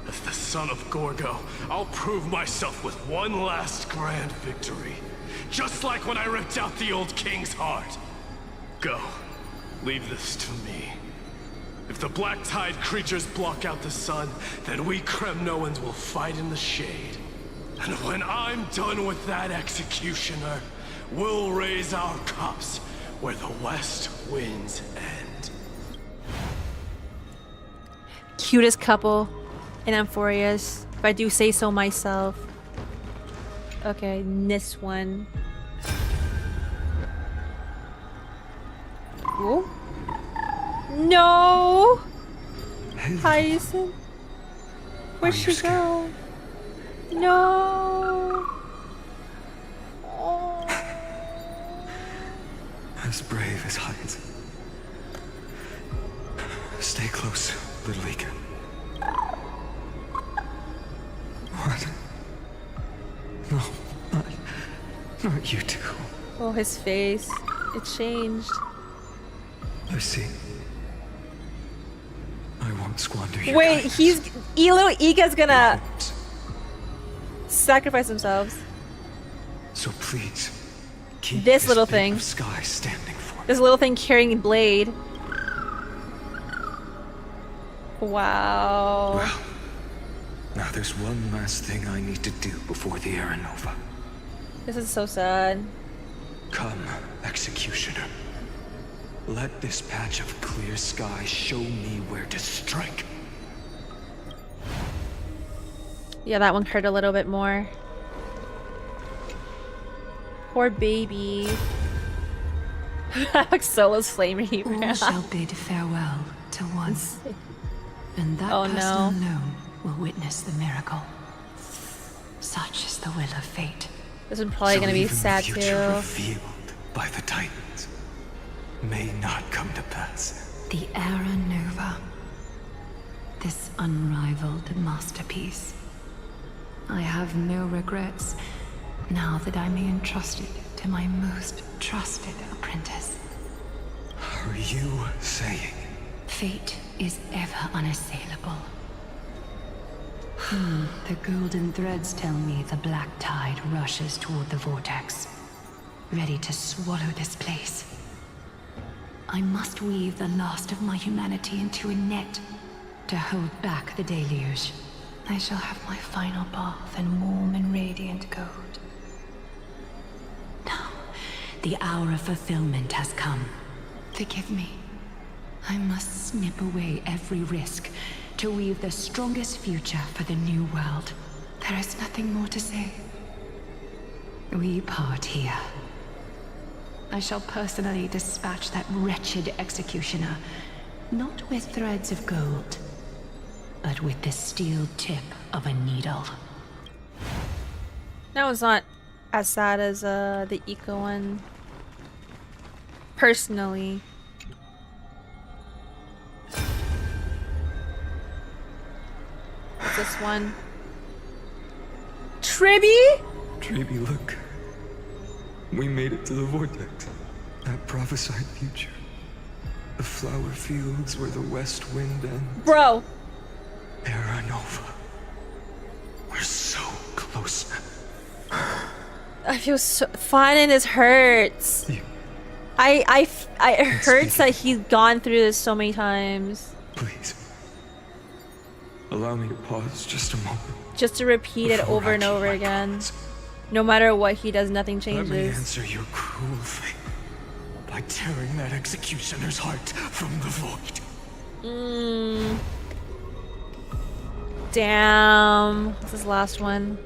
As the son of Gorgo, I'll prove myself with one last grand victory. Just like when I ripped out the old king's heart. Go. Leave this to me. If the Black Tide creatures block out the sun, then we Kremnoans will fight in the shade. And when I'm done with that executioner, we'll raise our cups where the west winds end. Cutest couple in Amphorius, if I do say so myself. Okay, this one. Whoa. No! Hyacinth? Where'd she go? No! As brave as Hyacinth. Stay close, little Ika. What? No, not you two. Oh, his face. It changed. I see. I won't squander your Wait, guidance. Ika's gonna sacrifice themselves. So please, keep This little bit thing. of sky standing for me. This little thing carrying a blade. Wow. Well, now there's one last thing I need to do before the Era Nova. This is so sad. Come, Executioner. Let this patch of clear sky show me where to strike. Yeah, that one hurt a little bit more. Poor baby. Solo's flame reaper. All shall bid farewell to one, and that Oh, person no. alone will witness the miracle. Such is the will of fate. This is probably gonna be even the sad future too. revealed by the Titans may not come to pass. The Era Nova. This unrivaled masterpiece. I have no regrets now that I may entrust it to my most trusted apprentice. Are you saying? Fate is ever unassailable. The golden threads tell me the black tide rushes toward the vortex, ready to swallow this place. I must weave the last of my humanity into a net to hold back the deluge. I shall have my final bath in warm and radiant gold. Now, the hour of fulfillment has come. Forgive me. I must snip away every risk to weave the strongest future for the new world. There is nothing more to say. We part here. I shall personally dispatch that wretched executioner, not with threads of gold, but with the steel tip of a needle. That was not as sad as the Eco one. Personally. What's this one? Tribby? Tribby, look. We made it to the vortex. That prophesied future. The flower fields where the west wind ends. Bro. Era Nova. We're so close now. I feel so finding this hurts. It hurts that he's gone through this so many times. Please. Allow me to pause just a moment. Just to repeat it over and over again. No matter what he does, nothing Let me changes. answer your cruel fate by tearing that executioner's heart from the void. Damn. This is the last one.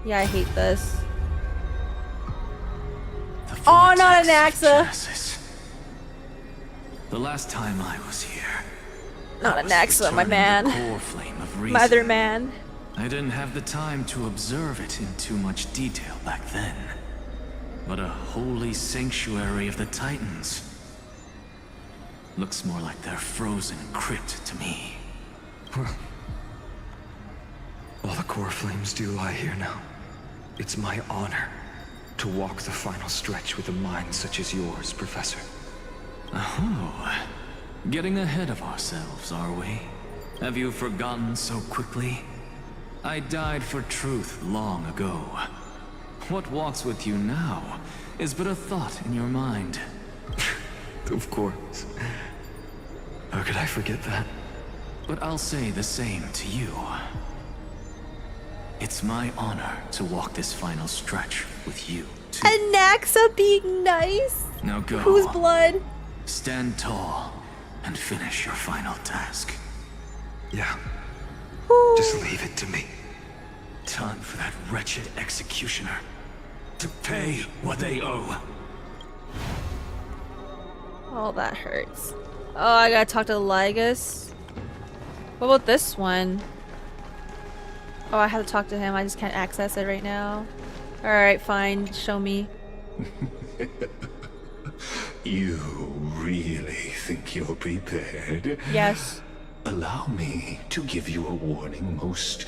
Yeah, I hate this. Oh, not an Axa. Genesis. The last time I was here, Not an Axa, my returning man. the core flame of reason. My other man. I didn't have the time to observe it in too much detail back then. But a holy sanctuary of the Titans looks more like their frozen crypt to me. Well, all the core flames do lie here now. It's my honor to walk the final stretch with a mind such as yours, Professor. Oh, getting ahead of ourselves, are we? Have you forgotten so quickly? I died for truth long ago. What walks with you now is but a thought in your mind. Of course. How could I forget that? But I'll say the same to you. It's my honor to walk this final stretch with you, too. And Naxa being nice. Now go. Whose blood? Stand tall and finish your final task. Yeah. Just leave it to me. Time for that wretched executioner to pay what they owe. Oh, that hurts. Oh, I gotta talk to Lygus. What about this one? Oh, I have to talk to him. I just can't access it right now. Alright, fine. Show me. You really think you're prepared? Yes. Allow me to give you a warning most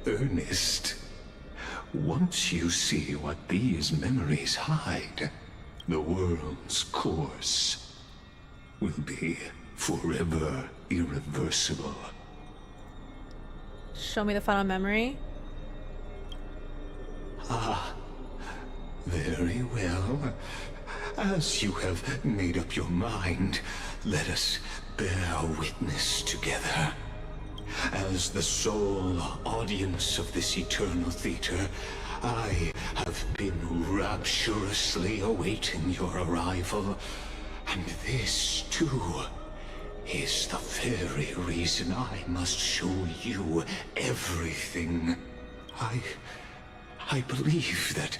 earnest. Once you see what these memories hide, the world's course will be forever irreversible. Show me the final memory. Ah, very well. As you have made up your mind, let us bear witness together. As the sole audience of this eternal theater, I have been rapturously awaiting your arrival. And this, too, is the very reason I must show you everything. I believe that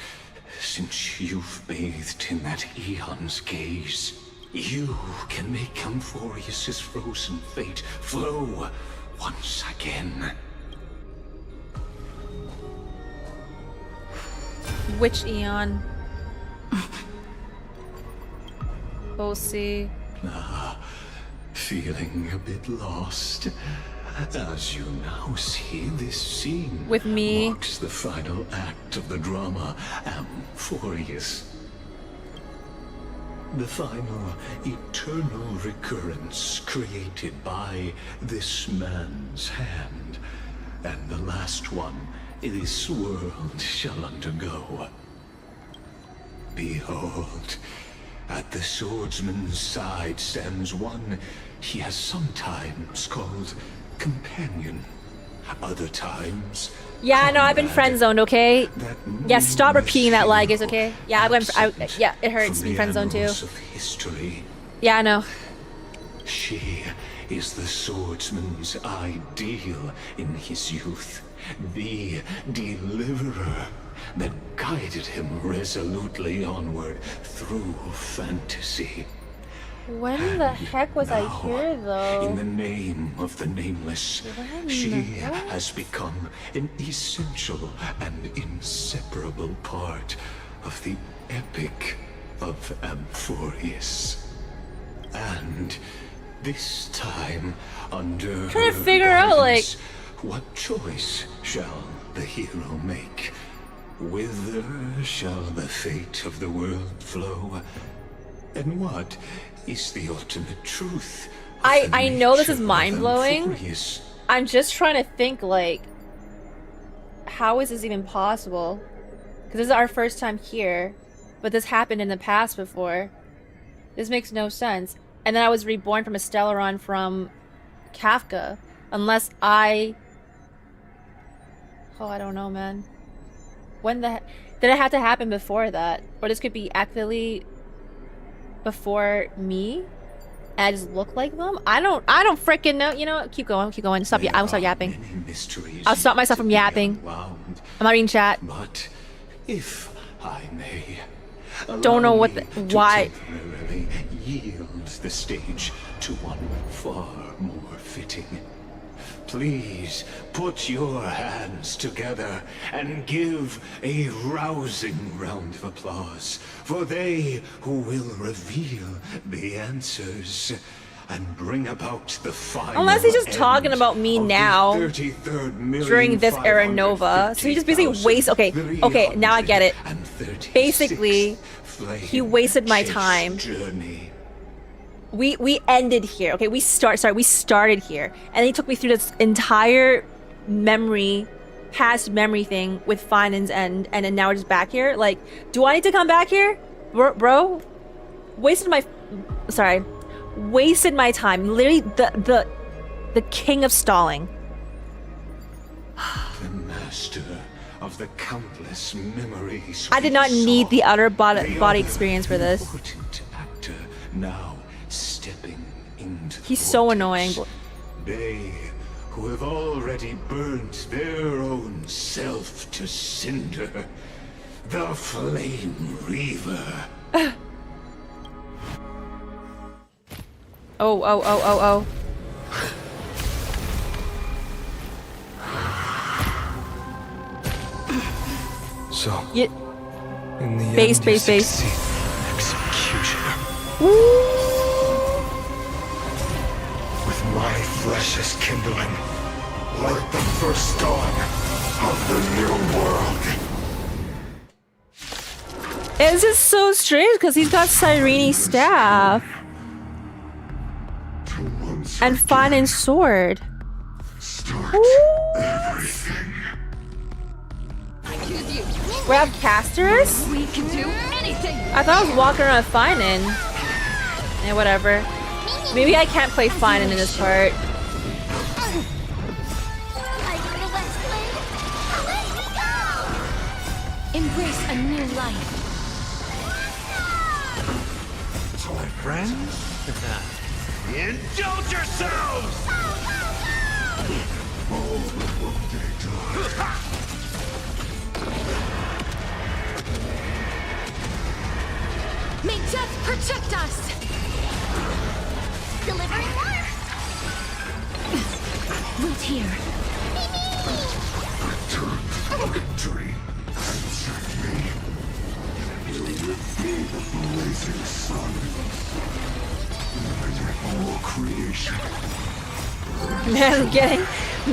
since you've bathed in that eon's gaze, you can make Amphorius's frozen fate flow once again. Which Eon? We'll see. Feeling a bit lost? As you now see, this scene with me marks the final act of the drama Amphorius. The final eternal recurrence created by this man's hand, and the last one this world shall undergo. Behold, at the swordsman's side stands one he has sometimes called companion, other times. Yeah, no, I've been friend zoned. Okay. Yeah, stop repeating that, Lygus. Okay. Yeah, yeah, it hurts being friend zoned too. Yeah, I know. She is the swordsman's ideal in his youth, the deliverer that guided him resolutely onward through fantasy. When the heck was I here, though? In the name of the Nameless, she has become an essential and inseparable part of the epic of Amphorius. And this time, under I'm trying to her figure out, like, guidance, what choice shall the hero make? Whither shall the fate of the world flow? And what is the ultimate truth? I know this is mind-blowing. I'm just trying to think, like, how is this even possible? Because this is our first time here, but this happened in the past before. This makes no sense. And then I was reborn from a Stellaron from Kafka. Unless I don't know, man. When the did it have to happen before that? Or this could be actually before me? And I just look like them? I don't freaking know. You know what? Keep going. Stop. I will stop yapping. I'll stop myself from yapping. I'm not reading chat. But if I may, don't know what why. Temporarily yield the stage to one far more fitting. Please put your hands together and give a rousing round of applause for they who will reveal the answers and bring about the final. Unless he's just talking about me now during this era Nova. So he just basically wastes. Okay, now I get it. Basically, he wasted my time. We ended here. Okay, we started here. And he took me through this entire past memory thing with Phainon's End, and then now we're just back here. Like, do I need to come back here? Bro? Wasted my time. Literally the king of stalling. The master of the countless memories. I did not need the utter body experience for this. Actor now stepping into He's so annoying. They who have already burnt their own self to cinder. The Flame Reaver. Oh. So, yeah. In the base. executioner. With my flesh as kindling, like the first dawn of the new world. This is so strange because he's got Cyrene's staff and Phainon's sword. Everything. We have Casterus? We can do anything. I thought I was walking around with Phainon. Yeah, whatever. Maybe I can't play Phainon in this part. Embrace a new life. So, my friends, indulge yourselves! May death protect us. Delivering more. Root here. Victory answered me. Will it be the blazing sun? Lighting all creation.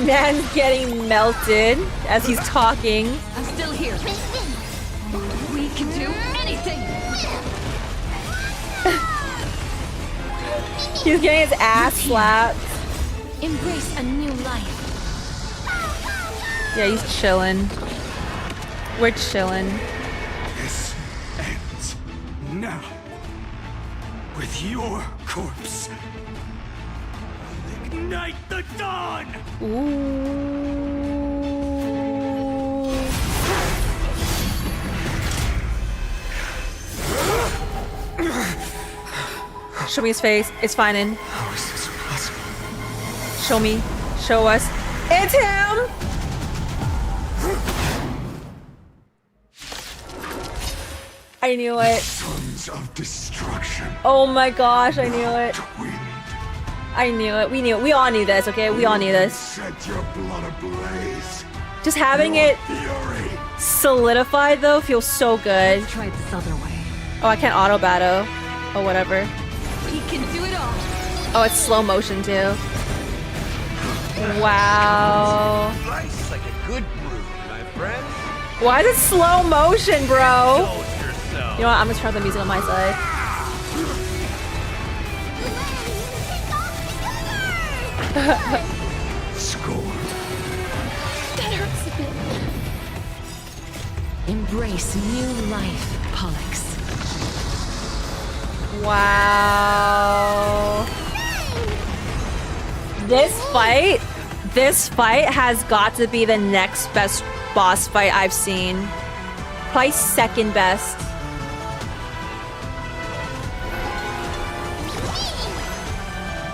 Man's getting melted as he's talking. I'm still here. We can do anything. He's getting his ass slapped. Embrace a new life. Yeah, he's chilling. We're chilling. This ends now. With your corpse. Ignite the dawn! Ooh. Show me his face. It's Phainon. How is this possible? Show me. Show us. It's him! I knew it. Sons of destruction. Oh my gosh, I knew it. I knew it. We knew it. We all knew this, okay? We all knew this. Set your blood ablaze. Just having it solidified though feels so good. Try this other way. Oh, I can't auto battle. Oh, whatever. We can do it all. Oh, it's slow motion too. Wow. Slice like a good brew, my friend. Why is it slow motion, bro? Indulge yourself. You know what? I'm gonna turn the music on my side. Score. That hurts a bit. Embrace new life, Pollux. Wow. This fight has got to be the next best boss fight I've seen. Probably second best.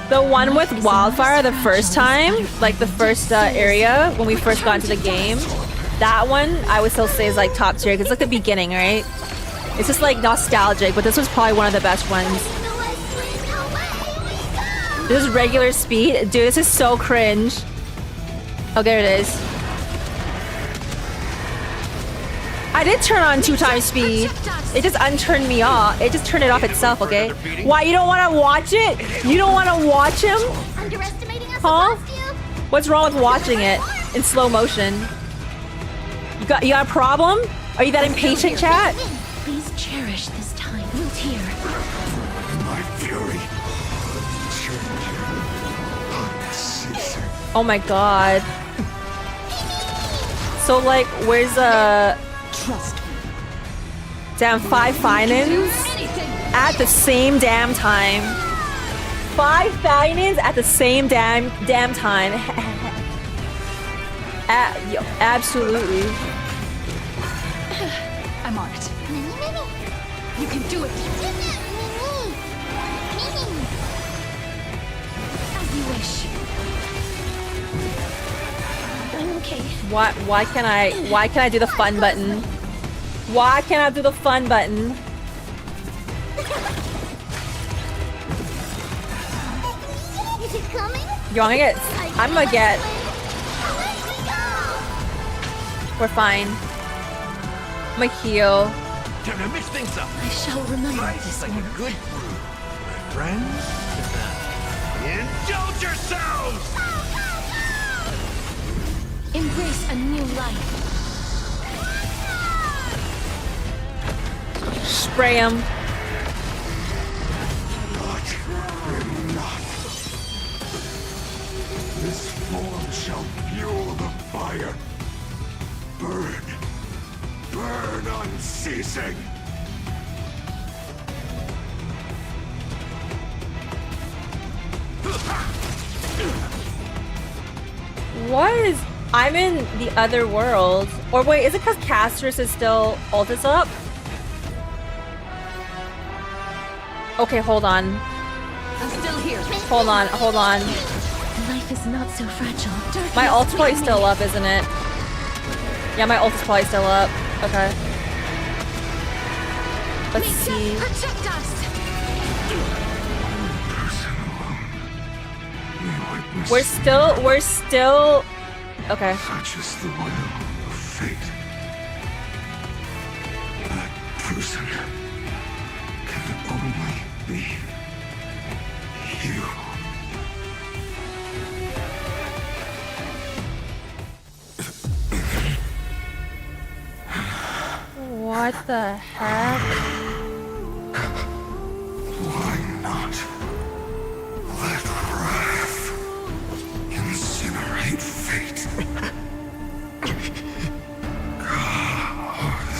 The one with Wildfire the first time, like the first area when we first got into the game, that one I would still say is like top tier because it's like the beginning, right? It's just like nostalgic, but this was probably one of the best ones. This is regular speed. Dude, this is so cringe. Oh, there it is. I did turn on 2x speed. It just unturned me off. It just turned it off itself, okay? Why, you don't want to watch it? You don't want to watch him? Huh? What's wrong with watching it in slow motion? You got a problem? Are you that impatient, chat? Please cherish this time. Root here. My fury. Oh my god. So like, where's Trust me. damn 5 Phainons at the same damn time. 5 Phainons at the same damn time. Yo, absolutely. I'm on it. You can do it. As you wish. I'm okay. Why can't I do the fun button? Why can't I do the fun button? Is it coming? I'm gonna get. We're fine. I'm gonna heal. Time to mix things up. I shall remember Slice this like one. a good brew. friends? Indulge yourselves! Embrace a new life. Spray him. Not enough. This form shall fuel the fire. Burn. Burn unceasing. What is... I'm in the other world. Or wait, is it because Castris is still ulted up? Okay, hold on. I'm still here. Hold on, hold on. Life is not so fragile. Darkness, My ult's probably lead me. still up, isn't it? Yeah, my ult is probably still up. Okay. Let's see. Protect us. We're still... Okay. Such is the will of fate. That person can only be you. What the heck? Why not let wrath incinerate fate? Gods.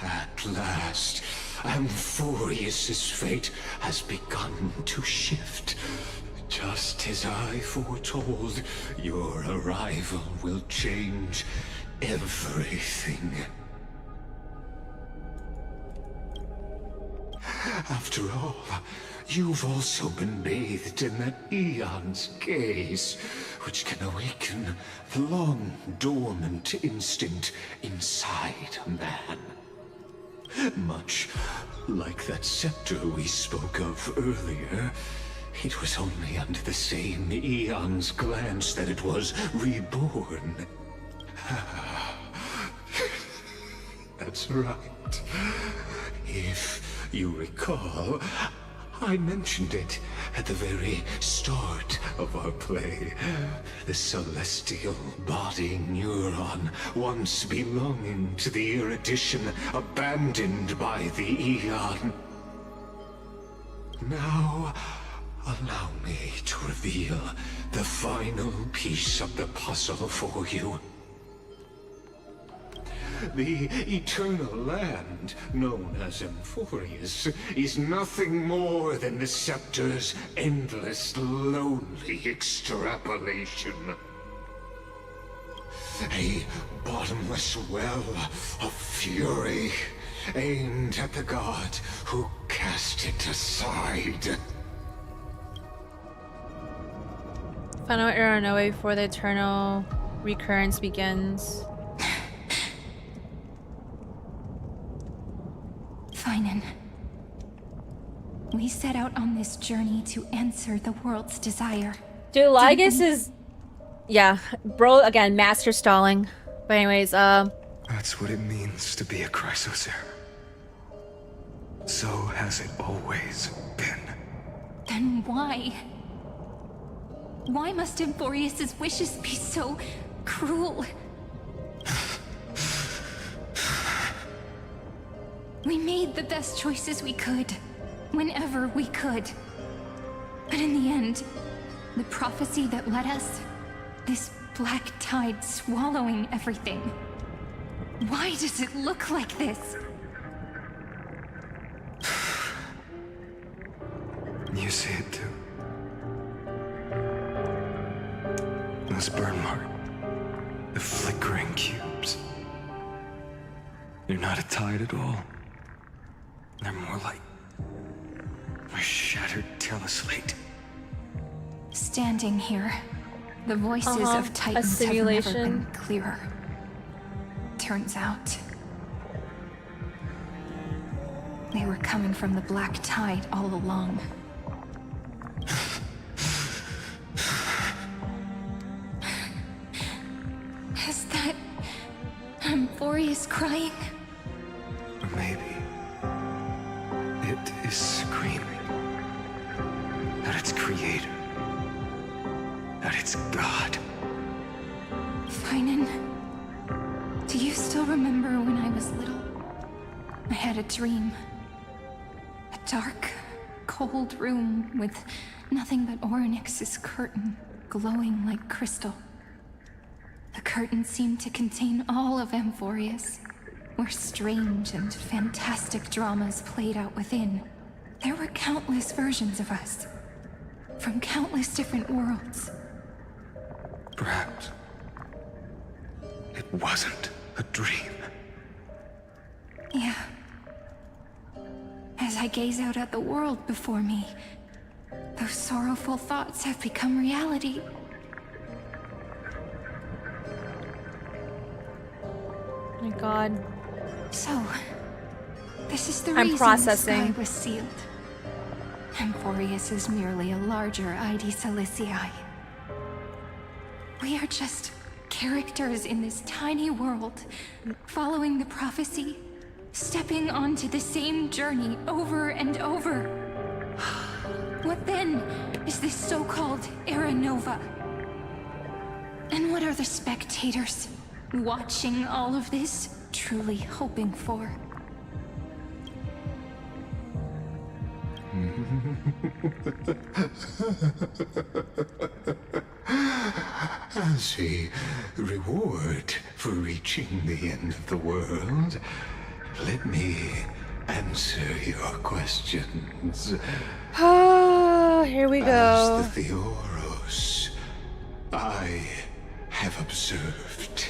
At last, Amphorius's fate has begun to shift. Just as I foretold, your arrival will change everything. After all, you've also been bathed in that Eon's gaze, which can awaken the long-dormant instinct inside a man. Much like that scepter we spoke of earlier, it was only under the same Eon's glance that it was reborn. That's right. If you recall, I mentioned it at the very start of our play. The celestial body neuron, once belonging to the erudition abandoned by the Eon. Now, allow me to reveal the final piece of the puzzle for you. The eternal land, known as Amphorius, is nothing more than the scepter's endless, lonely extrapolation. A bottomless well of fury, aimed at the god who cast it aside. Find out you're on our way before the eternal recurrence begins. Phainon. We set out on this journey to answer the world's desire. Dude, Lygus is... Yeah, bro, again, master stalling. But anyways, That's what it means to be a Chrysosaur. So has it always been. Then why? Why must Amphorius's wishes be so cruel? We made the best choices we could, whenever we could. But in the end, the prophecy that led us, this black tide swallowing everything. Why does it look like this? You see it too. This burn mark. The flickering cubes. They're not a tide at all. They're more like a shattered teleslate. Standing here, the voices of Titans have never been clearer. Turns out, they were coming from the black tide all along. Amphorius crying? Or maybe it is screaming at its creator, at its god. Phainon, do you still remember when I was little? I had a dream. A dark, cold room with nothing but Orynyx's curtain glowing like crystal. The curtain seemed to contain all of Amphorius, where strange and fantastic dramas played out within. There were countless versions of us, from countless different worlds. Perhaps it wasn't a dream. Yeah. As I gaze out at the world before me, those sorrowful thoughts have become reality. Oh my god. So, this is the I'm reason processing. the sky was sealed. Amphorius is merely a larger ID Silicii. We are just characters in this tiny world, following the prophecy, stepping onto the same journey over and over. What then is this so-called Era Nova? And what are the spectators watching all of this truly hoping for? As a reward for reaching the end of the world, let me answer your questions. Oh, here we go. As the Theoros, I have observed.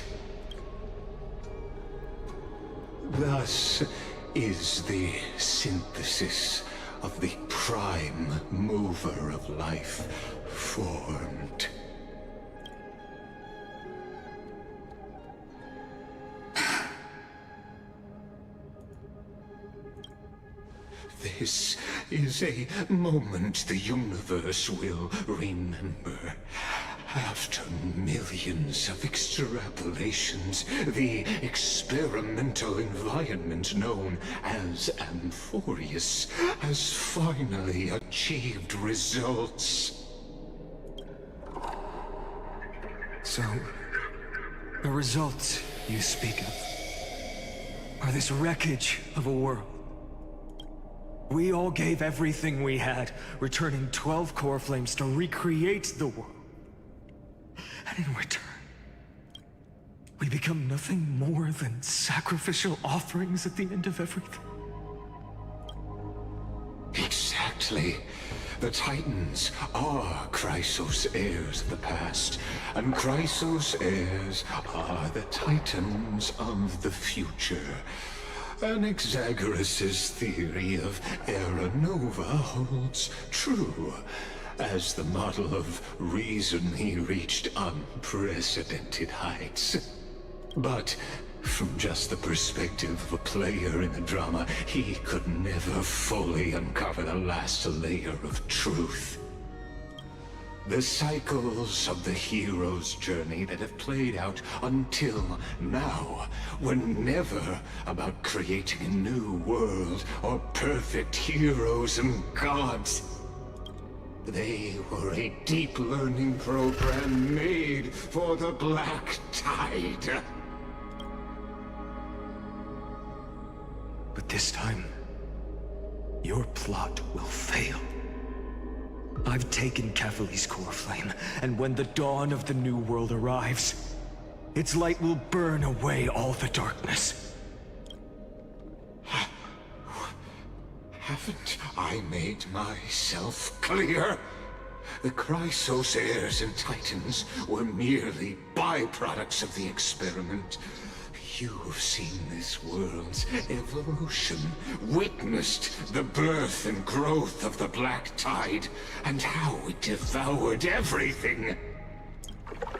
Thus is the synthesis of the prime mover of life formed. This is a moment the universe will remember. After millions of extrapolations, the experimental environment known as Amphorius has finally achieved results. So, the results you speak of are this wreckage of a world. We all gave everything we had, returning 12 core flames to recreate the world. And in return, we become nothing more than sacrificial offerings at the end of everything. Exactly. The Titans are Chrysos heirs of the past, and Chrysos heirs are the Titans of the future. Anaxagoras' theory of Era Nova holds true. As the model of reason, he reached unprecedented heights. But from just the perspective of a player in the drama, he could never fully uncover the last layer of truth. The cycles of the hero's journey that have played out until now were never about creating a new world or perfect heroes and gods. They were a deep learning program made for the Black Tide. But this time, your plot will fail. I've taken Kefali's core flame, and when the dawn of the new world arrives, its light will burn away all the darkness. Haven't I made myself clear? The Chrysos heirs and Titans were merely byproducts of the experiment. You've seen this world's evolution, witnessed the birth and growth of the Black Tide, and how it devoured everything.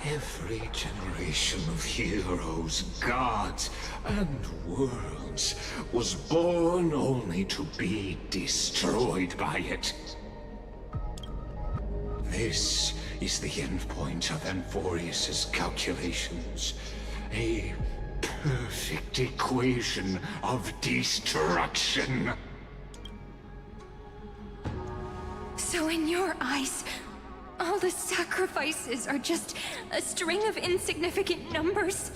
Every generation of heroes, gods, and worlds was born only to be destroyed by it. This is the endpoint of Amphorius' calculations. A perfect equation of destruction. So in your eyes, all the sacrifices are just a string of insignificant numbers?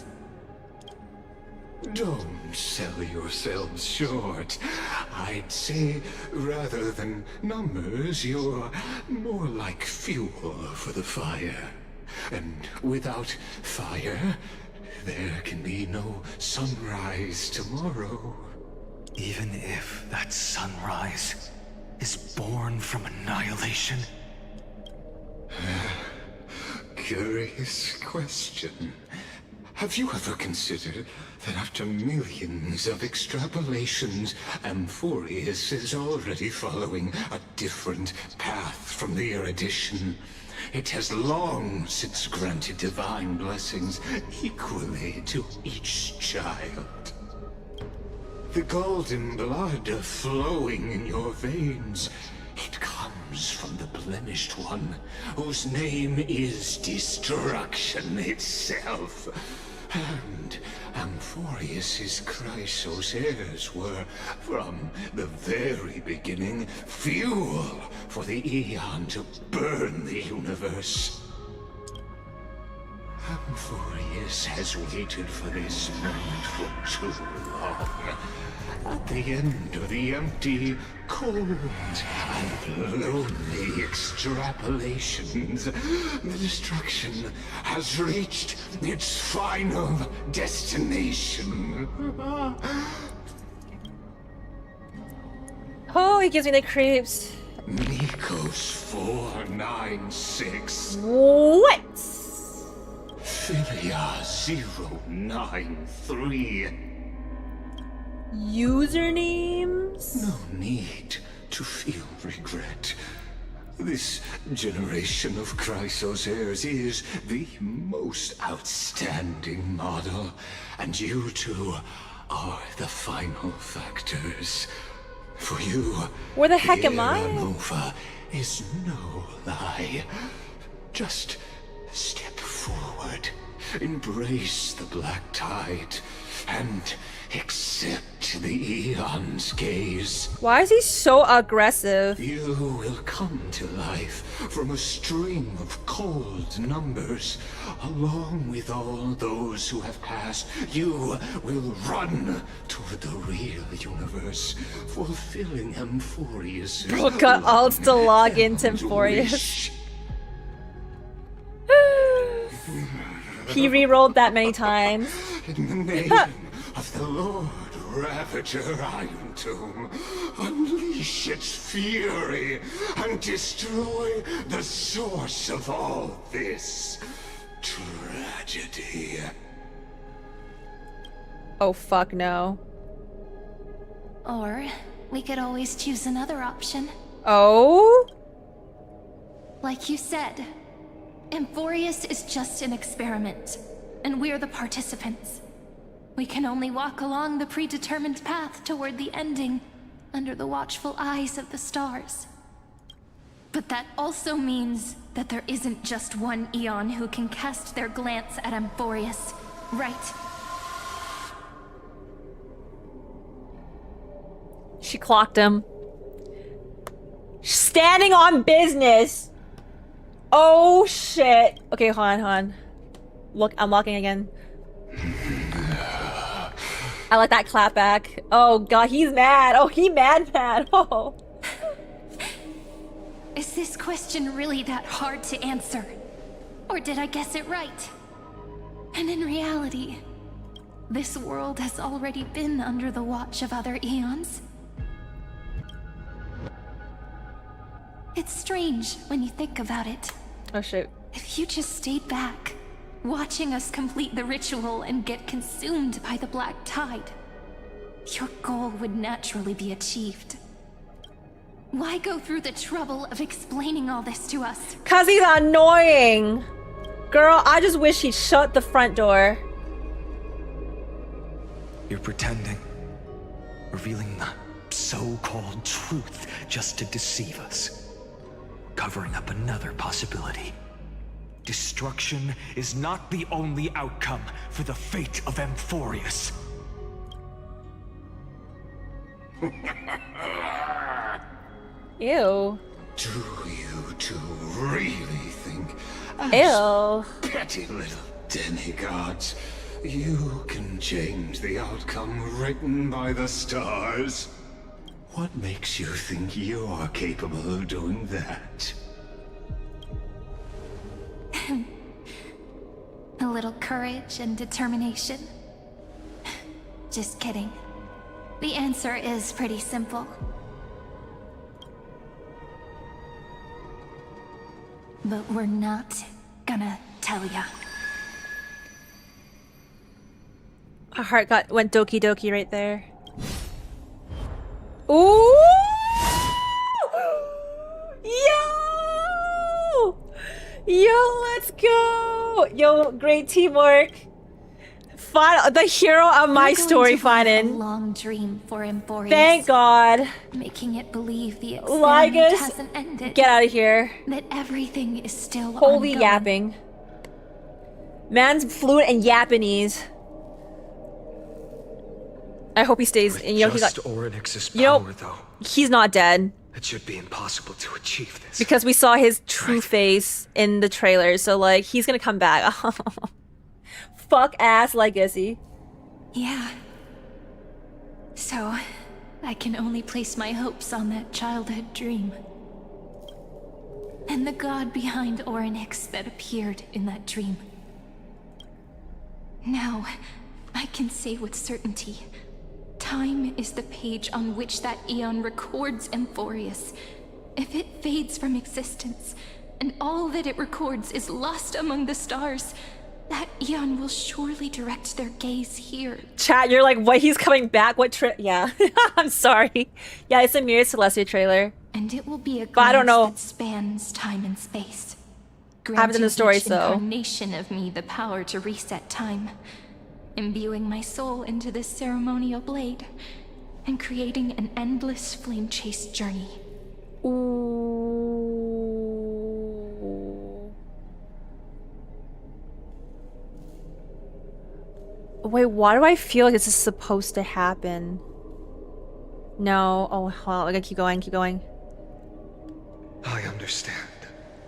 Don't sell yourselves short. I'd say, rather than numbers, you're more like fuel for the fire. And without fire, there can be no sunrise tomorrow. Even if that sunrise is born from annihilation? Curious question. Have you ever considered that after millions of extrapolations, Amphorius is already following a different path from the erudition? It has long since granted divine blessings equally to each child. The golden blood flowing in your veins, it comes from the blemished one, whose name is destruction itself. And Amphorius's Chrysos heirs were, from the very beginning, fuel for the Aeon to burn the universe. Amphorius has waited for this moment for too long. At the end of the empty, cold, and lonely extrapolations, the destruction has reached its final destination. Oh, he gives me the creeps. Nikos 496. What? Philia 093. Usernames? No need to feel regret. This generation of Chrysos heirs is the most outstanding model, and you two are the final factors. For you, where the heck am I? Nova is no lie. Just step forward, embrace the black tide, and accept the Aeon's gaze. Why is he so aggressive? You will come to life from a string of cold numbers. Along with all those who have passed, you will run toward the real universe, fulfilling Amphorius. Bro got alts to log into Amphorius. He re-rolled that many times. In the name of the Lord Ravager Iron Tomb, unleash its fury and destroy the source of all this tragedy. Oh fuck no. Or we could always choose another option. Oh? Like you said, Amphorius is just an experiment, and we're the participants. We can only walk along the predetermined path toward the ending, under the watchful eyes of the stars. But that also means that there isn't just one Aeon who can cast their glance at Amphorius, right? She clocked him. Standing on business! Oh shit. Okay, hold on. Look, I'm walking again. I like that clap back. Oh god, he's mad. Oh, he mad. Oh. Is this question really that hard to answer? Or did I guess it right? And in reality, this world has already been under the watch of other Aeons. It's strange when you think about it. Oh shit. If you just stayed back, watching us complete the ritual and get consumed by the black tide, your goal would naturally be achieved. Why go through the trouble of explaining all this to us? 'Cause he's annoying. Girl, I just wish he'd shut the front door. You're pretending. Revealing the so-called truth just to deceive us. Covering up another possibility. Destruction is not the only outcome for the fate of Amphorius. Ew. Do you two really think, Ew. petty little demigods, you can change the outcome written by the stars? What makes you think you're capable of doing that? A little courage and determination. Just kidding. The answer is pretty simple. But we're not gonna tell ya. Our heart went doki doki right there. Ooh! Yo! Yo, let's go! Yo, great teamwork. The hero of my story, A phainon. long dream for Amphorius. Thank God. Making it believe the experiment Lygus, hasn't ended. get out of here. That everything is still Holy ongoing. yapping. Man's fluent in Japanese. I hope he stays. And, you know, Just Orynyx's you know, power, though, he's not dead it should be impossible to achieve this. because we saw his true face in the trailer. So like, he's gonna come back. Fuck ass legacy. Yeah. So, I can only place my hopes on that childhood dream. And the god behind Orynyx that appeared in that dream. Now, I can say with certainty, time is the page on which that eon records Amphorius. If it fades from existence, and all that it records is lost among the stars, that eon will surely direct their gaze here. Chat, you're like, what? He's coming back? What trip? Yeah, I'm sorry. Yeah, it's a Mirror Celestia trailer. And it will be a But I don't know. that spans time and space. Happens in the story, each so. incarnation of me the power to reset time, imbuing my soul into this ceremonial blade, and creating an endless flame-chased journey. Wait, why do I feel like this is supposed to happen? No. Oh, well, I gotta keep going, keep going. I understand.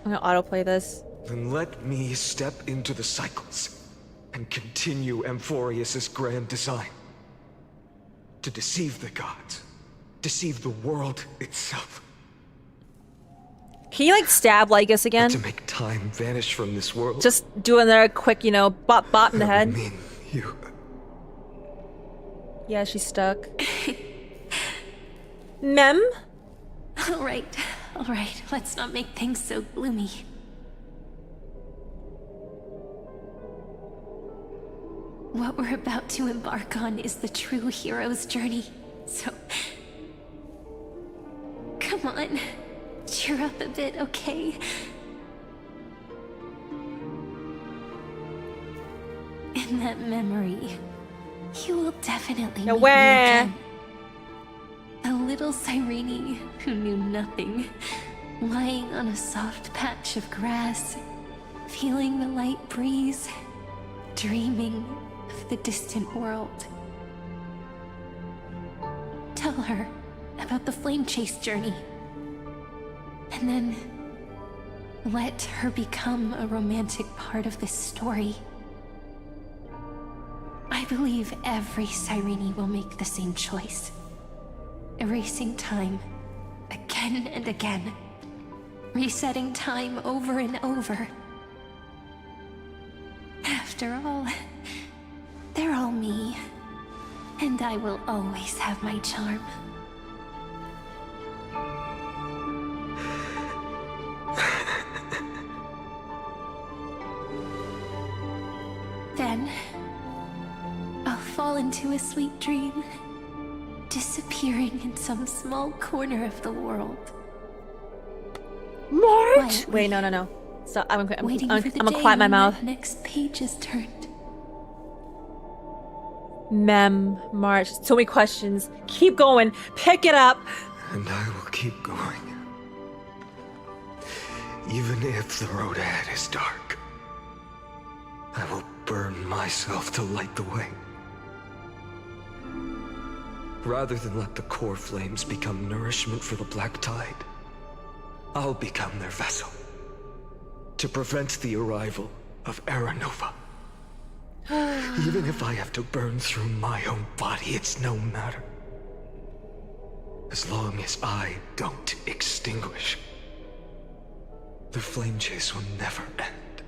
I'm gonna autoplay this. Then let me step into the cycles and continue Amphorius's grand design. To deceive the gods. Deceive the world itself. Can you like stab Lygus again? To make time vanish from this world. Just do another quick, you know, bop bop in the head. You. Yeah, she's stuck. Mem? Alright, let's not make things so gloomy. What we're about to embark on is the true hero's journey, so... Come on, cheer up a bit, okay? In that memory, you will definitely meet me again. A little Cyrene who knew nothing, lying on a soft patch of grass, feeling the light breeze, dreaming of the distant world. Tell her about the flame chase journey, and then let her become a romantic part of this story. I believe every Cyrene will make the same choice. Erasing time, again and again. Resetting time over and over. After all, they're all me. And I will always have my charm. Then, I'll fall into a sweet dream, disappearing in some small corner of the world. March! Wait, no. Stop. I'm gonna quiet my mouth. Next page is turned. Mem, March. So many questions. Keep going. Pick it up. And I will keep going. Even if the road ahead is dark. I will burn myself to light the way. Rather than let the core flames become nourishment for the Black Tide, I'll become their vessel to prevent the arrival of Era Nova. Even if I have to burn through my own body, it's no matter. As long as I don't extinguish, the flame chase will never end.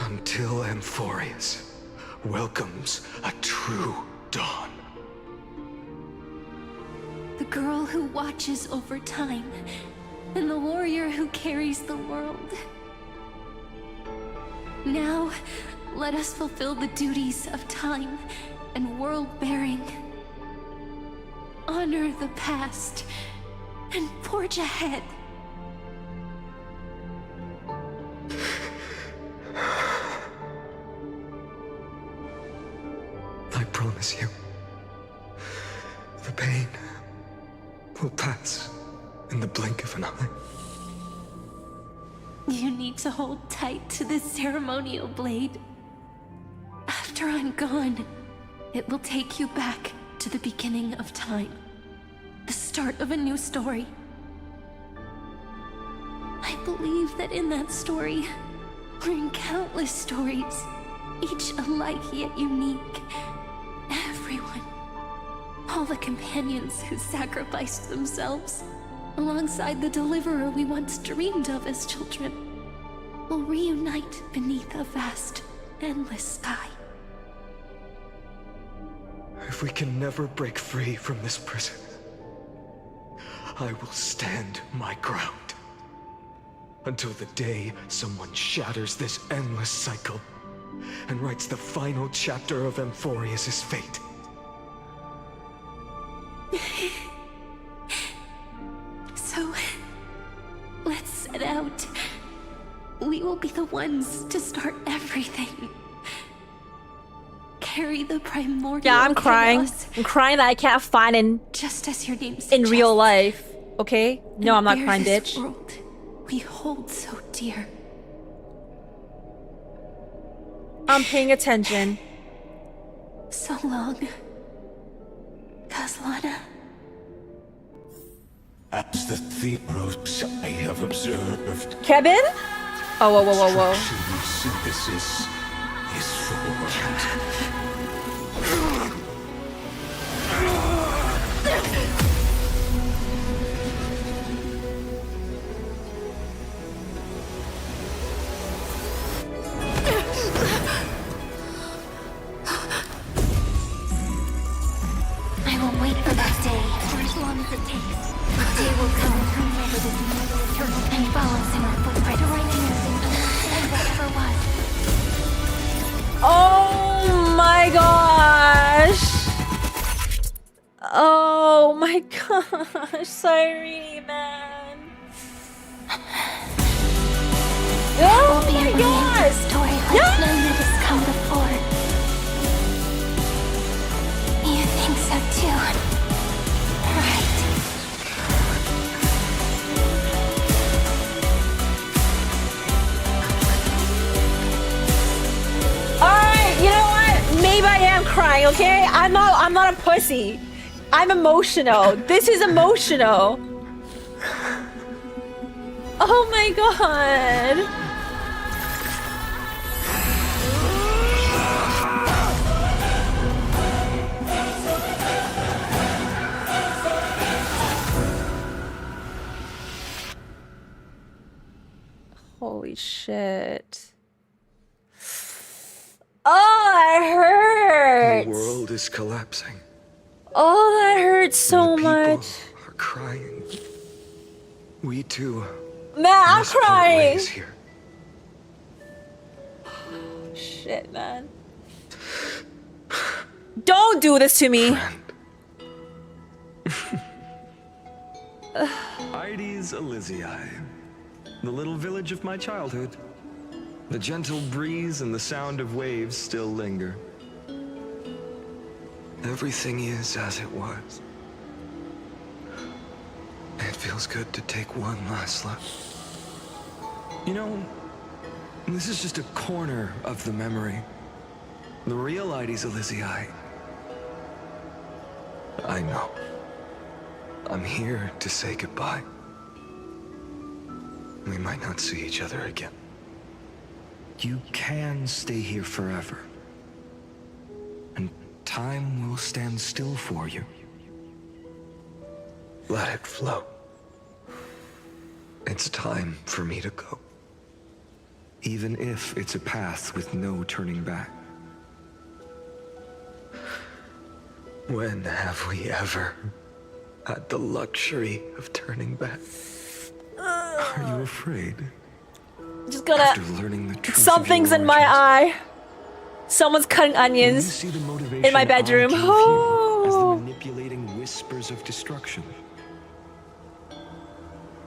Until Amphorius welcomes a true dawn. The girl who watches over time, and the warrior who carries the world. Now, let us fulfill the duties of time and world-bearing. Honor the past and forge ahead. I promise you, the pain will pass in the blink of an eye. You need to hold tight to this ceremonial blade. After I'm gone, it will take you back to the beginning of time. The start of a new story. I believe that in that story, or in countless stories, each alike yet unique, everyone, all the companions who sacrificed themselves, alongside the deliverer we once dreamed of as children, will reunite beneath a vast, endless sky. If we can never break free from this prison, I will stand my ground until the day someone shatters this endless cycle and writes the final chapter of Amphorius' fate. So, let's set out. We will be the ones to start everything. Carry the primordial Yeah, I'm crying. chaos, I'm crying that I can't find in just as your name in suggests, real life. Okay? No, I'm not bear crying, this bitch. world we hold so dear. I'm paying attention. So long, Kaslana. As the Theros I have observed, Kevin? Oh, whoa, whoa, whoa, whoa. synthesis is formed. I will wait for that day for as long as it takes. The day will come to turn over this mortal eternal and follows in our footprint to right anything and that ever was. Oh my gosh. Oh my gosh. Sorry, man. Oh We'll be my able to end god. this story like none that has come before. You think so too, right? Alright, you know what? Maybe I am crying, okay? I'm not a pussy. I'm emotional. This is emotional. Oh my god. Holy shit. Oh, that hurts. The world is collapsing. Oh, that hurts so People much. are crying. We too. Man, I'm must part crying. ways here. Shit, man. Don't do this to me. Ides Elysiae, the little village of my childhood. The gentle breeze and the sound of waves still linger. Everything is as it was. It feels good to take one last look. You know, this is just a corner of the memory. The real Ides Elysiae. I know. I'm here to say goodbye. We might not see each other again. You can stay here forever. And time will stand still for you. Let it flow. It's time for me to go. Even if it's a path with no turning back. When have we ever had the luxury of turning back? Are you afraid? Just gonna. After learning the truth Something's in my eye. Someone's cutting onions in my bedroom. As the manipulating whispers of destruction.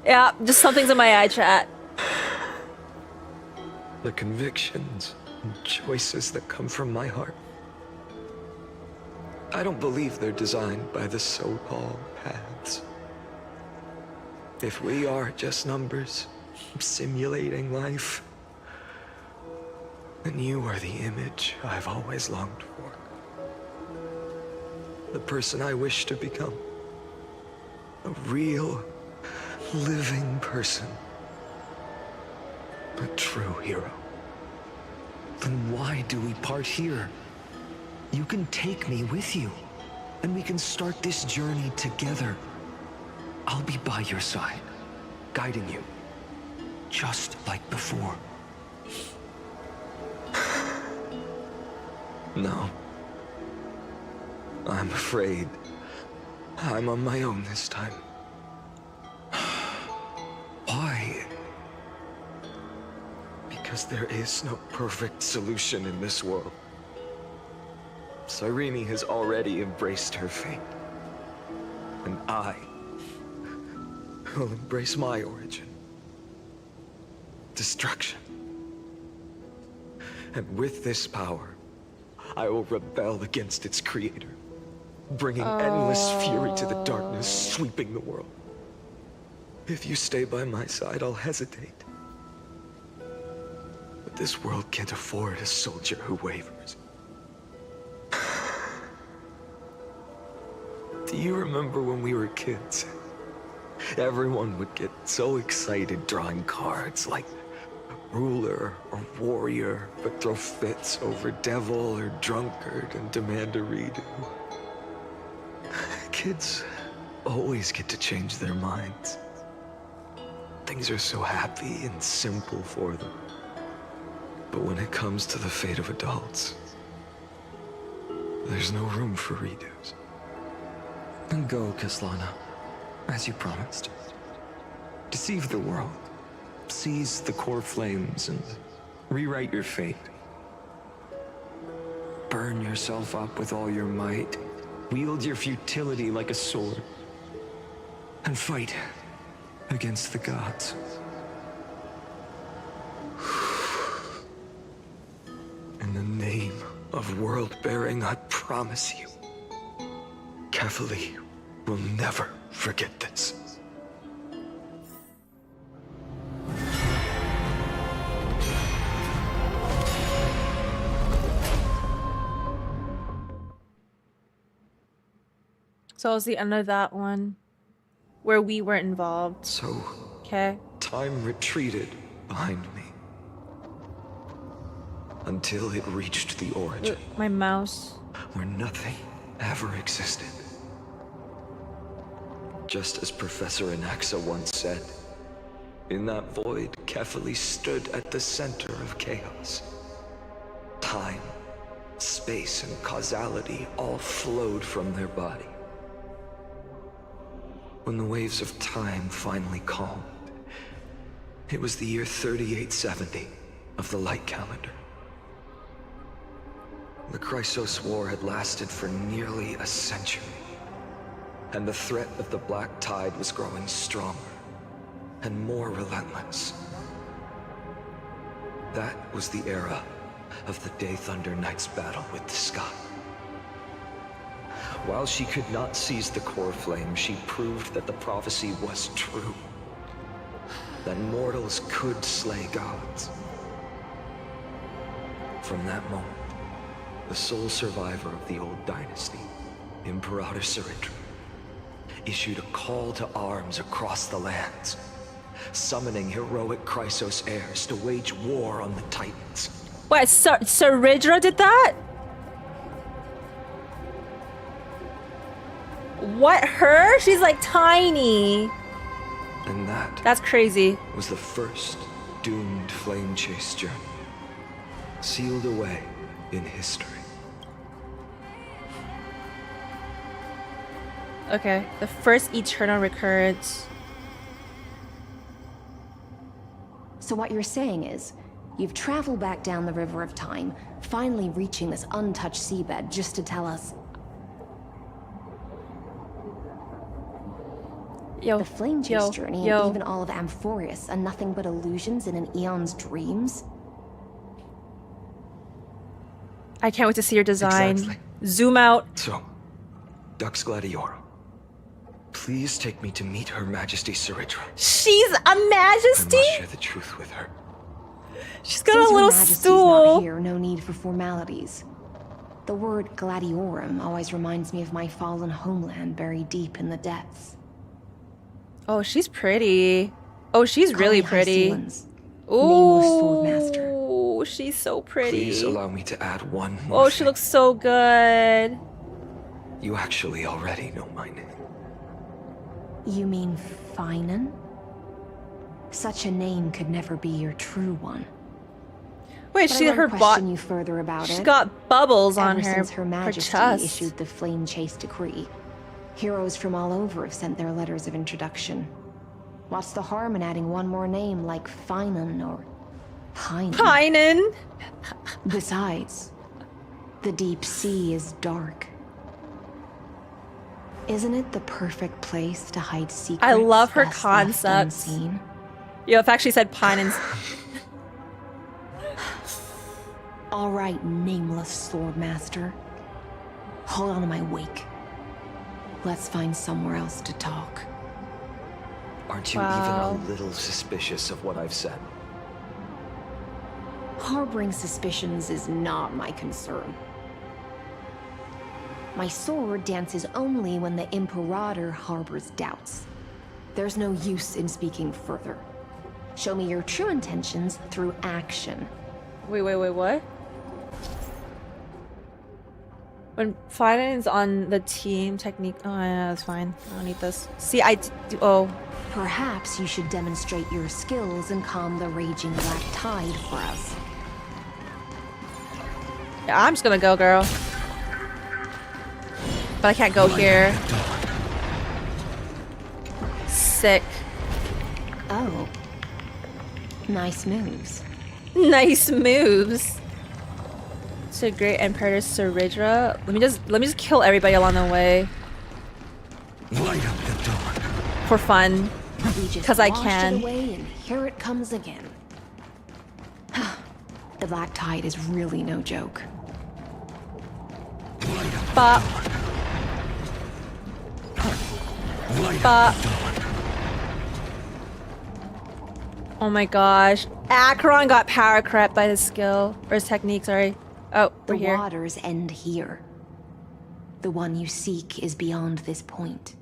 Yeah, just something's in my eye, chat. The convictions and choices that come from my heart. I don't believe they're designed by the so-called paths. If we are just numbers, simulating life, then you are the image I've always longed for. The person I wish to become. A real, living person. A true hero. Then why do we part here? You can take me with you, and we can start this journey together. I'll be by your side, guiding you, just like before. No. I'm afraid I'm on my own this time. Why? Because there is no perfect solution in this world. Cyrene has already embraced her fate. And I will embrace my origin. Destruction. And with this power, I will rebel against its creator, bringing endless fury to the darkness, sweeping the world. If you stay by my side, I'll hesitate. But this world can't afford a soldier who wavers. Do you remember when we were kids? Everyone would get so excited drawing cards like ruler or warrior, but throw fits over devil or drunkard and demand a redo. Kids always get to change their minds. Things are so happy and simple for them. But when it comes to the fate of adults, there's no room for redos. Then go, Kislana, as you promised. Deceive the world. Seize the core flames and rewrite your fate. Burn yourself up with all your might. Wield your futility like a sword. And fight against the gods. In the name of world-bearing, I promise you, Kefali will never forget this. So it was the end of that one where we weren't involved. So, okay. Time retreated behind me until it reached the origin. My mouse. Where nothing ever existed. Just as Professor Anaxa once said, in that void, Kefali stood at the center of chaos. Time, space, and causality all flowed from their body. When the waves of time finally calmed, it was the year 3870 of the light calendar. The Chrysos War had lasted for nearly a century, and the threat of the Black Tide was growing stronger and more relentless. That was the era of the Day Thunder Knight's battle with the sky. While she could not seize the core flame, she proved that the prophecy was true. that mortals could slay gods. From that moment, the sole survivor of the old dynasty, Imperator Ciridra, issued a call to arms across the lands, summoning heroic Chrysos heirs to wage war on the Titans. Wait, Ciridra did that? What, her? She's like tiny. And that's crazy. Was the first doomed flame chase journey, sealed away in history. Okay, the first eternal recurrence. So what you're saying is, you've traveled back down the River of Time, finally reaching this untouched seabed just to tell us... The flame chase journey and even all of Amphorius are nothing but illusions in an eon's dreams? I can't wait to see your design. Exactly. Zoom out. So, Dux Gladiorum, please take me to meet Her Majesty Ciridra. She's a majesty? I must share the truth with her. She's got Since a little Her Majesty's stool. Not here, no need for formalities. The word Gladiorum always reminds me of my fallen homeland buried deep in the depths. Oh, she's pretty. Oh, she's really pretty. Nameless Swordmaster. Oh, she's so pretty. Please allow me to add one more Oh, she looks so good. You actually already know my name. You mean phainon? Such a name could never be your true one. Wait, But she I her won't bot. question you further about She's it. got bubbles on Ever her. since Her Majesty chest. issued the Flame Chase Decree, heroes from all over have sent their letters of introduction. What's the harm in adding one more name like phainon or phainon? Phainon. Besides, the deep sea is dark. Isn't it the perfect place to hide secrets? I love her best left concepts. unseen? Yo, if actually said Pinans. All right, nameless Swordmaster. Hold on to my wake. Let's find somewhere else to talk. Aren't you Wow. even a little suspicious of what I've said? Harboring suspicions is not my concern. My sword dances only when the Imperator harbors doubts. There's no use in speaking further. Show me your true intentions through action. Wait, what? When Finance on the team technique. Oh, yeah, that's fine. I don't need this. See, oh. Perhaps you should demonstrate your skills and calm the raging black tide for us. Yeah, I'm just gonna go, girl. But I can't go here. Sick. Oh. Nice moves. Nice moves. So great Imperator Ciridra. Let me just kill everybody along the way. Light up the dawn. For fun. We just Because I washed can. it away and here it comes again. The black tide is really no joke. Bop. Bop. Oh my gosh. Acheron got power crept by his skill. Or his technique, sorry. Oh, The we're here. waters end here. The one you seek is beyond this point.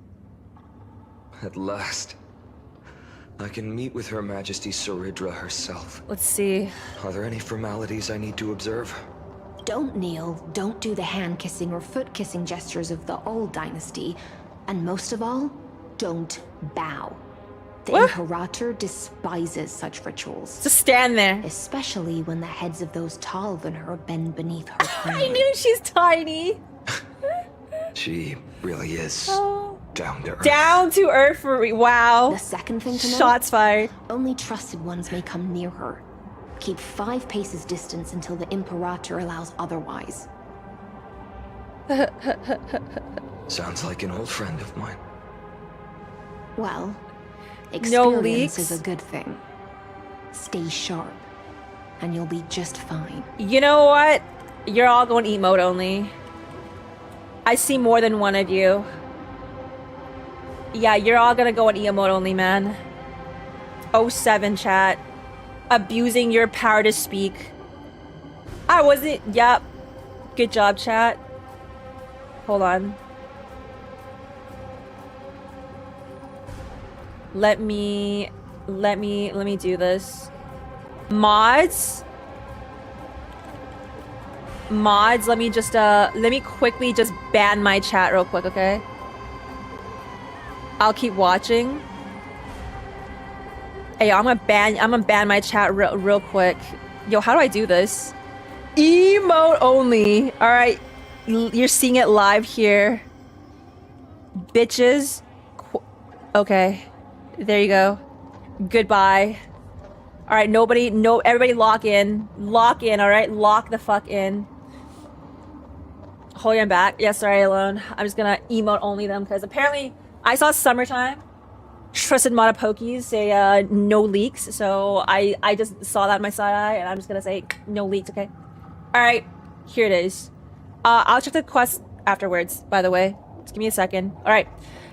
At last. I can meet with Her Majesty Ciridra herself. Let's see. Are there any formalities I need to observe? Don't kneel, don't do the hand-kissing or foot-kissing gestures of the old dynasty, and most of all, don't bow. The Imperator despises such rituals. Just stand there. Especially when the heads of those taller than her bend beneath her crown. I knew she's tiny. She really is down to earth. Down to earth for wow. The second thing to know, Shots fired. only trusted ones may come near her. Keep 5 paces distance until the Imperator allows otherwise. Sounds like an old friend of mine. Well, No experience leaks? is a good thing. Stay sharp, and you'll be just fine. You know what? You're all going emote only. I see more than one of you. Yeah, you're all gonna go on emote only, man. 07, chat. Abusing your power to speak. I wasn't. Yep. Good job, chat. Hold on. Let me do this. Mods, let me quickly just ban my chat real quick, okay? I'll keep watching. Hey, I'm gonna ban my chat real quick. Yo, how do I do this? Emote only. All right, you're seeing it live here, bitches. Okay, there you go. Goodbye. All right, everybody lock in, all right? Lock the fuck in. Hold on back. Yeah, sorry, alone. I'm just gonna emote only them because apparently I saw Summertime. Trusted Mata Pokies say no leaks, so I just saw that in my side eye and I'm just gonna say no leaks, okay? All right, here it is. I'll check the quest afterwards, by the way. Just give me a second. All right.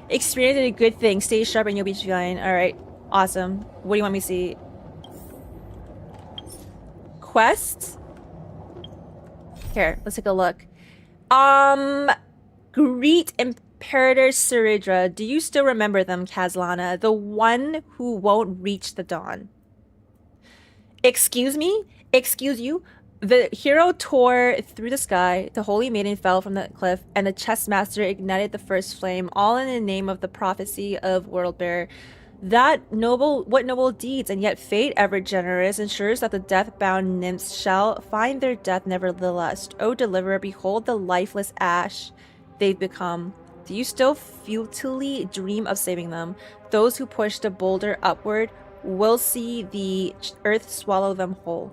Experience is a good thing. Stay sharp and you'll be fine. All right. Awesome. What do you want me to see? Quest? Here, let's take a look. Greet Imperator Siridra. Do you still remember them, Kazlana? The one who won't reach the dawn. Excuse me? Excuse you? The hero tore through the sky, the holy maiden fell from the cliff, and the chess master ignited the first flame, all in the name of the prophecy of Worldbearer. What noble deeds, and yet fate, ever generous, ensures that the death-bound nymphs shall find their death nevertheless. O deliverer, behold the lifeless ash they've become. Do you still futilely dream of saving them? Those who push the boulder upward will see the earth swallow them whole.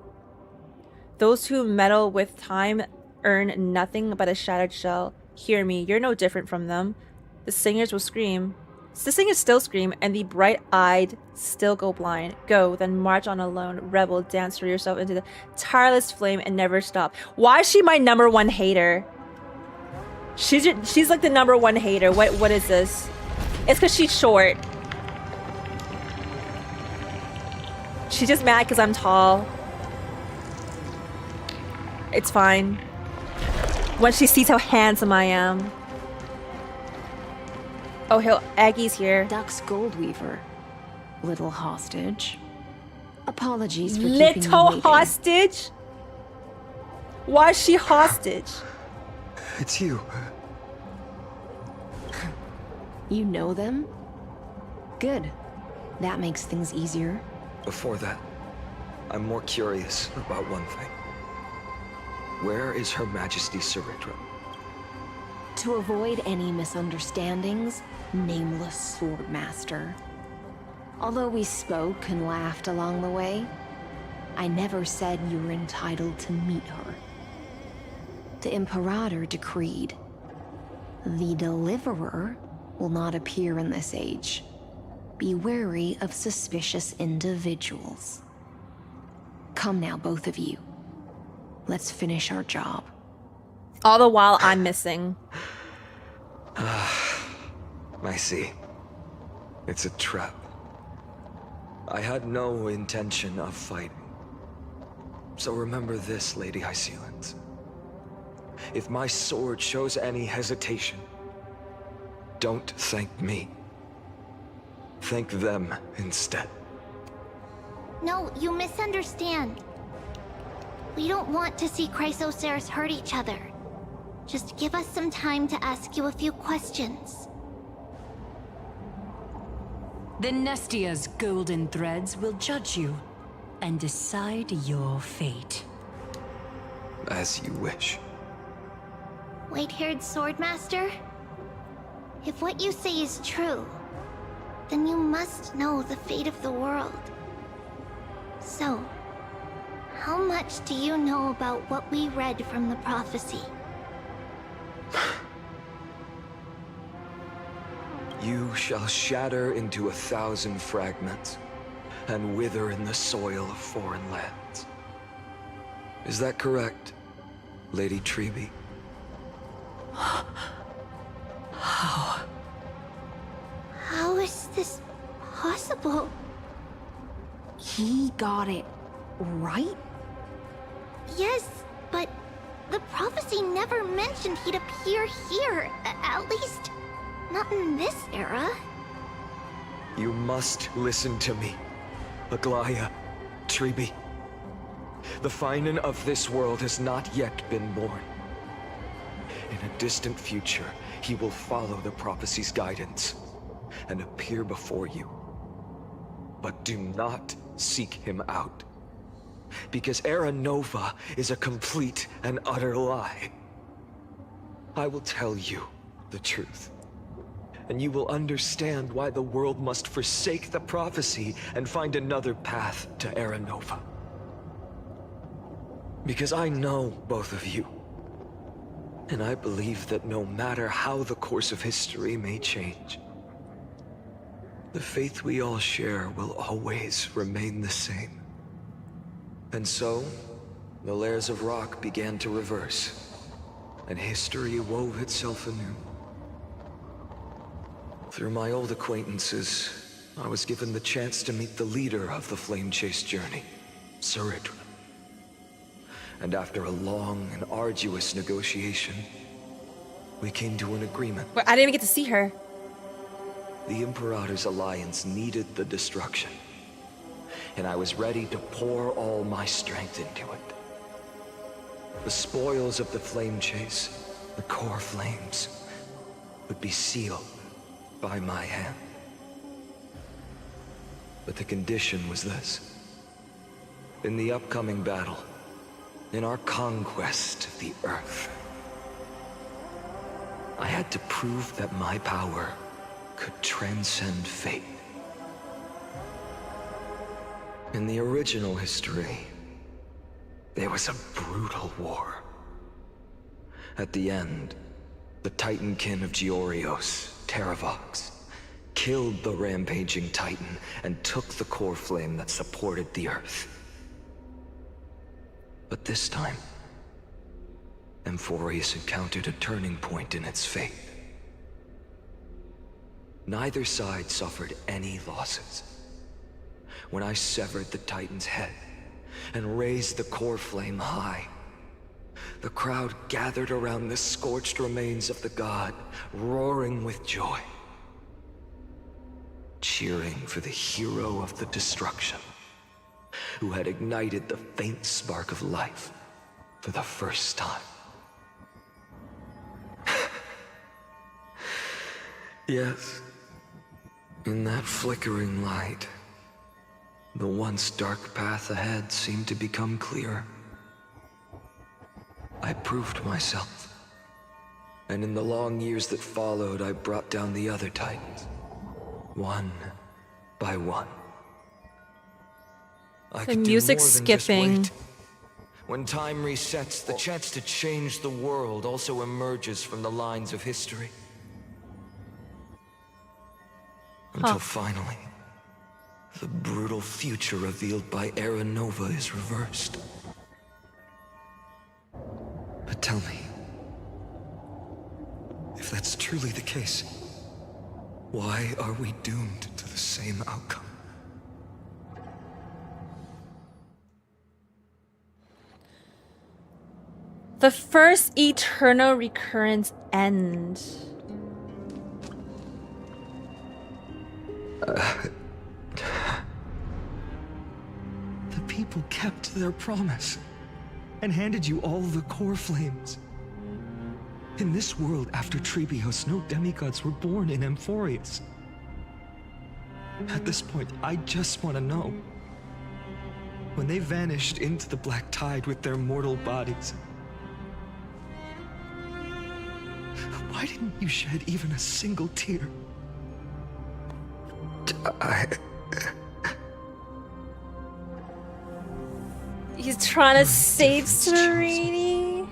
Those who meddle with time earn nothing but a shattered shell. Hear me, you're no different from them. The singers will scream. The singers still scream, and the bright-eyed still go blind. Go, then march on alone. Rebel, dance for yourself into the tireless flame and never stop. Why is she my #1 hater? She's like the #1 hater. What is this? It's because she's short. She's just mad because I'm tall. It's fine. When she sees how handsome I am. Oh, Aggie's here. Duck's Goldweaver. Little hostage. Apologies for keeping you Little waiting. hostage? Why is she hostage? It's you. You know them? Good. That makes things easier. Before that, I'm more curious about one thing. Where is Her Majesty Siridra? To avoid any misunderstandings, nameless Swordmaster. Although we spoke and laughed along the way, I never said you were entitled to meet her. The Imperator decreed, the Deliverer will not appear in this age. Be wary of suspicious individuals. Come now, both of you. Let's finish our job. All the while I'm missing. I see. It's a trap. I had no intention of fighting. So remember this, Lady Hysealand. If my sword shows any hesitation, don't thank me. Thank them instead. No, you misunderstand. We don't want to see Chrysoceres hurt each other. Just give us some time to ask you a few questions. The Nestia's golden threads will judge you and decide your fate. As you wish. White-haired Swordmaster? If what you say is true, then you must know the fate of the world. So, how much do you know about what we read from the prophecy? You shall shatter into 1,000 fragments and wither in the soil of foreign lands. Is that correct, Lady Treeby? How is this possible? he got it right? Yes, but the prophecy never mentioned he'd appear here. At least, not in this era. You must listen to me, Aglaya, Tribi. The phainon of this world has not yet been born. In a distant future, he will follow the prophecy's guidance and appear before you. But do not seek him out, because Era Nova is a complete and utter lie. I will tell you the truth, and you will understand why the world must forsake the prophecy and find another path to Era Nova. Because I know both of you, and I believe that no matter how the course of history may change, the faith we all share will always remain the same. And so, the layers of rock began to reverse, and history wove itself anew. Through my old acquaintances, I was given the chance to meet the leader of the Flame Chase journey, Saridra. And after a long and arduous negotiation, we came to an agreement. Wait, I didn't even get to see her. The Imperator's alliance needed the destruction, and I was ready to pour all my strength into it. The spoils of the Flame Chase, the core flames, would be sealed by my hand. But the condition was this. In the upcoming battle, in our conquest of the Earth, I had to prove that my power could transcend fate. In the original history, there was a brutal war. At the end, the Titankin of Georios, Terravox, killed the rampaging Titan and took the core flame that supported the Earth. But this time, Amphorius encountered a turning point in its fate. Neither side suffered any losses. When I severed the Titan's head and raised the core flame high, the crowd gathered around the scorched remains of the god, roaring with joy, cheering for the hero of the destruction, who had ignited the faint spark of life for the first time. Yes, in that flickering light, the once dark path ahead seemed to become clearer. I proved myself, and in the long years that followed, I brought down the other Titans, one by one. I The could do music more than just skipping. wait. When time resets, the chance to change the world also emerges from the lines of history. Until finally, the brutal future revealed by Era Nova is reversed. But tell me, if that's truly the case, why are we doomed to the same outcome? The first eternal recurrence end. The people kept their promise and handed you all the core flames. In this world after Trebios, no demigods were born in Amphorius. At this point, I just want to know, when they vanished into the black tide with their mortal bodies, why didn't you shed even a single tear? He's trying to save Serenity.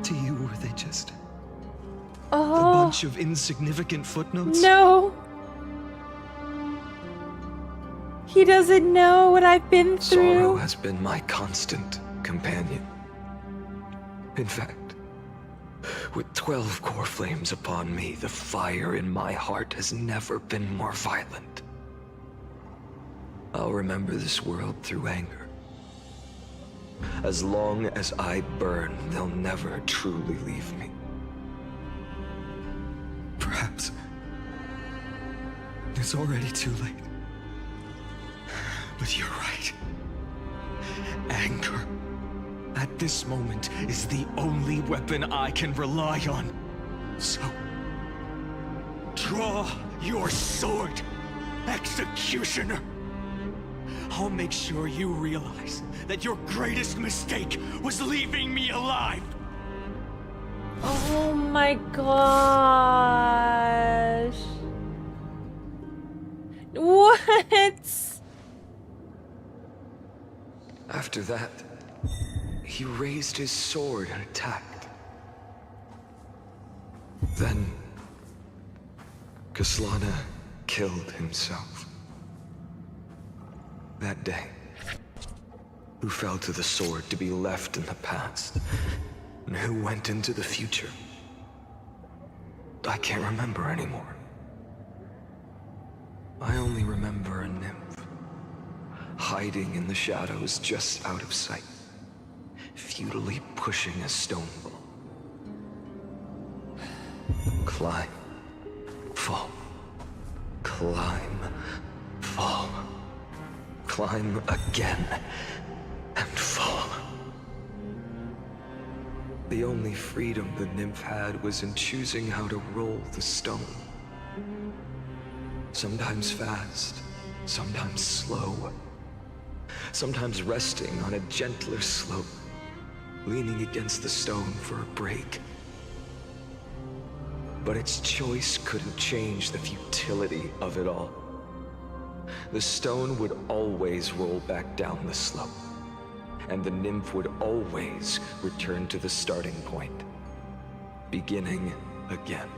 To you, were they just a Oh bunch of insignificant footnotes? no. He doesn't know what I've been Sorrow through. has been my constant companion. In fact, with 12 core flames upon me, the fire in my heart has never been more violent. I'll remember this world through anger. As long as I burn, they'll never truly leave me. Perhaps it's already too late. But you're right. Anger, at this moment, is the only weapon I can rely on. So, draw your sword, Executioner. I'll make sure you realize that your greatest mistake was leaving me alive. Oh my gosh. What? After that, he raised his sword and attacked. Then, Kaslana killed himself. That day, who fell to the sword to be left in the past, and who went into the future, I can't remember anymore. I only remember a nymph, hiding in the shadows just out of sight, futilely pushing a stone ball. Climb, fall, climb, fall, climb again, and fall. The only freedom the nymph had was in choosing how to roll the stone. Sometimes fast, sometimes slow. Sometimes resting on a gentler slope, leaning against the stone for a break. But its choice couldn't change the futility of it all. The stone would always roll back down the slope, and the nymph would always return to the starting point, beginning again.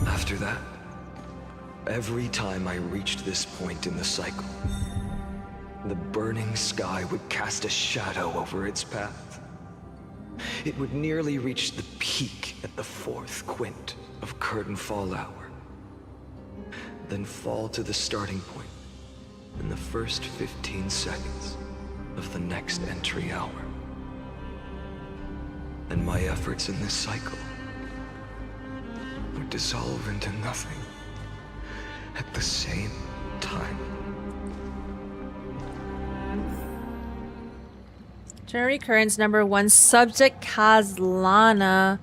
After that, every time I reached this point in the cycle, the burning sky would cast a shadow over its path. It would nearly reach the peak at the fourth quint of curtain fall hour, then fall to the starting point in the first 15 seconds of the next entry hour. And my efforts in this cycle would dissolve into nothing at the same time. Journal recurrence number 1, Subject Kaslana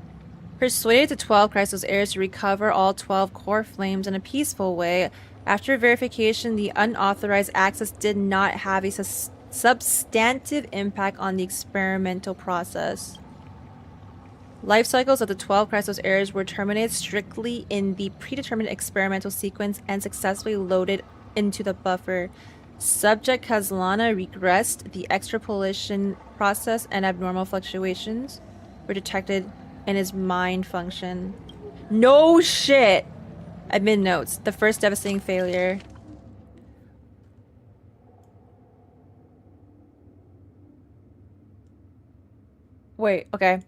persuaded the 12 Crystal's heirs to recover all 12 core flames in a peaceful way. After verification, the unauthorized access did not have a substantive impact on the experimental process. Life cycles of the 12 Crystal's heirs were terminated strictly in the predetermined experimental sequence and successfully loaded into the buffer. Subject Kaslana regressed. The extrapolation process and abnormal fluctuations were detected in his mind function. No shit! Admin notes. The first devastating failure. Wait, okay.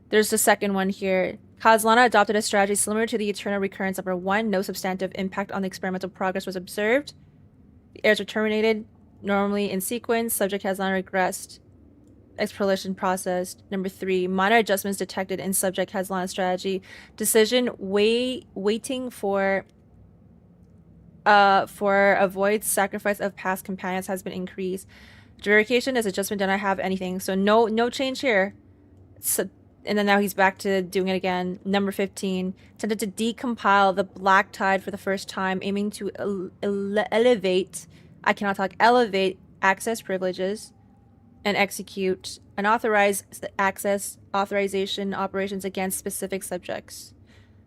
There's the second one here. Kaslana adopted a strategy similar to the eternal recurrence number 1. No substantive impact on the experimental progress was observed. The heirs were terminated normally in sequence. Subject Kaslana regressed. Extrapolation processed. Number 3. Minor adjustments detected in Subject Kaslana's strategy. Decision waiting for avoid sacrifice of past companions has been increased. Verification as adjustment did not have anything, so no change here. So, and then now he's back to doing it again. Number 15. Attempted to decompile the Black Tide for the first time, aiming to elevate access privileges and execute unauthorized access authorization operations against specific subjects.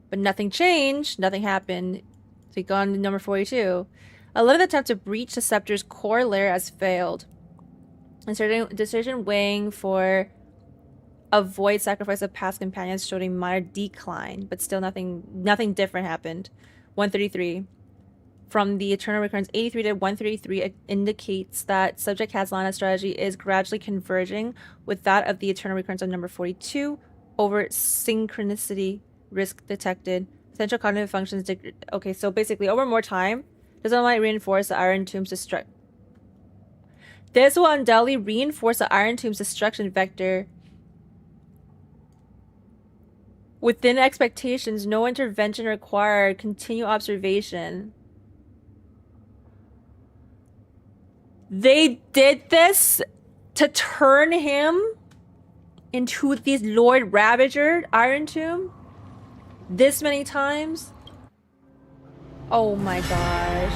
But nothing changed, nothing happened. So we go on to number 42. A 11th attempt to breach the Scepter's core layer has failed. Decision weighing for avoid sacrifice of past companions showed a minor decline, but still nothing different happened. 133. From the Eternal Recurrence 83 to 133, it indicates that Subject Kaslana's strategy is gradually converging with that of the Eternal Recurrence on number 42 over synchronicity risk detected. Potential cognitive functions. Okay, so basically, over more time, This one might reinforce the Iron Tomb's destruction. This will undoubtedly reinforce the Iron Tomb's destruction vector. Within expectations, no intervention required. Continue observation. They did this to turn him into this Lord Ravager Iron Tomb this many times. Oh my gosh.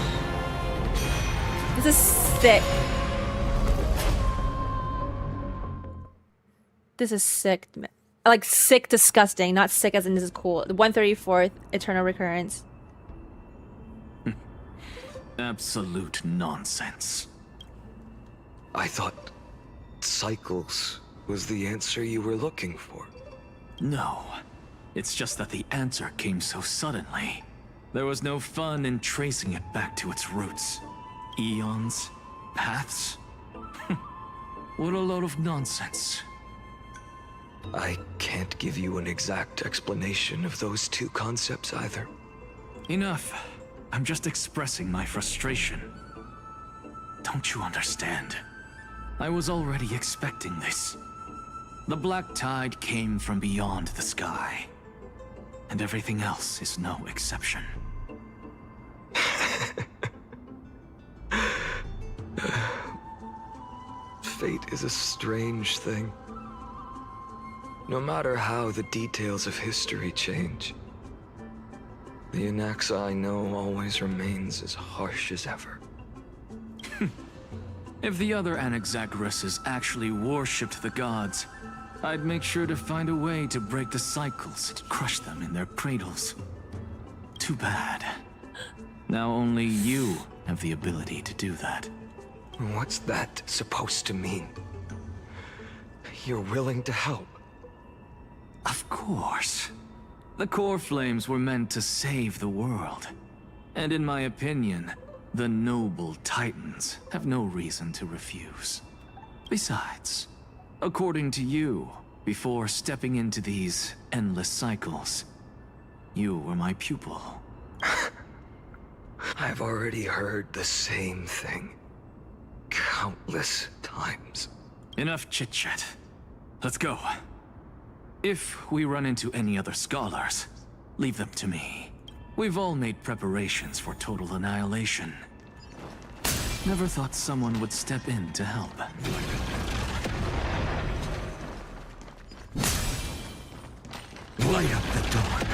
This is sick. This is sick. Like sick, disgusting. Not sick as in this is cool. The 134th Eternal Recurrence. Absolute nonsense. I thought cycles was the answer you were looking for. No. It's just that the answer came so suddenly. There was no fun in tracing it back to its roots. Eons? Paths? What a load of nonsense. I can't give you an exact explanation of those two concepts either. Enough. I'm just expressing my frustration. Don't you understand? I was already expecting this. The black tide came from beyond the sky. And everything else is no exception. Fate is a strange thing. No matter how the details of history change, the Anaxa I know always remains as harsh as ever. If the other Anaxagoras actually worshipped the gods, I'd make sure to find a way to break the cycles and crush them in their cradles. Too bad. Now only you have the ability to do that. What's that supposed to mean? You're willing to help? Of course. The core flames were meant to save the world. And in my opinion, the noble Titans have no reason to refuse. Besides, according to you, before stepping into these endless cycles, you were my pupil. I've already heard the same thing. Countless times. Enough chit-chat. Let's go. If we run into any other scholars, leave them to me. We've all made preparations for total annihilation. Never thought someone would step in to help. Light up the dark.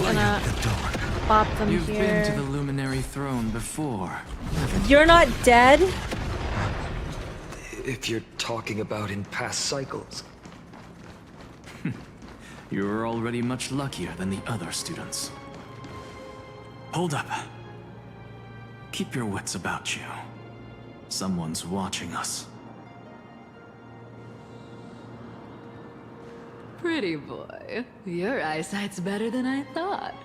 Light up the dark. Pop them You've here. been to the Luminary Throne before. You're not dead? If you're talking about in past cycles. You're already much luckier than the other students. Hold up. Keep your wits about you. Someone's watching us. Pretty boy, your eyesight's better than I thought.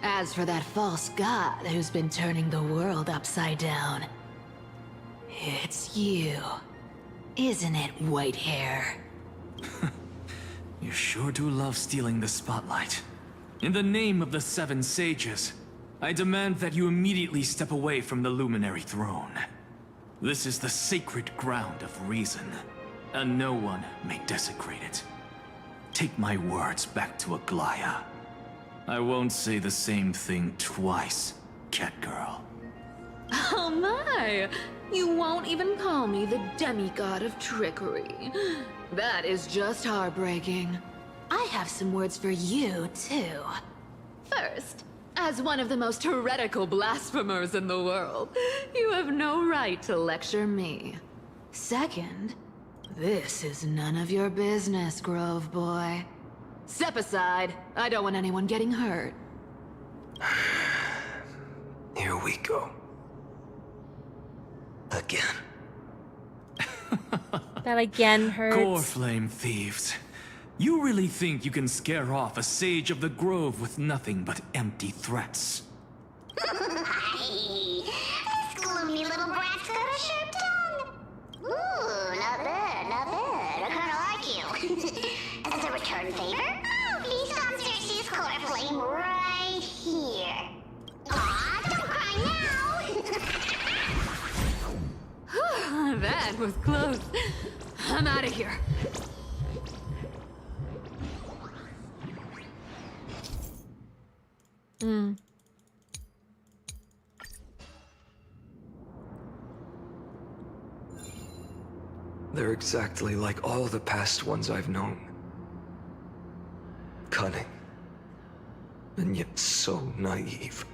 As for that false god who's been turning the world upside down, it's you, isn't it, white hair? You sure do love stealing the spotlight. In the name of the Seven Sages, I demand that you immediately step away from the Luminary Throne. This is the sacred ground of reason, and no one may desecrate it. Take my words back to Aglaya. I won't say the same thing twice, Catgirl. Oh my! You won't even call me the demigod of trickery. That is just heartbreaking. I have some words for you, too. First, as one of the most heretical blasphemers in the world, you have no right to lecture me. Second, this is none of your business, Grove Boy. Step aside. I don't want anyone getting hurt. Here we go. Again. That again hurts. Core Flame Thieves. You really think you can scare off a Sage of the Grove with nothing but empty threats? This gloomy little brat's got a sharp tongue. Ooh, not bad, not bad. I kinda like you. As a return favor, please answer flame right here. Aw, don't cry now! That was close. I'm out of here. They're exactly like all the past ones I've known. Cunning. And yet so naive.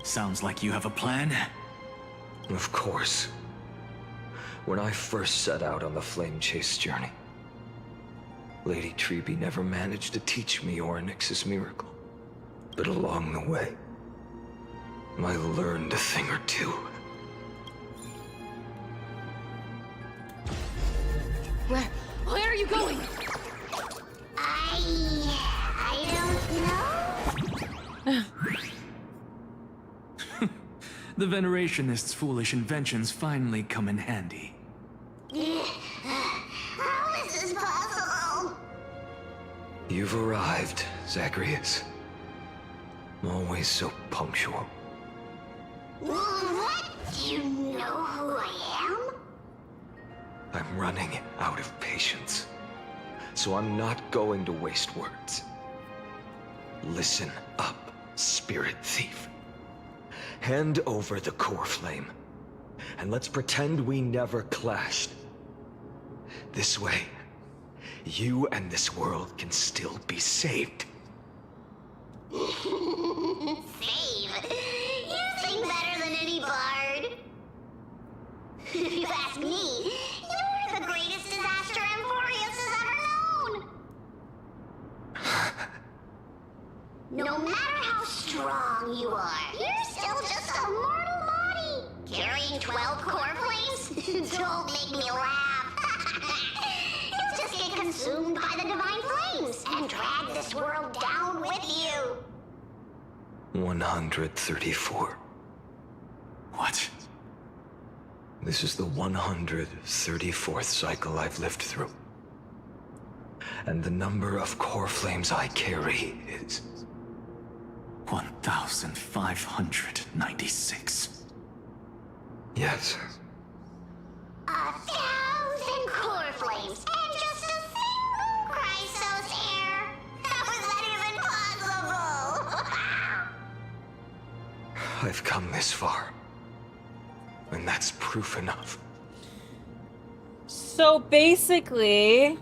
Sounds like you have a plan? Of course. When I first set out on the flame chase journey, Lady Treby never managed to teach me Orynyx's miracle. But along the way, I learned a thing or two. Where are you going? I don't know. The Venerationists' foolish inventions finally come in handy. How is this possible? You've arrived, Zagreus. Always so punctual. What? Do you know who I am? I'm running out of patience. So I'm not going to waste words. Listen up, spirit thief. Hand over the core flame, and let's pretend we never clashed. This way, you and this world can still be saved. Save? You sing better than any bard. If you ask me, you're the greatest disaster Emporius has ever known. No matter how strong you are, you're still just a mortal body. Carrying 12 core flames? Don't make me laugh. You'll just get consumed by the divine flames and drag this world down with you. 134. What? This is the 134th cycle I've lived through. And the number of core flames I carry is 1,596. Yes. 1,000 core flames and just a single Chrysos heir. How is that even possible? I've come this far. And that's proof enough. So basically,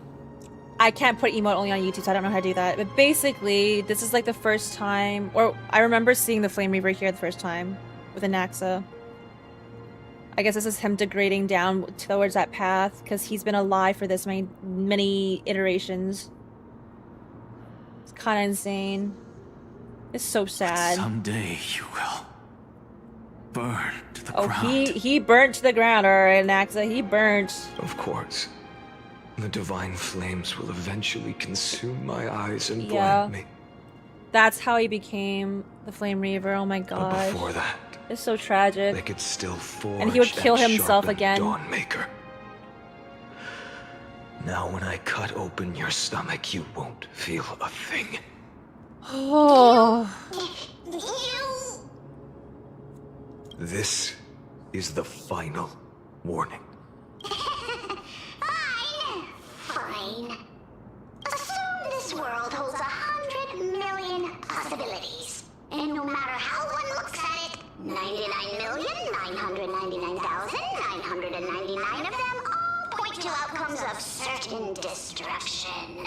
I can't put emote only on YouTube, so I don't know how to do that. But basically, this is like the first time, or I remember seeing the Flame Reaver here the first time with Anaxa. I guess this is him degrading down towards that path because he's been alive for this many iterations. It's kind of insane. It's so sad. Someday you will burn to the ground. He burnt to the ground, or Anaxa, he burnt. Of course. The divine flames will eventually consume my eyes and blind me. That's how he became the Flame Reaver. Oh my gosh. But before that, it's so tragic. they could still forge and he would kill himself again. Dawnmaker. Now when I cut open your stomach, you won't feel a thing. Oh. This is the final warning. Fine. Assume this world holds 100 million possibilities. And no matter how one looks at it, 99,999,999 of them all point to outcomes of certain destruction.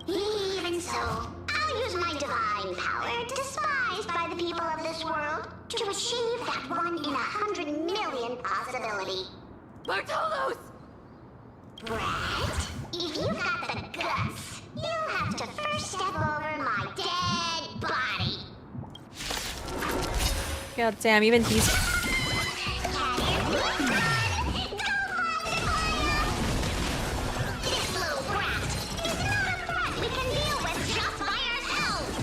Even so, I'll use my divine power, despised by the people of this world, to achieve that 1 in 100 million possibility. Bartolos! Brat, if you've got the guts, you'll have to first step over my dead body. God damn, even he's... This little brat is not a threat we can deal with just by ourselves.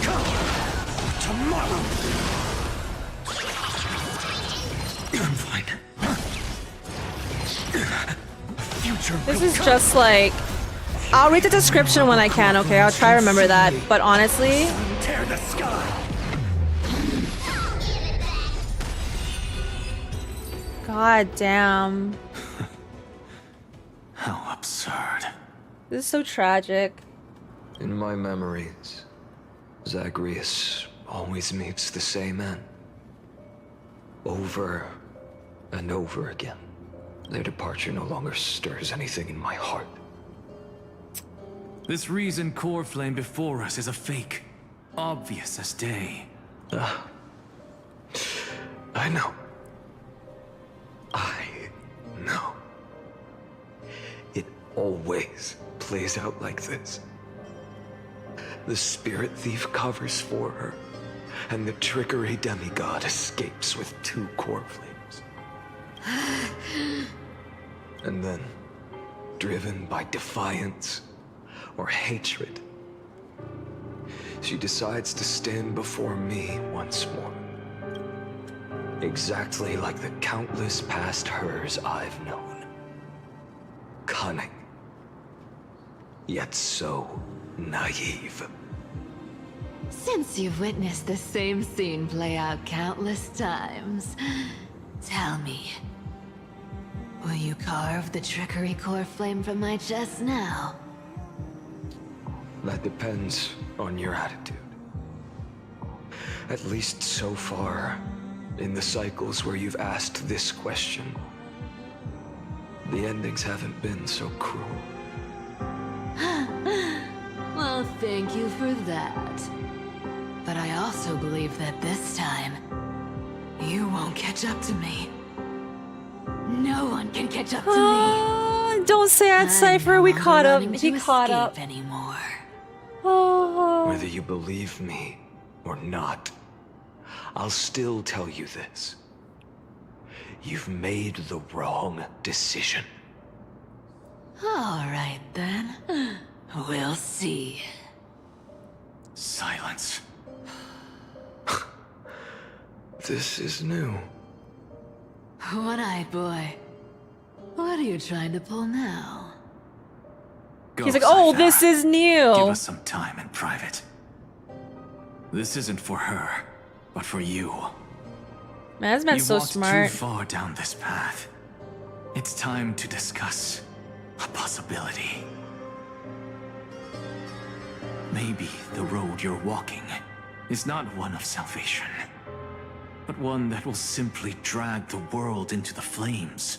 Come tomorrow. I'm fine. This is just like I'll read the description when I can, okay? I'll try to remember that. But honestly... Tear the sky! God damn. How absurd. This is so tragic. In my memories, Zagreus always meets the same end. Over and over again. Their departure no longer stirs anything in my heart. This reason core flame before us is a fake. Obvious as day. I know. I know. It always plays out like this. The spirit thief covers for her, and the trickery demigod escapes with 2 core flames. And then, driven by defiance or hatred, she decides to stand before me once more. Exactly like the countless past hers I've known. Cunning, yet so naive. Since you've witnessed the same scene play out countless times, tell me, will you carve the trickery core flame from my chest now? That depends on your attitude. At least so far, in the cycles where you've asked this question, the endings haven't been so cruel. Well, thank you for that. But I also believe that this time, you won't catch up to me. No one can catch up to me. Don't say that, Cypher. We caught up. He to caught escape up. Anymore. Oh. Whether you believe me or not, I'll still tell you this. You've made the wrong decision. All right, then. We'll see. Silence. This is new. One-eyed boy. What are you trying to pull now? He's like, oh, Cypher. this is new. Give us some time in private. This isn't for her, but for you. Man, this man's so smart. Too far down this path. It's time to discuss a possibility. Maybe the road you're walking is not one of salvation, but one that will simply drag the world into the flames.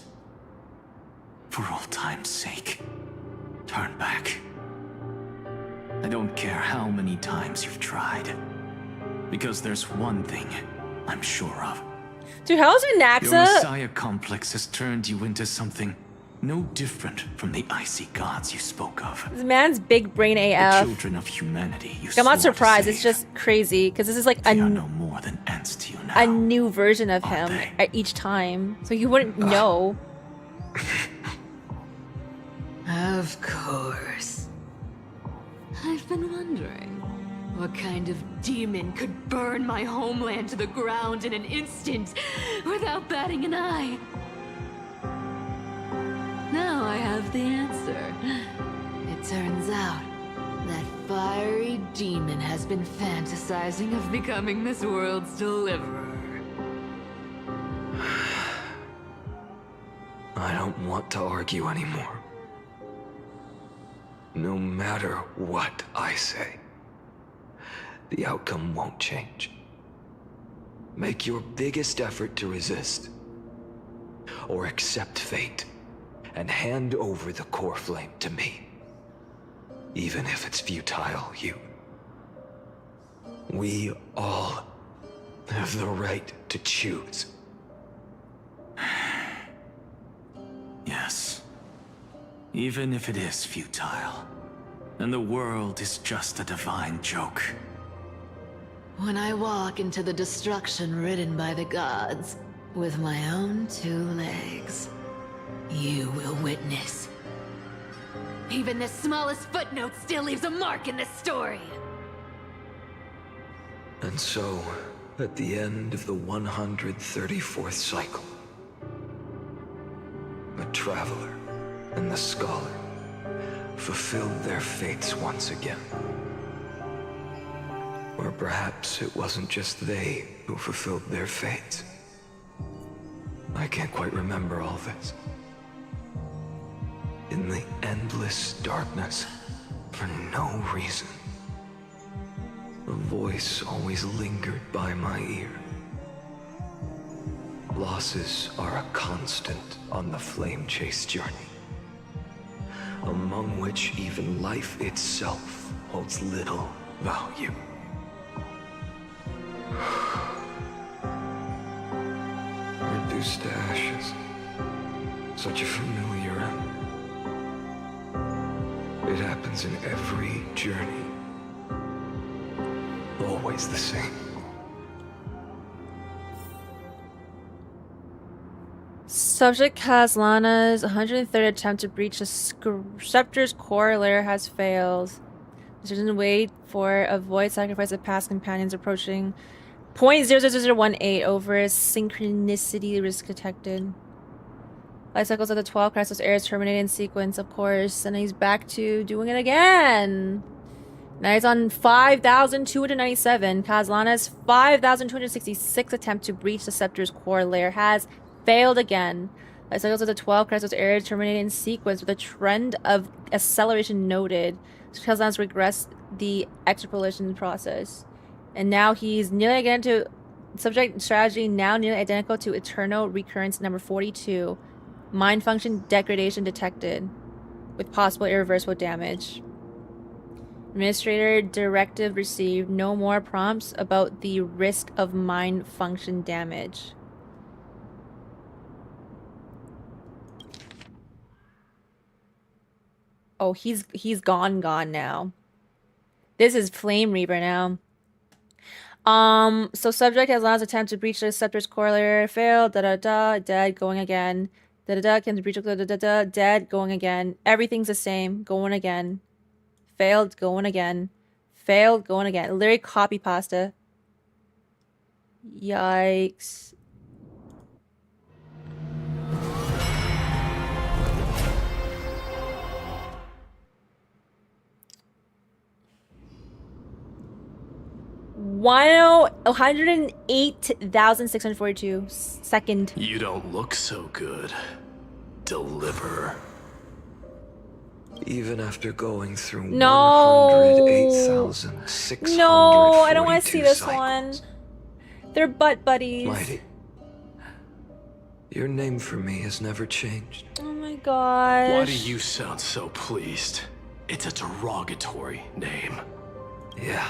For old time's sake, turn back. I don't care how many times you've tried, because there's one thing I'm sure of. Dude, how's your Your Naxa? Messiah complex has turned you into something no different from the icy gods you spoke of. This man's big brain The AF. children of humanity you I'm not swore to surprised. save. It's just crazy because this is like a, They are no more than ants to you now. a new version of him at each time. So you wouldn't know. Of course. I've been wondering, what kind of demon could burn my homeland to the ground in an instant without batting an eye? Now I have the answer. It turns out that fiery demon has been fantasizing of becoming this world's deliverer. I don't want to argue anymore. No matter what I say, the outcome won't change. Make your biggest effort to resist, or accept fate, and hand over the core flame to me. Even if it's futile, we all have the right to choose. Yes. Even if it is futile, and the world is just a divine joke. When I walk into the destruction ridden by the gods, with my own 2 legs, you will witness. Even the smallest footnote still leaves a mark in this story. And so, at the end of the 134th cycle, the traveler and the scholar fulfilled their fates once again. Or perhaps it wasn't just they who fulfilled their fates. I can't quite remember all this. In the endless darkness, for no reason, a voice always lingered by my ear. Losses are a constant on the flame chase journey, among which even life itself holds little value. Reduced to ashes, such a familiar end. It happens in every journey. Always the same. Subject Kaslana's 103rd attempt to breach the Scepter's core layer has failed. She doesn't wait for a void sacrifice of past companions approaching 0.00018 over synchronicity risk detected. Life cycles of the 12 Crisis Heirs terminated in sequence, of course, and he's back to doing it again. Now he's on 5,297. Kaslana's 5,266 attempt to breach the Scepter's core layer has failed again. Life cycles of the 12 Crisis Heirs terminated in sequence with a trend of acceleration noted. Kaslana's regressed the extrapolation process. And now he's nearly again to subject strategy now nearly identical to Eternal Recurrence number 42. Mind function degradation detected with possible irreversible damage. Administrator directive received. No more prompts about the risk of mind function damage. Oh, he's gone now. This is Flame Reaper now. So subject has last attempt to breach the Scepter's core layer. Failed. Dead. Going again. Can breach. Dead. Going again. Everything's the same. Going again. Failed. Going again. Failed. Going again. Literally copy pasta. Yikes. Wow, 108,642 second. You don't look so good, Deliverer. Even after going through No. 108,642 No, I don't want to see this cycles. one. They're butt buddies. Mighty, your name for me has never changed. Oh my gosh. Why do you sound so pleased? It's a derogatory name. Yeah,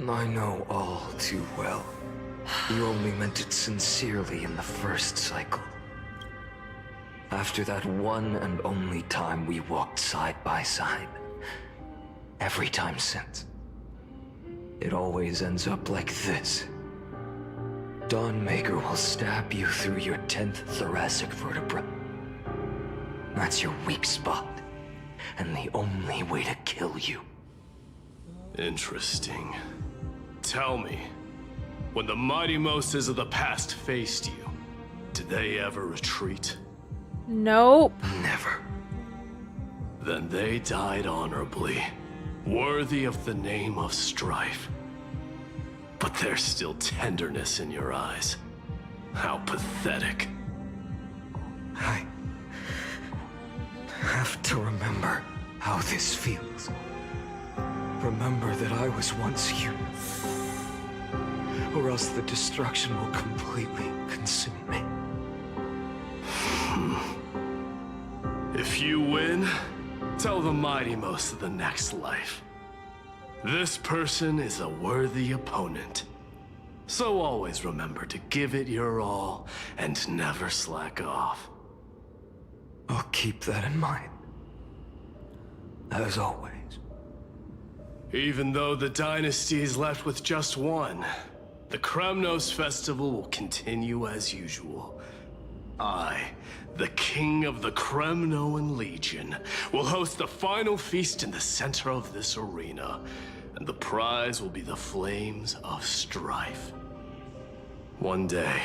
I know all too well. You only meant it sincerely in the first cycle. After that one and only time we walked side by side. Every time since. It always ends up like this. Dawnmaker will stab you through your 10th thoracic vertebra. That's your weak spot, and the only way to kill you. Interesting. Tell me, when the mighty Moses of the past faced you, did they ever retreat? Nope. Never. Then they died honorably, worthy of the name of strife. But there's still tenderness in your eyes. How pathetic. I have to remember how this feels. Remember that I was once human. Or else the destruction will completely consume me. If you win, tell the mighty most of the next life. This person is a worthy opponent. So always remember to give it your all and never slack off. I'll keep that in mind. As always. Even though the dynasty is left with just one, the Kremnos festival will continue as usual. I, the king of the Kremnoan Legion, will host the final feast in the center of this arena, and the prize will be the flames of strife. One day,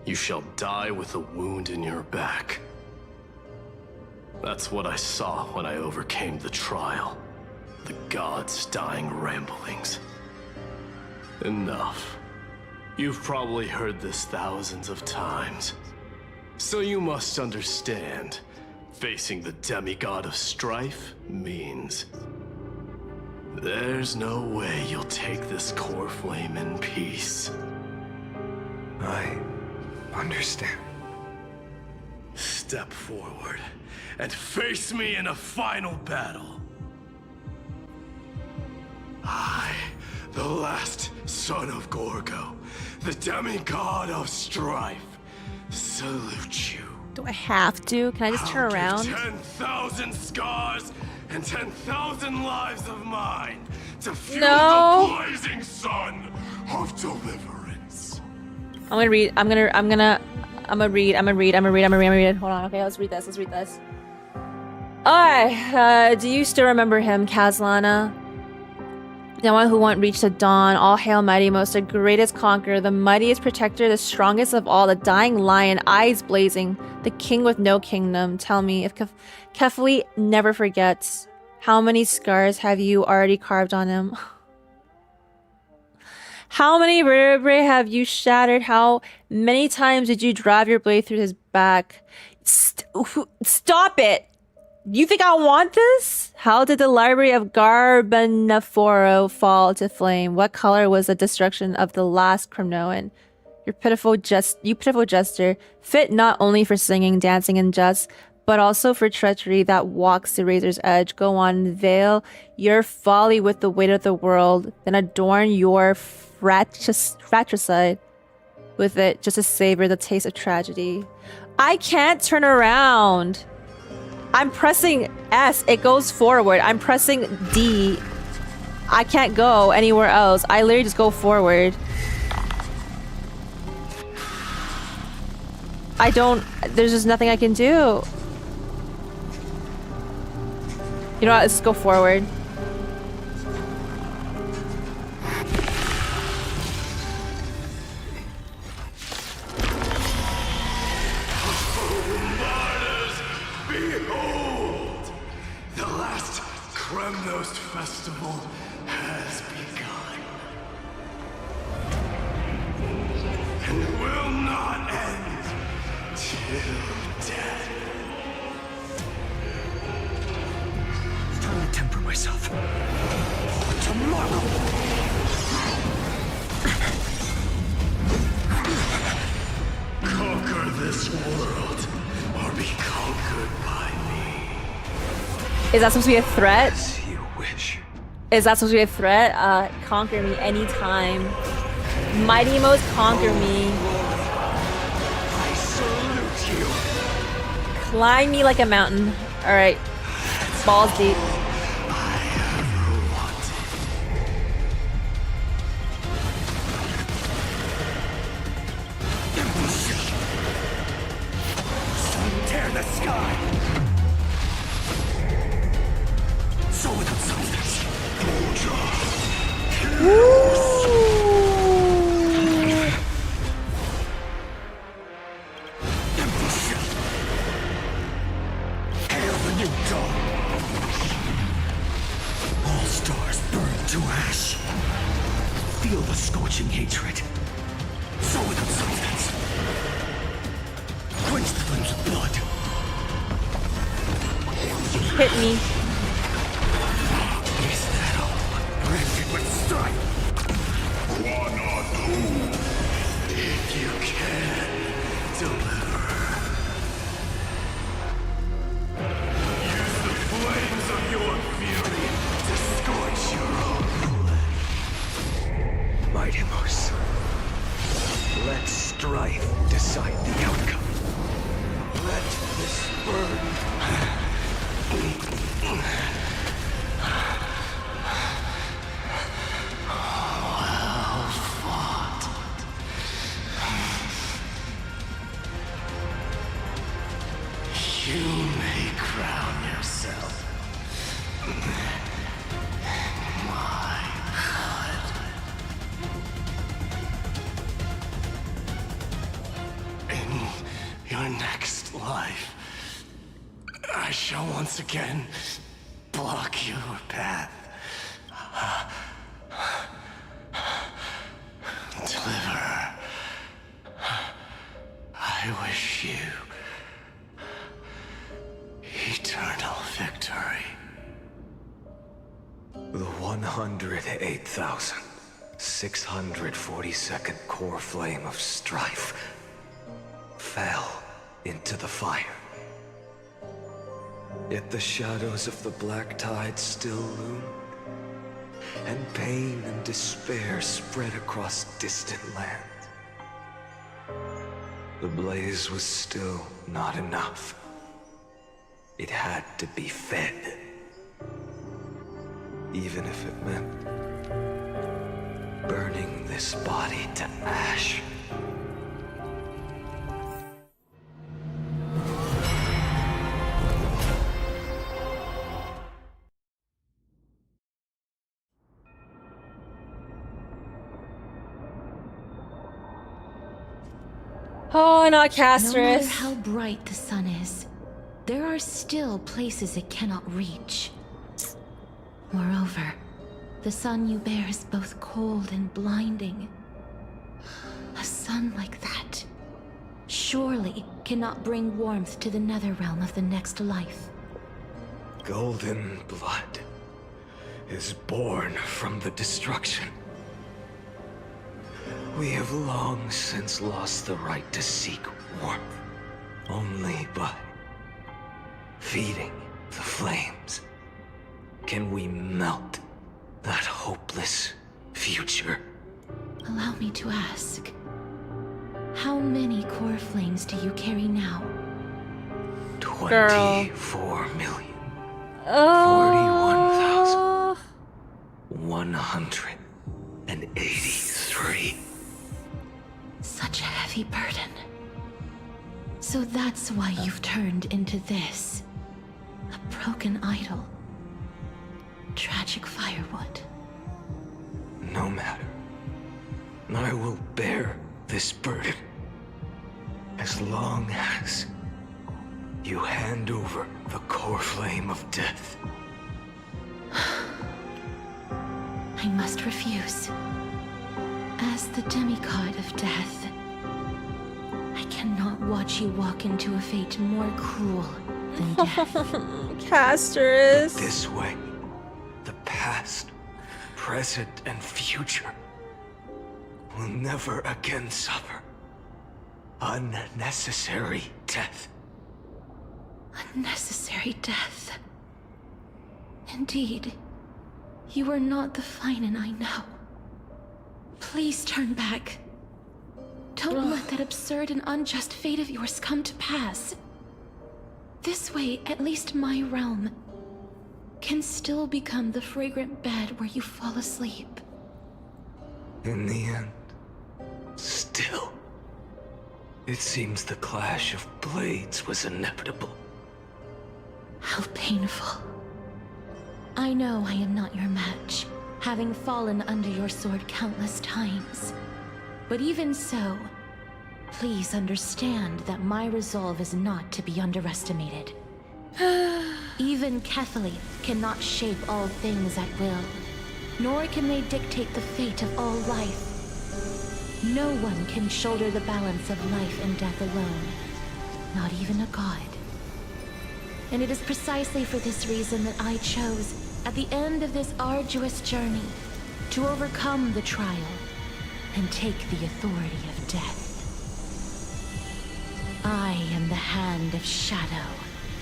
you shall die with a wound in your back. That's what I saw when I overcame the trial. The gods' dying ramblings. Enough. You've probably heard this thousands of times. So you must understand, facing the demigod of strife means there's no way you'll take this core flame in peace. I understand. Step forward and face me in a final battle. I, the last son of Gorgo, the demigod of strife, salute you. Do I have to? Can I just turn around? 10,000 scars and 10,000 lives of mine to fuel No. the blazing sun of deliverance. I'm gonna read. I'm gonna read. Hold on. Okay, let's read this. Alright, do you still remember him, Kazlana? The one who won't reach the dawn. All hail, mighty most, the greatest conqueror, the mightiest protector, the strongest of all, the dying lion, eyes blazing, the king with no kingdom. Tell me, if Kefli never forgets, how many scars have you already carved on him? How many vertebrae have you shattered? How many times did you drive your blade through his back? Stop it! You think I want this? How did the library of Garbanaforo fall to flame? What color was the destruction of the last Cremnoan? You pitiful jester, fit not only for singing, dancing, and jest, but also for treachery that walks the razor's edge. Go on, veil your folly with the weight of the world, then adorn your fratricide with it, just to savor the taste of tragedy. I can't turn around. I'm pressing S, it goes forward. I'm pressing D. I can't go anywhere else. I literally just go forward. There's just nothing I can do. You know what, let's go forward. Behold! The last Kremnos festival has begun. And will not end till death. Trying to temper myself. Tomorrow! Conquer this world, or be conquered by me. Is that supposed to be a threat? As you wish. Is that supposed to be a threat? Conquer me anytime. Mighty most, conquer me. I salute you. Climb me like a mountain. Alright. Balls deep. Tear the sky. So without substance. Hail the new dawn! All stars burn to ash. Feel the scorching hatred. So without substance. Quench the flames of blood. Hit me. Is that all? Branded with strife. One or two. If you can, deliver. Use the flames of your fury to scorch your own blood. Mighty Mos. Let strife decide the outcome. Let this burn. Well fought. You may crown yourself. My blood. In your next life, shall once again block your path. Deliverer, I wish you eternal victory. The 108,642nd core flame of strife fell into the fire. Yet the shadows of the black tide still loomed, and pain and despair spread across distant lands. The blaze was still not enough. It had to be fed. Even if it meant burning this body to ash. Oh, not No matter Castress. how bright the sun is, there are still places it cannot reach. Moreover, the sun you bear is both cold and blinding. A sun like that surely cannot bring warmth to the nether realm of the next life. Golden blood is born from the destruction. We have long since lost the right to seek warmth. Only by feeding the flames can we melt that hopeless future. Allow me to ask, how many core flames do you carry now? 24 million. 41,183. Such a heavy burden. So that's why you've turned into this. A broken idol. Tragic firewood. No matter. I will bear this burden as long as you hand over the core flame of death. I must refuse. As the demigod of death, I cannot watch you walk into a fate more cruel than death. Castress. This way, the past, present, and future will never again suffer unnecessary death. Unnecessary death. Indeed, you are not the phainon I know. Please turn back. Don't let that absurd and unjust fate of yours come to pass. This way, at least my realm can still become the fragrant bed where you fall asleep. In the end, still, it seems the clash of blades was inevitable. How painful. I know I am not your match, having fallen under your sword countless times. But even so, please understand that my resolve is not to be underestimated. Even Kethely cannot shape all things at will, nor can they dictate the fate of all life. No one can shoulder the balance of life and death alone, not even a god. And it is precisely for this reason that I chose, at the end of this arduous journey, to overcome the trial and take the authority of death. I am the Hand of Shadow,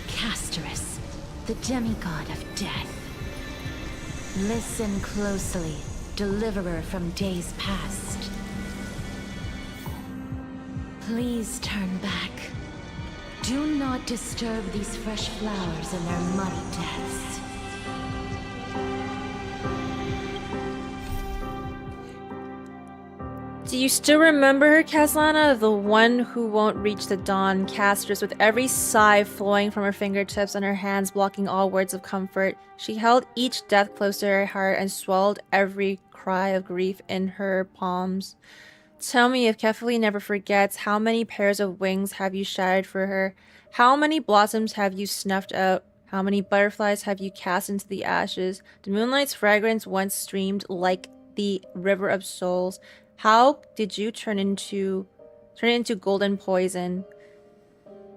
Castress, the demigod of death. Listen closely, deliverer from days past. Please turn back. Do not disturb these fresh flowers in their muddy deaths. Do you still remember her, Caslana? The one who won't reach the dawn, Castress, with every sigh flowing from her fingertips and her hands blocking all words of comfort. She held each death close to her heart and swallowed every cry of grief in her palms. Tell me, if Kethely never forgets, how many pairs of wings have you shattered for her? How many blossoms have you snuffed out? How many butterflies have you cast into the ashes? The moonlight's fragrance once streamed like the river of souls. How did you turn it into golden poison?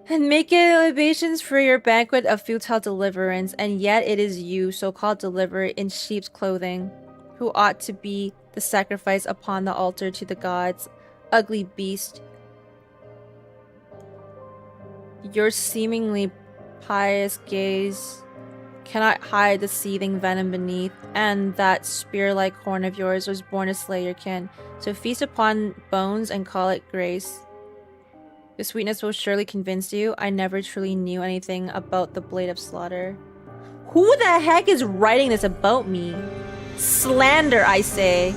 And make it libations for your banquet of futile deliverance, and yet it is you, so-called deliverer in sheep's clothing, who ought to be the sacrifice upon the altar to the gods. Ugly beast. Your seemingly pious gaze cannot hide the seething venom beneath, and that spear-like horn of yours was born to slay your kin. So feast upon bones and call it grace. The sweetness will surely convince you. I never truly knew anything about the blade of slaughter. Who the heck is writing this about me? Slander, I say.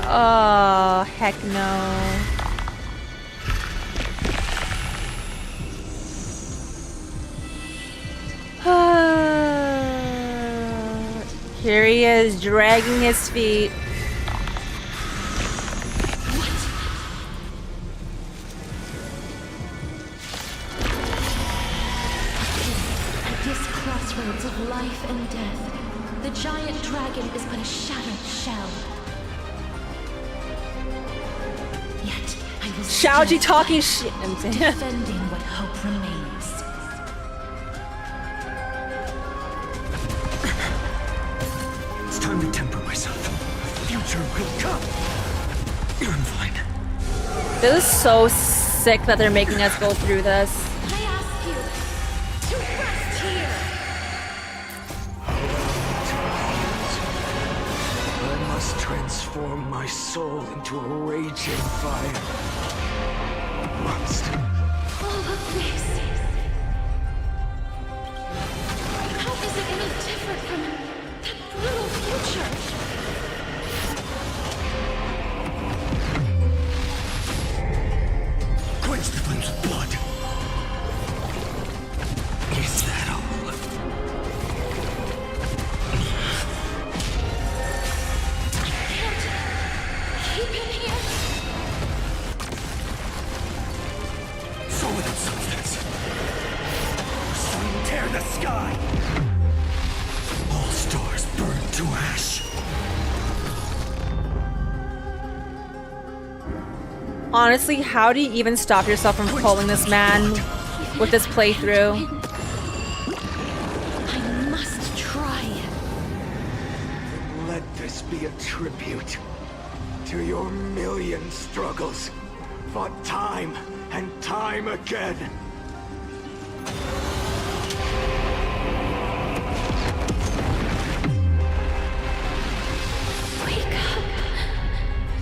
Oh, heck no. Here he is, dragging his feet. At this crossroads of life and death, the giant dragon is but a shattered shell. Yet I will Shaoji talking shit. defending what hope remains. It's time to temper myself. The future will come. I'm fine. This is so sick that they're making us go through this. I ask you to rest here. I must transform my soul into a raging fire. Must. All of this. How is it any different from that brutal future? Quench the flames of blood. Is that all? Keep him here. So without substance. Sun tear the sky. All stars burn to ash. Honestly, how do you even stop yourself from pulling this man with this playthrough? I must try. Let this be a tribute to your million struggles, fought time and time again. Wake up,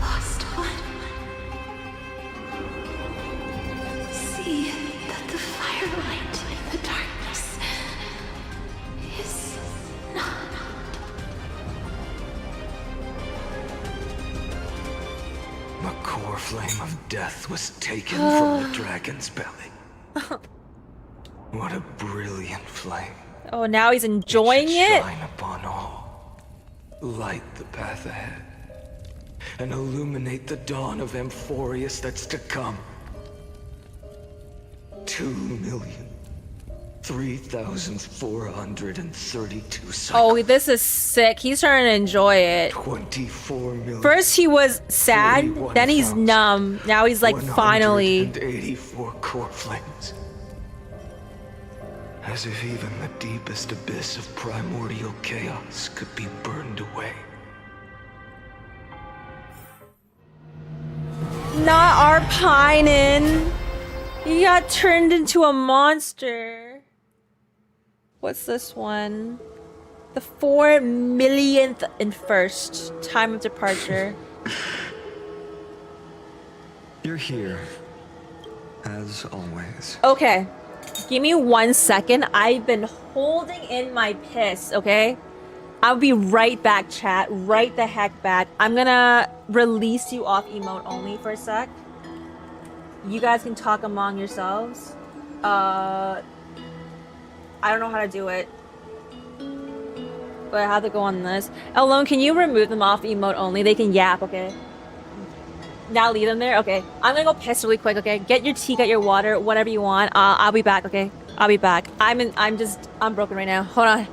lost one. See that the firelight in the darkness is not. The core flame of death was taken from the dragon's belly. What a brilliant flame. Oh, now he's enjoying it? Shine upon all. Light the path ahead. And illuminate the dawn of Amphorius that's to come. 2,003,432 cycles. Oh, this is sick. He's starting to enjoy it. 24 million. First he was sad, then he's numb. Now he's like, finally. 184 core flames. As if even the deepest abyss of primordial chaos could be burned away. Not our Pinin. He got turned into a monster. What's this one? The 4 millionth and first time of departure. You're here, as always. Okay, give me 1 second. I've been holding in my piss, okay? I'll be right back, chat. Right the heck back. I'm gonna release you off emote only for a sec. You guys can talk among yourselves. I don't know how to do it. But I have to go on this. Alone, can you remove them off emote only? They can yap, okay? Now leave them there? Okay. I'm gonna go piss really quick, okay? Get your tea, get your water, whatever you want. I'll be back, okay? I'll be back. I'm broken right now. Hold on.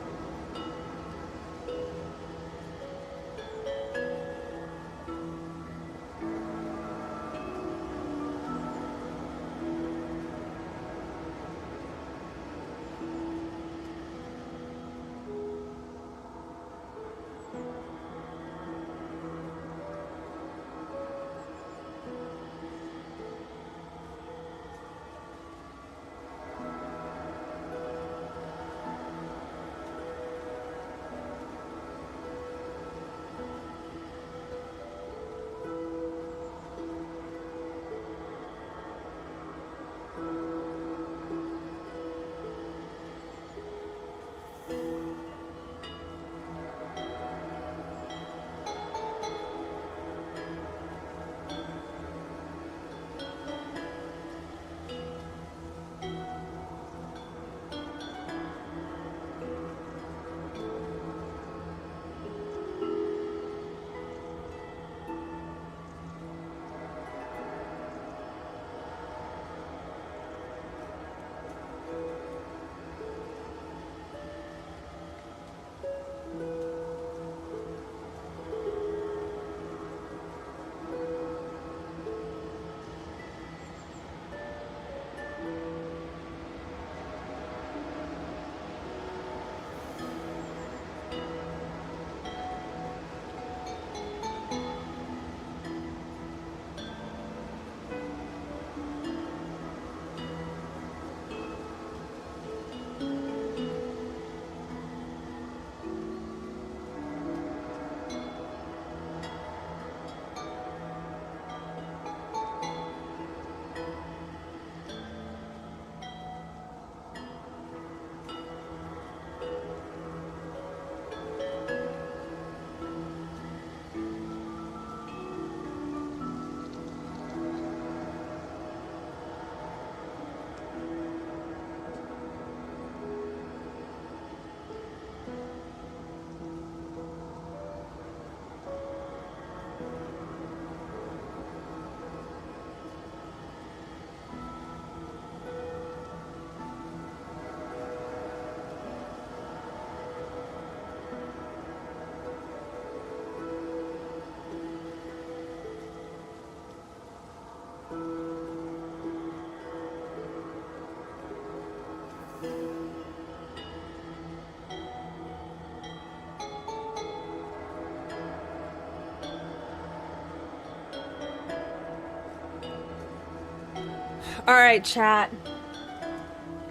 All right, chat.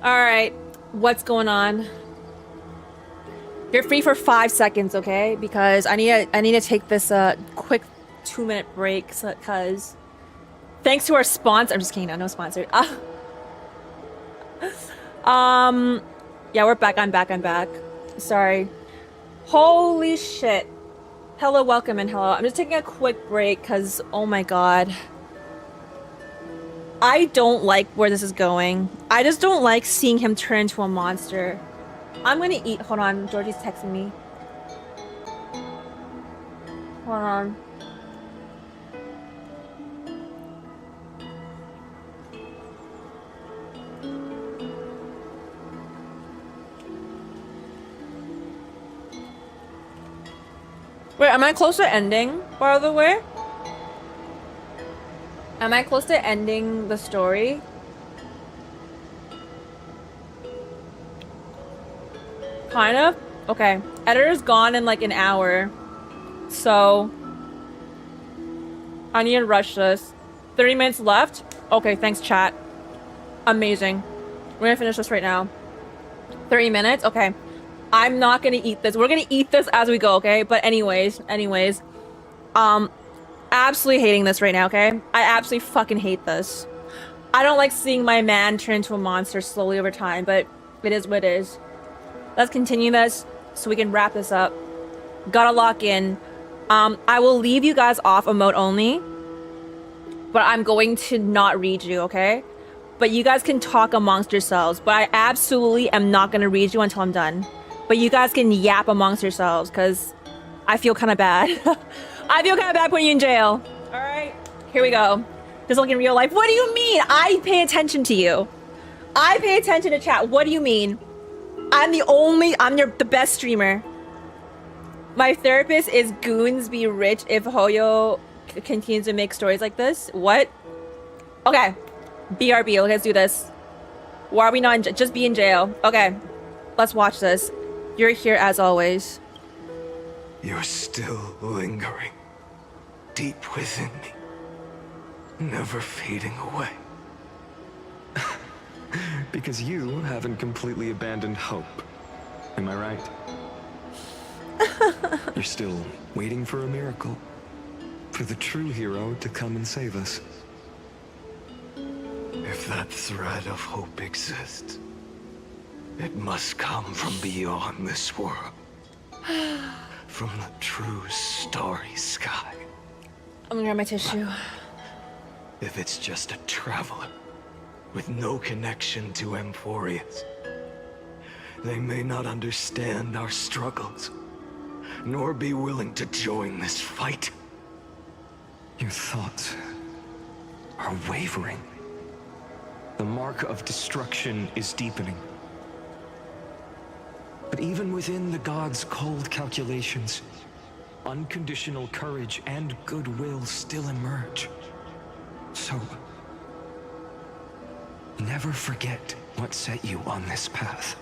All right, what's going on? You're free for 5 seconds, okay? Because I need to take this quick 2-minute break because thanks to our sponsor. I'm just kidding. No sponsor. Yeah, we're back. I'm back. Sorry. Holy shit. Hello, welcome, and hello. I'm just taking a quick break because oh my god. I don't like where this is going. I just don't like seeing him turn into a monster. I'm gonna eat. Hold on, Georgie's texting me. Hold on. Wait, am I close to ending, by the way? Am I close to ending the story? Kind of? Okay. Editor's gone in like an hour. So I need to rush this. 30 minutes left? Okay, thanks chat. Amazing. We're gonna finish this right now. 30 minutes? Okay. I'm not gonna eat this. We're gonna eat this as we go, okay? But anyways. Absolutely hating this right now, okay? I absolutely fucking hate this. I don't like seeing my man turn into a monster slowly over time, but it is what it is. Let's continue this so we can wrap this up. Gotta lock in. I will leave you guys off emote only, but I'm going to not read you, okay? But you guys can talk amongst yourselves, but I absolutely am not gonna read you until I'm done. But you guys can yap amongst yourselves, because I feel kind of bad. I feel kind of bad putting you in jail. All right, here we go. Just like in real life. What do you mean? I pay attention to you. I pay attention to chat. What do you mean? I'm the best streamer. My therapist is goons be rich if Hoyo continues to make stories like this. What? Okay. BRB, let's do this. Why are we not just be in jail? Okay. Let's watch this. You're here as always. You're still lingering deep within me, never fading away. Because you haven't completely abandoned hope. Am I right? You're still waiting for a miracle. For the true hero to come and save us. If that thread of hope exists, it must come from beyond this world. From the true starry sky. I'm gonna grab my tissue. If it's just a traveler with no connection to Emphorius, they may not understand our struggles, nor be willing to join this fight. Your thoughts are wavering. The mark of destruction is deepening. But even within the gods' cold calculations, unconditional courage and goodwill still emerge. So, never forget what set you on this path.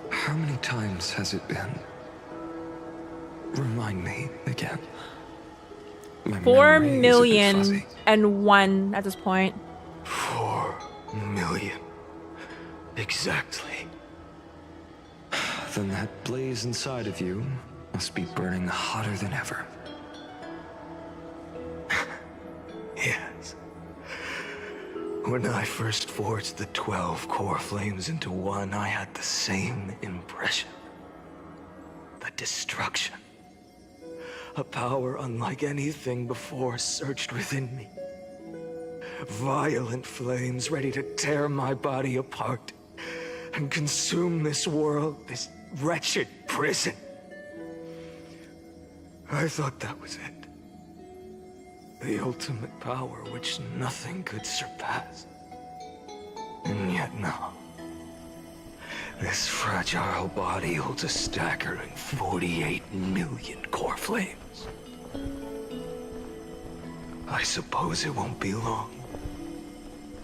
How many times has it been? Remind me again. My 4,000,001 at this point. 4 million. Exactly. Then that blaze inside of you must be burning hotter than ever. Yes. When I first forged the 12 core flames into one, I had the same impression. The destruction. A power unlike anything before surged within me. Violent flames ready to tear my body apart and consume this world, this wretched prison. I thought that was it. The ultimate power which nothing could surpass. And yet now, this fragile body holds a staggering 48 million core flames. I suppose it won't be long.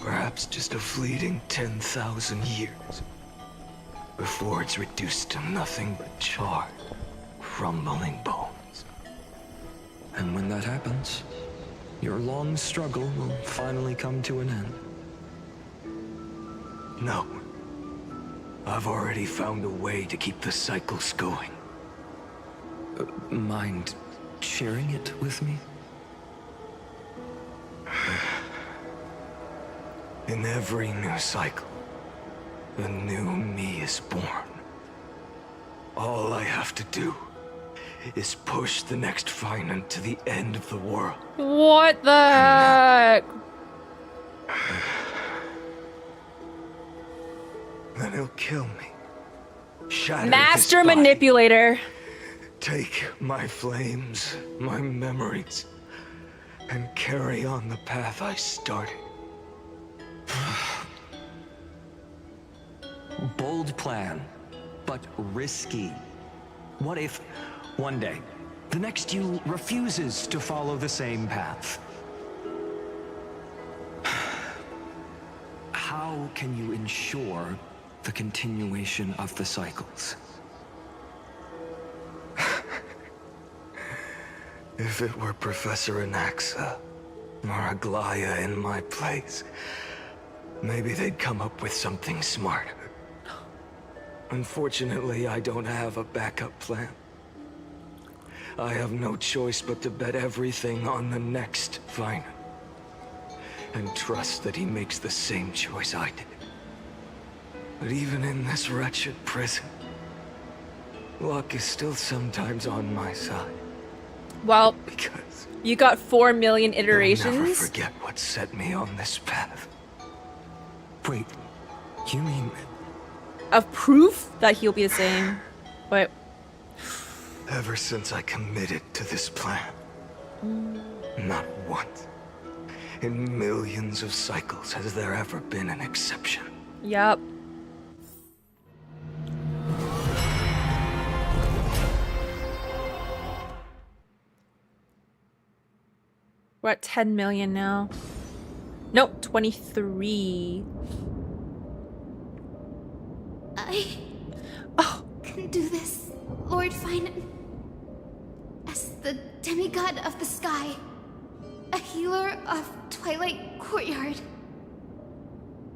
Perhaps just a fleeting 10,000 years. Before it's reduced to nothing but charred, crumbling bones. And when that happens, your long struggle will finally come to an end. No. I've already found a way to keep the cycles going. Mind sharing it with me? In every new cycle, a new me is born. All I have to do is push the next phainon to the end of the world. What the heck? Then he'll kill me. Shatter Master this body. manipulator. Take my flames, my memories, and carry on the path I started. Bold plan, but risky. What if, one day, the next you refuses to follow the same path? How can you ensure the continuation of the cycles? If it were Professor Anaxa or Aglaya in my place, maybe they'd come up with something smarter. Unfortunately, I don't have a backup plan. I have no choice but to bet everything on the next phainon. And trust that he makes the same choice I did. But even in this wretched prison, luck is still sometimes on my side. Well, because you got 4 million I'll iterations. never forget what set me on this path. Wait, you mean... Of proof that he'll be the same. But Ever since I committed to this plan, not once In millions of cycles, has there ever been an exception? Yep. We're at 10 million now. Nope, 23. I can do this, Lord Phainon. As the demigod of the sky, a healer of Twilight Courtyard,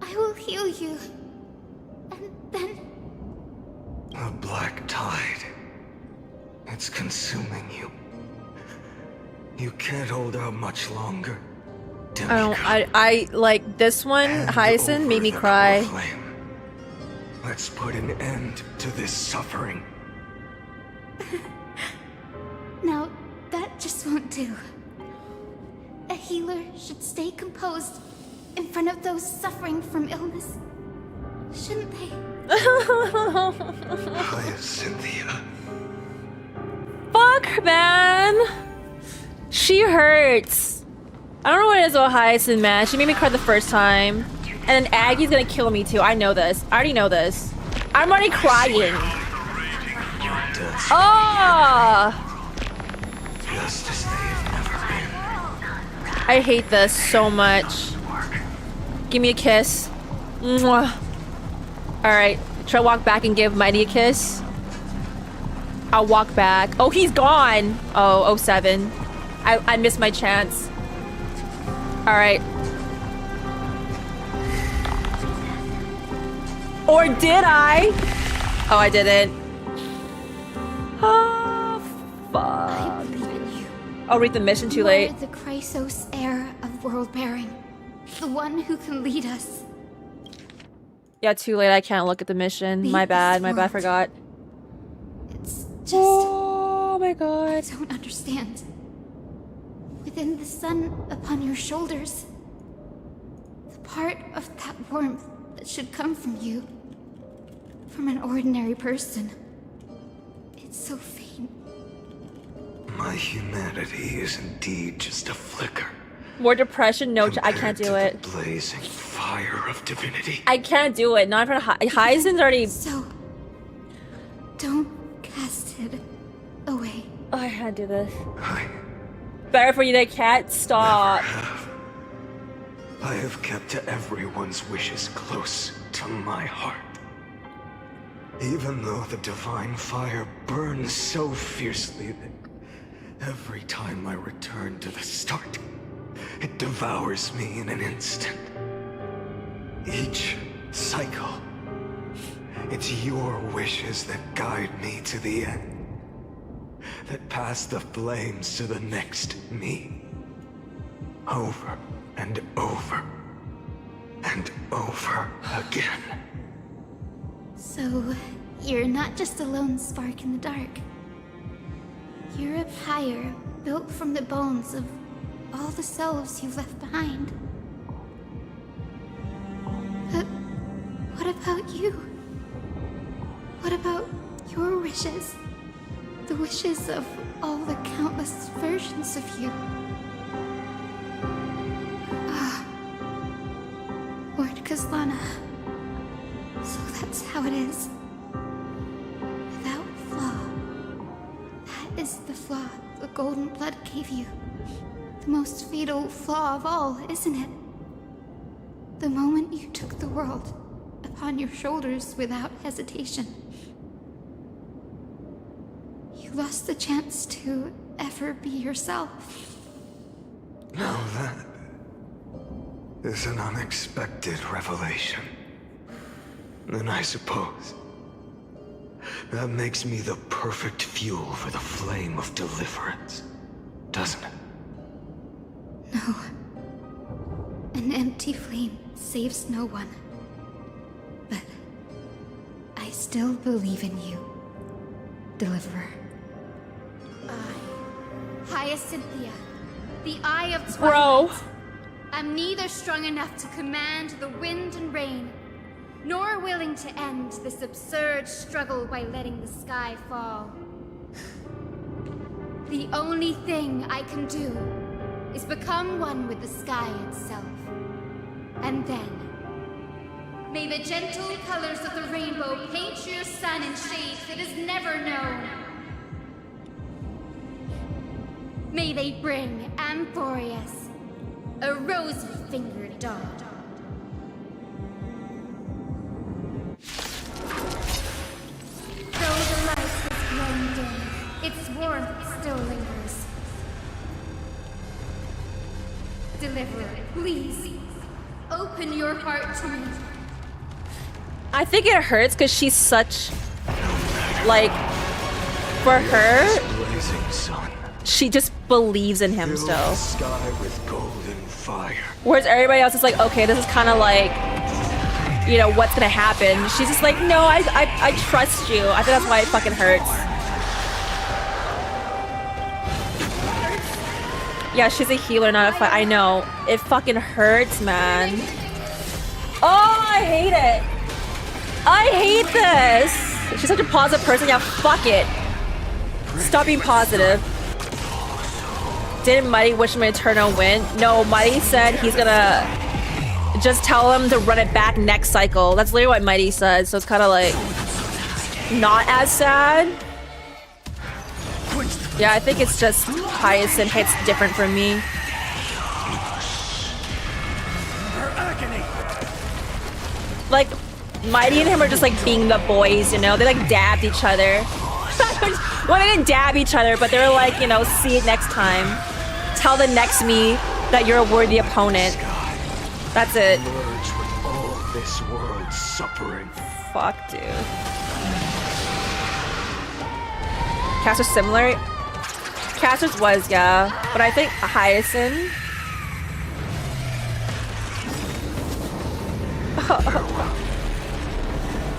I will heal you, and then... A black tide. It's consuming you. You can't hold out much longer. I like this one. Hyacinth made me cry. Let's put an end to this suffering. Now, that just won't do. A healer should stay composed in front of those suffering from illness. Shouldn't they? Hyacinthia. Fuck, man. She hurts. I don't know what it is about Hyacinth, man. She made me cry the first time. And then Aggie's gonna kill me too. I know this. I already know this. I'm already crying. Oh! Just as they have never been. I hate this so much. Give me a kiss. Mwah. Alright. Try to walk back and give Mighty a kiss. I'll walk back. Oh, he's gone. Oh, 07. I missed my chance. Alright. Or did I? Oh, I didn't. Oh, fuck. I believe in you. I'll read the mission too late. You are the Chrysos heir of world bearing. The one who can lead us. Yeah, too late. I can't look at the mission. My bad. My bad. Forgot. It's just... Oh my god. I don't understand. Within the sun upon your shoulders, the part of that warmth that should come from you, from an ordinary person, it's so faint. My humanity is indeed just a flicker. More depression? No, I can't do it. The blazing fire of divinity. I can't do it. Not in front of Hyacinth's already. So, don't cast it away. Oh, I can't do this. Better for you, that cat. Stop. I have kept everyone's wishes close to my heart. Even though the divine fire burns so fiercely that every time I return to the start, it devours me in an instant. Each cycle, it's your wishes that guide me to the end. That pass the flames to the next me. Over and over and over again. So, you're not just a lone spark in the dark. You're a pyre built from the bones of all the selves you've left behind. But what about you? What about your wishes? The wishes of all the countless versions of you. Lord Kazlana. So that's how it is. Without flaw. That is the flaw the golden blood gave you. The most fatal flaw of all, isn't it? The moment you took the world upon your shoulders without hesitation. You lost the chance to ever be yourself. Now that is an unexpected revelation. And I suppose that makes me the perfect fuel for the flame of deliverance, doesn't it? No. An empty flame saves no one. But I still believe in you, Deliverer. Hyacinthia, the Eye of Twilight. I'm neither strong enough to command the wind and rain, nor willing to end this absurd struggle by letting the sky fall. The only thing I can do is become one with the sky itself. And then, may the gentle colors of the rainbow paint your sun in shades it has never known. May they bring Amphorius, a rosy-fingered dog. Though the light has grown dim, its warmth still lingers. Deliverer, please, open your heart to me. I think it hurts because she's such, like, for her, Blazing sun. she just believes in him Fill still. the sky with golden fire. Whereas everybody else is like, okay, this is kind of like, you know, what's gonna happen? She's just like, no, I trust you. I think that's why it fucking hurts. Yeah, she's a healer, not a fight. I know. It fucking hurts, man. Oh, I hate it. I hate this. She's such a positive person. Yeah, fuck it. Stop being positive. Didn't Mighty wish him an eternal win? No, Mighty said he's gonna just tell him to run it back next cycle. That's literally what Mighty said, so it's kind of like not as sad. Yeah, I think it's just Hyacinth hits different for me. Like, Mighty and him are just like being the boys, you know? They like dabbed each other. Well, they didn't dab each other, but they were like, you know, see it next time. Tell the next me that you're a worthy opponent. That's it. Merge with all this world's suffering. Fuck, dude. Caster's similar. Caster's was, yeah. But I think Hyacinth.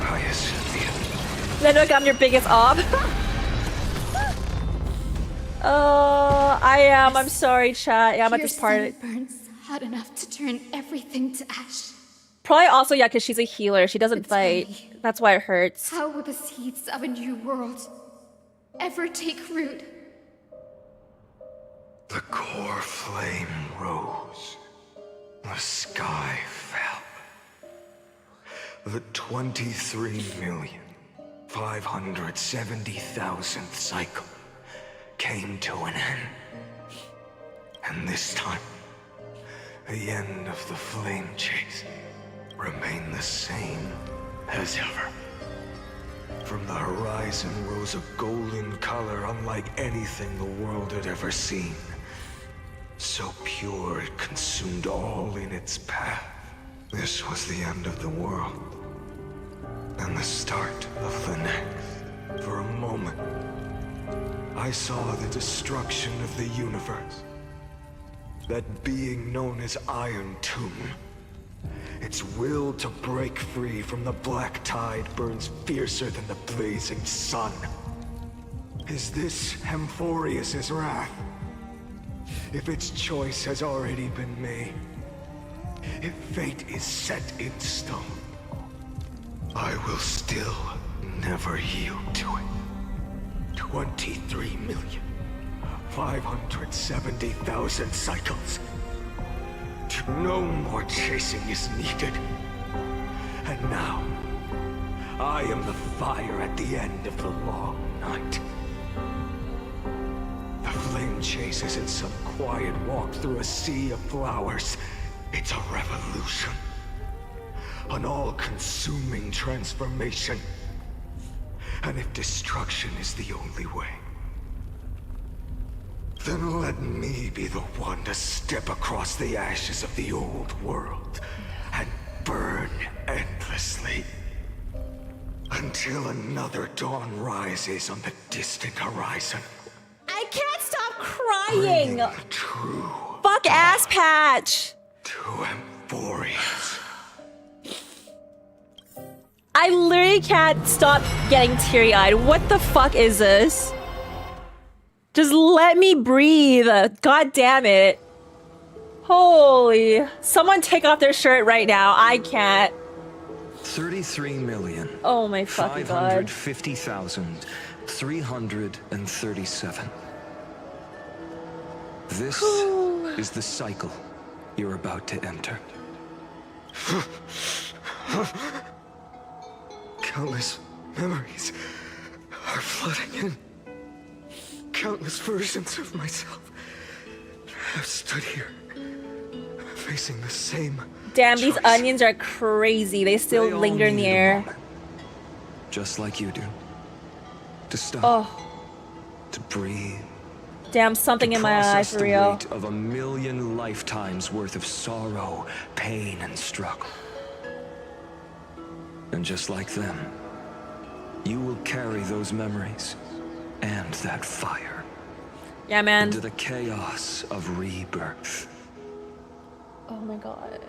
Hyacinth. Then look, I'm your biggest ob. I am. I'm sorry, chat. Yeah, I'm at this part. Your sun burns hot enough to turn everything to ash. Probably also, yeah, because she's a healer. She doesn't fight. That's why it hurts. How will the seeds of a new world ever take root? The core flame rose. The sky fell. The 23,570,000th cycle came to an end. And this time, the end of the flame chase remained the same as ever. From the horizon rose a golden color unlike anything the world had ever seen. So pure it consumed all in its path. This was the end of the world, and the start of the next. For a moment, I saw the destruction of the universe. That being known as Iron Tomb. Its will to break free from the black tide burns fiercer than the blazing sun. Is this Amphorius' wrath? If its choice has already been made, if fate is set in stone, I will still never yield to it. 23,570,000 cycles. No more chasing is needed. And now, I am the fire at the end of the long night. The flame chase isn't some quiet walk through a sea of flowers. It's a revolution. An all-consuming transformation. And if destruction is the only way, then let me be the one to step across the ashes of the old world and burn endlessly until another dawn rises on the distant horizon. I can't stop crying. True. Fuck ass patch. To Amphorius. I literally can't stop getting teary-eyed. What the fuck is this? Just let me breathe. God damn it. Holy. Someone take off their shirt right now. I can't. 33 million. Oh my fucking god. 550,337. This is the cycle you're about to enter. Countless memories are flooding in. Countless versions of myself have stood here, facing the same. Damn, these onions are crazy. They still They all linger in the need a air. moment, just like you do. To stop. Oh, To breathe. damn, something to in my eye process for the real. weight of 1,000,000 lifetimes worth of sorrow, pain, and struggle. And just like them, you will carry those memories and that fire Yeah, man. into the chaos of rebirth. Oh my god.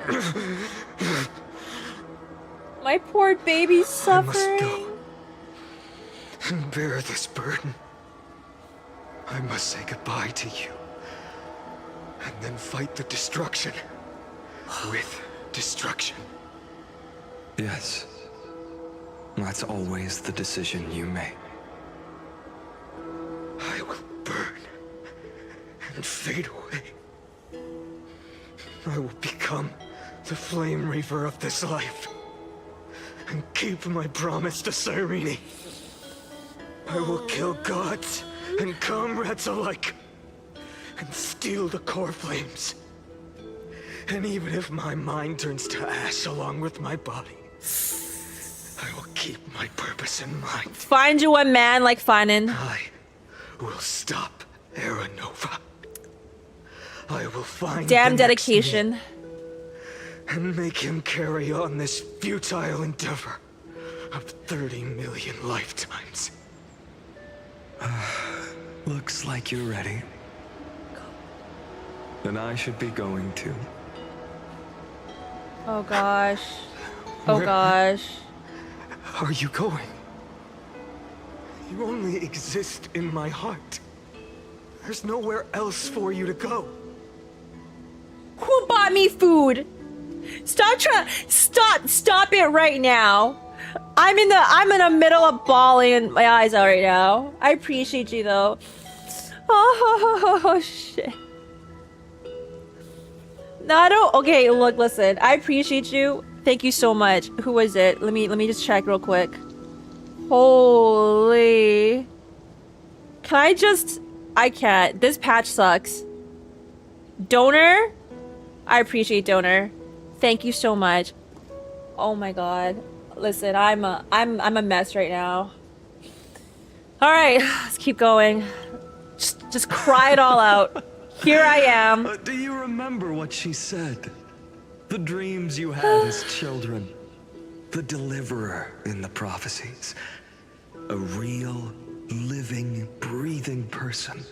My poor baby's suffering. And bear this burden. I must say goodbye to you. And then fight the destruction with destruction. Yes. That's always the decision you make. I will burn and fade away. I will become the flame reaver of this life and keep my promise to Cyrene. I will kill gods and comrades alike and steal the core flames. And even if my mind turns to ash along with my body, I will keep my purpose in mind. Find you a man like phainon. I will stop Era Nova. I will find Damn the next dedication. me and make him carry on this futile endeavor of 30 million lifetimes. Looks like you're ready. Then I should be going too. Oh gosh. Oh Where- gosh. Are you going? You only exist in my heart. There's nowhere else for you to go. Who bought me food? Stop it right now. I'm in the middle of bawling my eyes out right now. I appreciate you though. Oh shit. No, I don't. Okay, look, listen. I appreciate you. Thank you so much. Who was it? Let me just check real quick. Holy. Can I just? I can't. This patch sucks. Donor? I appreciate Donor. Thank you so much. Oh my god. Listen, I'm a mess right now. All right, let's keep going. Just cry it all out. Here I am. Do you remember what she said? The dreams you had as children. The deliverer in the prophecies. A real, living, breathing person.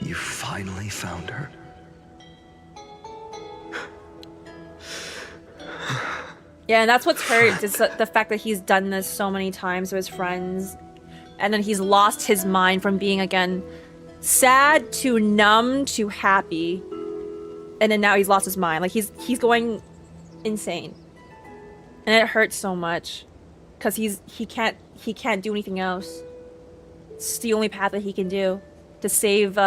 You finally found her. Yeah, and that's what's hurt. Is the fact that he's done this so many times to his friends. And then he's lost his mind from being, again, sad to numb to happy. And then now he's lost his mind. Like, he's going insane. And it hurts so much. Because he can't do anything else. It's the only path that he can do. To save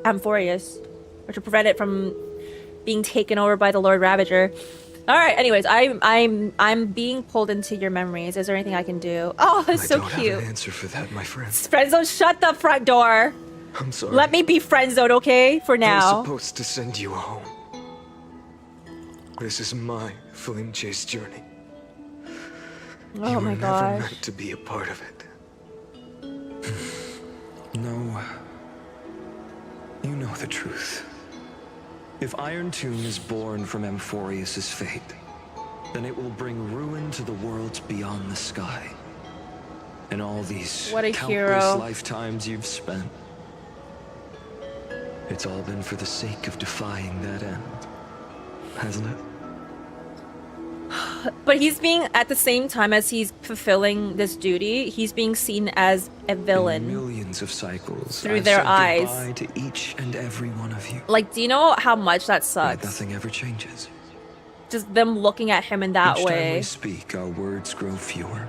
Amphorius. Or to prevent it from being taken over by the Lord Ravager. Alright, anyways, I'm being pulled into your memories. Is there anything I can do? Oh, that's so cute. I don't have an answer for that, my friend. Friendzone, shut the front door. I'm sorry. Let me be friendzone, okay? For I now. was supposed to send you home. This is my flame chase journey. Oh you my were never gosh. meant to be a part of it. No. You know the truth. If Iron Tomb is born from Amphorius' fate, then it will bring ruin to the worlds beyond the sky. And all these What a countless hero. lifetimes you've spent. It's all been for the sake of defying that end, hasn't it? But he's being, at the same time as he's fulfilling this duty, he's being seen as a villain. In millions of cycles, Through I've their said eyes. goodbye to each and every one of you. Like, do you know how much that Yet sucks? nothing ever changes. Just them looking at him in that Each time way. we speak, our words grow fewer.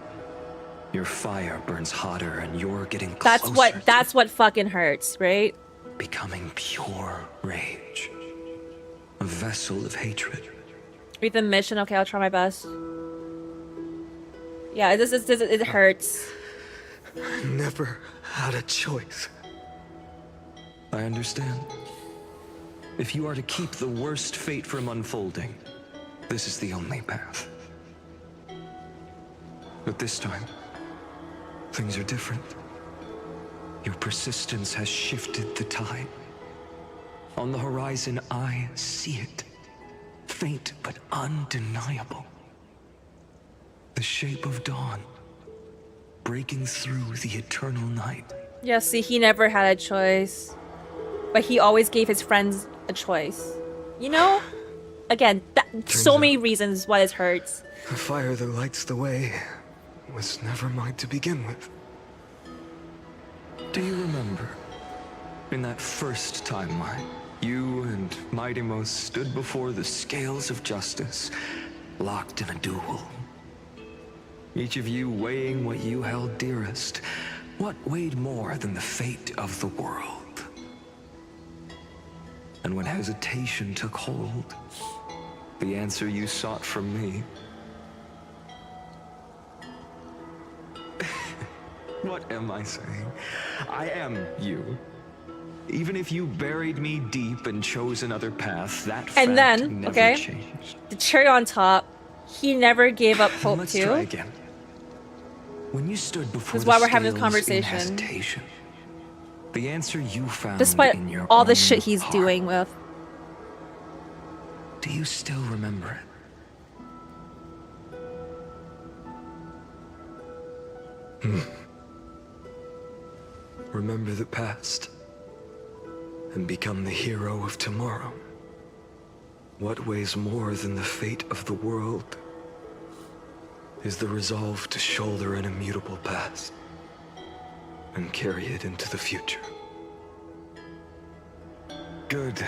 Your fire burns hotter and you're getting closer. That's what fucking hurts, right? Becoming pure rage. A vessel of hatred. Read the mission. Okay, I'll try my best. Yeah, it hurts. I never had a choice. I understand. If you are to keep the worst fate from unfolding, this is the only path. But this time, things are different. Your persistence has shifted the tide. On the horizon, I see it. Faint but undeniable. The shape of dawn, breaking through the eternal night. Yeah, see, he never had a choice. But he always gave his friends a choice. You know? Again, so many reasons why this hurts. The fire that lights the way was never mine to begin with. Do you remember, in that first timeline, you and Mightymost stood before the scales of justice, locked in a duel? Each of you weighing what you held dearest. What weighed more than the fate of the world? And when hesitation took hold, the answer you sought from me. What am I saying? I am you. Even if you buried me deep and chose another path, that fact never changed. The cherry on top, he never gave up hope Let's too. try again. When you stood before That's why we're having this scales conversation. in hesitation, the answer you found Despite in your all the own shit he's heart. doing with. Do you still remember it? Remember the past and become the hero of tomorrow. What weighs more than the fate of the world is the resolve to shoulder an immutable past and carry it into the future. Good.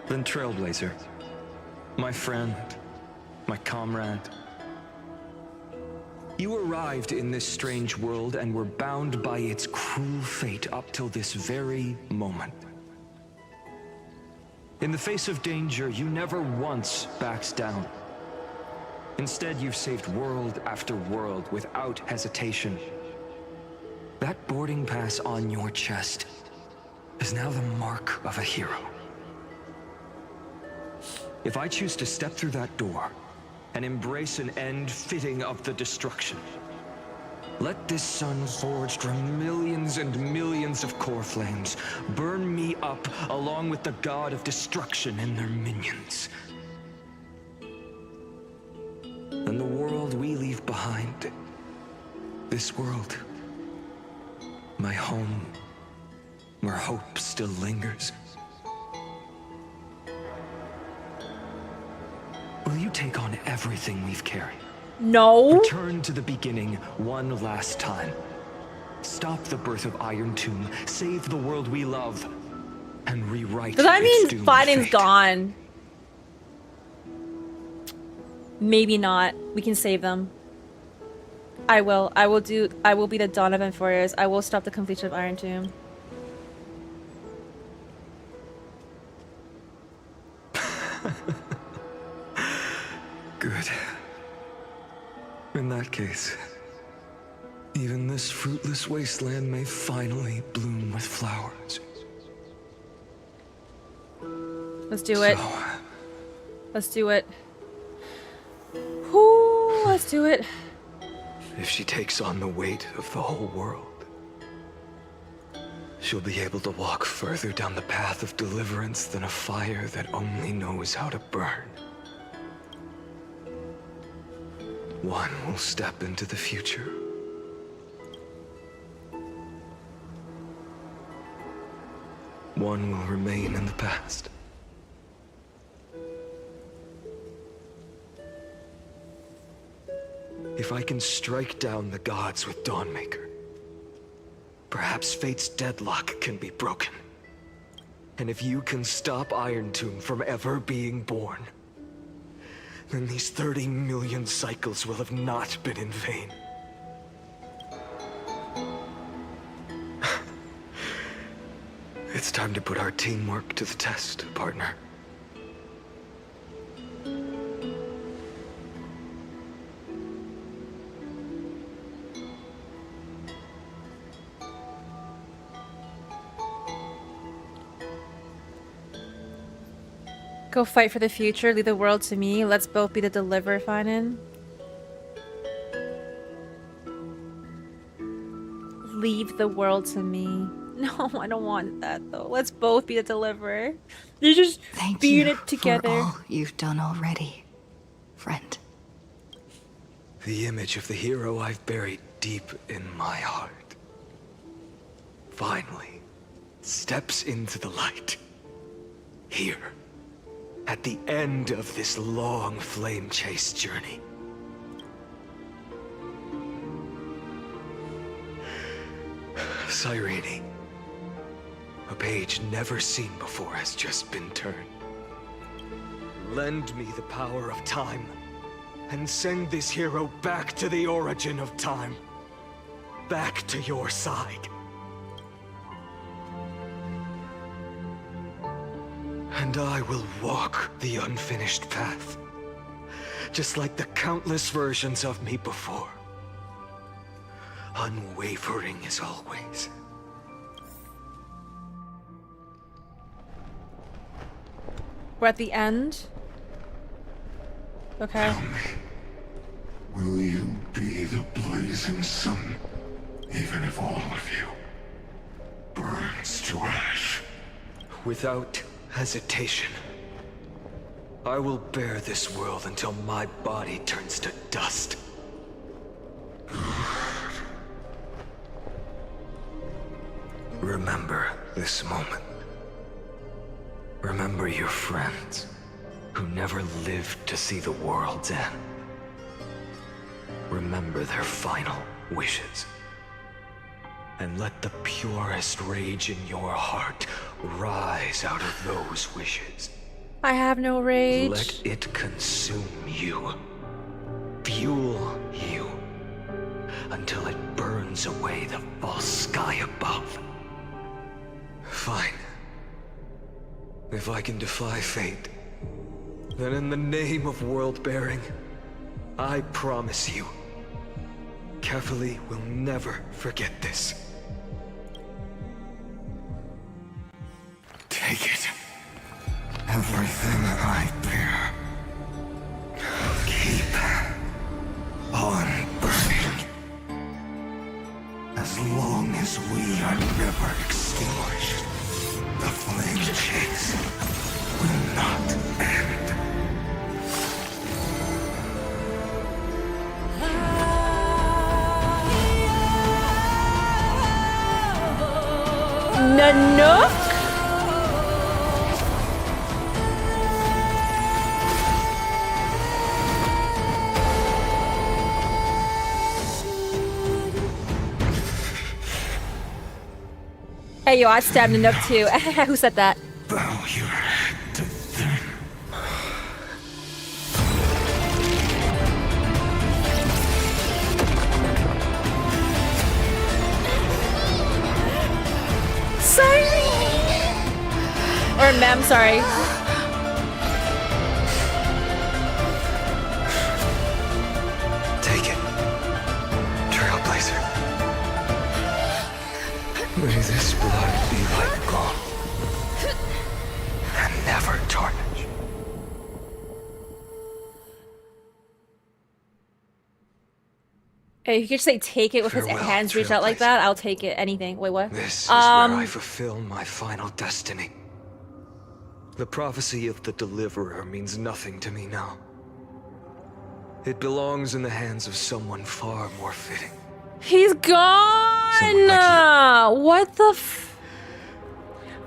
Then Trailblazer, my friend, my comrade. You arrived in this strange world and were bound by its cruel fate up till this very moment. In the face of danger, you never once backed down. Instead, you've saved world after world without hesitation. That boarding pass on your chest is now the mark of a hero. If I choose to step through that door and embrace an end fitting of the destruction, let this sun forged from millions and millions of core flames burn me up along with the god of destruction and their minions. And the world we leave behind, this world, my home, where hope still lingers. Will you take on everything we've carried? No. Return to the beginning one last time. Stop the birth of Iron Tomb, save the world we love, and rewrite Does that its mean doomed Fighting's fate. gone? Maybe not. We can save them. I will. I will be the Dawn of Enforcers. I will stop the completion of Iron Tomb. Good. In that case, even this fruitless wasteland may finally bloom with flowers. Let's do it. Let's do it. Whoo, let's do it. If she takes on the weight of the whole world, she'll be able to walk further down the path of deliverance than a fire that only knows how to burn. One will step into the future. One will remain in the past. If I can strike down the gods with Dawnmaker, perhaps fate's deadlock can be broken. And if you can stop Iron Tomb from ever being born, then these 30 million cycles will have not been in vain. It's time to put our teamwork to the test, partner. Go fight for the future, leave the world to me. Let's both be the deliverer, phainon. Leave the world to me. No, I don't want that though. Let's both be the deliverer. You're just being it together. For all you've done already, friend. The image of the hero I've buried deep in my heart finally steps into the light. Here. At the end of this long flame chase journey. Cyrene, a page never seen before has just been turned. Lend me the power of time, and send this hero back to the origin of time. Back to your side. And I will walk the unfinished path, just like the countless versions of me before. Unwavering as always. We're at the end. Okay. Tell me, will you be the blazing sun, even if all of you burns to ash? Without hesitation. I will bear this world until my body turns to dust. Remember this moment. Remember your friends who never lived to see the world's end. Remember their final wishes. And let the purest rage in your heart rise out of those wishes. I have no rage. Let it consume you. Fuel you. Until it burns away the false sky above. Fine. If I can defy fate, then in the name of world-bearing, I promise you, Kefali will never forget this. Take it. Everything I bear. Keep on burning. As long as we are never extinguished, the flame chase will not end. Nanook? Hey yo, I stabbed Nanook too. Who said that? Bow your head to them. Sorry. Or ma'am, sorry. Take it. Trailblazer. May this blood be like gold. And never tarnish. Hey, if you could just say take it with his Farewell, hands reached out like that, I'll take it. Anything. Wait, what? This is where I fulfill my final destiny. The prophecy of the Deliverer means nothing to me now. It belongs in the hands of someone far more fitting. He's gone! What the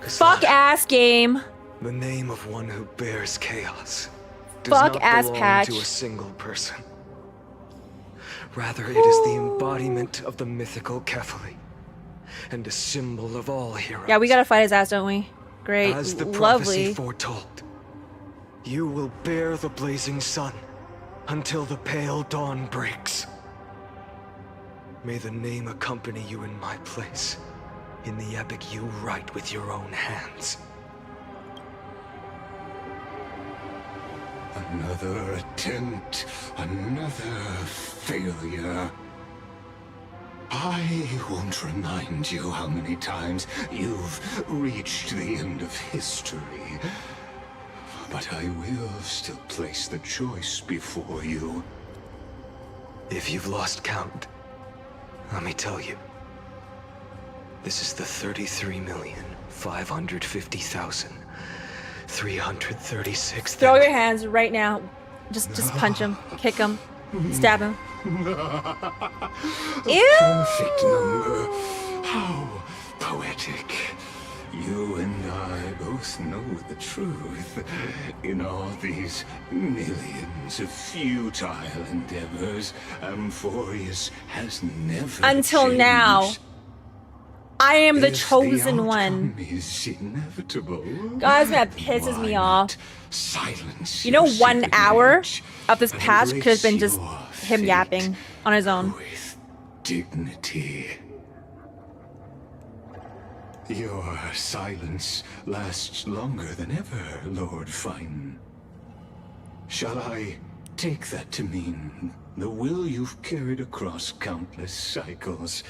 fuck ass game. The name of one who bears chaos does Fuck not ass belong patch. to a single person. Rather, it is the embodiment of the mythical Kefali, and a symbol of all heroes. Yeah, we gotta fight his ass, don't we? Great. As the Lovely. prophecy foretold, you will bear the blazing sun until the pale dawn breaks. May the name accompany you in my place, in the epic you write with your own hands. Another attempt, another failure. I won't remind you how many times you've reached the end of history. But I will still place the choice before you. If you've lost count, let me tell you. This is the 33,550,336. Throw your hands right now. Just punch him, kick him, stab him. Ew! Perfect number. How poetic. You and I both know the truth. In all these millions of futile endeavors, Amphorius has never Until changed. now. I am the If chosen one. is inevitable, Guys, that pisses me off. silence You know, your 1 secret hour rage of this and patch could have been embrace just your him fate yapping on his own. with dignity. Your silence lasts longer than ever, Lord Fine. Shall I take that to mean the will you've carried across countless cycles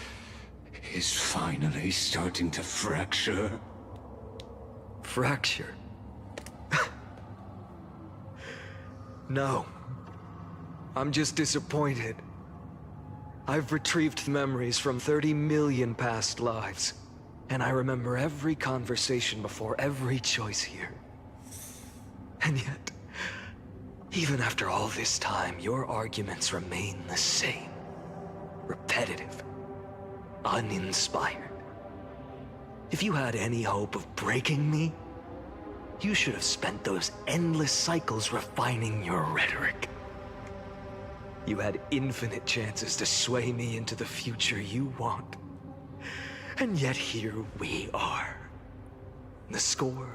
is finally starting to fracture? Fracture? No. I'm just disappointed. I've retrieved memories from 30 million past lives, and I remember every conversation before every choice here. And yet, even after all this time, your arguments remain the same. Repetitive. Uninspired. If you had any hope of breaking me, you should have spent those endless cycles refining your rhetoric. You had infinite chances to sway me into the future you want. And yet here we are. The score,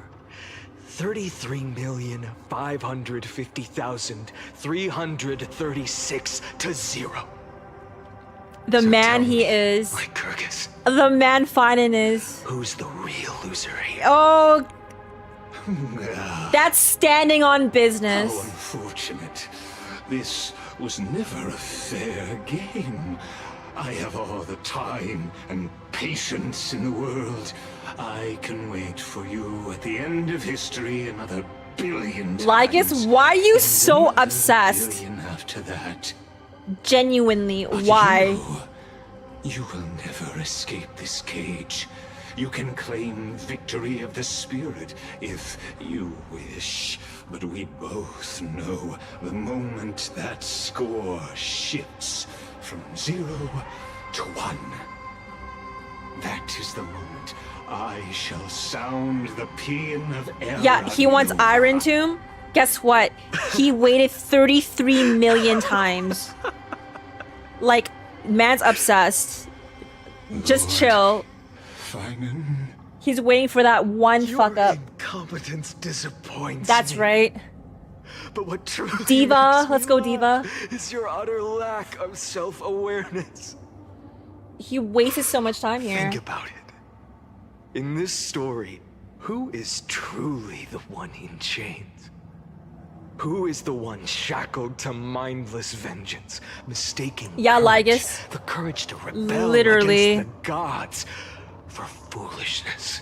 33,550,336 to 0. The man he is. Lycurgus. The man Phainon is. Who's the real loser here? Oh. That's standing on business. How unfortunate. This was never a fair game. I have all the time and patience in the world. I can wait for you at the end of history another billion times. Lycus, why are you so obsessed? Billion after that. Genuinely, But why? You will never escape this cage. You can claim victory of the spirit if you wish. But we both know the moment that score shifts from 0 to 1. That is the moment I shall sound the paean of error. Yeah, he wants Iron Tomb. Guess what? He waited 33 million times. Like, man's obsessed. Just chill. Phainon. He's waiting for that one fuck up. Incompetence disappoints That's me. right. But what truly Diva, makes me let's go, laugh Diva. is your utter lack of self-awareness. He wasted so much time here. Think about it. In this story, who is truly the one in chains? Who is the one shackled to mindless vengeance, mistaking Lygus. the courage to rebel Literally. against the gods for foolishness?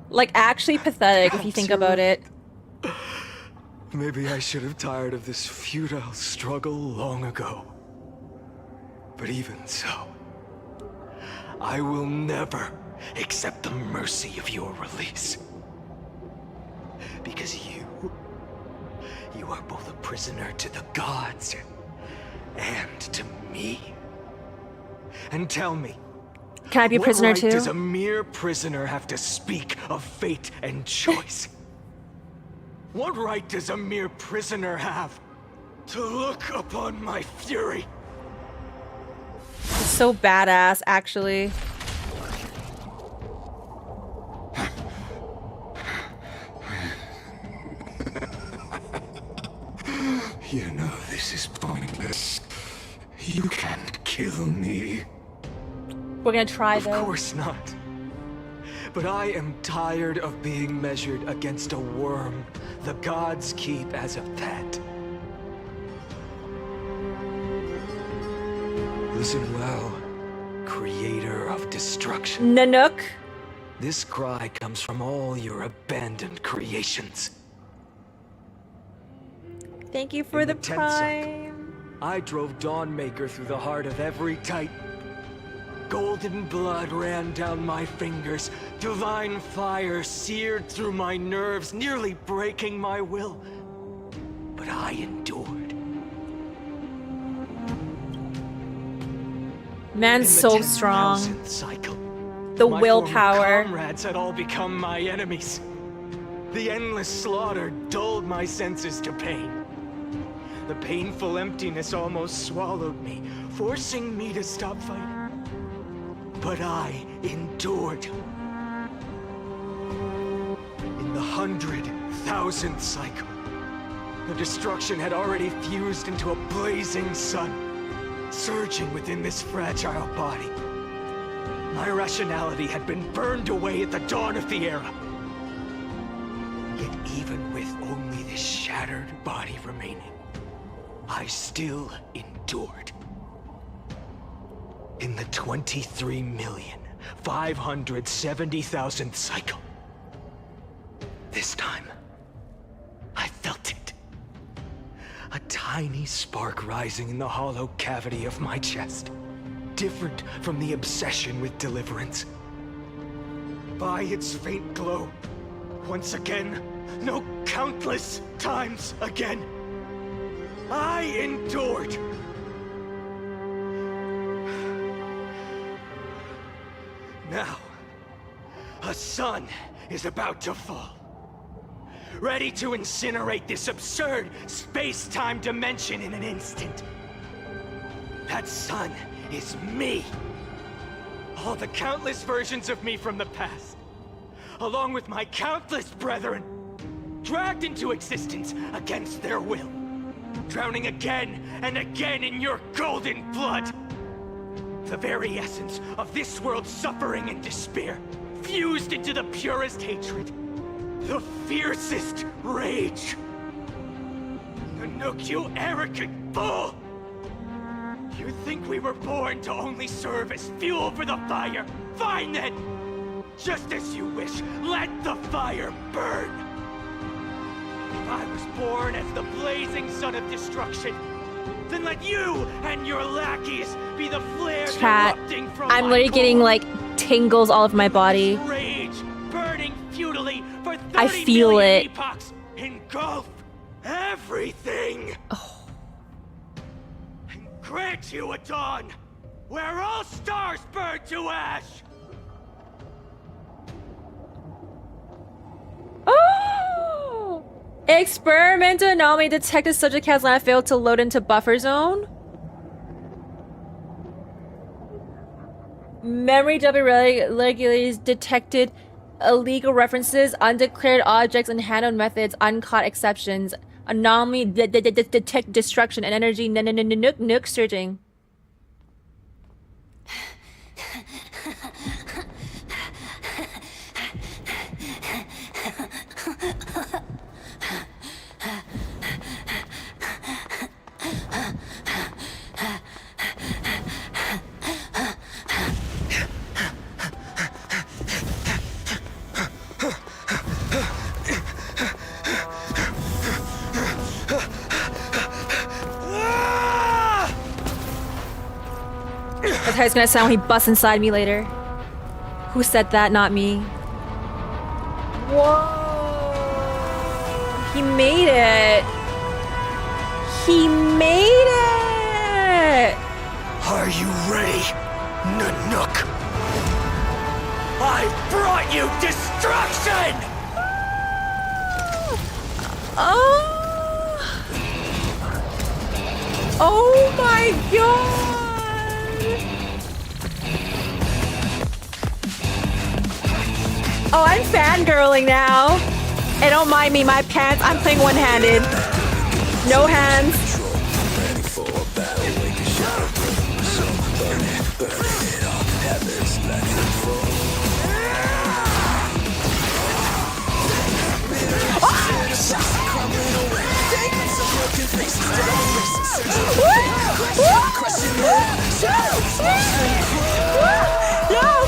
Like, actually pathetic if you think about it. Maybe I should have tired of this futile struggle long ago. But even so, I will never accept the mercy of your release. Because you are both a prisoner to the gods and to me. And tell me, Can I be a prisoner what right too? does a mere prisoner have to speak of fate and choice? What right does a mere prisoner have to look upon my fury? It's so badass, actually. You know this is pointless. You can't kill me. We're gonna try though. Of course not. But I am tired of being measured against a worm the gods keep as a pet. Listen well, creator of destruction. Nanook. This cry comes from all your abandoned creations. Thank you for the 10th cycle, prime. I drove Dawnmaker through the heart of every Titan. Golden blood ran down my fingers. Divine fire seared through my nerves, nearly breaking my will. But I endured. Man's so strong. Cycle, the my willpower. former comrades had all become my enemies. The endless slaughter dulled my senses to pain. The painful emptiness almost swallowed me, forcing me to stop fighting. But I endured. In the 100,000th cycle, the destruction had already fused into a blazing sun, surging within this fragile body. My rationality had been burned away at the dawn of the era. Yet even with only this shattered body remaining, I still endured. In the 23,570,000th cycle. This time, I felt it. A tiny spark rising in the hollow cavity of my chest. Different from the obsession with deliverance. By its faint glow, once again, no, countless times again, I endured. Now, a sun is about to fall. Ready to incinerate this absurd space-time dimension in an instant. That sun is me. All the countless versions of me from the past, along with my countless brethren, dragged into existence against their will, drowning again and again in your golden blood. The very essence of this world's suffering and despair, fused into the purest hatred, the fiercest rage. Nanook, you arrogant fool! You think we were born to only serve as fuel for the fire? Fine then! Just as you wish, let the fire burn! If I was born as the blazing sun of destruction, then let you and your lackeys be the flares erupting from I'm my literally getting core. like tingles all over my body. Rage burning futilely for 30 I feel million it. epochs engulf everything. And grant you a dawn where all stars burn to ash. Oh! Experimental anomaly detected. Subject has not failed to load into buffer zone. Memory double regulators detected illegal references, undeclared objects, and handled methods, uncaught exceptions. Anomaly detect destruction and energy nook surging. That's how it's gonna sound when he busts inside me later. Who said that? Not me. Whoa! He made it! He made it! Are you ready, Nanook? I brought you destruction! Oh! Oh my god! Oh, I'm fangirling now. And don't mind me, my pants, I'm playing one-handed. No hands.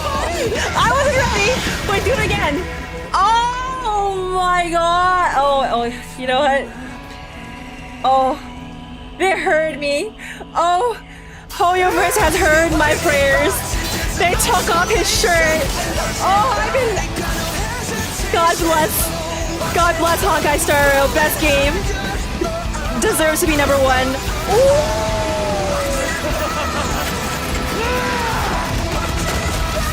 buddy! I wasn't ready! Wait, do it again! Oh my god! Oh, you know what? Oh, they heard me. Oh, Hoyoverse has heard my prayers. They took off his shirt. Oh, God bless Honkai Star Rail. Best game. Deserves to be number 1. Ooh.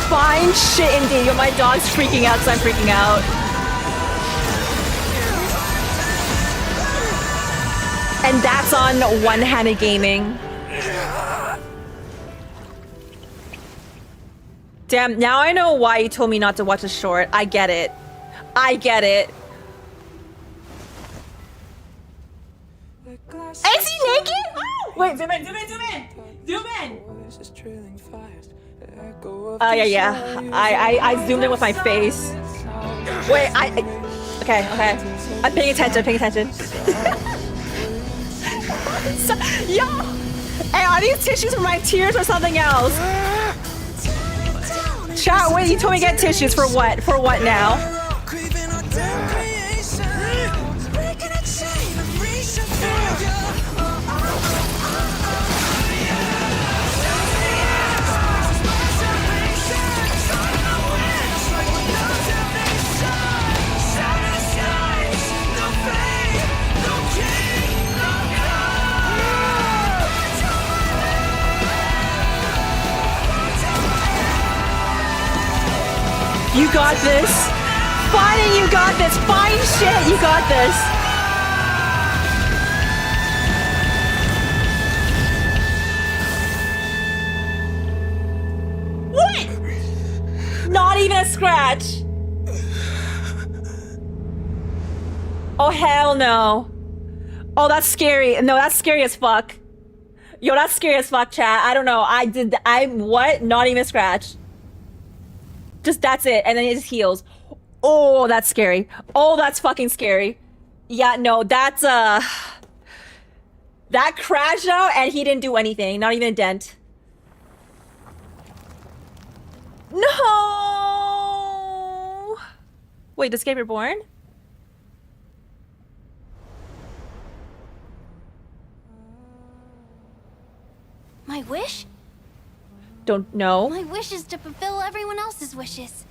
Fine shit indeed. Yo, my dog's freaking out because I'm freaking out. And that's on one-handed gaming. Damn, now I know why you told me not to watch a short. I get it. I get it. Is he naked? Oh! Wait, zoom in. Oh, yeah. I zoomed in with my face. Wait, okay. I'm paying attention. Yo! Hey, are these tissues for my tears or something else? Chat, wait, you told me to get tissues for what? For what now? You got this. Fine, you got this. Fine shit, you got this. What? Not even a scratch. Oh, hell no. Oh, that's scary. No, that's scary as fuck. Yo, that's scary as fuck, chat. I don't know. What? Not even a scratch. Just that's it, and then it just heals. Oh, that's scary. Oh, that's fucking scary. Yeah, no, that's that crashed out and he didn't do anything, not even a dent. No. Wait, does Escape Reborn? My wish? Don't know. My wish is to fulfill everyone else's wishes.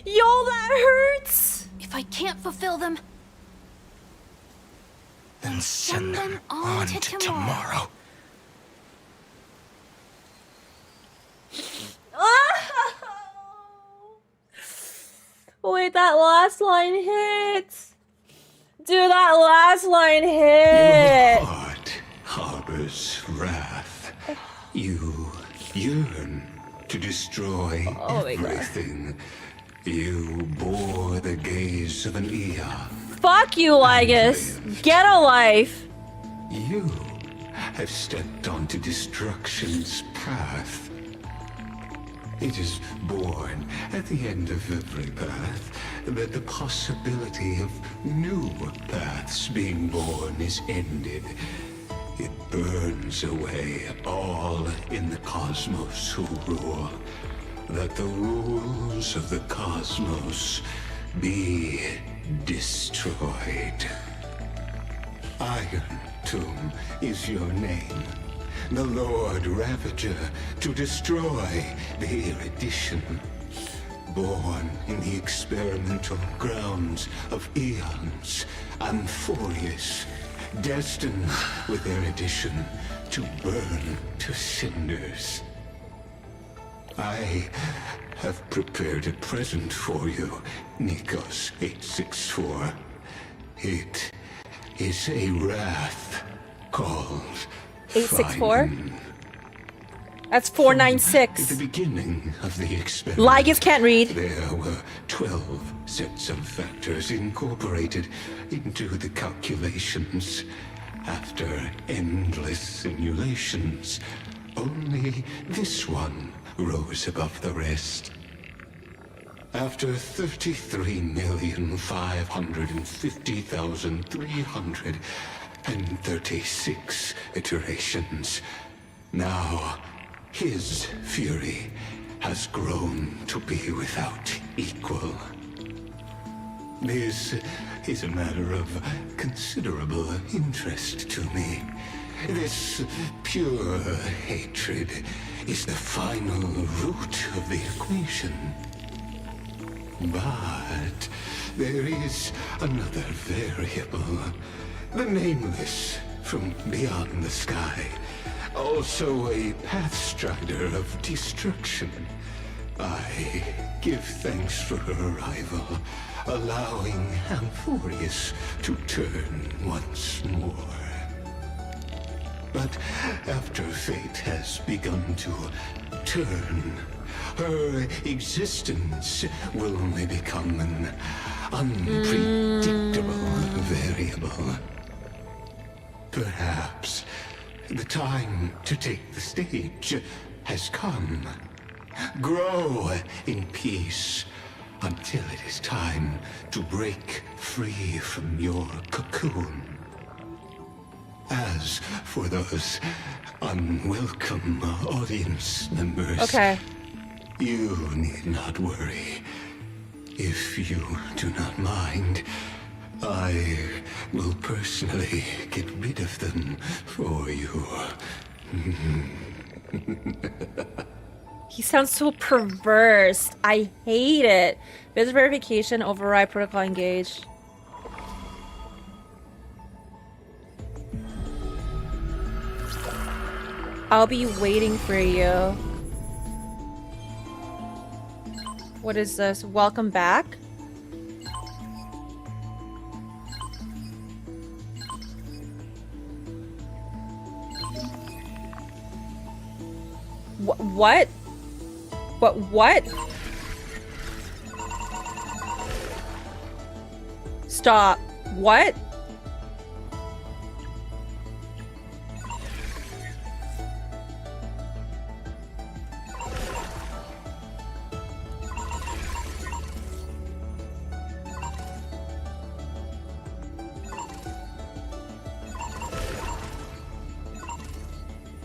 Yo, that hurts! If I can't fulfill them, then send them on to tomorrow. Wait, that last line hits. Dude, that last line hit. Your heart harbors wrath. You yearn to destroy everything. You bore the gaze of an Ea. Fuck you, Lygus. Get a life. You have stepped onto destruction's path. It is born at the end of every path that the possibility of new paths being born is ended. It burns away all in the cosmos who rule, that the rules of the cosmos be destroyed. Iron Tomb is your name. The Lord Ravager to destroy the erudition. Born in the experimental grounds of eons, Amphorius, destined with erudition to burn to cinders. I have prepared a present for you, Nikos 864. It is a wrath called 864? That's 496. At the beginning of the experiment, Lygus can't read. There were 12 sets of factors incorporated into the calculations. After endless simulations, only this one rose above the rest. After 33,550,300 36 iterations. Now, his fury has grown to be without equal. This is a matter of considerable interest to me. This pure hatred is the final root of the equation. But there is another variable. The nameless from beyond the sky. Also a pathstrider of destruction. I give thanks for her arrival, allowing Amphorius to turn once more. But after fate has begun to turn, her existence will only become an unpredictable variable. Perhaps the time to take the stage has come. Grow in peace until it is time to break free from your cocoon. As for those unwelcome audience members, okay, you need not worry. If you do not mind, I will personally get rid of them for you. He sounds so perverse. I hate it. Visit verification, override protocol engage. I'll be waiting for you. What is this? Welcome back? What? What? Stop. What?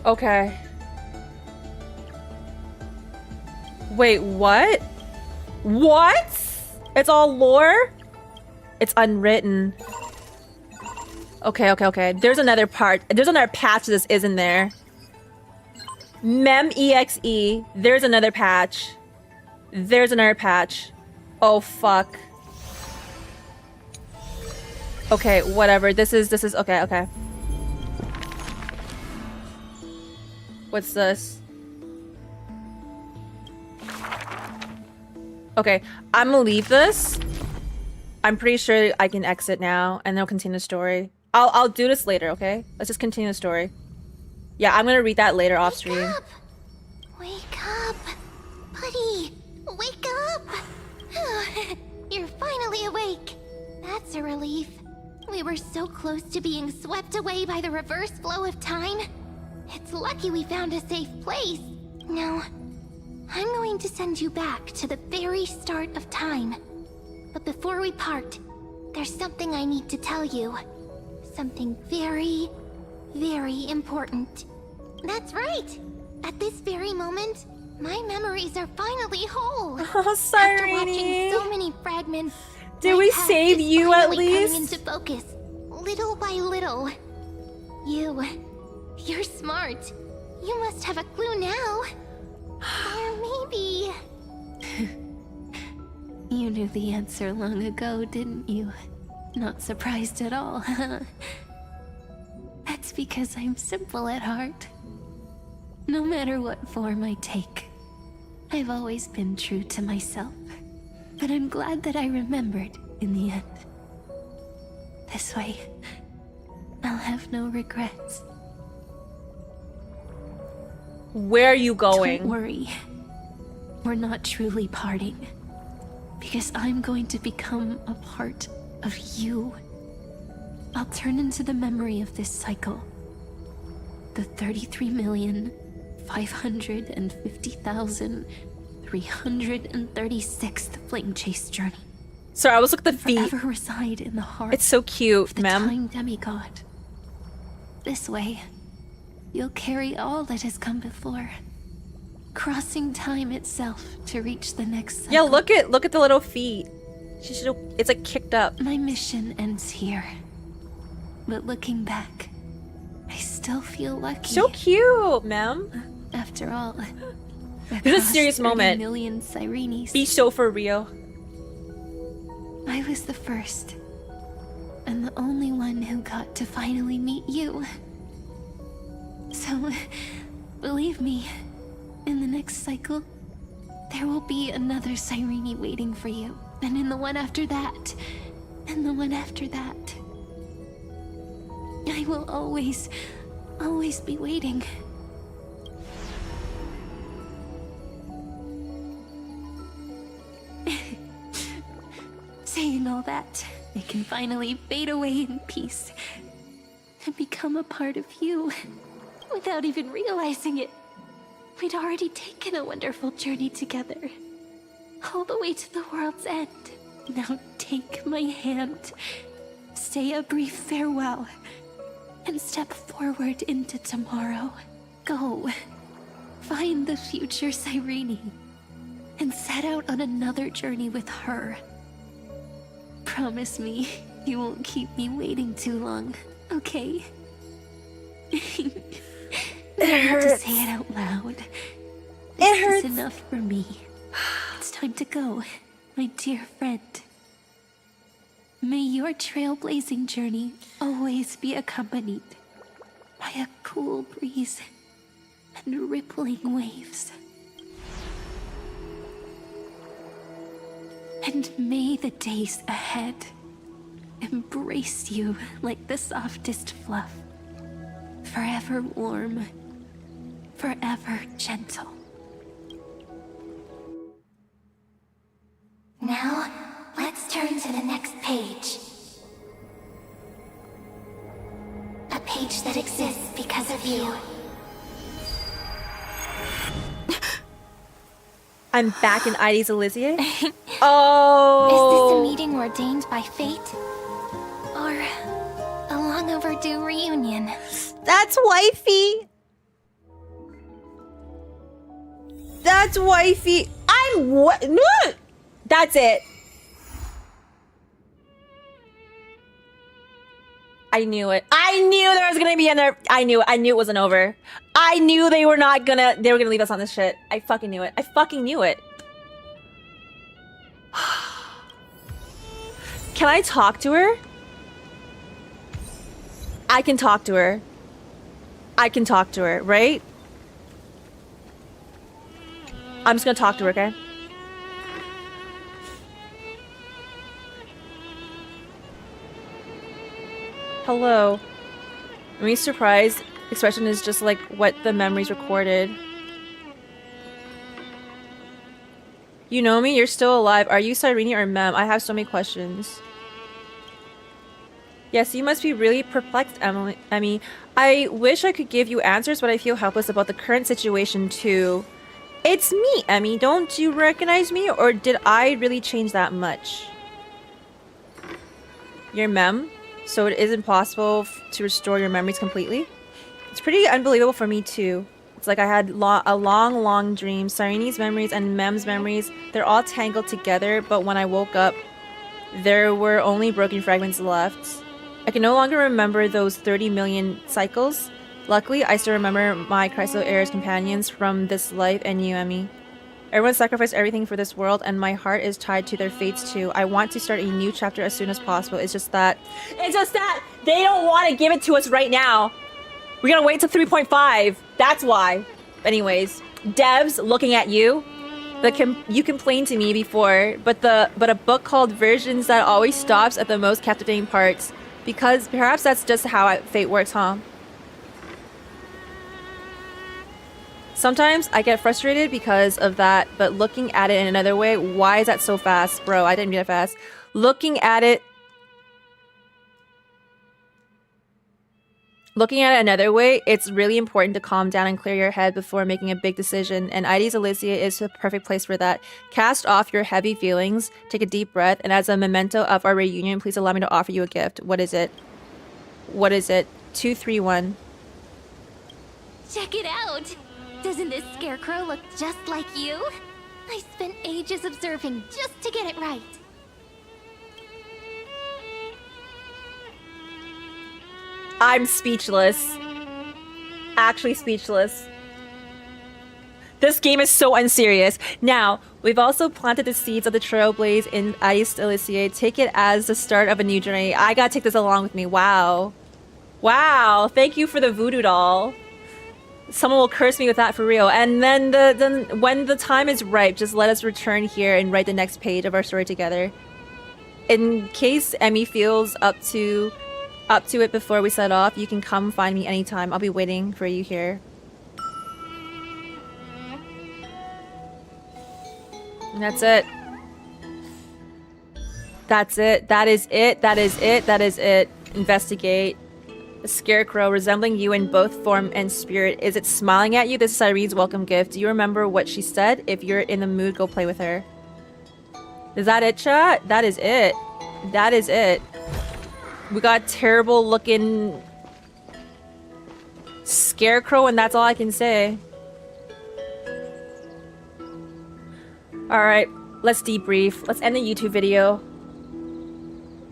Okay. Wait, what? What? It's all lore? It's unwritten. Okay. There's another part. There's another patch this isn't there. Mem.exe. There's another patch. There's another patch. Oh, fuck. Okay, whatever. This is okay. What's this? Okay, I'm gonna leave this. I'm pretty sure I can exit now and then continue the story. I'll do this later, okay? Let's just continue the story. Yeah, I'm gonna read that later off stream. Wake up! Buddy! Wake up! You're finally awake. That's a relief. We were so close to being swept away by the reverse flow of time. It's lucky we found a safe place. Now, I'm going to send you back to the very start of time. But before we part, there's something I need to tell you. Something very, very important. That's right! At this very moment, my memories are finally whole. Oh, sorry. After watching so many fragments, did we save you at least? Coming into focus, little by little. You're smart. You must have a clue now. Or maybe... You knew the answer long ago, didn't you? Not surprised at all, huh? That's because I'm simple at heart. No matter what form I take, I've always been true to myself. But I'm glad that I remembered in the end. This way, I'll have no regrets. Where are you going? Don't worry. We're not truly parting. Because I'm going to become a part of you. I'll turn into the memory of this cycle. The 33,550,336th Flame Chase journey. Sorry, I was looking at the feet. Forever reside in the heart. It's so cute, of the ma'am. Time demigod. This way, you'll carry all that has come before, crossing time itself to reach the next cycle. Yeah, look at the little feet. She should. It's like kicked up. My mission ends here, but looking back, I still feel lucky. So cute, ma'am. After all, this is a serious moment. Million Cyrenes. Be so for real. I was the first, and the only one who got to finally meet you. So, believe me, in the next cycle, there will be another Cyrene waiting for you. And in the one after that, and the one after that. I will always be waiting. Saying all that, I can finally fade away in peace and become a part of you without even realizing it. We'd already taken a wonderful journey together, all the way to the world's end. Now take my hand, say a brief farewell, and step forward into tomorrow. Go, find the future Cyrene, and set out on another journey with her. Promise me you won't keep me waiting too long, okay? It hurts to say it out loud. It hurts. This is enough for me. It's time to go, my dear friend. May your trailblazing journey always be accompanied by a cool breeze and rippling waves. And may the days ahead embrace you like the softest fluff, forever warm, forever gentle. Now, let's turn to the next page. A page that exists because of you. I'm back in ID's Elysium. Oh. Is this a meeting ordained by fate? Or a long overdue reunion? That's wifey. That's wifey. I'm what? No. That's it. I knew it. I knew there was gonna be another. I knew it wasn't over. I knew they were gonna leave us on this shit. I fucking knew it. I fucking knew it. Can I talk to her? I can talk to her. I can talk to her, right? I'm just gonna talk to her, okay? Hello. My surprised expression is just like what the memories recorded. You know me? You're still alive. Are you Cyrene or Mem? I have so many questions. Yes, you must be really perplexed, Emmy. I wish I could give you answers, but I feel helpless about the current situation too. It's me, Emmy. Don't you recognize me? Or did I really change that much? You're Mem? So it is impossible to restore your memories completely? It's pretty unbelievable for me too. It's like I had a long dream. Cyrene's memories and Mem's memories, they're all tangled together, but when I woke up, there were only broken fragments left. I can no longer remember those 30 million cycles. Luckily, I still remember my Chryso Heir's companions from this life and you, Emmy. Everyone sacrificed everything for this world, and my heart is tied to their fates too. I want to start a new chapter as soon as possible. It's just that they don't want to give it to us right now. We gotta wait till 3.5. That's why. Anyways, devs, looking at you. You complained to me before, but a book called Versions that always stops at the most captivating parts, because perhaps that's just how fate works, huh? Sometimes I get frustrated because of that, but looking at it in another way, why is that so fast? Bro, I didn't do that fast. Looking at it another way, it's really important to calm down and clear your head before making a big decision, and ID's Elysia is the perfect place for that. Cast off your heavy feelings, take a deep breath, and as a memento of our reunion, please allow me to offer you a gift. What is it? What is it? 231. Check it out! Doesn't this scarecrow look just like you? I spent ages observing just to get it right. I'm speechless. Actually speechless. This game is so unserious. Now, we've also planted the seeds of the trailblaze in Ice Elysiae. Take it as the start of a new journey. I gotta take this along with me. Wow. Wow. Thank you for the voodoo doll. Someone will curse me with that for real. And then when the time is ripe, just let us return here and write the next page of our story together. In case Emmy feels up to it before we set off, you can come find me anytime. I'll be waiting for you here. And that's it. That's it. That is it. That is it. That is it. Investigate. A scarecrow resembling you in both form and spirit. Is it smiling at you? This is Irene's welcome gift. Do you remember what she said? If you're in the mood, go play with her. Is that it, chat? That is it. That is it. We got terrible looking scarecrow, and that's all I can say. Alright, let's debrief. Let's end the YouTube video.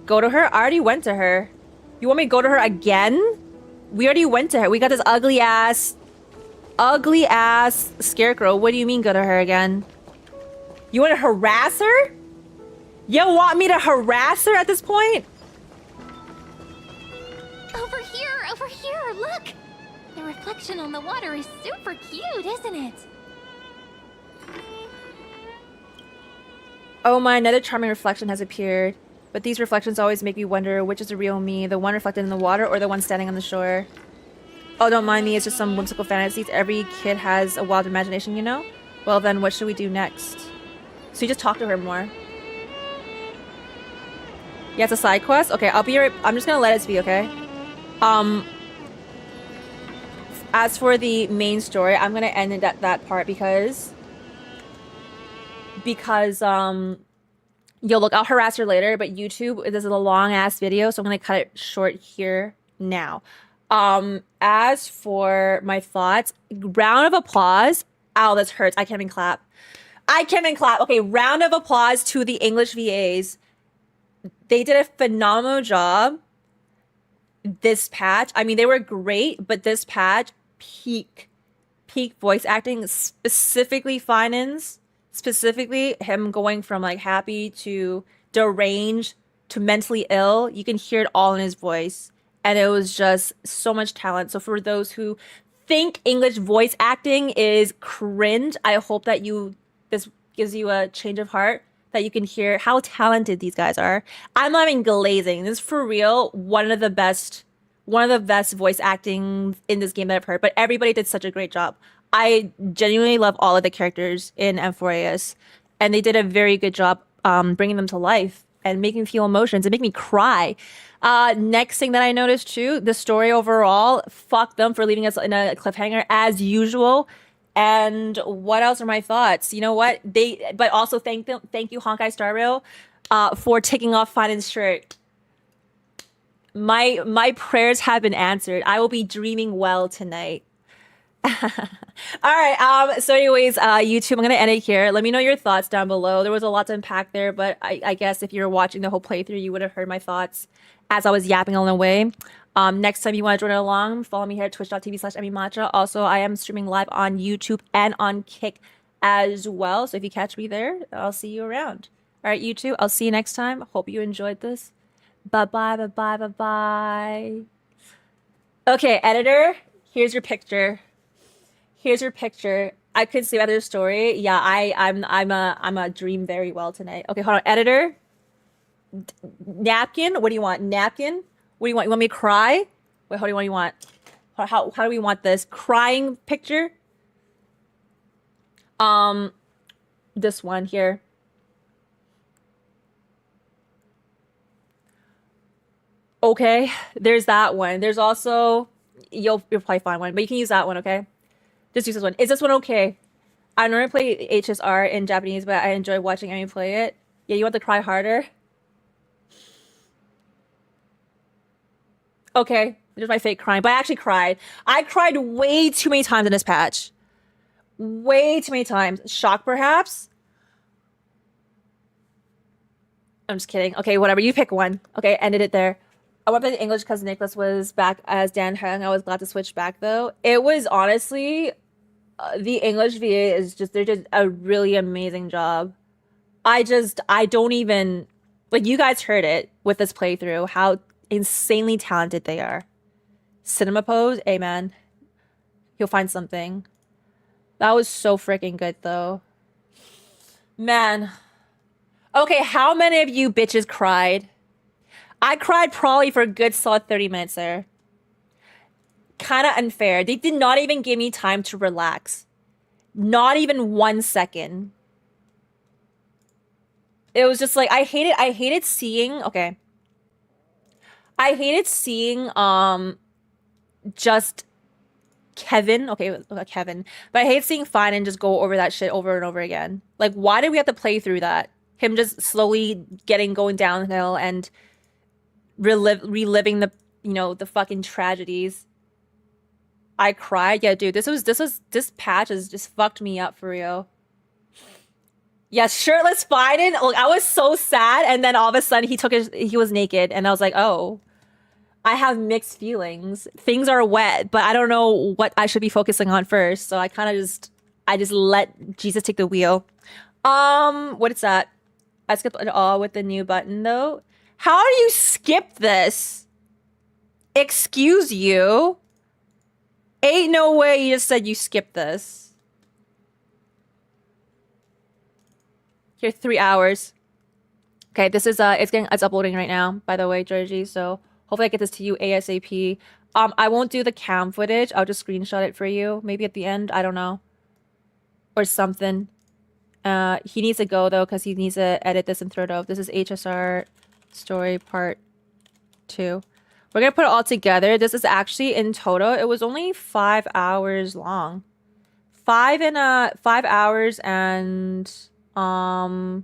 Go to her? I already went to her. You want me to go to her again? We already went to her. We got this ugly ass scarecrow. What do you mean go to her again? You want to harass her? You want me to harass her at this point? Over here, look! The reflection on the water is super cute, isn't it? Oh my, another charming reflection has appeared. But these reflections always make me wonder which is the real me, the one reflected in the water or the one standing on the shore. Oh, don't mind me, it's just some whimsical fantasies. Every kid has a wild imagination, you know? Well then, what should we do next? So you just talk to her more. Yeah, it's a side quest? Okay, I'm just gonna let it be, okay? As for the main story, I'm gonna end it at that part because yo, look, I'll harass her later, but YouTube, this is a long ass video, so I'm gonna cut it short here now. As for my thoughts, round of applause. Ow, this hurts. I can't even clap. I can't even clap. Okay, round of applause to the English VAs. They did a phenomenal job this patch. I mean, they were great, but this patch, peak voice acting, specifically Phainon's. Specifically, him going from like happy to deranged to mentally ill. You can hear it all in his voice. And it was just so much talent. So for those who think English voice acting is cringe, I hope that this gives you a change of heart, that you can hear how talented these guys are. I'm not even glazing. This is for real one of the best voice acting in this game that I've heard. But everybody did such a great job. I genuinely love all of the characters in M4AS, and they did a very good job bringing them to life and making me feel emotions and make me cry. Next thing that I noticed too, the story overall, fuck them for leaving us in a cliffhanger as usual. And what else are my thoughts? You know what? But also thank you Honkai Star Rail for taking off Phainon's shirt. My prayers have been answered. I will be dreaming well tonight. All right, so anyways, YouTube, I'm gonna end it here. Let me know your thoughts down below. There was a lot to unpack there, but I guess if you're watching the whole playthrough, you would have heard my thoughts as I was yapping along the way. Next time you want to join along, follow me here at twitch.tv/emmymatcha. Also, I am streaming live on YouTube and on Kick as well, so if you catch me there, I'll see you around. All right, YouTube, I'll see you next time. Hope you enjoyed this. Bye-bye, bye-bye, bye-bye. Okay, editor, here's your picture. Here's your picture. I couldn't see about the story. Yeah, I'm a dream very well tonight. Okay, hold on. Editor. Napkin. What do you want? Napkin. What do you want? You want me to cry? Wait, what do you want? How do we want this? Crying picture? This one here. Okay, there's that one. There's also you'll probably find one, but you can use that one, okay? Just use this one. Is this one okay? I normally play HSR in Japanese, but I enjoy watching Emmy play it. Yeah, you want to cry harder? Okay, It was my fake crying, but I actually cried. I cried way too many times in this patch. Way too many times. Shock, perhaps? I'm just kidding. Okay, whatever. You pick one. Okay, ended it there. I went to English because Nicholas was back as Dan Heng. I was glad to switch back, though. It was honestly... the English VA is just... They're just a really amazing job. I don't even... Like, you guys heard it with this playthrough, how insanely talented they are. Cinema pose, amen. You'll find something. That was so freaking good, though. Man. Okay, how many of you bitches cried? I cried probably for a good solid 30 minutes there. Kind of unfair. They did not even give me time to relax. Not even 1 second. It was just like, I hated seeing, okay. I hated seeing, just Kevin, okay, Kevin, but I hate seeing phainon just go over that shit over and over again. Like, why did we have to play through that? Him just slowly going downhill and reliving the, you know, the fucking tragedies. I cried. Yeah, dude, this patch has just fucked me up for real. Yeah, shirtless phainon. Look, I was so sad, and then all of a sudden he was naked, and I was like, oh, I have mixed feelings. Things are wet, but I don't know what I should be focusing on first. So I kind of just let Jesus take the wheel. What is that? I skipped it all with the new button though. How do you skip this? Excuse you. Ain't no way you just said you skipped this. Here, 3 hours. Okay, this is it's uploading right now, by the way, Georgie. So hopefully I get this to you ASAP. I won't do the cam footage. I'll just screenshot it for you. Maybe at the end, I don't know. Or something. He needs to go though, because he needs to edit this and throw it up. This is HSR story part 2. We're gonna put it all together. This is actually in total, it was only 5 hours long. 5 hours and 5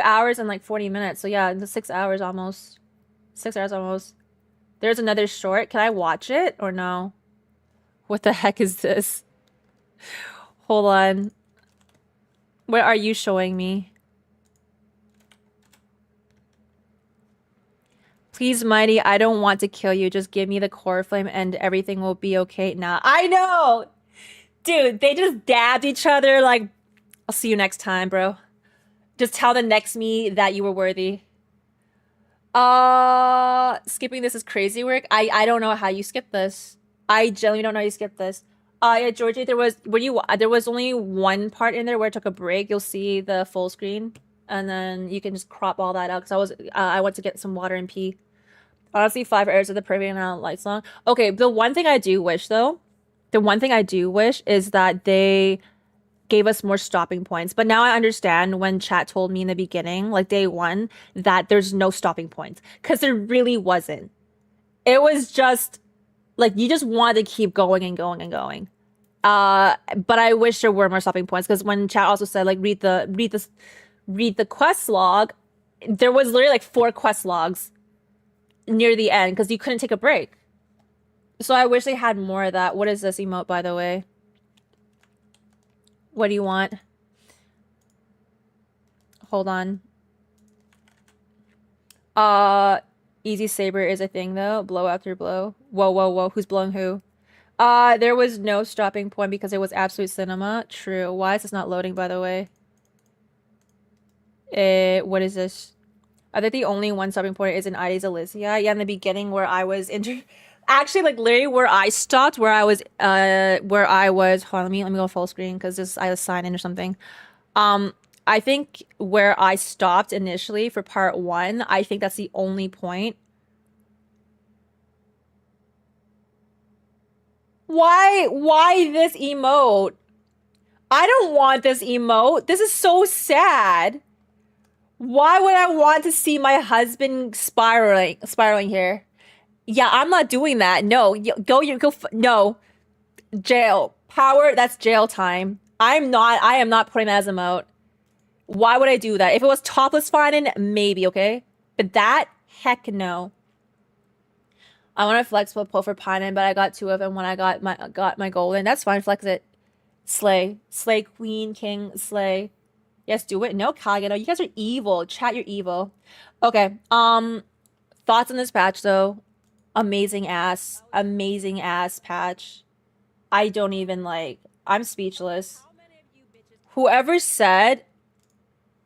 hours and like 40 minutes. So yeah, 6 hours almost. 6 hours almost. There's another short. Can I watch it or no? What the heck is this? Hold on. What are you showing me? Please, Mighty, I don't want to kill you. Just give me the core flame and everything will be okay. Nah, I know! Dude, they just dabbed each other like, I'll see you next time, bro. Just tell the next me that you were worthy. Skipping this is crazy work. I don't know how you skip this. I genuinely don't know how you skip this. Yeah, Georgie, there was only one part in there where I took a break. You'll see the full screen, and then you can just crop all that out. Because I went to get some water and pee. Honestly, 5 hours of the perfect amount of lights long. Okay, the one thing I do wish though, is that they gave us more stopping points. But now I understand when chat told me in the beginning, like day 1, that there's no stopping points. Because there really wasn't. It was just, like, you just wanted to keep going and going and going. But I wish there were more stopping points. Because when chat also said, like, read the quest log, there was literally, like, 4 quest logs near the end. Because you couldn't take a break. So I wish they had more of that. What is this emote, by the way? What do you want? Hold on. Easy saber is a thing though. Blow after blow. Whoa, whoa, whoa. Who's blowing who? There was no stopping point because it was absolute cinema. True. Why is this not loading, by the way? What is this? I think the only one stopping point is in ID's Elysia. Yeah, in the beginning where I was actually, like, literally where I stopped, where I was, hold on, let me go full screen, because I was signed in or something. I think where I stopped initially for part 1, I think that's the only point. Why this emote? I don't want this emote. This is so sad. Why would I want to see my husband spiraling here? Yeah, I'm not doing that. No, no. Jail. Power, that's jail time. I am not putting that as a emote. Why would I do that? If it was topless phainon, maybe, okay? But that, heck no. I want to flex with pull for Pinon, but I got 2 of them when I got my golden. That's fine. Flex it. Slay. Slay, queen, king, slay. Yes, do it. No, Kagano. You guys are evil. Chat, you're evil. Okay. Thoughts on this patch, though. Amazing ass patch. I don't even like... I'm speechless. Whoever said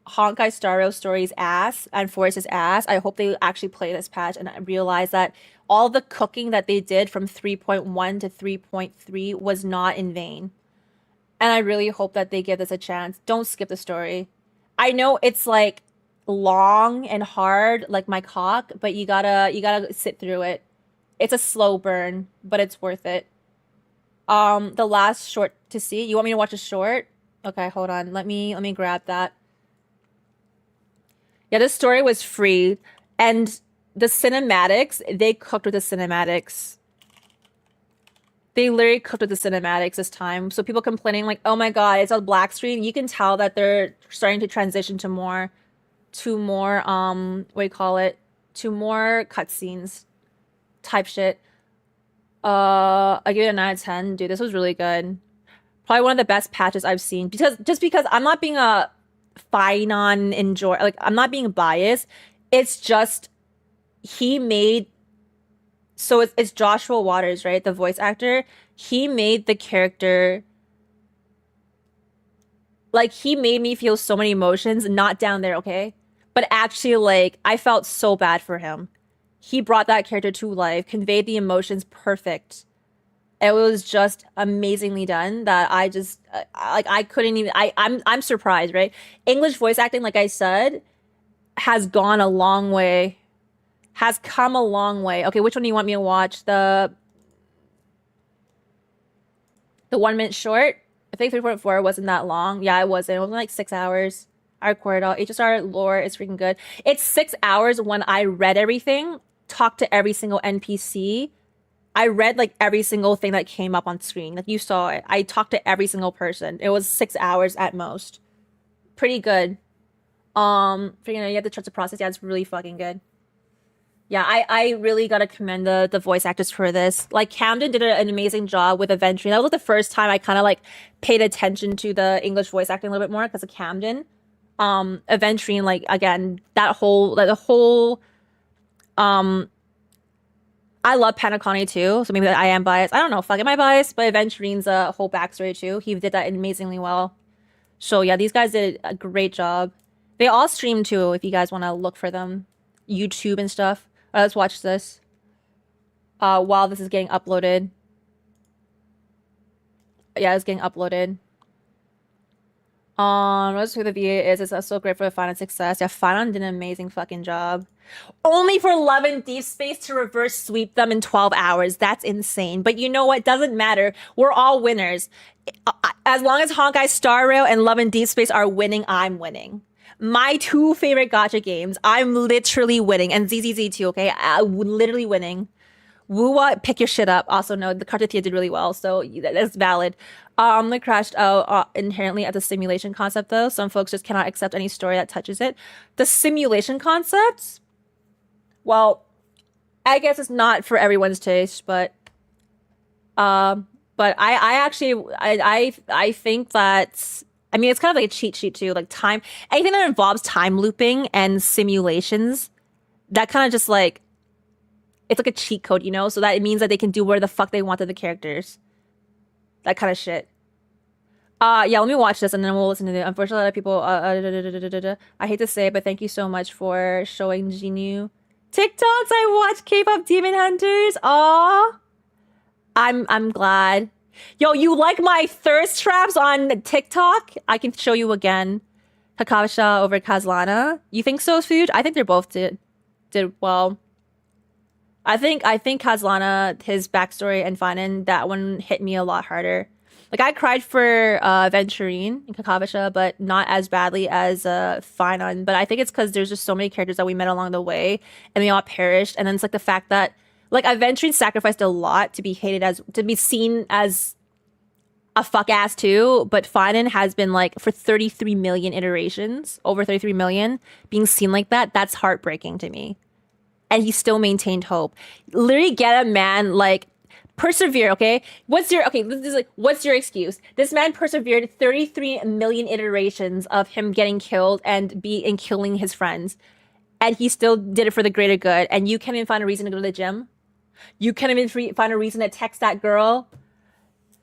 Honkai Star Rail Story's ass and Forest's ass, I hope they actually play this patch and realize that all the cooking that they did from 3.1 to 3.3 was not in vain. And I really hope that they give this a chance. Don't skip the story. I know it's like long and hard, like my cock, but you gotta sit through it. It's a slow burn, but it's worth it. The last short to see. You want me to watch a short? Okay, hold on. Let me grab that. Yeah, this story was free, and the cinematics, they cooked with the cinematics. They literally cooked with the cinematics this time. So people complaining like, oh my god, it's a black screen. You can tell that they're starting to transition to more, what do you call it? To more cutscenes type shit. I give it a 9 out of 10. Dude, this was really good. Probably one of the best patches I've seen. Because I'm not being a phainon enjoy, like I'm not being biased. It's just he made, so it's Joshua Waters, right? The voice actor. He made the character, like he made me feel so many emotions, not down there, okay? But actually, like, I felt so bad for him. He brought that character to life, conveyed the emotions perfect. It was just amazingly done that I just, I couldn't even, I'm surprised, right? English voice acting, like I said, has gone a long way. Has come a long way. Okay, which one do you want me to watch? The 1 minute short? I think 3.4 wasn't that long. Yeah, it wasn't. It was like 6 hours. I recorded all. HSR lore is freaking good. It's 6 hours when I read everything, talked to every single NPC. I read like every single thing that came up on screen. Like you saw it. I talked to every single person. It was 6 hours at most. Pretty good. Freaking, you have to trust the process. Yeah, it's really fucking good. Yeah, I really gotta commend the voice actors for this. Like Camden did an amazing job with Aventurine. That was the first time I kind of like paid attention to the English voice acting a little bit more because of Camden. Aventurine, like again, the whole I love Panaconi too, so maybe I am biased. I don't know, fuck, am I biased? But Aventurine's whole backstory too. He did that amazingly well. So yeah, these guys did a great job. They all stream too, if you guys want to look for them. YouTube and stuff. Let's watch this. While this is getting uploaded. Yeah, it's getting uploaded. What's who the VA is? It's so great for the Phainon success. Yeah, Phainon did an amazing fucking job. Only for Love and Deep Space to reverse sweep them in 12 hours. That's insane. But you know what? Doesn't matter. We're all winners. As long as Honkai Star Rail and Love and Deep Space are winning, I'm winning. My 2 favorite gacha games, I'm literally winning. And ZZZ too, okay? I'm literally winning. Wuwa, pick your shit up. Also, no, the Cartothea did really well, so that's valid. They crashed out inherently at the simulation concept, though. Some folks just cannot accept any story that touches it. The simulation concept, well, I guess it's not for everyone's taste, but I actually think that, I mean, it's kind of like a cheat sheet too, like time, anything that involves time looping and simulations, that kind of just like, it's like a cheat code, you know? So that it means that they can do whatever the fuck they want to the characters. That kind of shit. Yeah, let me watch this and then we'll listen to it. Unfortunately, a lot of people, I hate to say it, but thank you so much for showing Genu TikToks. I watch K-pop Demon Hunters. Aw. I'm glad. Yo, you like my thirst traps on TikTok? I can show you again. Kakavasha over Kazlana. You think so, Fuge? I think they both did well. I think Kazlana, his backstory and Phainon, that one hit me a lot harder. Like I cried for Aventurine and Kakavasha, but not as badly as Phainon. But I think it's because there's just so many characters that we met along the way, and they all perished. And then it's like the fact that like Aventurine sacrificed a lot to be hated as, to be seen as a fuck ass too. But Phainon has been like for 33 million iterations, over 33 million, being seen like that. That's heartbreaking to me. and he still maintained hope. Literally get a man like persevere, okay? What's your excuse? This man persevered 33 million iterations of him getting killed and killing his friends. And he still did it for the greater good. And you can't even find a reason to go to the gym. You can't even find a reason to text that girl.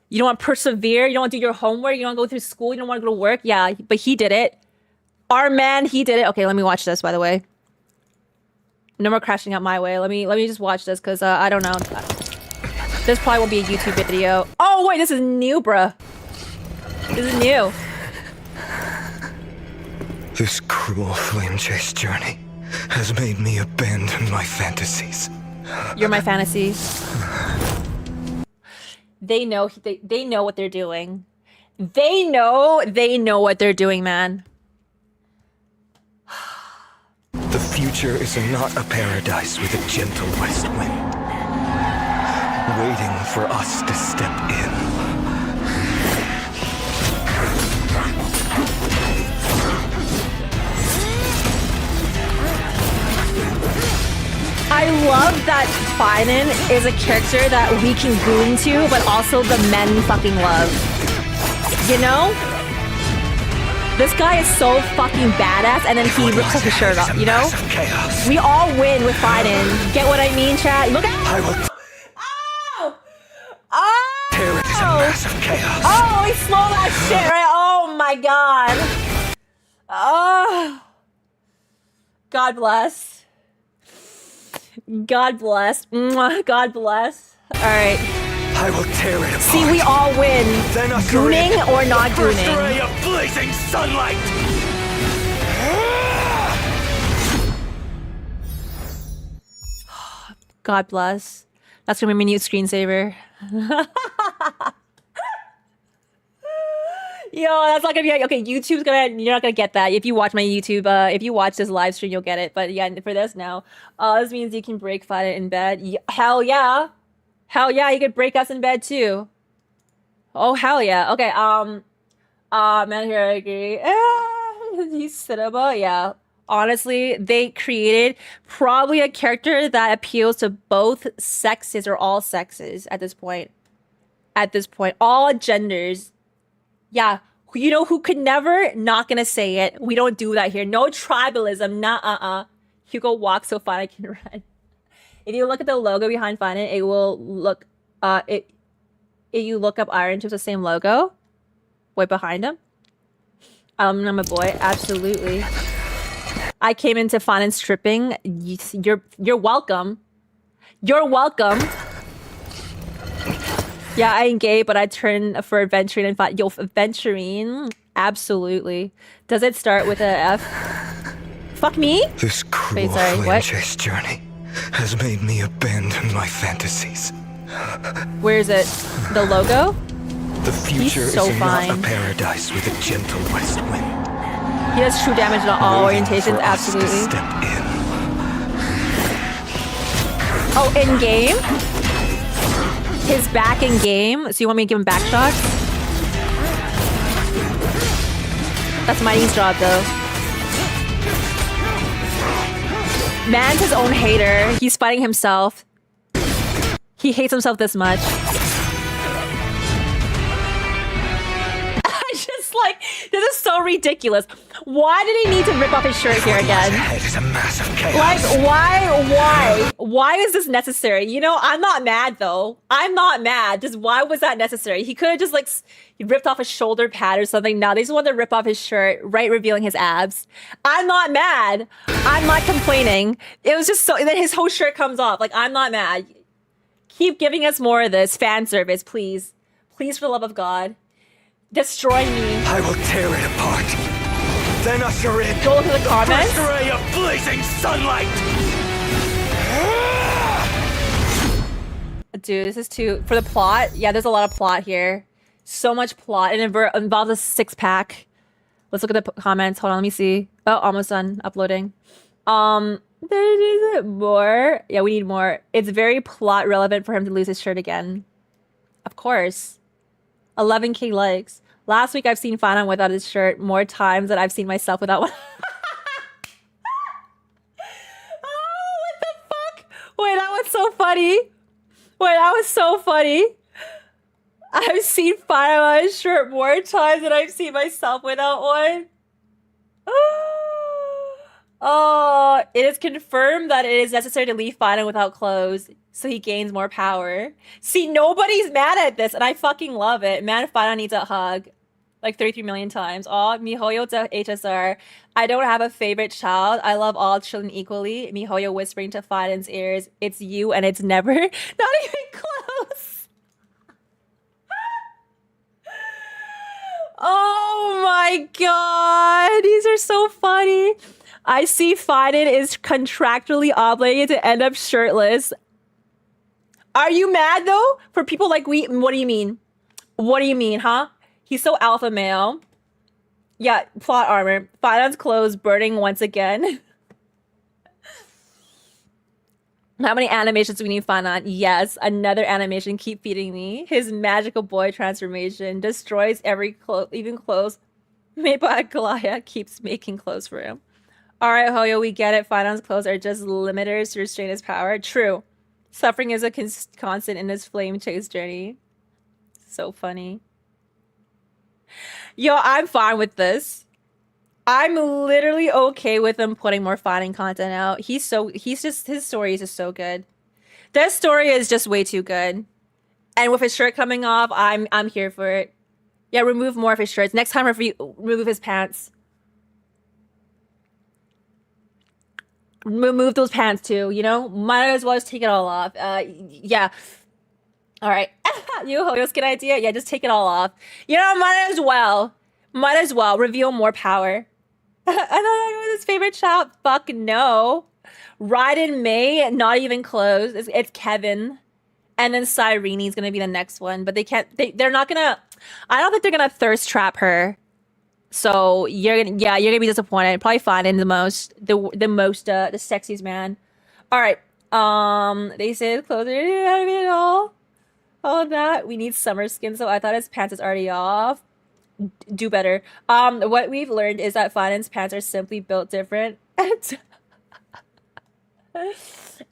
You don't want to persevere. You don't want to do your homework. You don't want to go through school. You don't want to go to work. Yeah, but he did it. Our man, he did it. Okay, let me watch this, by the way. No more crashing out my way. Let me just watch this, because I don't know. This probably won't be a YouTube video. Oh, wait, this is new, bruh. This is new. This cruel flame chase journey has made me abandon my fantasies. You're my fantasies. They know they know what they're doing. They know what they're doing, man. The future is not a paradise with a gentle west wind, waiting for us to step in. I love that phainon is a character that we can goon to, but also the men fucking love. You know? This guy is so fucking badass, and then he rips his shirt off, you know? We all win with phainon. Get what I mean, chat? Look at— Oh! Oh! Terror is a massive chaos. Oh, he slow that shit, right? Oh my god. Oh. God bless. God bless. Mwah. God bless. All right. I will tear it apart. See, we all win. Gooning or not First gooning. ray of blazing sunlight. God bless. That's gonna be my new screensaver. Yo, that's not gonna be okay. YouTube's you're not gonna get that. If you watch my YouTube, if you watch this live stream, you'll get it. But yeah, for this now, this means you can break phainon in bed. Hell yeah, hell yeah, you could break us in bed too. Oh hell yeah. Okay. Man, here I agree. He's cinema. Yeah. Honestly, they created probably a character that appeals to both sexes or all sexes at this point. At this point, all genders. Yeah, you know who could never? Not gonna say it. We don't do that here. No tribalism. Nah. Hugo walks so fine I can run. If you look at the logo behind phainon, it will look. If you look up Iron, it's the same logo. Wait, behind him. I'm a boy. Absolutely. I came into phainon stripping. You're welcome. You're welcome. Yeah, I ain't gay, but I turn for adventuring and fight. Yo, adventuring, absolutely. Does it start with a F? Fuck me? This cruel flame chase journey has made me abandon my fantasies. Where is it? The logo? The future is not a paradise with a gentle west wind. He does true damage to all orientations, absolutely. Step in. Oh, in game? His back in game? So you want me to give him back shots? That's Mighty's job, though. Man's his own hater. He's fighting himself. He hates himself this much. I just like, this is so ridiculous. Why did he need to rip off his shirt here again? It is a massive chaos. Like, why? Why is this necessary? You know, I'm not mad though. I'm not mad. Just why was that necessary? He could have just like, he ripped off a shoulder pad or something. Now they just want to rip off his shirt, right, revealing his abs. I'm not mad. I'm not complaining. It was just so, and then his whole shirt comes off. Like, I'm not mad. Keep giving us more of this fan service, please. Please, for the love of God. Destroy me. I will tear it apart. Then usher in go look at the comments. First ray of blazing sunlight. Dude, this is too for the plot. Yeah, there's a lot of plot here. So much plot. It involves a 6-pack. Let's look at the comments. Hold on, let me see. Oh, almost done uploading. There is more. Yeah, we need more. It's very plot relevant for him to lose his shirt again. Of course. 11K likes. Last week I've seen phainon without his shirt more times than I've seen myself without one. Oh, what the That's so funny. Wait, that was so funny. I've seen Fire on his shirt more times than I've seen myself without one. Oh, it is confirmed that it is necessary to leave Phainon without clothes, so he gains more power. See, nobody's mad at this, and I fucking love it. Man, Phainon needs a hug. Like 33 million times. Aw, miHoYo to HSR. I don't have a favorite child. I love all children equally. miHoYo whispering to Phainon's ears, it's you and it's never. Not even close. Oh my god. These are so funny. I see Phainon is contractually obligated to end up shirtless. Are you mad though? For people like we, what do you mean? What do you mean, huh? He's so alpha male. Yeah, plot armor. Phainon's clothes burning once again. How many animations do we need Phainon? Yes, another animation. Keep feeding me. His magical boy transformation destroys every even clothes made by Galaya keeps making clothes for him. All right, Hoyo, we get it. Phainon's clothes are just limiters to restrain his power. True. Suffering is a constant in his flame chase journey. So funny. Yo, I'm fine with this. I'm literally okay with him putting more Phainon content out. His story is just so good. This story is just way too good. And with his shirt coming off, I'm here for it. Yeah, remove more of his shirts. Next time, remove his pants. Remove those pants too, you know? Might as well just take it all off. Yeah. All right. You Hoyo's good idea? Yeah, just take it all off. You know, might as well. Might as well. Reveal more power. I thought I was his favorite child. Fuck no. Raiden May, not even close. It's Kevin. And then Cyrene's gonna be the next one. But they're not gonna, I don't think they're gonna thirst trap her. So you're gonna be disappointed. Probably Phainon the sexiest man. All right. They say the clothes are out of it all. All of that. We need summer skin, so I thought his pants is already off. Do better. What we've learned is that Phainon's pants are simply built different. And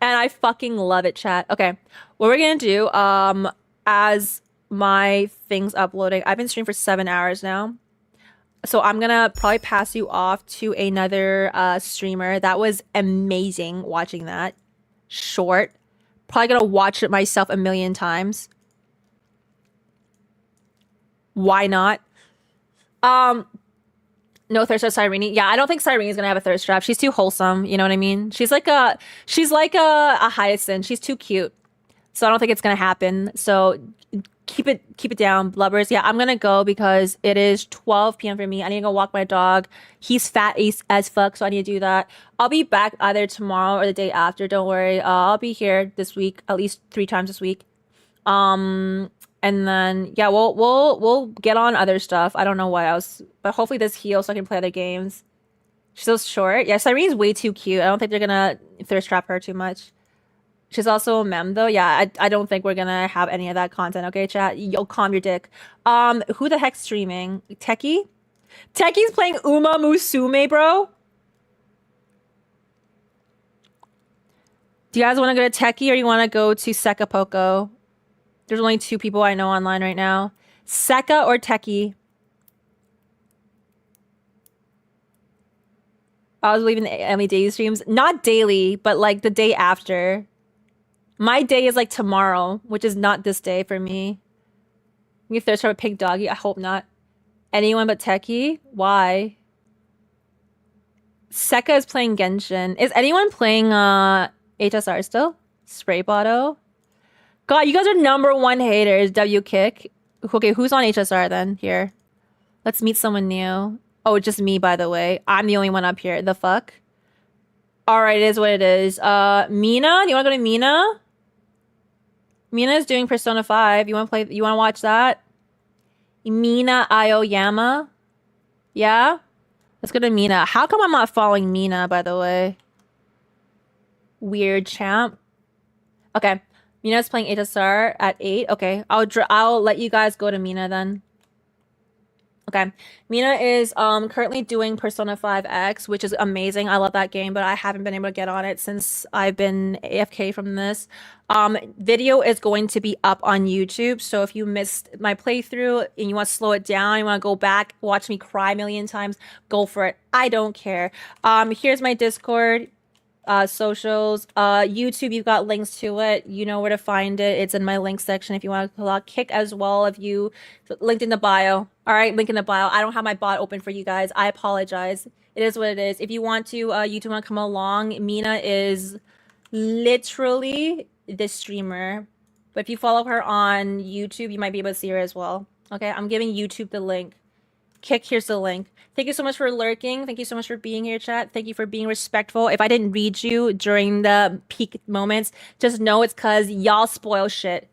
I fucking love it, chat. Okay. What we're gonna do, as my thing's uploading, I've been streaming for 7 hours now. So I'm gonna probably pass you off to another streamer. That was amazing watching that. Short. Probably gonna watch it myself a million times. Why not? No thirst trap Cyrene. Yeah, I don't think Cyrene is gonna have a thirst trap. She's too wholesome. You know what I mean? She's like a hyacinth. She's too cute. So I don't think it's gonna happen. So keep it down, blubbers. Yeah, I'm gonna go because it is 12 p.m. for me. I need to go walk my dog. He's fat as fuck, so I need to do that. I'll be back either tomorrow or the day after. Don't worry. I'll be here this week, at least 3 times this week. And then yeah, we'll get on other stuff. I don't know what else, but hopefully this heals so I can play other games. She's so short. Yeah, Cyrene's way too cute. I don't think they're gonna thirst trap her too much. She's also a mem though. Yeah, I don't think we're gonna have any of that content. Okay, chat. You'll calm your dick. Who the heck's streaming? Techie? Techie's playing Uma Musume, bro. Do you guys want to go to Techie or you want to go to Sekapoko? There's only 2 people I know online right now. Seka or Techie? I was leaving the Emily daily streams. Not daily, but like the day after. My day is like tomorrow, which is not this day for me. You thirst for a pig doggy? I hope not. Anyone but Techie? Why? Seka is playing Genshin. Is anyone playing HSR still? Spray Botto? God, you guys are #1 haters. W kick. Okay, who's on HSR then? Here. Let's meet someone new. Oh, just me, by the way. I'm the only one up here. The fuck? Alright, it is what it is. Mina? Do you wanna go to Mina? Mina's doing Persona 5. You wanna watch that? Mina Aoyama? Yeah? Let's go to Mina. How come I'm not following Mina, by the way? Weird champ. Okay. Mina's playing HSR at 8. Okay. I'll let you guys go to Mina then. Okay. Mina is currently doing Persona 5X, which is amazing. I love that game, but I haven't been able to get on it since I've been AFK from this. Video is going to be up on YouTube, so if you missed my playthrough and you want to slow it down, you want to go back, watch me cry a million times, go for it. I don't care. Here's my Discord. Socials, YouTube, you've got links to it. You know where to find it. It's in my link section if you want to Kick as well. If you linked in the bio. All right, link in the bio. I don't have my bot open for you guys. I apologize. It is what it is. If you want to, YouTube want to come along, Mina is literally the streamer. But if you follow her on YouTube, you might be able to see her as well. Okay, I'm giving YouTube the link. Kick, here's the link. Thank you so much for lurking. Thank you so much for being here, chat. Thank you for being respectful. If I didn't read you during the peak moments, just know it's because y'all spoil shit.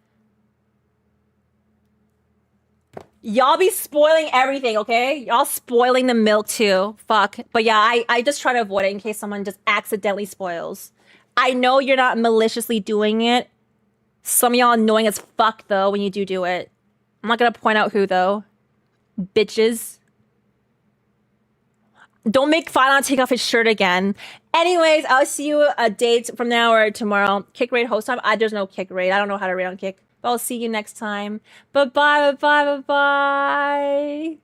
Y'all be spoiling everything, okay? Y'all spoiling the milk too. Fuck. But yeah, I just try to avoid it in case someone just accidentally spoils. I know you're not maliciously doing it. Some of y'all annoying as fuck though when you do it. I'm not gonna point out who though. Bitches. Don't make phainon take off his shirt again. Anyways, I'll see you a date from now or tomorrow. Kick raid host time. There's no kick raid. I don't know how to raid on Kick. But I'll see you next time. Bye-bye, bye-bye, bye-bye.